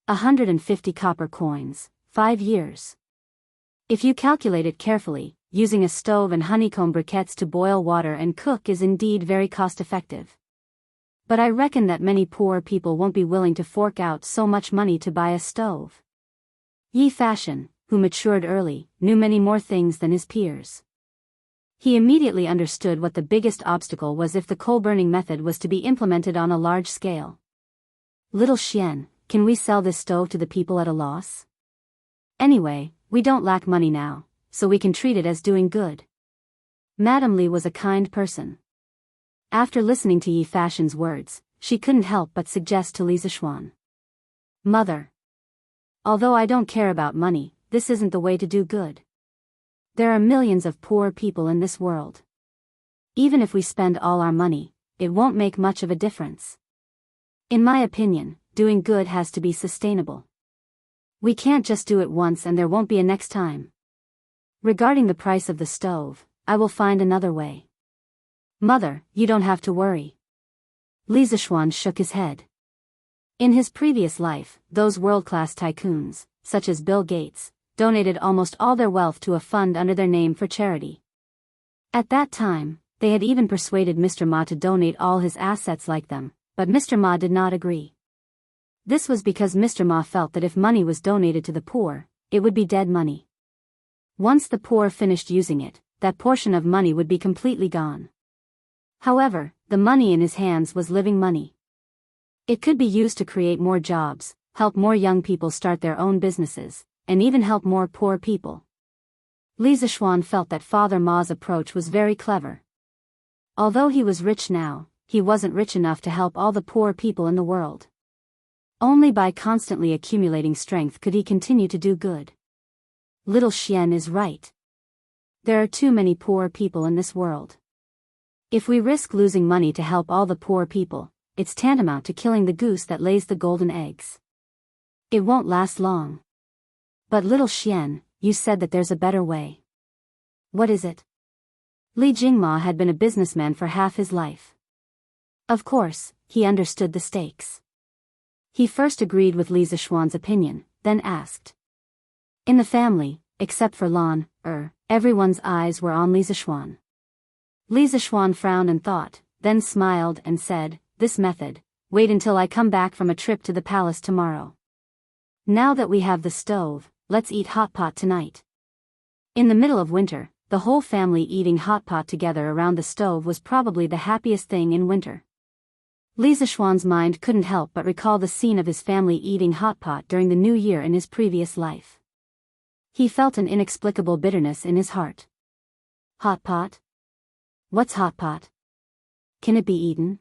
150 copper coins, 5 years. If you calculate it carefully, using a stove and honeycomb briquettes to boil water and cook is indeed very cost-effective. But I reckon that many poor people won't be willing to fork out so much money to buy a stove. Yi Fashion, who matured early, knew many more things than his peers. He immediately understood what the biggest obstacle was if the coal-burning method was to be implemented on a large scale. Little Xian, can we sell this stove to the people at a loss? Anyway, we don't lack money now, so we can treat it as doing good. Madame Li was a kind person. After listening to Yi Fashion's words, she couldn't help but suggest to Li Zixuan. Mother. Although I don't care about money, this isn't the way to do good. There are millions of poor people in this world. Even if we spend all our money, it won't make much of a difference. In my opinion, doing good has to be sustainable. We can't just do it once and there won't be a next time. Regarding the price of the stove, I will find another way. Mother, you don't have to worry. Li Zixuan shook his head. In his previous life, those world-class tycoons, such as Bill Gates, donated almost all their wealth to a fund under their name for charity. At that time, they had even persuaded Mr. Ma to donate all his assets like them, but Mr. Ma did not agree. This was because Mr. Ma felt that if money was donated to the poor, it would be dead money. Once the poor finished using it, that portion of money would be completely gone. However, the money in his hands was living money. It could be used to create more jobs, help more young people start their own businesses, and even help more poor people. Li Zixuan felt that Father Ma's approach was very clever. Although he was rich now, he wasn't rich enough to help all the poor people in the world. Only by constantly accumulating strength could he continue to do good. Little Xian is right. There are too many poor people in this world. If we risk losing money to help all the poor people, it's tantamount to killing the goose that lays the golden eggs. It won't last long. But little Xian, you said that there's a better way. What is it? Li Jingma had been a businessman for half his life. Of course, he understood the stakes. He first agreed with Li Zixuan's opinion, then asked. In the family, except for Lan, everyone's eyes were on Li Zixuan. Li Zixuan frowned and thought, then smiled and said, this method, wait until I come back from a trip to the palace tomorrow. Now that we have the stove, let's eat hot pot tonight. In the middle of winter, the whole family eating hot pot together around the stove was probably the happiest thing in winter. Li Zixuan's mind couldn't help but recall the scene of his family eating hot pot during the new year in his previous life. He felt an inexplicable bitterness in his heart. Hot pot? What's hot pot? Can it be eaten?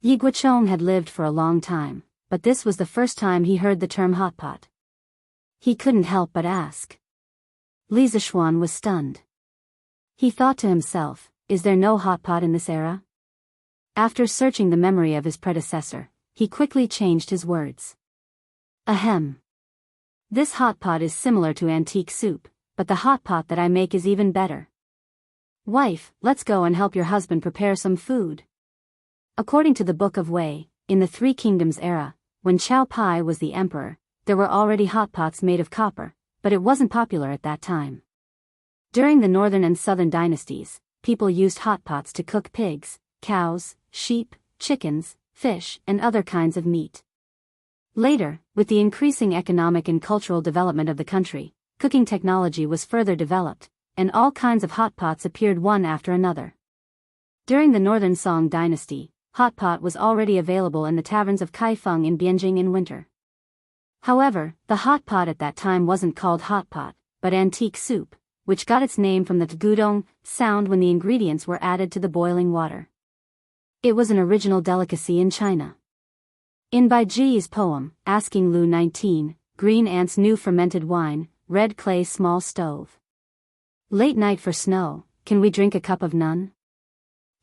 Yi Guochong had lived for a long time, but this was the first time he heard the term hot pot. He couldn't help but ask. Li Zixuan was stunned. He thought to himself, is there no hot pot in this era? After searching the memory of his predecessor, he quickly changed his words. Ahem. This hot pot is similar to antique soup, but the hot pot that I make is even better. Wife, let's go and help your husband prepare some food. According to the Book of Wei, in the Three Kingdoms era, when Chao Pai was the emperor, there were already hot pots made of copper, but it wasn't popular at that time. During the northern and southern dynasties, people used hot pots to cook pigs, cows, sheep, chickens, fish, and other kinds of meat. Later, with the increasing economic and cultural development of the country, cooking technology was further developed, and all kinds of hot pots appeared one after another. During the Northern Song dynasty, hot pot was already available in the taverns of Kaifeng in Bianjing in winter. However, the hot pot at that time wasn't called hot pot, but antique soup, which got its name from the tgudong sound when the ingredients were added to the boiling water. It was an original delicacy in China. In Bai Ji's poem, Asking Lu 19, green ants new fermented wine, red clay small stove. Late night for snow, can we drink a cup of nun?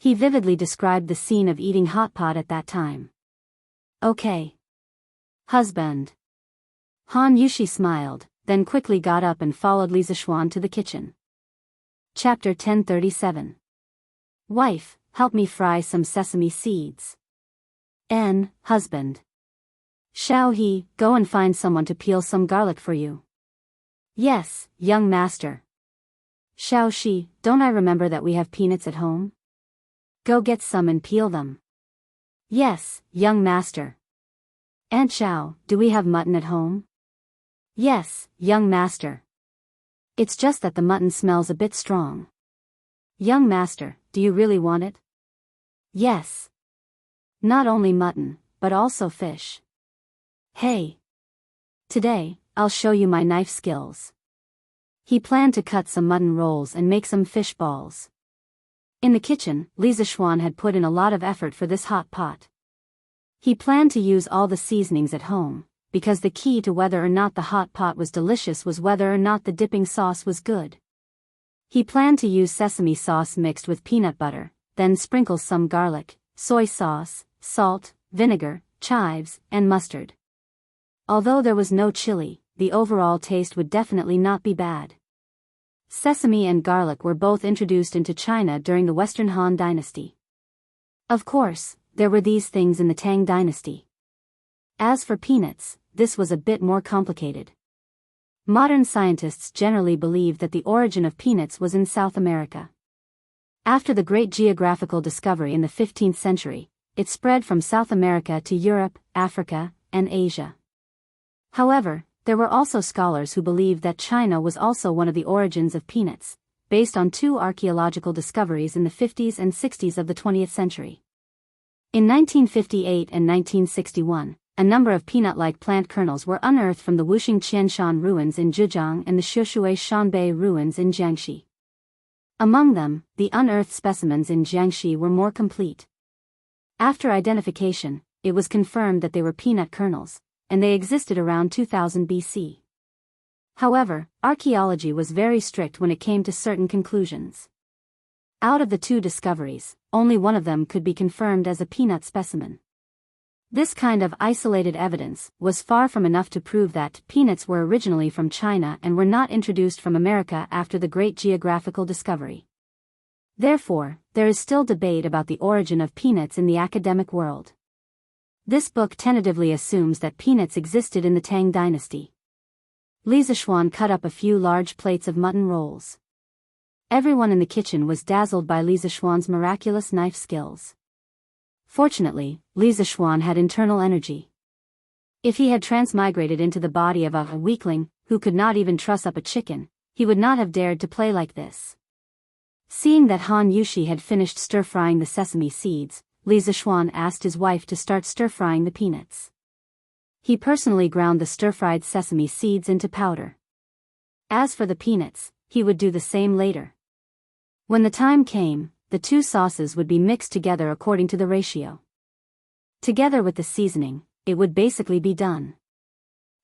He vividly described the scene of eating hot pot at that time. Okay. Husband. Han Yushi smiled, then quickly got up and followed Li Zixuan to the kitchen. Chapter 1037. Wife, help me fry some sesame seeds. Husband. Shall he, go and find someone to peel some garlic for you? Yes, young master. Shall she, don't I remember that we have peanuts at home? Go get some and peel them. Yes, young master. Aunt Shao, do we have mutton at home? Yes, young master. It's just that the mutton smells a bit strong. Young master, do you really want it? Yes. Not only mutton, but also fish. Hey. Today, I'll show you my knife skills. He planned to cut some mutton rolls and make some fish balls. In the kitchen, Li Zixuan had put in a lot of effort for this hot pot. He planned to use all the seasonings at home, because the key to whether or not the hot pot was delicious was whether or not the dipping sauce was good. He planned to use sesame sauce mixed with peanut butter, then sprinkle some garlic, soy sauce, salt, vinegar, chives, and mustard. Although there was no chili, the overall taste would definitely not be bad. Sesame and garlic were both introduced into China during the Western Han Dynasty. Of course, there were these things in the Tang Dynasty. As for peanuts, this was a bit more complicated. Modern scientists generally believe that the origin of peanuts was in South America. After the great geographical discovery in the 15th century, it spread from South America to Europe, Africa, and Asia. However, there were also scholars who believed that China was also one of the origins of peanuts, based on two archaeological discoveries in the 50s and 60s of the 20th century. In 1958 and 1961, a number of peanut-like plant kernels were unearthed from the Wuxing Qianshan ruins in Zhejiang and the Xiushui Shanbei ruins in Jiangxi. Among them, the unearthed specimens in Jiangxi were more complete. After identification, it was confirmed that they were peanut kernels, and they existed around 2000 BC. However, archaeology was very strict when it came to certain conclusions. Out of the two discoveries, only one of them could be confirmed as a peanut specimen. This kind of isolated evidence was far from enough to prove that peanuts were originally from China and were not introduced from America after the great geographical discovery. Therefore, there is still debate about the origin of peanuts in the academic world. This book tentatively assumes that peanuts existed in the Tang Dynasty. Li Zixuan cut up a few large plates of mutton rolls. Everyone in the kitchen was dazzled by Li Zixuan's miraculous knife skills. Fortunately, Li Zixuan had internal energy. If he had transmigrated into the body of a weakling, who could not even truss up a chicken, he would not have dared to play like this. Seeing that Han Yushi had finished stir-frying the sesame seeds, Li Zixuan asked his wife to start stir-frying the peanuts. He personally ground the stir-fried sesame seeds into powder. As for the peanuts, he would do the same later. When the time came, the two sauces would be mixed together according to the ratio. Together with the seasoning, it would basically be done.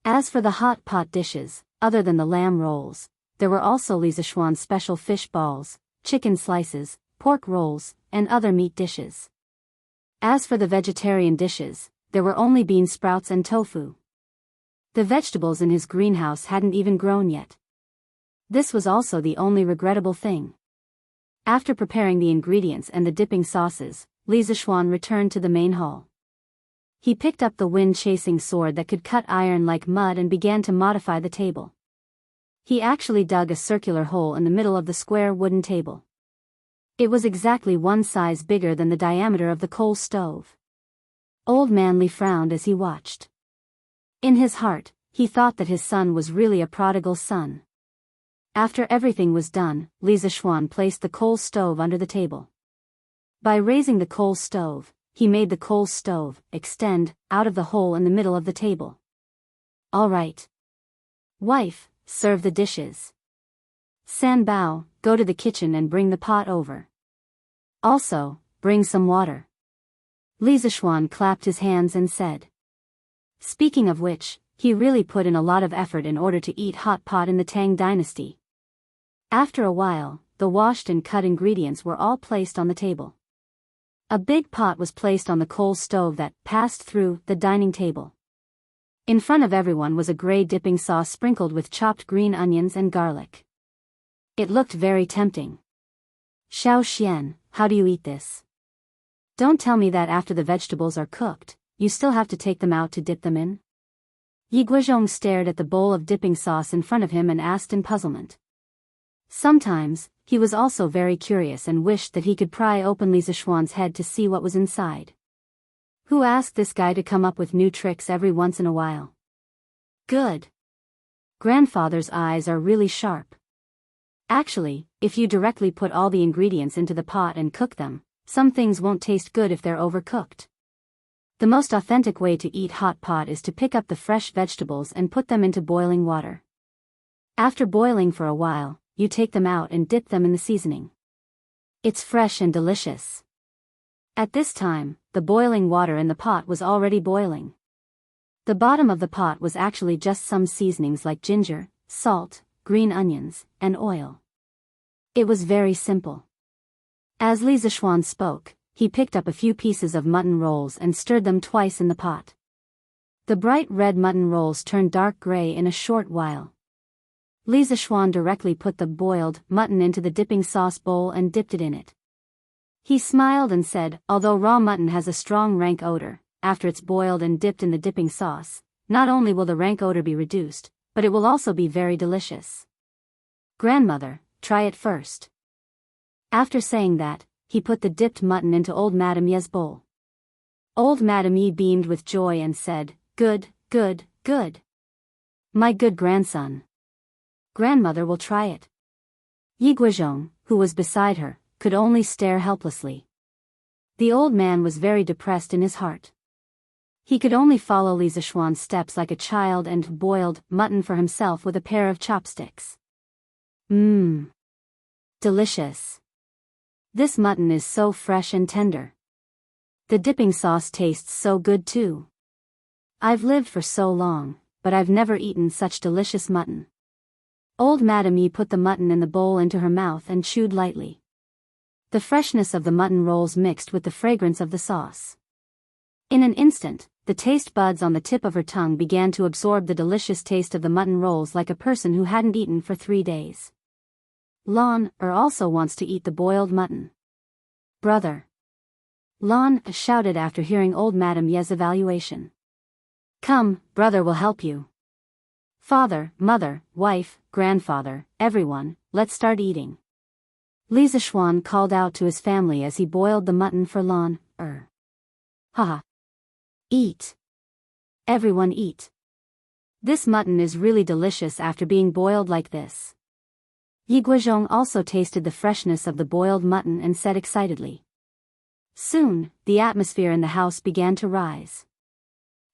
As for the hot pot dishes, other than the lamb rolls, there were also Li Zixuan's special fish balls, chicken slices, pork rolls, and other meat dishes. As for the vegetarian dishes, there were only bean sprouts and tofu. The vegetables in his greenhouse hadn't even grown yet. This was also the only regrettable thing. After preparing the ingredients and the dipping sauces, Li Zixuan returned to the main hall. He picked up the wind-chasing sword that could cut iron like mud and began to modify the table. He actually dug a circular hole in the middle of the square wooden table. It was exactly one size bigger than the diameter of the coal stove. Old Man Li frowned as he watched. In his heart, he thought that his son was really a prodigal son. After everything was done, Li Zixuan placed the coal stove under the table. By raising the coal stove, he made the coal stove extend out of the hole in the middle of the table. All right. Wife, serve the dishes. San Bao, go to the kitchen and bring the pot over. Also, bring some water. Li Zixuan clapped his hands and said. Speaking of which, he really put in a lot of effort in order to eat hot pot in the Tang Dynasty. After a while, the washed and cut ingredients were all placed on the table. A big pot was placed on the coal stove that passed through the dining table. In front of everyone was a gray dipping sauce sprinkled with chopped green onions and garlic. It looked very tempting. Xiao Xian, how do you eat this? Don't tell me that after the vegetables are cooked, you still have to take them out to dip them in? Yi Guizhong stared at the bowl of dipping sauce in front of him and asked in puzzlement. Sometimes, he was also very curious and wished that he could pry open Li Zishuan's head to see what was inside. Who asked this guy to come up with new tricks every once in a while? Good. Grandfather's eyes are really sharp. Actually, if you directly put all the ingredients into the pot and cook them, some things won't taste good if they're overcooked. The most authentic way to eat hot pot is to pick up the fresh vegetables and put them into boiling water. After boiling for a while, you take them out and dip them in the seasoning. It's fresh and delicious. At this time, the boiling water in the pot was already boiling. The bottom of the pot was actually just some seasonings like ginger, salt, green onions, and oil. It was very simple. As Li Zishuan spoke, he picked up a few pieces of mutton rolls and stirred them twice in the pot. The bright red mutton rolls turned dark gray in a short while. Li Zishuan directly put the boiled mutton into the dipping sauce bowl and dipped it in it. He smiled and said, although raw mutton has a strong rank odor, after it's boiled and dipped in the dipping sauce, not only will the rank odor be reduced, but it will also be very delicious. Grandmother, try it first. After saying that, he put the dipped mutton into old Madame Ye's bowl. Old Madame Ye beamed with joy and said, good, good, good. My good grandson. Grandmother will try it. Yi Guizhong, who was beside her, could only stare helplessly. The old man was very depressed in his heart. He could only follow Li Zishuan's steps like a child and boiled mutton for himself with a pair of chopsticks. Mmm. Delicious. This mutton is so fresh and tender. The dipping sauce tastes so good too. I've lived for so long, but I've never eaten such delicious mutton. Old Madame Yi put the mutton in the bowl into her mouth and chewed lightly. The freshness of the mutton rolls mixed with the fragrance of the sauce. In an instant, the taste buds on the tip of her tongue began to absorb the delicious taste of the mutton rolls like a person who hadn't eaten for 3 days. Lan also wants to eat the boiled mutton. Brother. Lan shouted after hearing old Madame Ye's evaluation. Come, brother will help you. Father, mother, wife, grandfather, everyone, let's start eating. Li Zishuan called out to his family as he boiled the mutton for Lan. Haha. Eat. Everyone eat. This mutton is really delicious after being boiled like this. Yi Guizhong also tasted the freshness of the boiled mutton and said excitedly. Soon, the atmosphere in the house began to rise.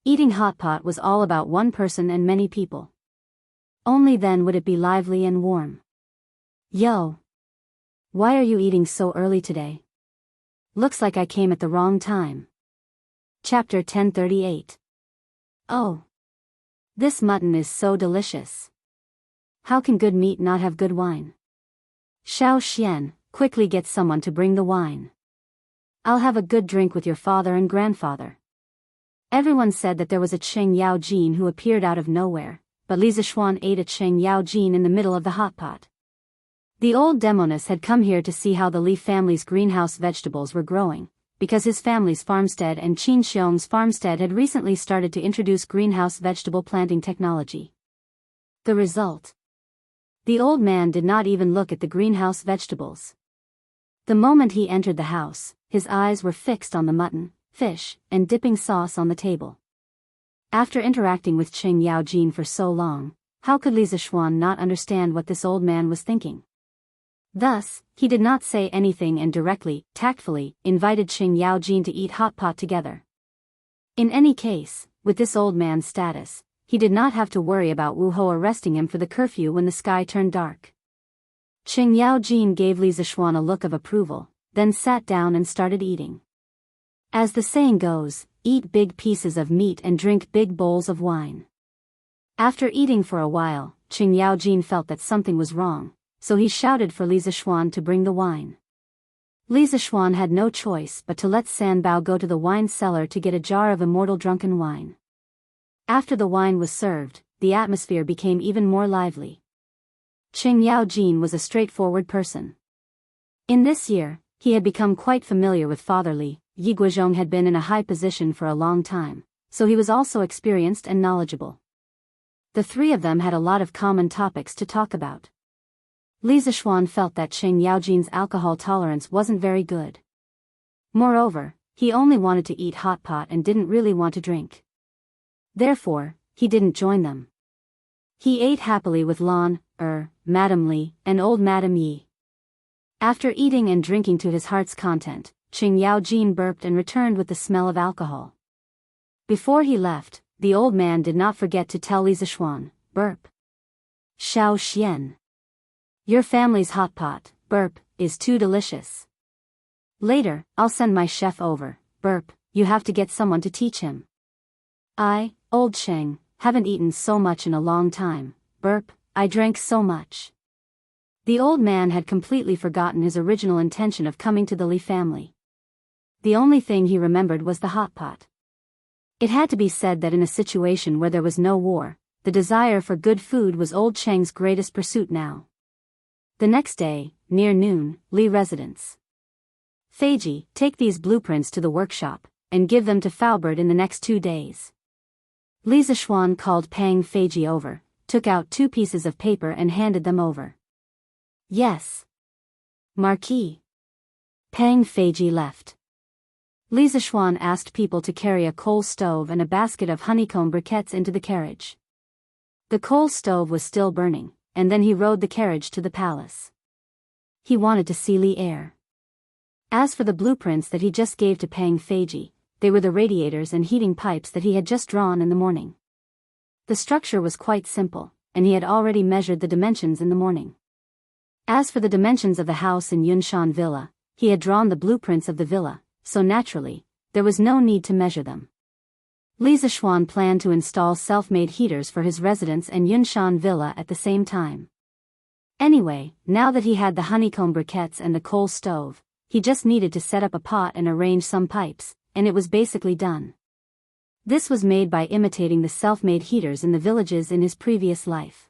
Eating hot pot was all about one person and many people. Only then would it be lively and warm. Yo. Why are you eating so early today? Looks like I came at the wrong time. Chapter 1038. Oh. This mutton is so delicious. How can good meat not have good wine? Xiao Xian, quickly get someone to bring the wine. I'll have a good drink with your father and grandfather. Everyone said that there was a Cheng Yao Jin who appeared out of nowhere, but Li Zishuan ate a Cheng Yao Jin in the middle of the hot pot. The old demoness had come here to see how the Li family's greenhouse vegetables were growing, because his family's farmstead and Qin Xiong's farmstead had recently started to introduce greenhouse vegetable planting technology. The result. The old man did not even look at the greenhouse vegetables. The moment he entered the house, his eyes were fixed on the mutton, fish, and dipping sauce on the table. After interacting with Cheng Yao Jin for so long, how could Li Zishuan not understand what this old man was thinking? Thus, he did not say anything and directly, tactfully, invited Cheng Yao Jin to eat hot pot together. In any case, with this old man's status, he did not have to worry about Wu Ho arresting him for the curfew when the sky turned dark. Cheng Yao Jin gave Li Zishuan a look of approval, then sat down and started eating. As the saying goes, eat big pieces of meat and drink big bowls of wine. After eating for a while, Cheng Yao Jin felt that something was wrong, so he shouted for Li Zishuan to bring the wine. Li Zixuan had no choice but to let San Bao go to the wine cellar to get a jar of immortal drunken wine. After the wine was served, the atmosphere became even more lively. Qing Yaojin was a straightforward person. In this year, he had become quite familiar with Father Li. Yi Guozhong had been in a high position for a long time, so he was also experienced and knowledgeable. The three of them had a lot of common topics to talk about. Li Zixuan felt that Qing Yaojin's alcohol tolerance wasn't very good. Moreover, he only wanted to eat hot pot and didn't really want to drink. Therefore, he didn't join them. He ate happily with Madame Li, and old Madame Yi. After eating and drinking to his heart's content, Qing Yaojin burped and returned with the smell of alcohol. Before he left, the old man did not forget to tell Li Zixuan, burp. Xiao Xian. Your family's hot pot, burp, is too delicious. Later, I'll send my chef over, burp, you have to get someone to teach him. Old Cheng, haven't eaten so much in a long time, burp, I drank so much. The old man had completely forgotten his original intention of coming to the Li family. The only thing he remembered was the hot pot. It had to be said that in a situation where there was no war, the desire for good food was old Cheng's greatest pursuit now. The next day, near noon, Li residence. Feiji, take these blueprints to the workshop, and give them to Faubert in the next 2 days. Li Zixuan called Pang Feiji over, took out 2 pieces of paper and handed them over. Yes. Marquis. Pang Feiji left. Li Zixuan asked people to carry a coal stove and a basket of honeycomb briquettes into the carriage. The coal stove was still burning, and then he rode the carriage to the palace. He wanted to see Li Er. As for the blueprints that he just gave to Pang Feiji, they were the radiators and heating pipes that he had just drawn in the morning. The structure was quite simple, and he had already measured the dimensions in the morning. As for the dimensions of the house in Yunshan Villa, he had drawn the blueprints of the villa, so naturally, there was no need to measure them. Li Zixuan planned to install self-made heaters for his residence and Yunshan Villa at the same time. Anyway, now that he had the honeycomb briquettes and the coal stove, he just needed to set up a pot and arrange some pipes, and it was basically done. This was made by imitating the self-made heaters in the villages in his previous life.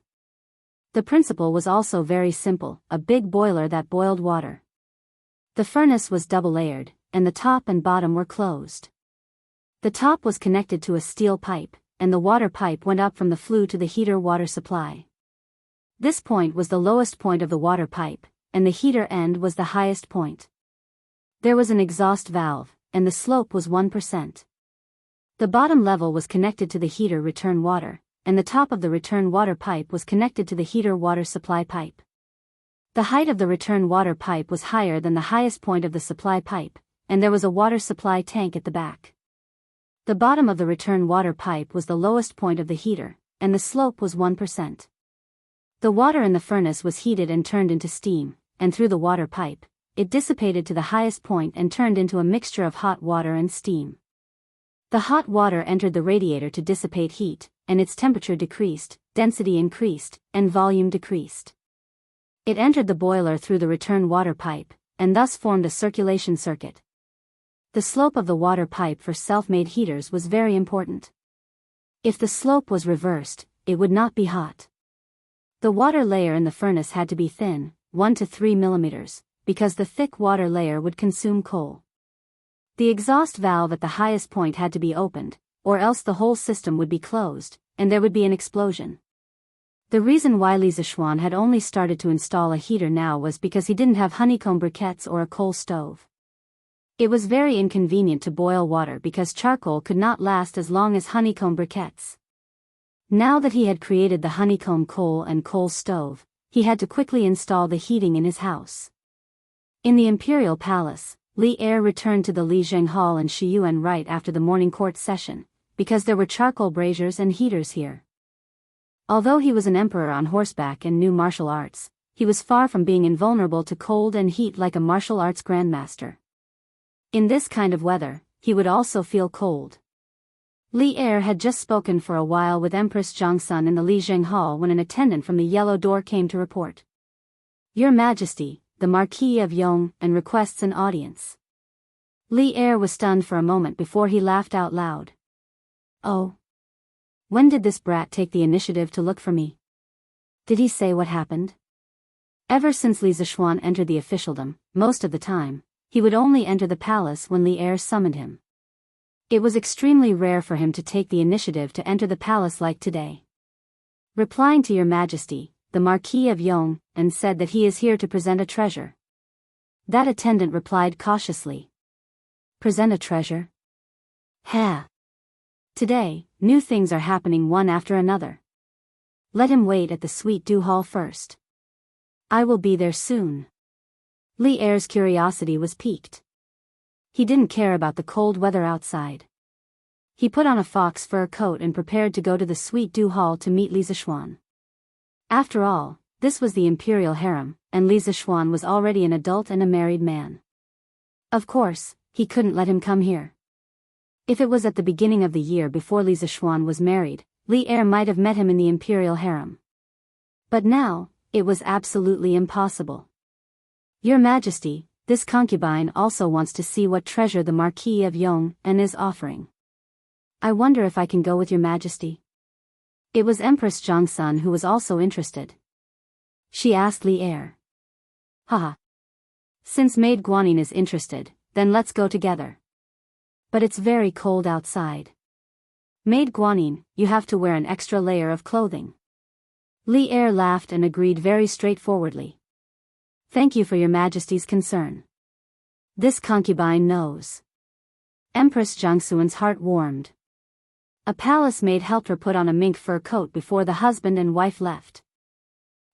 The principle was also very simple, a big boiler that boiled water. The furnace was double-layered, and the top and bottom were closed. The top was connected to a steel pipe, and the water pipe went up from the flue to the heater water supply. This point was the lowest point of the water pipe, and the heater end was the highest point. There was an exhaust valve, and the slope was 1%. The bottom level was connected to the heater return water, and the top of the return water pipe was connected to the heater water supply pipe. The height of the return water pipe was higher than the highest point of the supply pipe, and there was a water supply tank at the back. The bottom of the return water pipe was the lowest point of the heater, and the slope was 1%. The water in the furnace was heated and turned into steam, and through the water pipe, it dissipated to the highest point and turned into a mixture of hot water and steam. The hot water entered the radiator to dissipate heat, and its temperature decreased, density increased, and volume decreased. It entered the boiler through the return water pipe, and thus formed a circulation circuit. The slope of the water pipe for self-made heaters was very important. If the slope was reversed, it would not be hot. The water layer in the furnace had to be thin, 1 to 3 millimeters, because the thick water layer would consume coal. The exhaust valve at the highest point had to be opened, or else the whole system would be closed, and there would be an explosion. The reason why Li Zixuan had only started to install a heater now was because he didn't have honeycomb briquettes or a coal stove. It was very inconvenient to boil water because charcoal could not last as long as honeycomb briquettes. Now that he had created the honeycomb coal and coal stove, he had to quickly install the heating in his house. In the imperial palace, Li Er returned to the Li Zheng Hall in Shiyuan right after the morning court session, because there were charcoal braziers and heaters here. Although he was an emperor on horseback and knew martial arts, he was far from being invulnerable to cold and heat like a martial arts grandmaster. In this kind of weather, he would also feel cold. Li Er had just spoken for a while with Empress Zhongsun in the Li Zheng Hall when an attendant from the Yellow Door came to report. Your Majesty, the Marquis of Yong, and requests an audience. Li Er was stunned for a moment before he laughed out loud. Oh. When did this brat take the initiative to look for me? Did he say what happened? Ever since Li Zixuan entered the officialdom, most of the time, he would only enter the palace when Li Er summoned him. It was extremely rare for him to take the initiative to enter the palace like today. Replying to Your Majesty, the Marquis of Yong, and said that he is here to present a treasure. That attendant replied cautiously. Present a treasure? Ha! Today, new things are happening one after another. Let him wait at the Sweet Dew Hall first. I will be there soon. Li Er's curiosity was piqued. He didn't care about the cold weather outside. He put on a fox fur coat and prepared to go to the Sweet Dew Hall to meet Li Zixuan. After all, this was the imperial harem, and Li Zixuan was already an adult and a married man. Of course, he couldn't let him come here. If it was at the beginning of the year before Li Zixuan was married, Li Er might have met him in the imperial harem. But now, it was absolutely impossible. Your Majesty, this concubine also wants to see what treasure the Marquis of Yong and is offering. I wonder if I can go with Your Majesty? It was Empress Zhangsun who was also interested. She asked Li Er. Haha. Since Maid Guanyin is interested, then let's go together. But it's very cold outside. Maid Guanyin, you have to wear an extra layer of clothing. Li Er laughed and agreed very straightforwardly. Thank you for Your Majesty's concern. This concubine knows. Empress Zhangsun's heart warmed. A palace maid helped her put on a mink fur coat before the husband and wife left.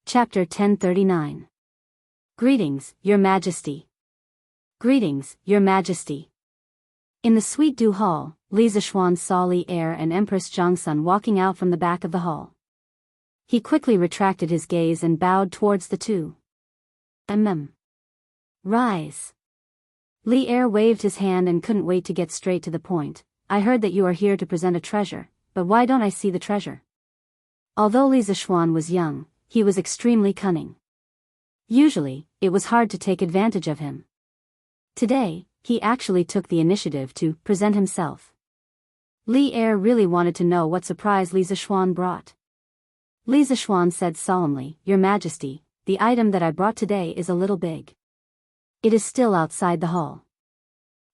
Chapter 1039. Greetings, Your Majesty. Greetings, Your Majesty. In the Sweet Dew Hall, Li Zixuan saw Li Er and Empress Zhangsun walking out from the back of the hall. He quickly retracted his gaze and bowed towards the two. Rise. Li Er waved his hand and couldn't wait to get straight to the point. I heard that you are here to present a treasure, but why don't I see the treasure? Although Li Zixuan was young, he was extremely cunning. Usually, it was hard to take advantage of him. Today, he actually took the initiative to present himself. Li Er really wanted to know what surprise Li Zixuan brought. Li Zixuan said solemnly, Your Majesty, the item that I brought today is a little big. It is still outside the hall.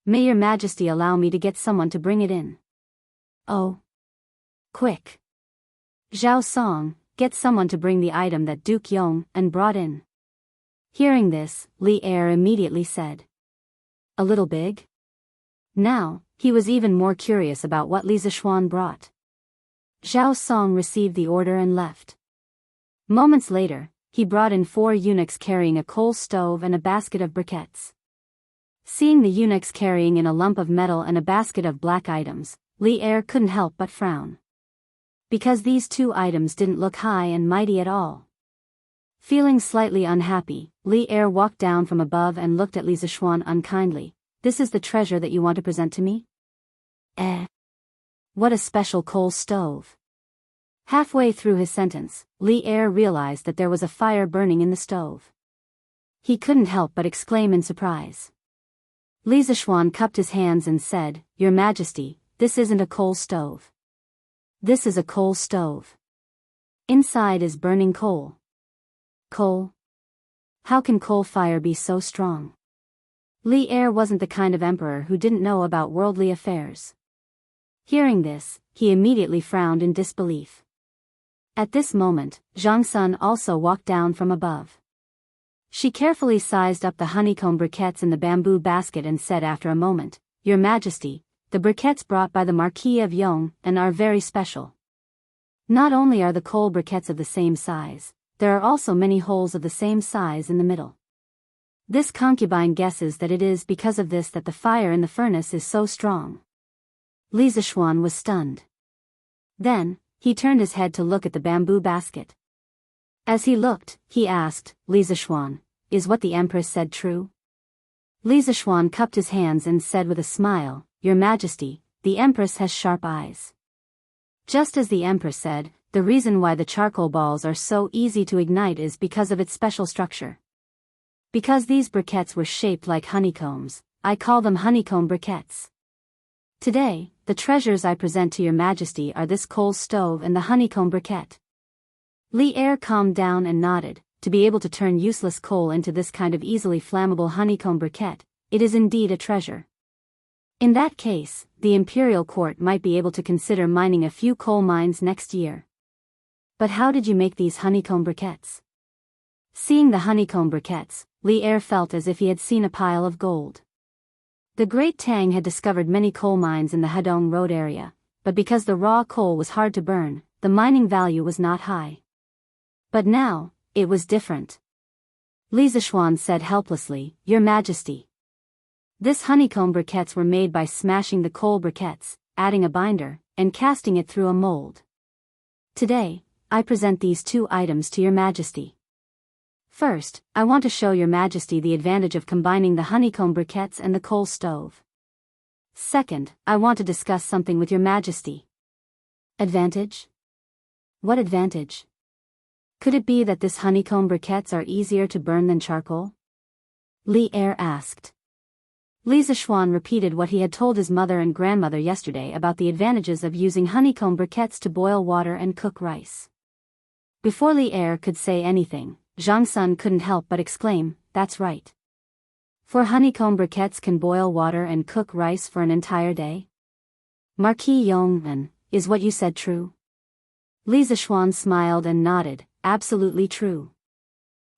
May Your Majesty allow me to get someone to bring it in. Oh. Quick. Zhao Song, get someone to bring the item that Duke Yong and brought in. Hearing this, Li Er immediately said. A little big? Now, he was even more curious about what Li Zixuan brought. Zhao Song received the order and left. Moments later, he brought in 4 eunuchs carrying a coal stove and a basket of briquettes. Seeing the eunuchs carrying in a lump of metal and a basket of black items, Li Er couldn't help but frown. Because these 2 items didn't look high and mighty at all. Feeling slightly unhappy, Li Er walked down from above and looked at Li Zixuan unkindly. This is the treasure that you want to present to me? What a special coal stove. Halfway through his sentence, Li Er realized that there was a fire burning in the stove. He couldn't help but exclaim in surprise. Li Zixuan cupped his hands and said, Your Majesty, this isn't a coal stove. This is a coal stove. Inside is burning coal. Coal? How can coal fire be so strong? Li Er wasn't the kind of emperor who didn't know about worldly affairs. Hearing this, he immediately frowned in disbelief. At this moment, Zhangsun also walked down from above. She carefully sized up the honeycomb briquettes in the bamboo basket and said after a moment, Your Majesty, the briquettes brought by the Marquis of Yong and are very special. Not only are the coal briquettes of the same size, there are also many holes of the same size in the middle. This concubine guesses that it is because of this that the fire in the furnace is so strong. Li Zixuan was stunned. Then, he turned his head to look at the bamboo basket. As he looked, he asked, Li Zixuan, is what the Empress said true? Li Zixuan cupped his hands and said with a smile, Your Majesty, the Empress has sharp eyes. Just as the Empress said, the reason why the charcoal balls are so easy to ignite is because of its special structure. Because these briquettes were shaped like honeycombs, I call them honeycomb briquettes. Today, the treasures I present to your majesty are this coal stove and the honeycomb briquette. Li Er calmed down and nodded. To be able to turn useless coal into this kind of easily flammable honeycomb briquette, it is indeed a treasure. In that case, the imperial court might be able to consider mining a few coal mines next year. But how did you make these honeycomb briquettes? Seeing the honeycomb briquettes, Li Er felt as if he had seen a pile of gold. The Great Tang had discovered many coal mines in the Hedong Road area, but because the raw coal was hard to burn, the mining value was not high. But now, it was different. Li Zishuan said helplessly, "Your Majesty. This honeycomb briquettes were made by smashing the coal briquettes, adding a binder, and casting it through a mold. Today, I present these two items to your Majesty. First, I want to show your Majesty the advantage of combining the honeycomb briquettes and the coal stove. Second, I want to discuss something with your Majesty." Advantage? What advantage? Could it be that this honeycomb briquettes are easier to burn than charcoal? Li Er asked. Li Zishuan repeated what he had told his mother and grandmother yesterday about the advantages of using honeycomb briquettes to boil water and cook rice. Before Li Er could say anything, Zhang Sun couldn't help but exclaim, "That's right. For honeycomb briquettes can boil water and cook rice for an entire day?" Marquis Yong'an, is what you said true? Li Zishuan smiled and nodded, "Absolutely true.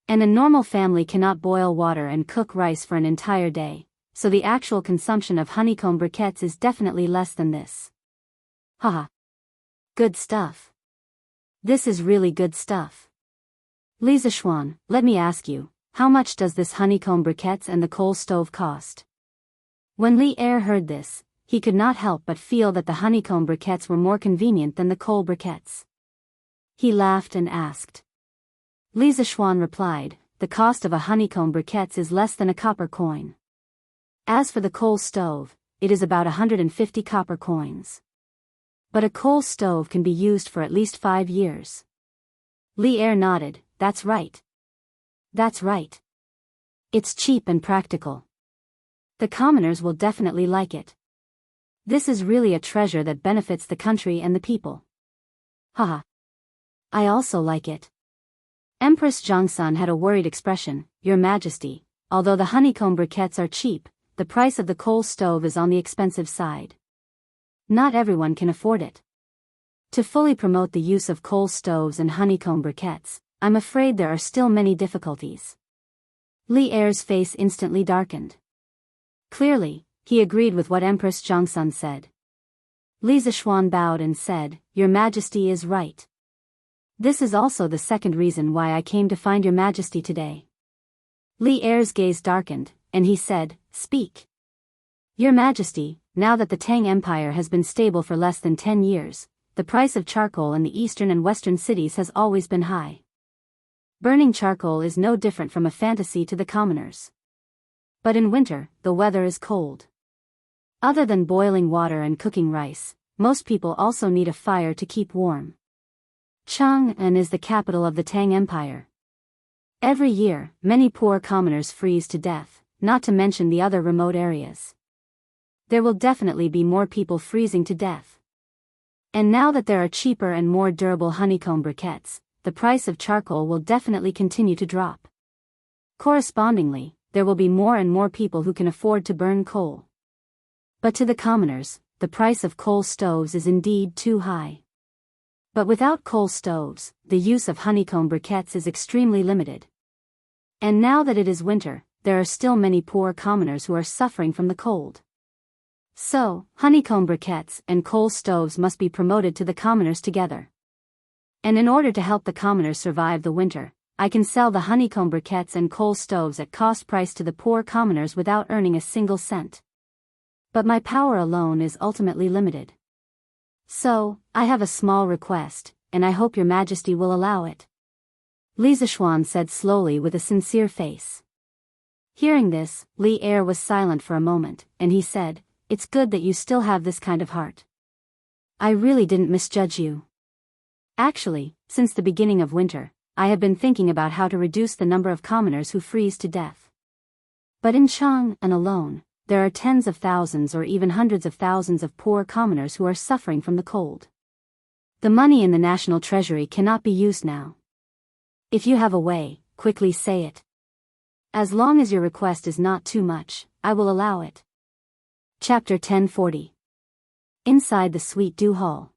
And a normal family cannot boil water and cook rice for an entire day, so the actual consumption of honeycomb briquettes is definitely less than this." Haha. Good stuff. This is really good stuff. Li Zishuan, let me ask you, how much does this honeycomb briquettes and the coal stove cost? When Li Er heard this, he could not help but feel that the honeycomb briquettes were more convenient than the coal briquettes. He laughed and asked. Li Zishuan replied, "The cost of a honeycomb briquettes is less than a copper coin. As for the coal stove, it is about 150 copper coins. But a coal stove can be used for at least 5 years." Li Er nodded, "That's right. That's right. It's cheap and practical. The commoners will definitely like it. This is really a treasure that benefits the country and the people." Haha. I also like it. Empress Zhongsun had a worried expression, "Your Majesty, although the honeycomb briquettes are cheap, the price of the coal stove is on the expensive side. Not everyone can afford it. To fully promote the use of coal stoves and honeycomb briquettes, I'm afraid there are still many difficulties." Li Er's face instantly darkened. Clearly, he agreed with what Empress Zhongsun said. Li Zishuan bowed and said, "Your Majesty is right. This is also the second reason why I came to find your Majesty today." Li Er's gaze darkened, and he said, "Speak." "Your Majesty, now that the Tang Empire has been stable for less than 10 years, the price of charcoal in the eastern and western cities has always been high. Burning charcoal is no different from a fantasy to the commoners. But in winter, the weather is cold. Other than boiling water and cooking rice, most people also need a fire to keep warm. Chang'an is the capital of the Tang Empire. Every year, many poor commoners freeze to death, not to mention the other remote areas. There will definitely be more people freezing to death. And now that there are cheaper and more durable honeycomb briquettes, the price of charcoal will definitely continue to drop. Correspondingly, there will be more and more people who can afford to burn coal. But to the commoners, the price of coal stoves is indeed too high. But without coal stoves, the use of honeycomb briquettes is extremely limited. And now that it is winter, there are still many poor commoners who are suffering from the cold. So, honeycomb briquettes and coal stoves must be promoted to the commoners together. And in order to help the commoners survive the winter, I can sell the honeycomb briquettes and coal stoves at cost price to the poor commoners without earning a single cent. But my power alone is ultimately limited. So, I have a small request, and I hope your Majesty will allow it." Li Zishuan said slowly with a sincere face. Hearing this, Li Er was silent for a moment, and he said, "It's good that you still have this kind of heart. I really didn't misjudge you. Actually, since the beginning of winter, I have been thinking about how to reduce the number of commoners who freeze to death. But in Chang'an alone, there are tens of thousands or even hundreds of thousands of poor commoners who are suffering from the cold. The money in the national treasury cannot be used now. If you have a way, quickly say it. As long as your request is not too much, I will allow it. Chapter 1040. Inside the Sweet Dew Hall.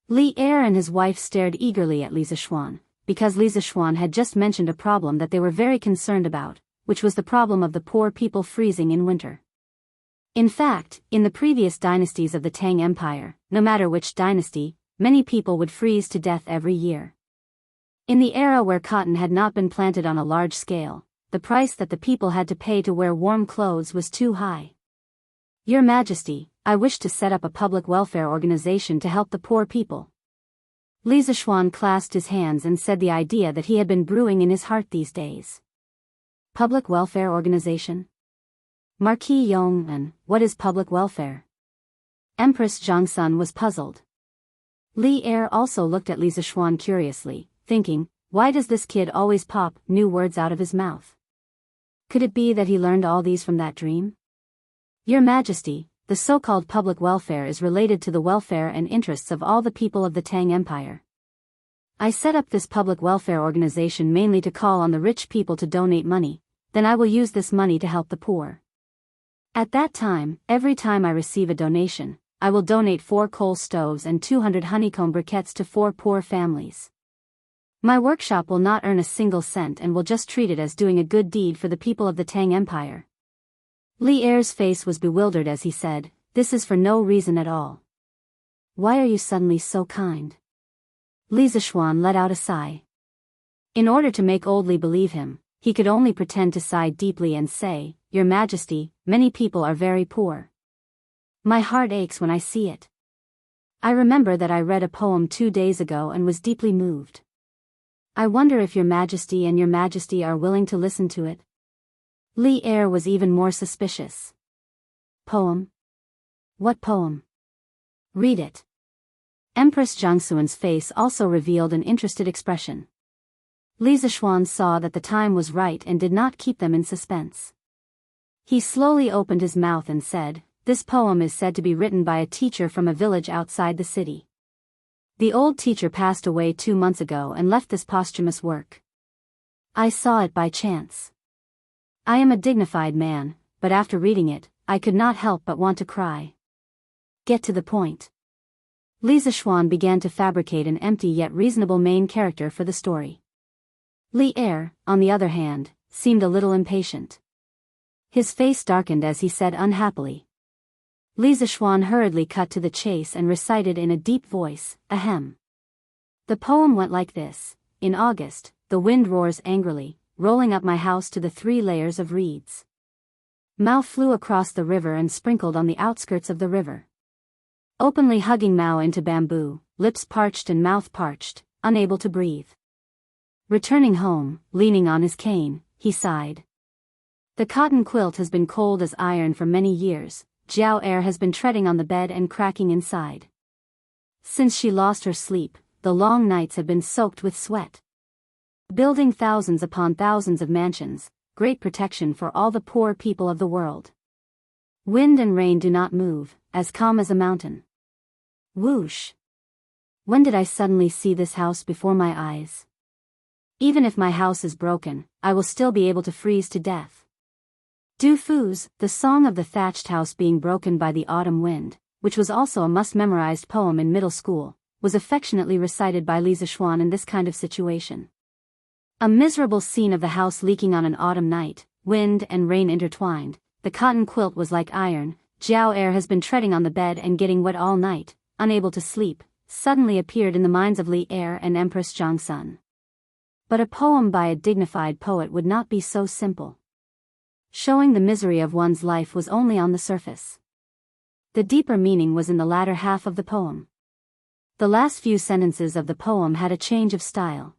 Li Er and his wife stared eagerly at Li Zishuan, because Li Zishuan had just mentioned a problem that they were very concerned about, which was the problem of the poor people freezing in winter. In fact, in the previous dynasties of the Tang Empire, no matter which dynasty, many people would freeze to death every year. In the era where cotton had not been planted on a large scale, the price that the people had to pay to wear warm clothes was too high. Your Majesty, I wish to set up a public welfare organization to help the poor people. Li Zishuan clasped his hands and said the idea that he had been brewing in his heart these days. Public welfare organization? Marquis Yong'an, what is public welfare? Empress Zhongsun was puzzled. Li Er also looked at Li Zishuan curiously, thinking, why does this kid always pop new words out of his mouth? Could it be that he learned all these from that dream? Your Majesty, the so-called public welfare is related to the welfare and interests of all the people of the Tang Empire. I set up this public welfare organization mainly to call on the rich people to donate money, then I will use this money to help the poor. At that time, every time I receive a donation, I will donate 4 coal stoves and 200 honeycomb briquettes to 4 poor families. My workshop will not earn a single cent and will just treat it as doing a good deed for the people of the Tang Empire. Li Er's face was bewildered as he said, this is for no reason at all. Why are you suddenly so kind? Li Zishuan let out a sigh. In order to make old Li believe him, he could only pretend to sigh deeply and say, Your Majesty, many people are very poor. My heart aches when I see it. I remember that I read a poem 2 days ago and was deeply moved. I wonder if Your Majesty and Your Majesty are willing to listen to it. Li Er was even more suspicious. Poem? What poem? Read it. Empress Zhongsun's face also revealed an interested expression. Li Zishuan saw that the time was right and did not keep them in suspense. He slowly opened his mouth and said, This poem is said to be written by a teacher from a village outside the city. The old teacher passed away 2 months ago and left this posthumous work. I saw it by chance. I am a dignified man, but after reading it, I could not help but want to cry. Get to the point. Li Zishuan began to fabricate an empty yet reasonable main character for the story. Li Er, on the other hand, seemed a little impatient. His face darkened as he said unhappily. Li Zishuan hurriedly cut to the chase and recited in a deep voice, Ahem. The poem went like this, In August, the wind roars angrily, rolling up my house to the 3 layers of reeds. Mao flew across the river and sprinkled on the outskirts of the river. Openly hugging Mao into bamboo, lips parched and mouth parched, unable to breathe. Returning home, leaning on his cane, he sighed. The cotton quilt has been cold as iron for many years. Jiao Er has been treading on the bed and cracking inside. Since she lost her sleep, the long nights have been soaked with sweat. Building thousands upon thousands of mansions, great protection for all the poor people of the world. Wind and rain do not move, as calm as a mountain. Whoosh! When did I suddenly see this house before my eyes? Even if my house is broken, I will still be able to freeze to death. Du Fu's, the song of the thatched house being broken by the autumn wind, which was also a must-memorized poem in middle school, was affectionately recited by Li Zishuan in this kind of situation. A miserable scene of the house leaking on an autumn night, wind and rain intertwined, the cotton quilt was like iron, Jiao Er has been treading on the bed and getting wet all night, unable to sleep, suddenly appeared in the minds of Li Er and Empress Zhongsun. But a poem by a dignified poet would not be so simple. Showing the misery of one's life was only on the surface. The deeper meaning was in the latter half of the poem. The last few sentences of the poem had a change of style.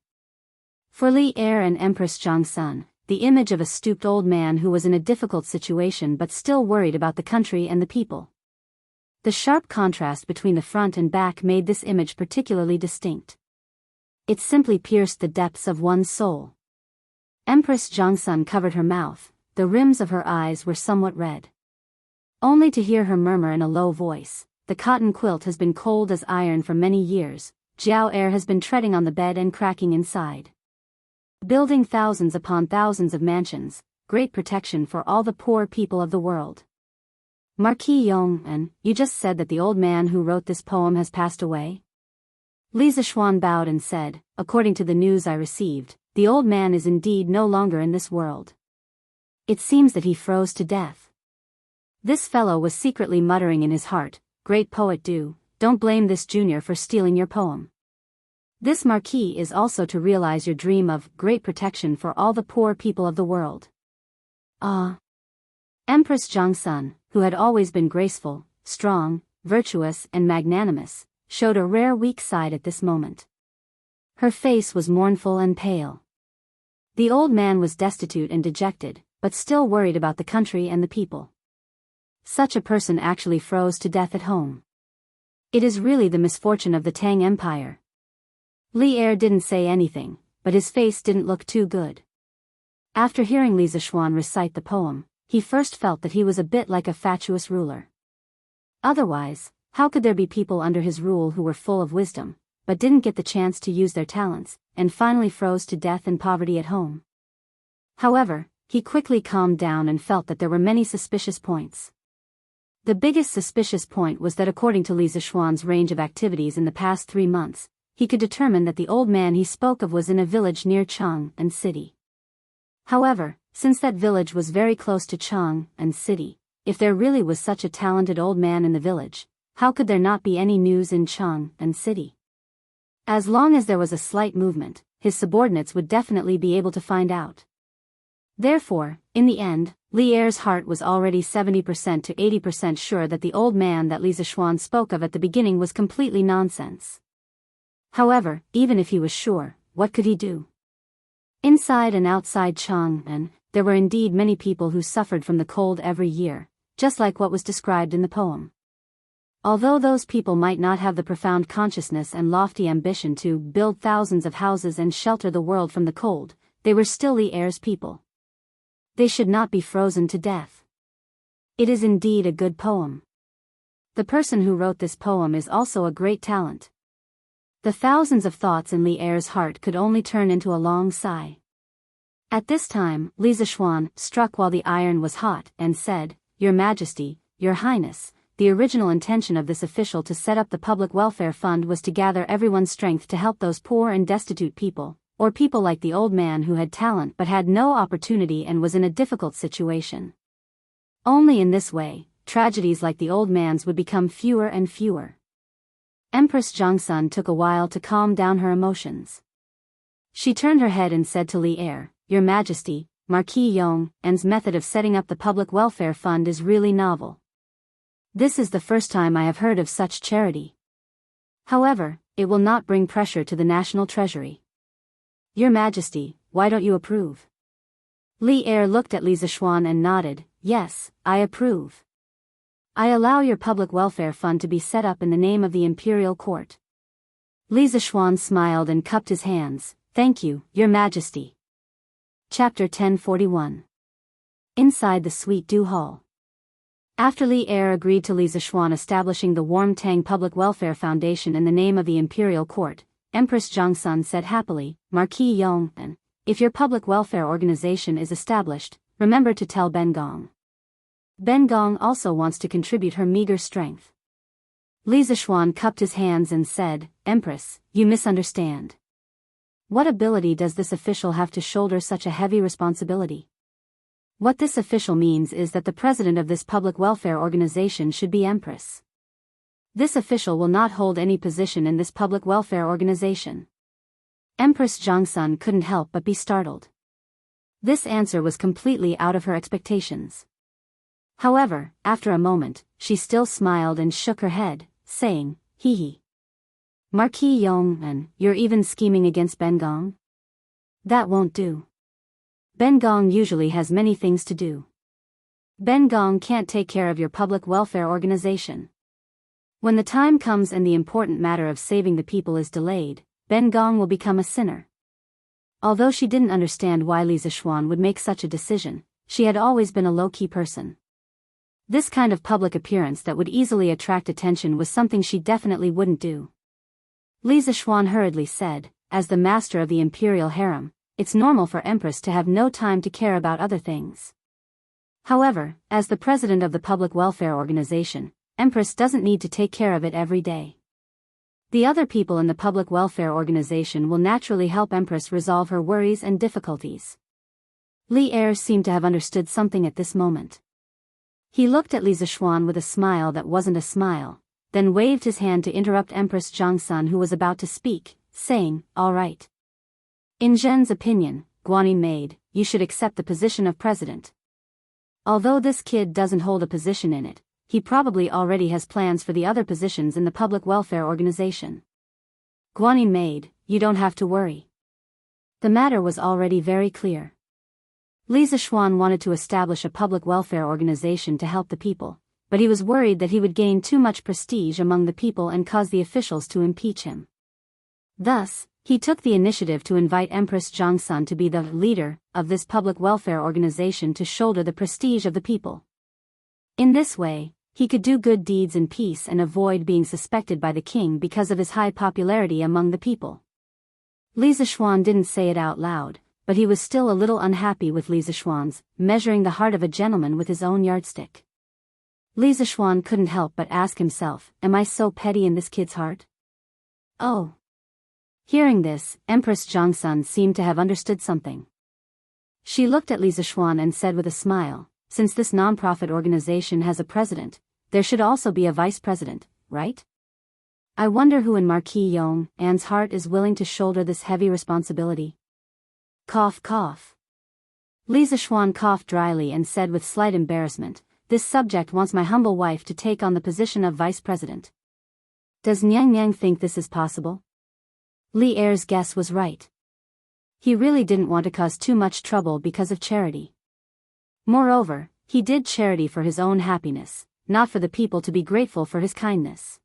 For Li Er and Empress Zhongsun, the image of a stooped old man who was in a difficult situation but still worried about the country and the people. The sharp contrast between the front and back made this image particularly distinct. It simply pierced the depths of one's soul. Empress Jongsun covered her mouth, the rims of her eyes were somewhat red. Only to hear her murmur in a low voice, "The cotton quilt has been cold as iron for many years, Jiao air has been treading on the bed and cracking inside. Building thousands upon thousands of mansions, great protection for all the poor people of the world." Marquis Yong, you just said that the old man who wrote this poem has passed away? Li Zishuan bowed and said, "According to the news I received, the old man is indeed no longer in this world. It seems that he froze to death." This fellow was secretly muttering in his heart, "Great poet don't blame this junior for stealing your poem. This marquis is also to realize your dream of great protection for all the poor people of the world." Empress Jongsun, who had always been graceful, strong, virtuous and magnanimous, showed a rare weak side at this moment. Her face was mournful and pale. The old man was destitute and dejected, but still worried about the country and the people. Such a person actually froze to death at home. It is really the misfortune of the Tang Empire. Li Er didn't say anything, but his face didn't look too good. After hearing Li Zishuan recite the poem, he first felt that he was a bit like a fatuous ruler. Otherwise, how could there be people under his rule who were full of wisdom, but didn't get the chance to use their talents, and finally froze to death in poverty at home? However, he quickly calmed down and felt that there were many suspicious points. The biggest suspicious point was that according to Li Zishuan's range of activities in the past 3 months, he could determine that the old man he spoke of was in a village near Chang'an City. However, since that village was very close to Chang'an City, if there really was such a talented old man in the village, how could there not be any news in Chang'an City? As long as there was a slight movement, his subordinates would definitely be able to find out. Therefore, in the end, Li Er's heart was already 70% to 80% sure that the old man that Li Zishuan spoke of at the beginning was completely nonsense. However, even if he was sure, what could he do? Inside and outside Chang'an, there were indeed many people who suffered from the cold every year, just like what was described in the poem. Although those people might not have the profound consciousness and lofty ambition to build thousands of houses and shelter the world from the cold, they were still Li Er's people. They should not be frozen to death. It is indeed a good poem. The person who wrote this poem is also a great talent. The thousands of thoughts in Li Er's heart could only turn into a long sigh. At this time, Li Zishuan struck while the iron was hot and said, "Your Majesty, Your Highness, the original intention of this official to set up the public welfare fund was to gather everyone's strength to help those poor and destitute people, or people like the old man who had talent but had no opportunity and was in a difficult situation. Only in this way, tragedies like the old man's would become fewer and fewer." Empress Jongsun took a while to calm down her emotions. She turned her head and said to Li Er, "Your Majesty, Marquis Yong's method of setting up the public welfare fund is really novel. This is the first time I have heard of such charity. However, it will not bring pressure to the national treasury. Your Majesty, why don't you approve?" Li Er looked at Li Zishuan and nodded, "Yes, I approve. I allow your public welfare fund to be set up in the name of the imperial court." Li Zishuan smiled and cupped his hands, "Thank you, Your Majesty." Chapter 1041. Inside the Sweet Dew Hall. After Li Er agreed to Li Zishuan establishing the Warm Tang Public Welfare Foundation in the name of the imperial court, Empress Jongsun said happily, "Marquis Yong, if your public welfare organization is established, remember to tell Ben Gong. Ben Gong also wants to contribute her meager strength." Li Zishuan cupped his hands and said, "Empress, you misunderstand. What ability does this official have to shoulder such a heavy responsibility? What this official means is that the president of this public welfare organization should be Empress. This official will not hold any position in this public welfare organization." Empress Jongsun couldn't help but be startled. This answer was completely out of her expectations. However, after a moment, she still smiled and shook her head, saying, "Hee hee. Marquis Yong, you're even scheming against Ben Gong? That won't do. Ben Gong usually has many things to do. Ben Gong can't take care of your public welfare organization. When the time comes and the important matter of saving the people is delayed, Ben Gong will become a sinner. Although she didn't understand why Li Zixuan would make such a decision, she had always been a low-key person. This kind of public appearance that would easily attract attention was something she definitely wouldn't do. Li Zixuan hurriedly said, as the master of the imperial harem, it's normal for Empress to have no time to care about other things. However, as the president of the public welfare organization, Empress doesn't need to take care of it every day. The other people in the public welfare organization will naturally help Empress resolve her worries and difficulties. Li Er seemed to have understood something at this moment. He looked at Li Zixuan with a smile that wasn't a smile, then waved his hand to interrupt Empress Zhangsun, who was about to speak, saying, "All right. In Zhen's opinion, Guanyin maid, you should accept the position of president. Although this kid doesn't hold a position in it, he probably already has plans for the other positions in the public welfare organization. Guanyin maid, you don't have to worry." The matter was already very clear. Li Zixuan wanted to establish a public welfare organization to help the people, but he was worried that he would gain too much prestige among the people and cause the officials to impeach him. Thus, he took the initiative to invite Empress Zhangsun to be the leader of this public welfare organization to shoulder the prestige of the people. In this way, he could do good deeds in peace and avoid being suspected by the king because of his high popularity among the people. Li Zixuan didn't say it out loud, but he was still a little unhappy with Li Zixuan's measuring the heart of a gentleman with his own yardstick. Li Zixuan couldn't help but ask himself, am I so petty in this kid's heart? Oh. Hearing this, Empress Zhangsun seemed to have understood something. She looked at Li Zixuan and said with a smile, since this non-profit organization has a president, there should also be a vice president, right? I wonder who in Marquis Yong An's heart is willing to shoulder this heavy responsibility. Cough cough. Li Zixuan coughed dryly and said with slight embarrassment, this subject wants my humble wife to take on the position of vice president. Does Nyang Nyang think this is possible? Li Er's guess was right. He really didn't want to cause too much trouble because of charity. Moreover, he did charity for his own happiness, not for the people to be grateful for his kindness.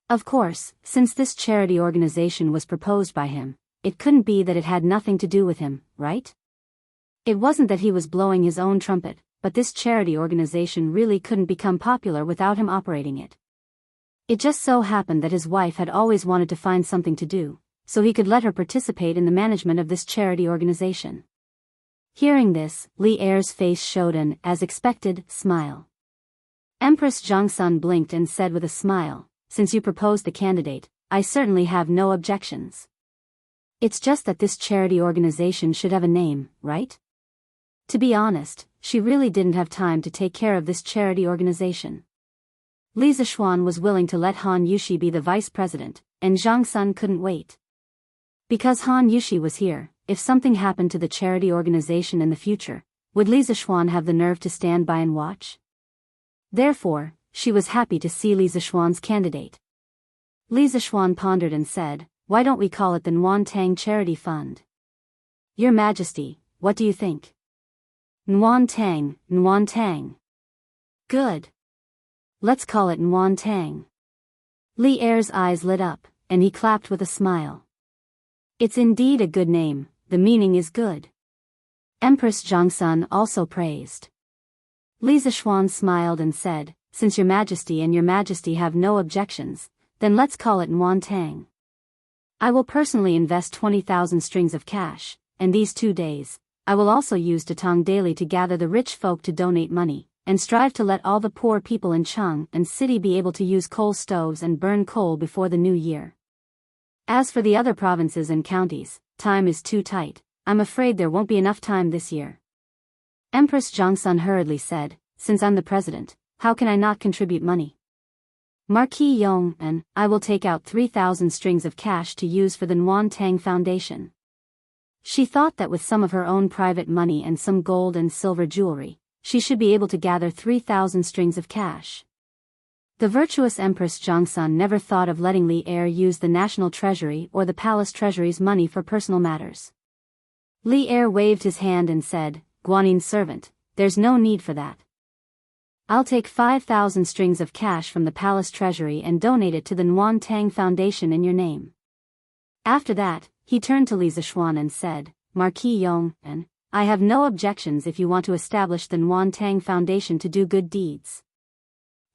Of course, since this charity organization was proposed by him, it couldn't be that it had nothing to do with him, right? It wasn't that he was blowing his own trumpet, but this charity organization really couldn't become popular without him operating it. It just so happened that his wife had always wanted to find something to do, so he could let her participate in the management of this charity organization. Hearing this, Li Er's face showed an, as expected, smile. Empress Zhangsun blinked and said with a smile, since you proposed the candidate, I certainly have no objections. It's just that this charity organization should have a name, right? To be honest, she really didn't have time to take care of this charity organization. Li Zixuan was willing to let Han Yushi be the vice president, and Zhang Sun couldn't wait. Because Han Yushi was here, if something happened to the charity organization in the future, would Li Zixuan have the nerve to stand by and watch? Therefore, she was happy to see Li Zixuan's candidate. Li Zixuan pondered and said, why don't we call it the Nguyen Tang Charity Fund? Your Majesty, what do you think? Nguyen Tang, Nguyen Tang. Good. Let's call it Nguyen Tang. Li Er's eyes lit up, and he clapped with a smile. It's indeed a good name, the meaning is good. Empress Zhangsun also praised. Li Zixuan smiled and said, since Your Majesty and Your Majesty have no objections, then let's call it Nguyen Tang. I will personally invest 20,000 strings of cash, and these 2 days, I will also use Datong daily to gather the rich folk to donate money, and strive to let all the poor people in Cheng and city be able to use coal stoves and burn coal before the new year. As for the other provinces and counties, time is too tight, I'm afraid there won't be enough time this year. Empress Zhangsun hurriedly said, since I'm the president, how can I not contribute money? Marquis Yong and I will take out 3,000 strings of cash to use for the Nguyen Tang Foundation. She thought that with some of her own private money and some gold and silver jewelry, she should be able to gather 3,000 strings of cash. The virtuous Empress Zhangsun never thought of letting Li Er use the national treasury or the palace treasury's money for personal matters. Li Er waved his hand and said, Guanin's servant, there's no need for that. I'll take 5,000 strings of cash from the palace treasury and donate it to the Nguyen Tang Foundation in your name. After that, he turned to Li Zixuan and said, Marquis Yong, and I have no objections if you want to establish the Nuantang Foundation to do good deeds.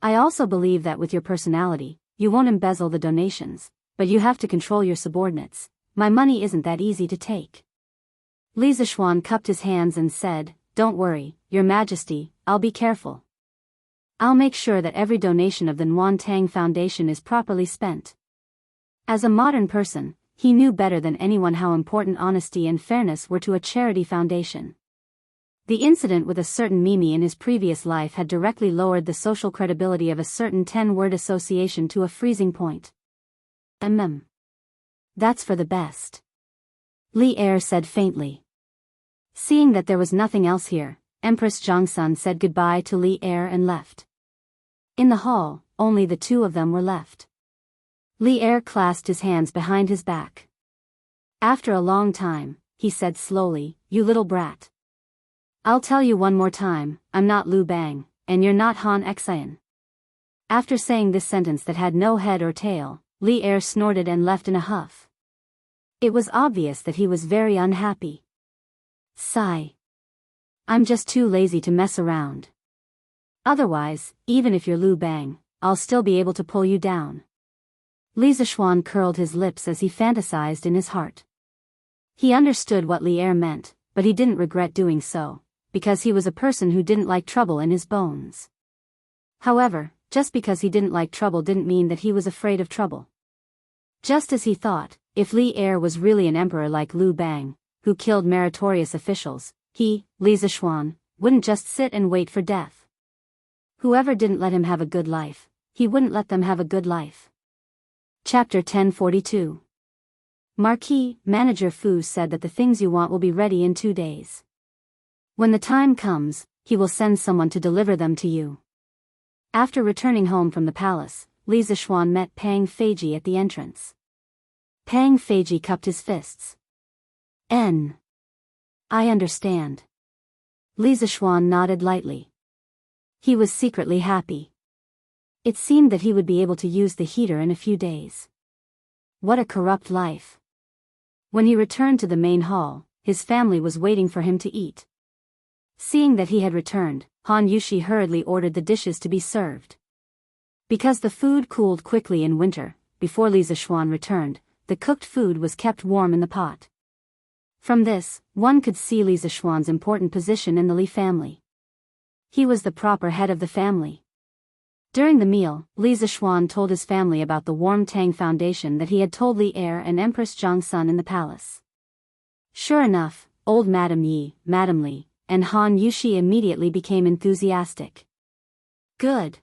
I also believe that with your personality, you won't embezzle the donations, but you have to control your subordinates. My money isn't that easy to take. Li Zixuan cupped his hands and said, Don't worry, Your Majesty, I'll be careful. I'll make sure that every donation of the Nuantang Foundation is properly spent. As a modern person, he knew better than anyone how important honesty and fairness were to a charity foundation. The incident with a certain Mimi in his previous life had directly lowered the social credibility of a certain 10-word association to a freezing point. That's for the best. Li Er said faintly. Seeing that there was nothing else here, Empress Zhongsun said goodbye to Li Er and left. In the hall, only the two of them were left. Li Er clasped his hands behind his back. After a long time, he said slowly, You little brat. I'll tell you one more time, I'm not Lu Bang, and you're not Han Xian. After saying this sentence that had no head or tail, Li Er snorted and left in a huff. It was obvious that he was very unhappy. Sigh. I'm just too lazy to mess around. Otherwise, even if you're Lu Bang, I'll still be able to pull you down. Li Zixuan curled his lips as he fantasized in his heart. He understood what Li Er meant, but he didn't regret doing so, because he was a person who didn't like trouble in his bones. However, just because he didn't like trouble didn't mean that he was afraid of trouble. Just as he thought, if Li Er was really an emperor like Lu Bang, who killed meritorious officials, he, Li Zixuan, wouldn't just sit and wait for death. Whoever didn't let him have a good life, he wouldn't let them have a good life. Chapter 1042. Marquis, Manager Fu said that the things you want will be ready in 2 days. When the time comes, he will send someone to deliver them to you. After returning home from the palace, Li Zixuan met Pang Feiji at the entrance. Pang Feiji cupped his fists. I understand. Li Zixuan nodded lightly. He was secretly happy. It seemed that he would be able to use the heater in a few days. What a corrupt life. When he returned to the main hall, his family was waiting for him to eat. Seeing that he had returned, Han Yushi hurriedly ordered the dishes to be served. Because the food cooled quickly in winter, before Li Zixuan returned, the cooked food was kept warm in the pot. From this, one could see Li Zixuan's important position in the Li family. He was the proper head of the family. During the meal, Li Zixuan told his family about the Warm Tang Foundation that he had told Li Er and Empress Zhongsun in the palace. Sure enough, old Madame Yi, Madame Li, and Han Yushi immediately became enthusiastic. Good.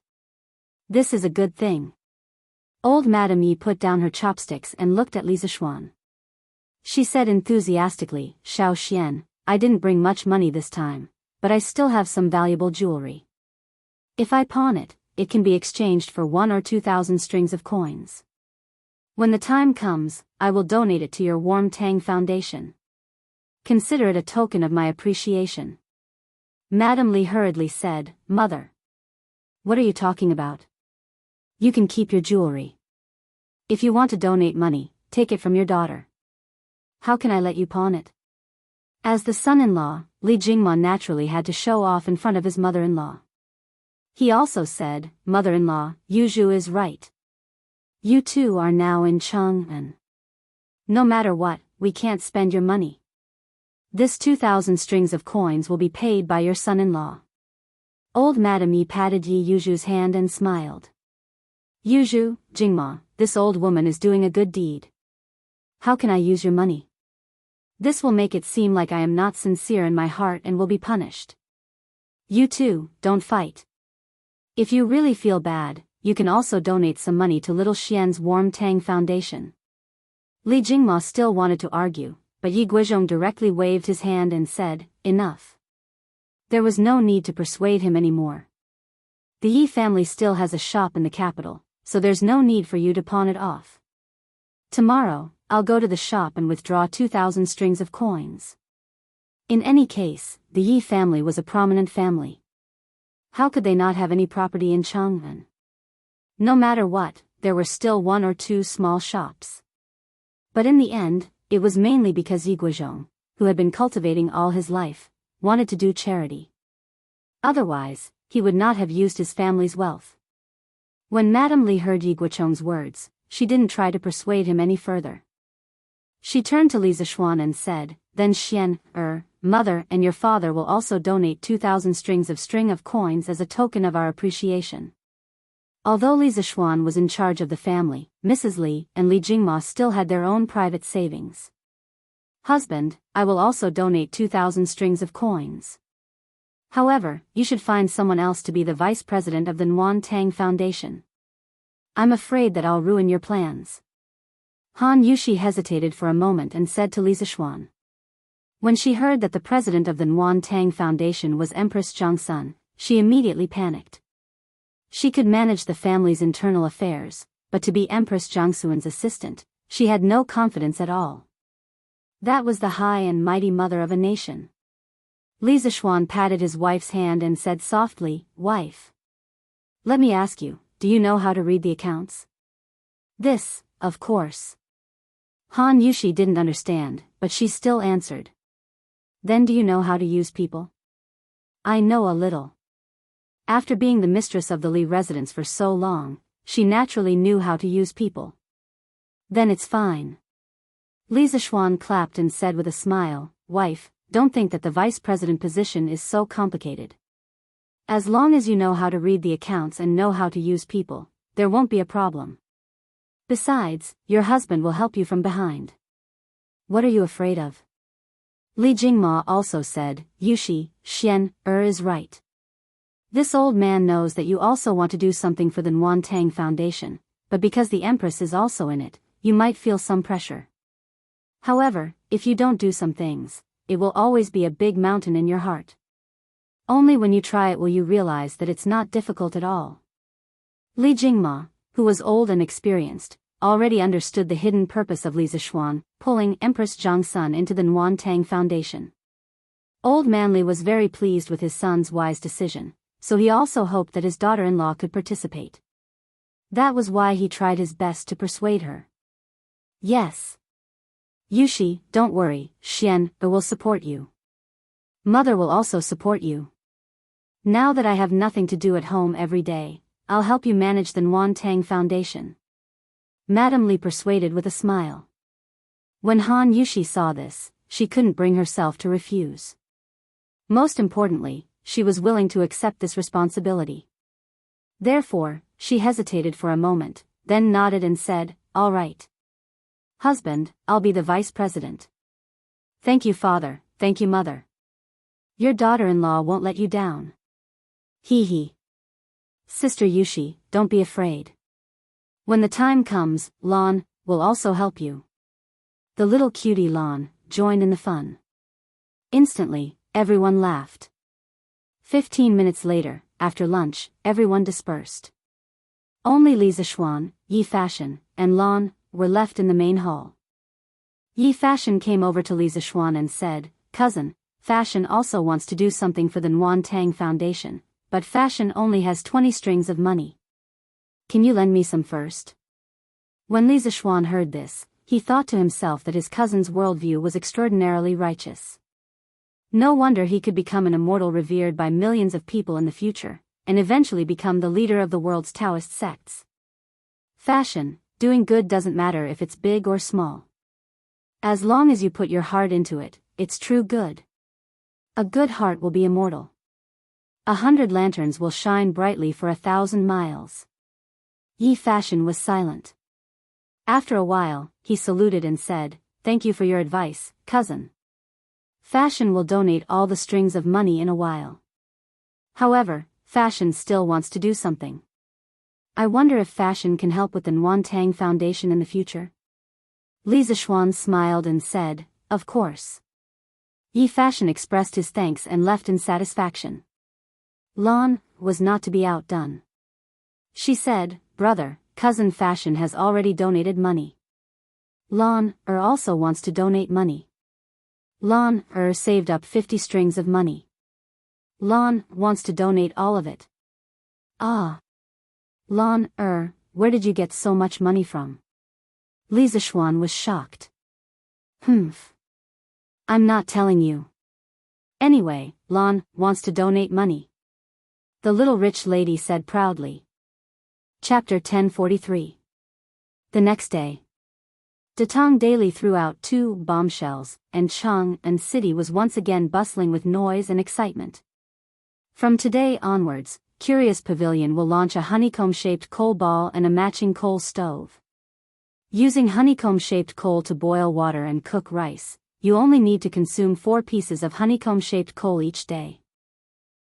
This is a good thing. Old Madame Yi put down her chopsticks and looked at Li Zixuan. She said enthusiastically, Xiao Xian, I didn't bring much money this time, but I still have some valuable jewelry. If I pawn it, it can be exchanged for 1,000 or 2,000 strings of coins. When the time comes, I will donate it to your Warm Tang Foundation. Consider it a token of my appreciation. Madame Li hurriedly said, Mother. What are you talking about? You can keep your jewelry. If you want to donate money, take it from your daughter. How can I let you pawn it? As the son-in-law, Li Jingma naturally had to show off in front of his mother-in-law. He also said, Mother-in-law, Yuzhu is right. You two are now in Chang'an. No matter what, we can't spend your money. This 2,000 strings of coins will be paid by your son-in-law. Old Madame Yi patted Yi Yuzhu's hand and smiled. Yuzhu, Jingma, this old woman is doing a good deed. How can I use your money? This will make it seem like I am not sincere in my heart and will be punished. You two, don't fight. If you really feel bad, you can also donate some money to Little Xian's Warm Tang Foundation. Li Jingma still wanted to argue, but Yi Guizhong directly waved his hand and said, Enough. There was no need to persuade him anymore. The Yi family still has a shop in the capital, so there's no need for you to pawn it off. Tomorrow, I'll go to the shop and withdraw 2,000 strings of coins. In any case, the Yi family was a prominent family. How could they not have any property in Chang'an? No matter what, there were still 1 or 2 small shops. But in the end, it was mainly because Yi Guizhong, who had been cultivating all his life, wanted to do charity. Otherwise, he would not have used his family's wealth. When Madame Li heard Yi Guizhong's words, she didn't try to persuade him any further. She turned to Li Zishuan and said, "Then mother and your father will also donate 2,000 string of coins as a token of our appreciation." Although Li Zishuan was in charge of the family, Mrs. Li and Li Jingma still had their own private savings. "Husband, I will also donate 2,000 strings of coins. However, you should find someone else to be the vice president of the Nuan Tang Foundation. I'm afraid that I'll ruin your plans." Han Yushi hesitated for a moment and said to Li Zishuan. When she heard that the president of the Nuan Tang Foundation was Empress Zhangsun, she immediately panicked. She could manage the family's internal affairs, but to be Empress Zhangsun's assistant, she had no confidence at all. That was the high and mighty mother of a nation. Li Zishuan patted his wife's hand and said softly, "Wife. Let me ask you, do you know how to read the accounts?" "This, of course." Han Yushi didn't understand, but she still answered. "Then do you know how to use people?" "I know a little." After being the mistress of the Li residence for so long, she naturally knew how to use people. "Then it's fine." Li Zishuan clapped and said with a smile, "Wife, don't think that the vice president position is so complicated. As long as you know how to read the accounts and know how to use people, there won't be a problem. Besides, your husband will help you from behind." "What are you afraid of?" Li Jingma also said, "Yushi, is right. This old man knows that you also want to do something for the Nuan Tang Foundation, but because the Empress is also in it, you might feel some pressure. However, if you don't do some things, it will always be a big mountain in your heart. Only when you try it will you realize that it's not difficult at all." Li Jingma, who was old and experienced, already understood the hidden purpose of Li Zishuan pulling Empress Zhangsun into the Nuan Tang Foundation. Old Man Li was very pleased with his son's wise decision, so he also hoped that his daughter-in-law could participate. That was why he tried his best to persuade her. "Yes. Yushi, don't worry, will support you. Mother will also support you. Now that I have nothing to do at home every day, I'll help you manage the Nuan Tang Foundation." Madame Li persuaded with a smile. When Han Yushi saw this, she couldn't bring herself to refuse. Most importantly, she was willing to accept this responsibility. Therefore, she hesitated for a moment, then nodded and said, "All right. Husband, I'll be the vice president." "Thank you, father, thank you, mother. Your daughter-in-law won't let you down." Hee. "Sister Yushi, don't be afraid. When the time comes, Lan will also help you." The little cutie Lan joined in the fun. Instantly, everyone laughed. 15 minutes later, after lunch, everyone dispersed. Only Li Zishuan, Yi Fashion, and Lan were left in the main hall. Yi Fashion came over to Li Zishuan and said, "Cousin, Fashion also wants to do something for the Nuan Tang Foundation, but Fashion only has 20 strings of money. Can you lend me some first?" When Li Zishuan heard this, he thought to himself that his cousin's worldview was extraordinarily righteous. No wonder he could become an immortal revered by millions of people in the future, and eventually become the leader of the world's Taoist sects. Fashion, doing good doesn't matter if it's big or small. As long as you put your heart into it, it's true good. A good heart will be immortal. 100 lanterns will shine brightly for 1,000 miles. Yi Fashion was silent. After a while, he saluted and said, "Thank you for your advice, cousin. Fashion will donate all the strings of money in a while. However, Fashion still wants to do something. I wonder if Fashion can help with the Nuan Tang Foundation in the future?" Li Zishuan smiled and said, "Of course." Yi Fashion expressed his thanks and left in satisfaction. Lan was not to be outdone. She said, "Brother, cousin Fashion has already donated money. Lan also wants to donate money. Lan saved up 50 strings of money. Lan wants to donate all of it." "Ah. Lan where did you get so much money from?" Li Zishuan was shocked. Humph. I'm not telling you. Anyway, Lan wants to donate money. The little rich lady said proudly. Chapter 1043. The next day. Datong Daily threw out 2 bombshells, and Chang'an City was once again bustling with noise and excitement. From today onwards, Curious Pavilion will launch a honeycomb-shaped coal ball and a matching coal stove. Using honeycomb-shaped coal to boil water and cook rice, you only need to consume 4 pieces of honeycomb-shaped coal each day.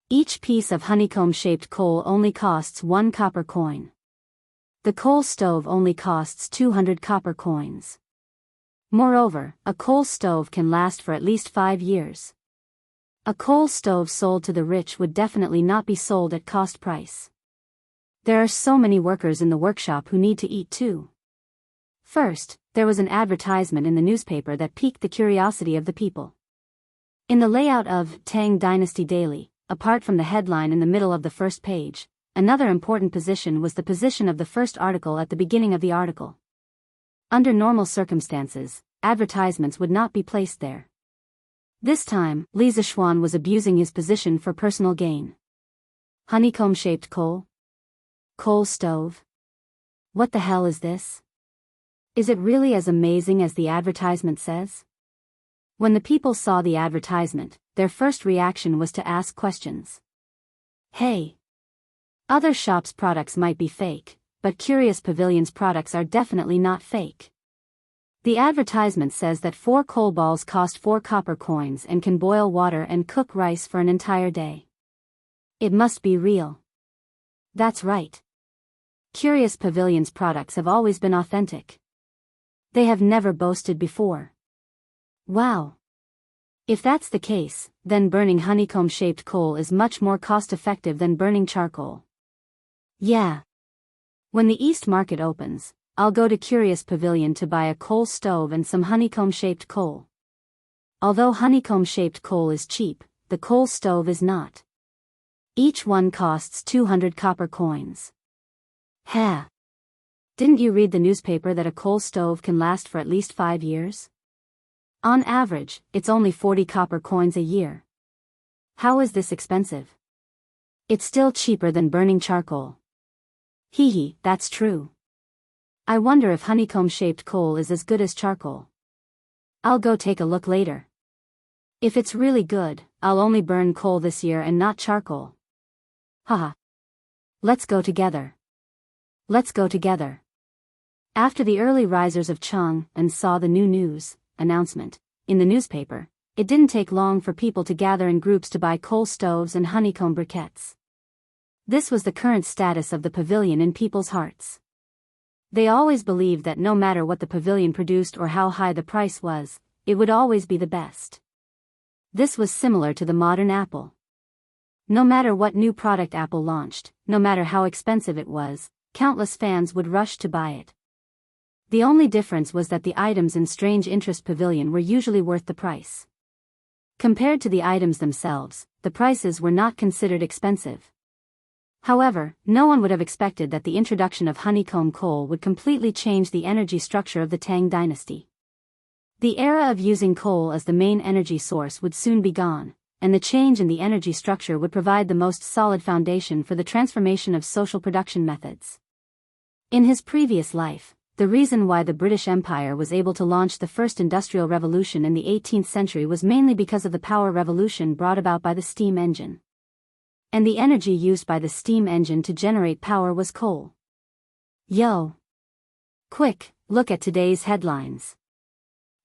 Each piece of honeycomb-shaped coal only costs 1 copper coin. The coal stove only costs 200 copper coins. Moreover, a coal stove can last for at least 5 years. A coal stove sold to the rich would definitely not be sold at cost price. There are so many workers in the workshop who need to eat too. First, there was an advertisement in the newspaper that piqued the curiosity of the people. In the layout of Tang Dynasty Daily, apart from the headline in the middle of the first page, another important position was the position of the first article at the beginning of the article. Under normal circumstances, advertisements would not be placed there. This time, Li Zishuan was abusing his position for personal gain. Honeycomb-shaped coal? Coal stove? What the hell is this? Is it really as amazing as the advertisement says? When the people saw the advertisement, their first reaction was to ask questions. Hey! Other shops' products might be fake, but Curious Pavilion's products are definitely not fake. The advertisement says that 4 coal balls cost 4 copper coins and can boil water and cook rice for an entire day. It must be real. That's right. Curious Pavilion's products have always been authentic. They have never boasted before. Wow. If that's the case, then burning honeycomb-shaped coal is much more cost-effective than burning charcoal. Yeah. When the East Market opens, I'll go to Curious Pavilion to buy a coal stove and some honeycomb-shaped coal. Although honeycomb-shaped coal is cheap, the coal stove is not. Each one costs 200 copper coins. Ha! Didn't you read the newspaper that a coal stove can last for at least 5 years? On average, it's only 40 copper coins a year. How is this expensive? It's still cheaper than burning charcoal. Hee, that's true. I wonder if honeycomb-shaped coal is as good as charcoal. I'll go take a look later. If it's really good, I'll only burn coal this year and not charcoal. Haha. Let's go together. Let's go together. After the early risers of Chang'an saw the new news announcement in the newspaper, it didn't take long for people to gather in groups to buy coal stoves and honeycomb briquettes. This was the current status of the pavilion in people's hearts. They always believed that no matter what the pavilion produced or how high the price was, it would always be the best. This was similar to the modern Apple. No matter what new product Apple launched, no matter how expensive it was, countless fans would rush to buy it. The only difference was that the items in Strange Interest Pavilion were usually worth the price. Compared to the items themselves, the prices were not considered expensive. However, no one would have expected that the introduction of honeycomb coal would completely change the energy structure of the Tang dynasty. The era of using coal as the main energy source would soon be gone, and the change in the energy structure would provide the most solid foundation for the transformation of social production methods. In his previous life, the reason why the British Empire was able to launch the first industrial revolution in the 18th century was mainly because of the power revolution brought about by the steam engine. And the energy used by the steam engine to generate power was coal. Yo! Quick, look at today's headlines.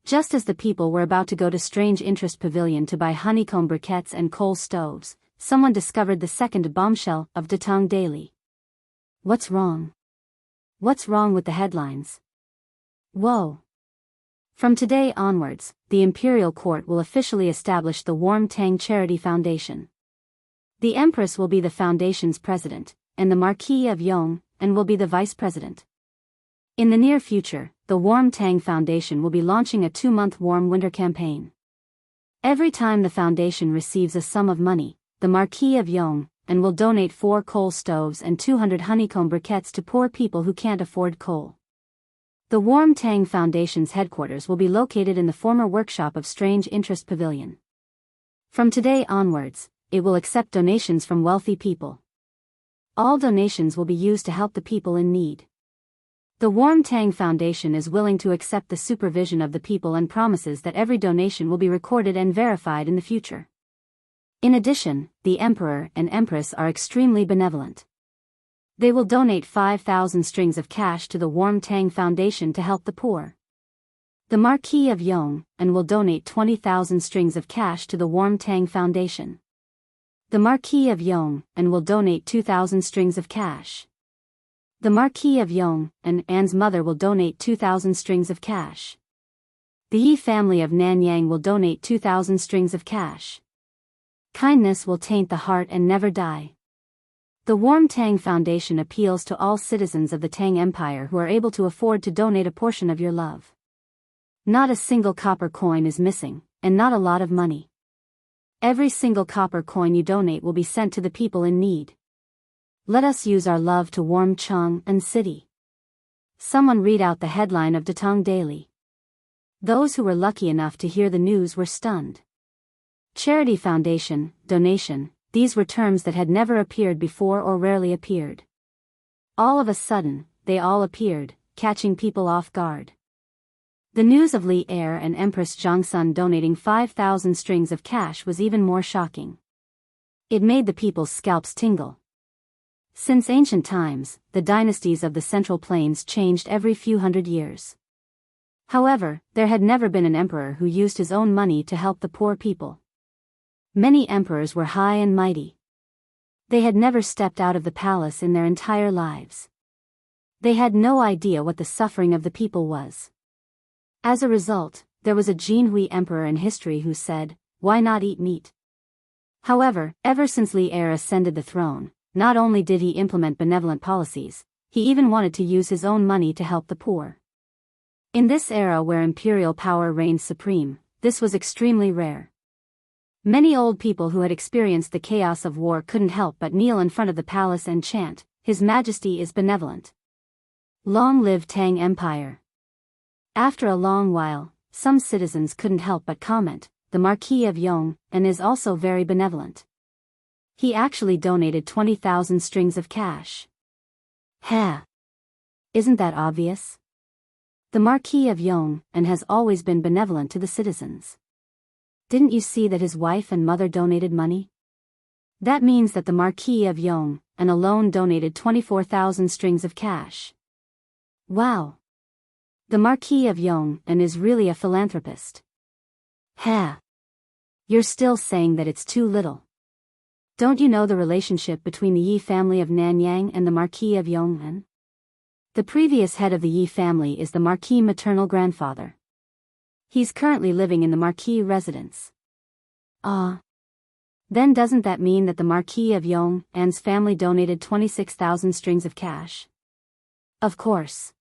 Just as the people were about to go to Strange Interest Pavilion to buy honeycomb briquettes and coal stoves, someone discovered the second bombshell of Datong Daily. What's wrong? What's wrong with the headlines? Whoa! From today onwards, the Imperial Court will officially establish the Warm Tang Charity Foundation. The Empress will be the foundation's president, and the Marquis of Yong will be the vice president. In the near future, the Warm Tang Foundation will be launching a 2-month warm winter campaign. Every time the foundation receives a sum of money, the Marquis of Yong will donate 4 coal stoves and 200 honeycomb briquettes to poor people who can't afford coal. The Warm Tang Foundation's headquarters will be located in the former workshop of Strange Interest Pavilion. From today onwards, it will accept donations from wealthy people. All donations will be used to help the people in need. The Warm Tang Foundation is willing to accept the supervision of the people and promises that every donation will be recorded and verified in the future. In addition, the Emperor and Empress are extremely benevolent. They will donate 5,000 strings of cash to the Warm Tang Foundation to help the poor. The Marquis of Yong and will donate 20,000 strings of cash to the Warm Tang Foundation. The Marquis of Yong and will donate 2,000 strings of cash. The Marquis of Yong and Anne's mother will donate 2,000 strings of cash. The Yi family of Nanyang will donate 2,000 strings of cash. Kindness will taint the heart and never die. The Warm Tang Foundation appeals to all citizens of the Tang Empire who are able to afford to donate a portion of your love. Not a single copper coin is missing, and not a lot of money. Every single copper coin you donate will be sent to the people in need. Let us use our love to warm Chang and City. Someone read out the headline of Datong Daily. Those who were lucky enough to hear the news were stunned. Charity foundation, donation, these were terms that had never appeared before or rarely appeared. All of a sudden, they all appeared, catching people off guard. The news of Li Heir and Empress Zhongsun donating 5,000 strings of cash was even more shocking. It made the people's scalps tingle. Since ancient times, the dynasties of the Central Plains changed every few hundred years. However, there had never been an emperor who used his own money to help the poor people. Many emperors were high and mighty. They had never stepped out of the palace in their entire lives. They had no idea what the suffering of the people was. As a result, there was a Jinhui emperor in history who said, "Why not eat meat?" However, ever since Li Heir ascended the throne, not only did he implement benevolent policies, he even wanted to use his own money to help the poor. In this era where imperial power reigned supreme, this was extremely rare. Many old people who had experienced the chaos of war couldn't help but kneel in front of the palace and chant, "His Majesty is benevolent. Long live Tang Empire." After a long while, some citizens couldn't help but comment, "The Marquis of Yong and is also very benevolent. He actually donated 20,000 strings of cash." Ha! Isn't that obvious? The Marquis of Yong and has always been benevolent to the citizens. Didn't you see that his wife and mother donated money? That means that the Marquis of Yong and alone donated 24,000 strings of cash. Wow! The Marquis of Yong and is really a philanthropist. Ha! You're still saying that it's too little. Don't you know the relationship between the Yi family of Nanyang and the Marquis of Yong'an? The previous head of the Yi family is the Marquis maternal grandfather. He's currently living in the Marquis residence. Then doesn't that mean that the Marquis of Yong'an's family donated 26,000 strings of cash? Of course.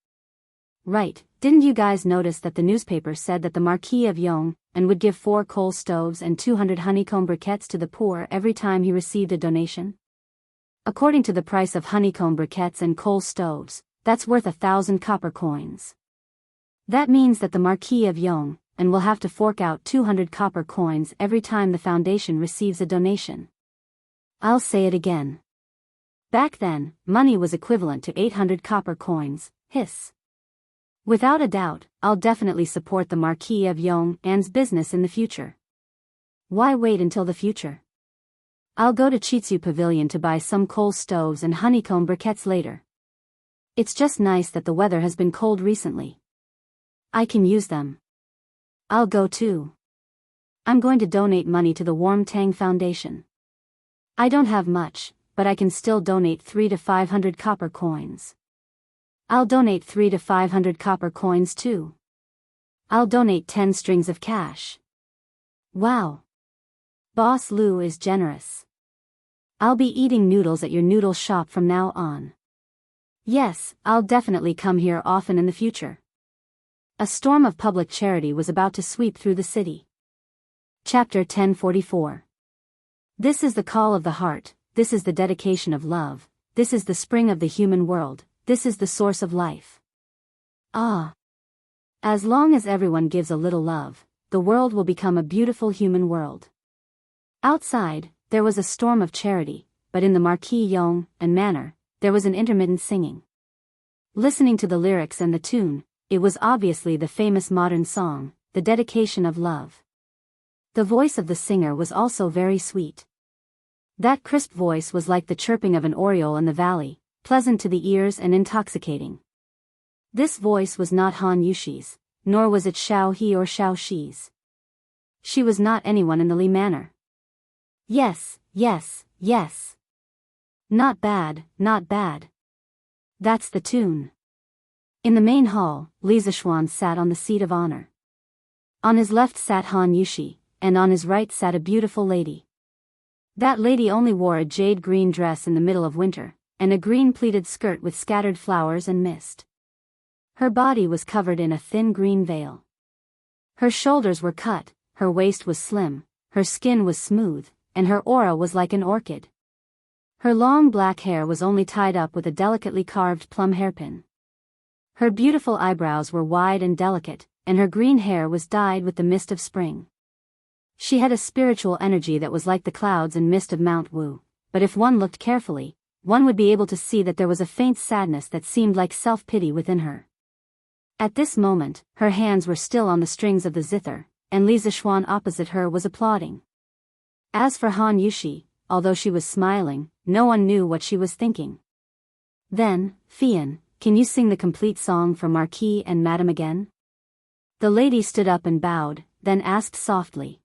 Right, didn't you guys notice that the newspaper said that the Marquis of Yong'an would give 4 coal stoves and 200 honeycomb briquettes to the poor every time he received a donation? According to the price of honeycomb briquettes and coal stoves, that's worth 1,000 copper coins. That means that the Marquis of Yong'an will have to fork out 200 copper coins every time the foundation receives a donation. I'll say it again. Back then, money was equivalent to 800 copper coins, hiss. Without a doubt, I'll definitely support the Marquis of Yong'an's business in the future. Why wait until the future? I'll go to Chitsu Pavilion to buy some coal stoves and honeycomb briquettes later. It's just nice that the weather has been cold recently. I can use them. I'll go too. I'm going to donate money to the Warm Tang Foundation. I don't have much, but I can still donate 300 to 500 copper coins. I'll donate 300 to 500 copper coins too. I'll donate 10 strings of cash. Wow. Boss Lou is generous. I'll be eating noodles at your noodle shop from now on. Yes, I'll definitely come here often in the future. A storm of public charity was about to sweep through the city. Chapter 1044. This is the call of the heart, this is the dedication of love, this is the spring of the human world, this is the source of life. As long as everyone gives a little love, the world will become a beautiful human world. Outside, there was a storm of charity, but in the Marquis Yong and Manor, there was an intermittent singing. Listening to the lyrics and the tune, it was obviously the famous modern song, The Dedication of Love. The voice of the singer was also very sweet. That crisp voice was like the chirping of an oriole in the valley, pleasant to the ears and intoxicating. This voice was not Han Yushi's, nor was it Xiao He or Xiao Shi's. She was not anyone in the Li Manor. Yes, yes, yes. Not bad, not bad. That's the tune. In the main hall, Li Zishuan sat on the seat of honor. On his left sat Han Yushi, and on his right sat a beautiful lady. That lady only wore a jade green dress in the middle of winter, and a green pleated skirt with scattered flowers and mist. Her body was covered in a thin green veil. Her shoulders were cut, her waist was slim, her skin was smooth, and her aura was like an orchid. Her long black hair was only tied up with a delicately carved plum hairpin. Her beautiful eyebrows were wide and delicate, and her green hair was dyed with the mist of spring. She had a spiritual energy that was like the clouds and mist of Mount Wu, but if one looked carefully, one would be able to see that there was a faint sadness that seemed like self-pity within her. At this moment, her hands were still on the strings of the zither, and Li Zishuan opposite her was applauding. As for Han Yushi, although she was smiling, no one knew what she was thinking. Then, Fian, can you sing the complete song for Marquis and Madame again? The lady stood up and bowed, then asked softly.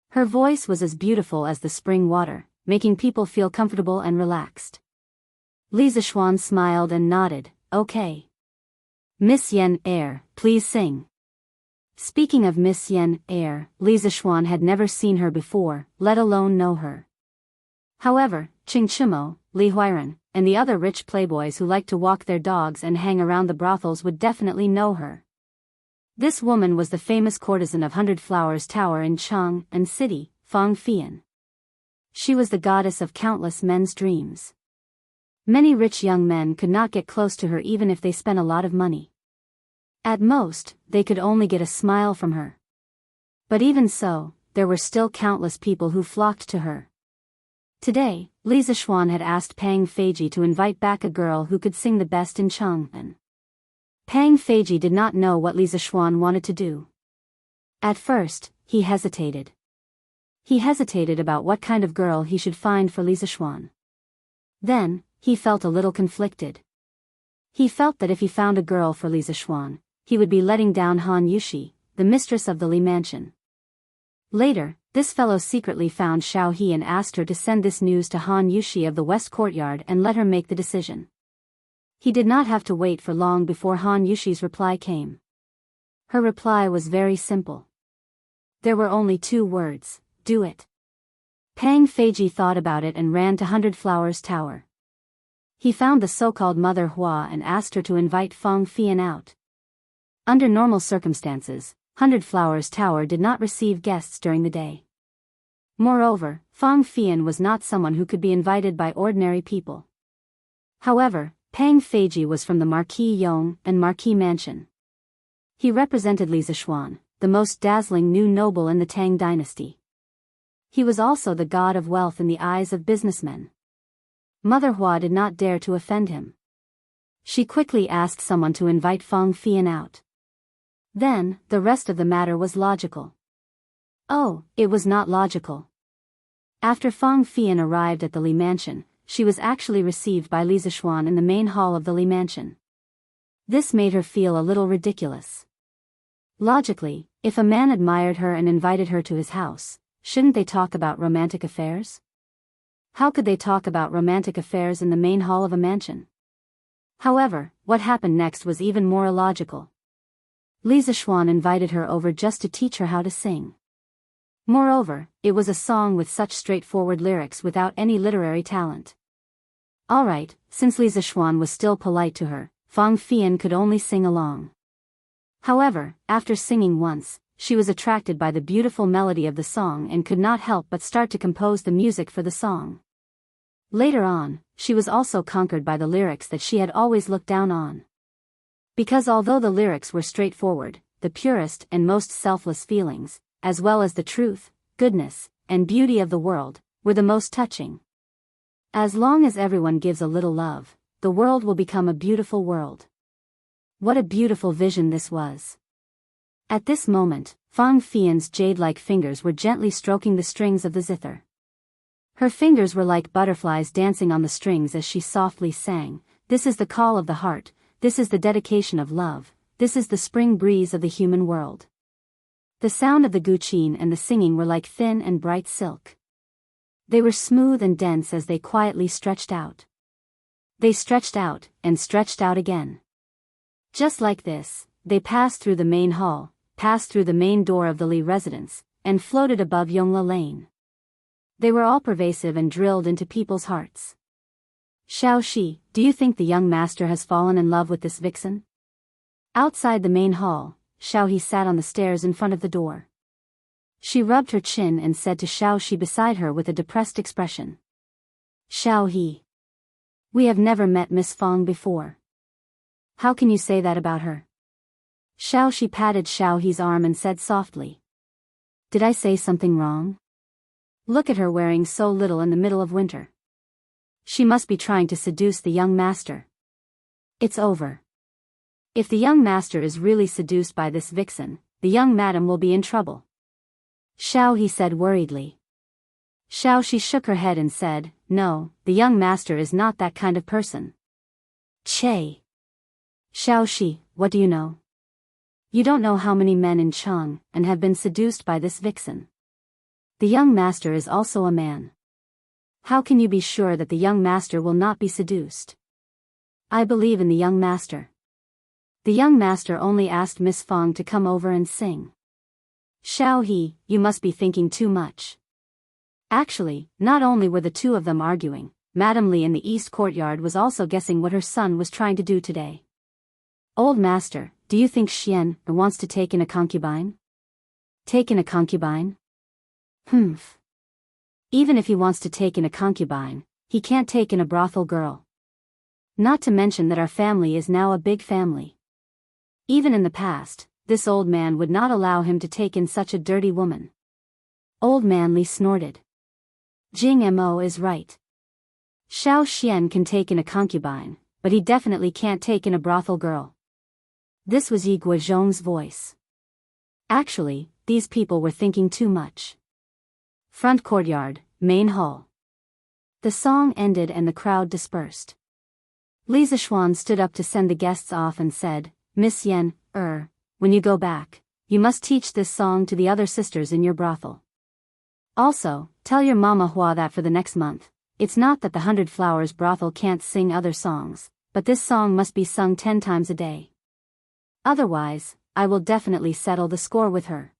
Her voice was as beautiful as the spring water, making people feel comfortable and relaxed. Li Zishuan smiled and nodded, okay. Miss Yen Air, please sing. Speaking of Miss Yen Air, Li Zishuan had never seen her before, let alone know her. However, Qing Chimo, Li Huiran, and the other rich playboys who liked to walk their dogs and hang around the brothels would definitely know her. This woman was the famous courtesan of Hundred Flowers Tower in Chang and City, Fang Fian. She was the goddess of countless men's dreams. Many rich young men could not get close to her even if they spent a lot of money. At most, they could only get a smile from her. But even so, there were still countless people who flocked to her. Today, Li Zishuan had asked Pang Feiji to invite back a girl who could sing the best in Chang'an. Pang Feiji did not know what Li Zishuan wanted to do. At first, he hesitated. He hesitated about what kind of girl he should find for Li Zishuan. Then, he felt a little conflicted. He felt that if he found a girl for Li Zishuan, he would be letting down Han Yushi, the mistress of the Li mansion. Later, this fellow secretly found Xiao He and asked her to send this news to Han Yushi of the West Courtyard and let her make the decision. He did not have to wait for long before Han Yushi's reply came. Her reply was very simple. There were only 2 words, do it. Pang Feiji thought about it and ran to Hundred Flowers Tower. He found the so-called Mother Hua and asked her to invite Fang Fian out. Under normal circumstances, Hundred Flowers Tower did not receive guests during the day. Moreover, Fang Fian was not someone who could be invited by ordinary people. However, Pang Feiji was from the Marquis Yong and Marquis Mansion. He represented Li Zishuan, the most dazzling new noble in the Tang dynasty. He was also the god of wealth in the eyes of businessmen. Mother Hua did not dare to offend him. She quickly asked someone to invite Fang Fian out. Then, the rest of the matter was logical. Oh, it was not logical. After Fang Fian arrived at the Li mansion, she was actually received by Li Zishuan in the main hall of the Li mansion. This made her feel a little ridiculous. Logically, if a man admired her and invited her to his house, shouldn't they talk about romantic affairs? How could they talk about romantic affairs in the main hall of a mansion? However, what happened next was even more illogical. Li Zishuan invited her over just to teach her how to sing. Moreover, it was a song with such straightforward lyrics without any literary talent. Alright, since Li Zishuan was still polite to her, Fang Fian could only sing along. However, after singing once, she was attracted by the beautiful melody of the song and could not help but start to compose the music for the song. Later on, she was also conquered by the lyrics that she had always looked down on. Because although the lyrics were straightforward, the purest and most selfless feelings, as well as the truth, goodness, and beauty of the world, were the most touching. As long as everyone gives a little love, the world will become a beautiful world. What a beautiful vision this was. At this moment, Fang Fian's jade-like fingers were gently stroking the strings of the zither. Her fingers were like butterflies dancing on the strings as she softly sang, "This is the call of the heart, this is the dedication of love, this is the spring breeze of the human world." The sound of the guqin and the singing were like thin and bright silk. They were smooth and dense as they quietly stretched out. They stretched out, and stretched out again. Just like this, they passed through the main hall, passed through the main door of the Li residence, and floated above Yongla Lane. They were all pervasive and drilled into people's hearts. "Xiao Shi, do you think the young master has fallen in love with this vixen?" Outside the main hall, Xiao He sat on the stairs in front of the door. She rubbed her chin and said to Xiao Shi beside her with a depressed expression, "Xiao He, we have never met Miss Fang before. How can you say that about her?" Xiao Shi patted Xiao He's arm and said softly, "Did I say something wrong? Look at her wearing so little in the middle of winter. She must be trying to seduce the young master. It's over. If the young master is really seduced by this vixen, the young madam will be in trouble." Xiao He said worriedly. Xiao Shi shook her head and said, "No, the young master is not that kind of person." "Che. Xiao Shi, what do you know? You don't know how many men in Chang and have been seduced by this vixen. The young master is also a man. How can you be sure that the young master will not be seduced?" "I believe in the young master. The young master only asked Miss Fang to come over and sing." "Xiao He, you must be thinking too much." Actually, not only were the two of them arguing, Madame Li in the east courtyard was also guessing what her son was trying to do today. "Old master, do you think Xian wants to take in a concubine?" "Take in a concubine? Humph. Even if he wants to take in a concubine, he can't take in a brothel girl. Not to mention that our family is now a big family. Even in the past, this old man would not allow him to take in such a dirty woman." Old man Li snorted. "Jing Mo is right. Xiao Xian can take in a concubine, but he definitely can't take in a brothel girl." This was Yi Guozhong's voice. Actually, these people were thinking too much. Front courtyard, main hall. The song ended and the crowd dispersed. Li Zixuan stood up to send the guests off and said, "Miss Yen, when you go back, you must teach this song to the other sisters in your brothel. Also, tell your Mama Hua that for the next month, it's not that the 100 Flowers brothel can't sing other songs, but this song must be sung 10 times a day. Otherwise, I will definitely settle the score with her."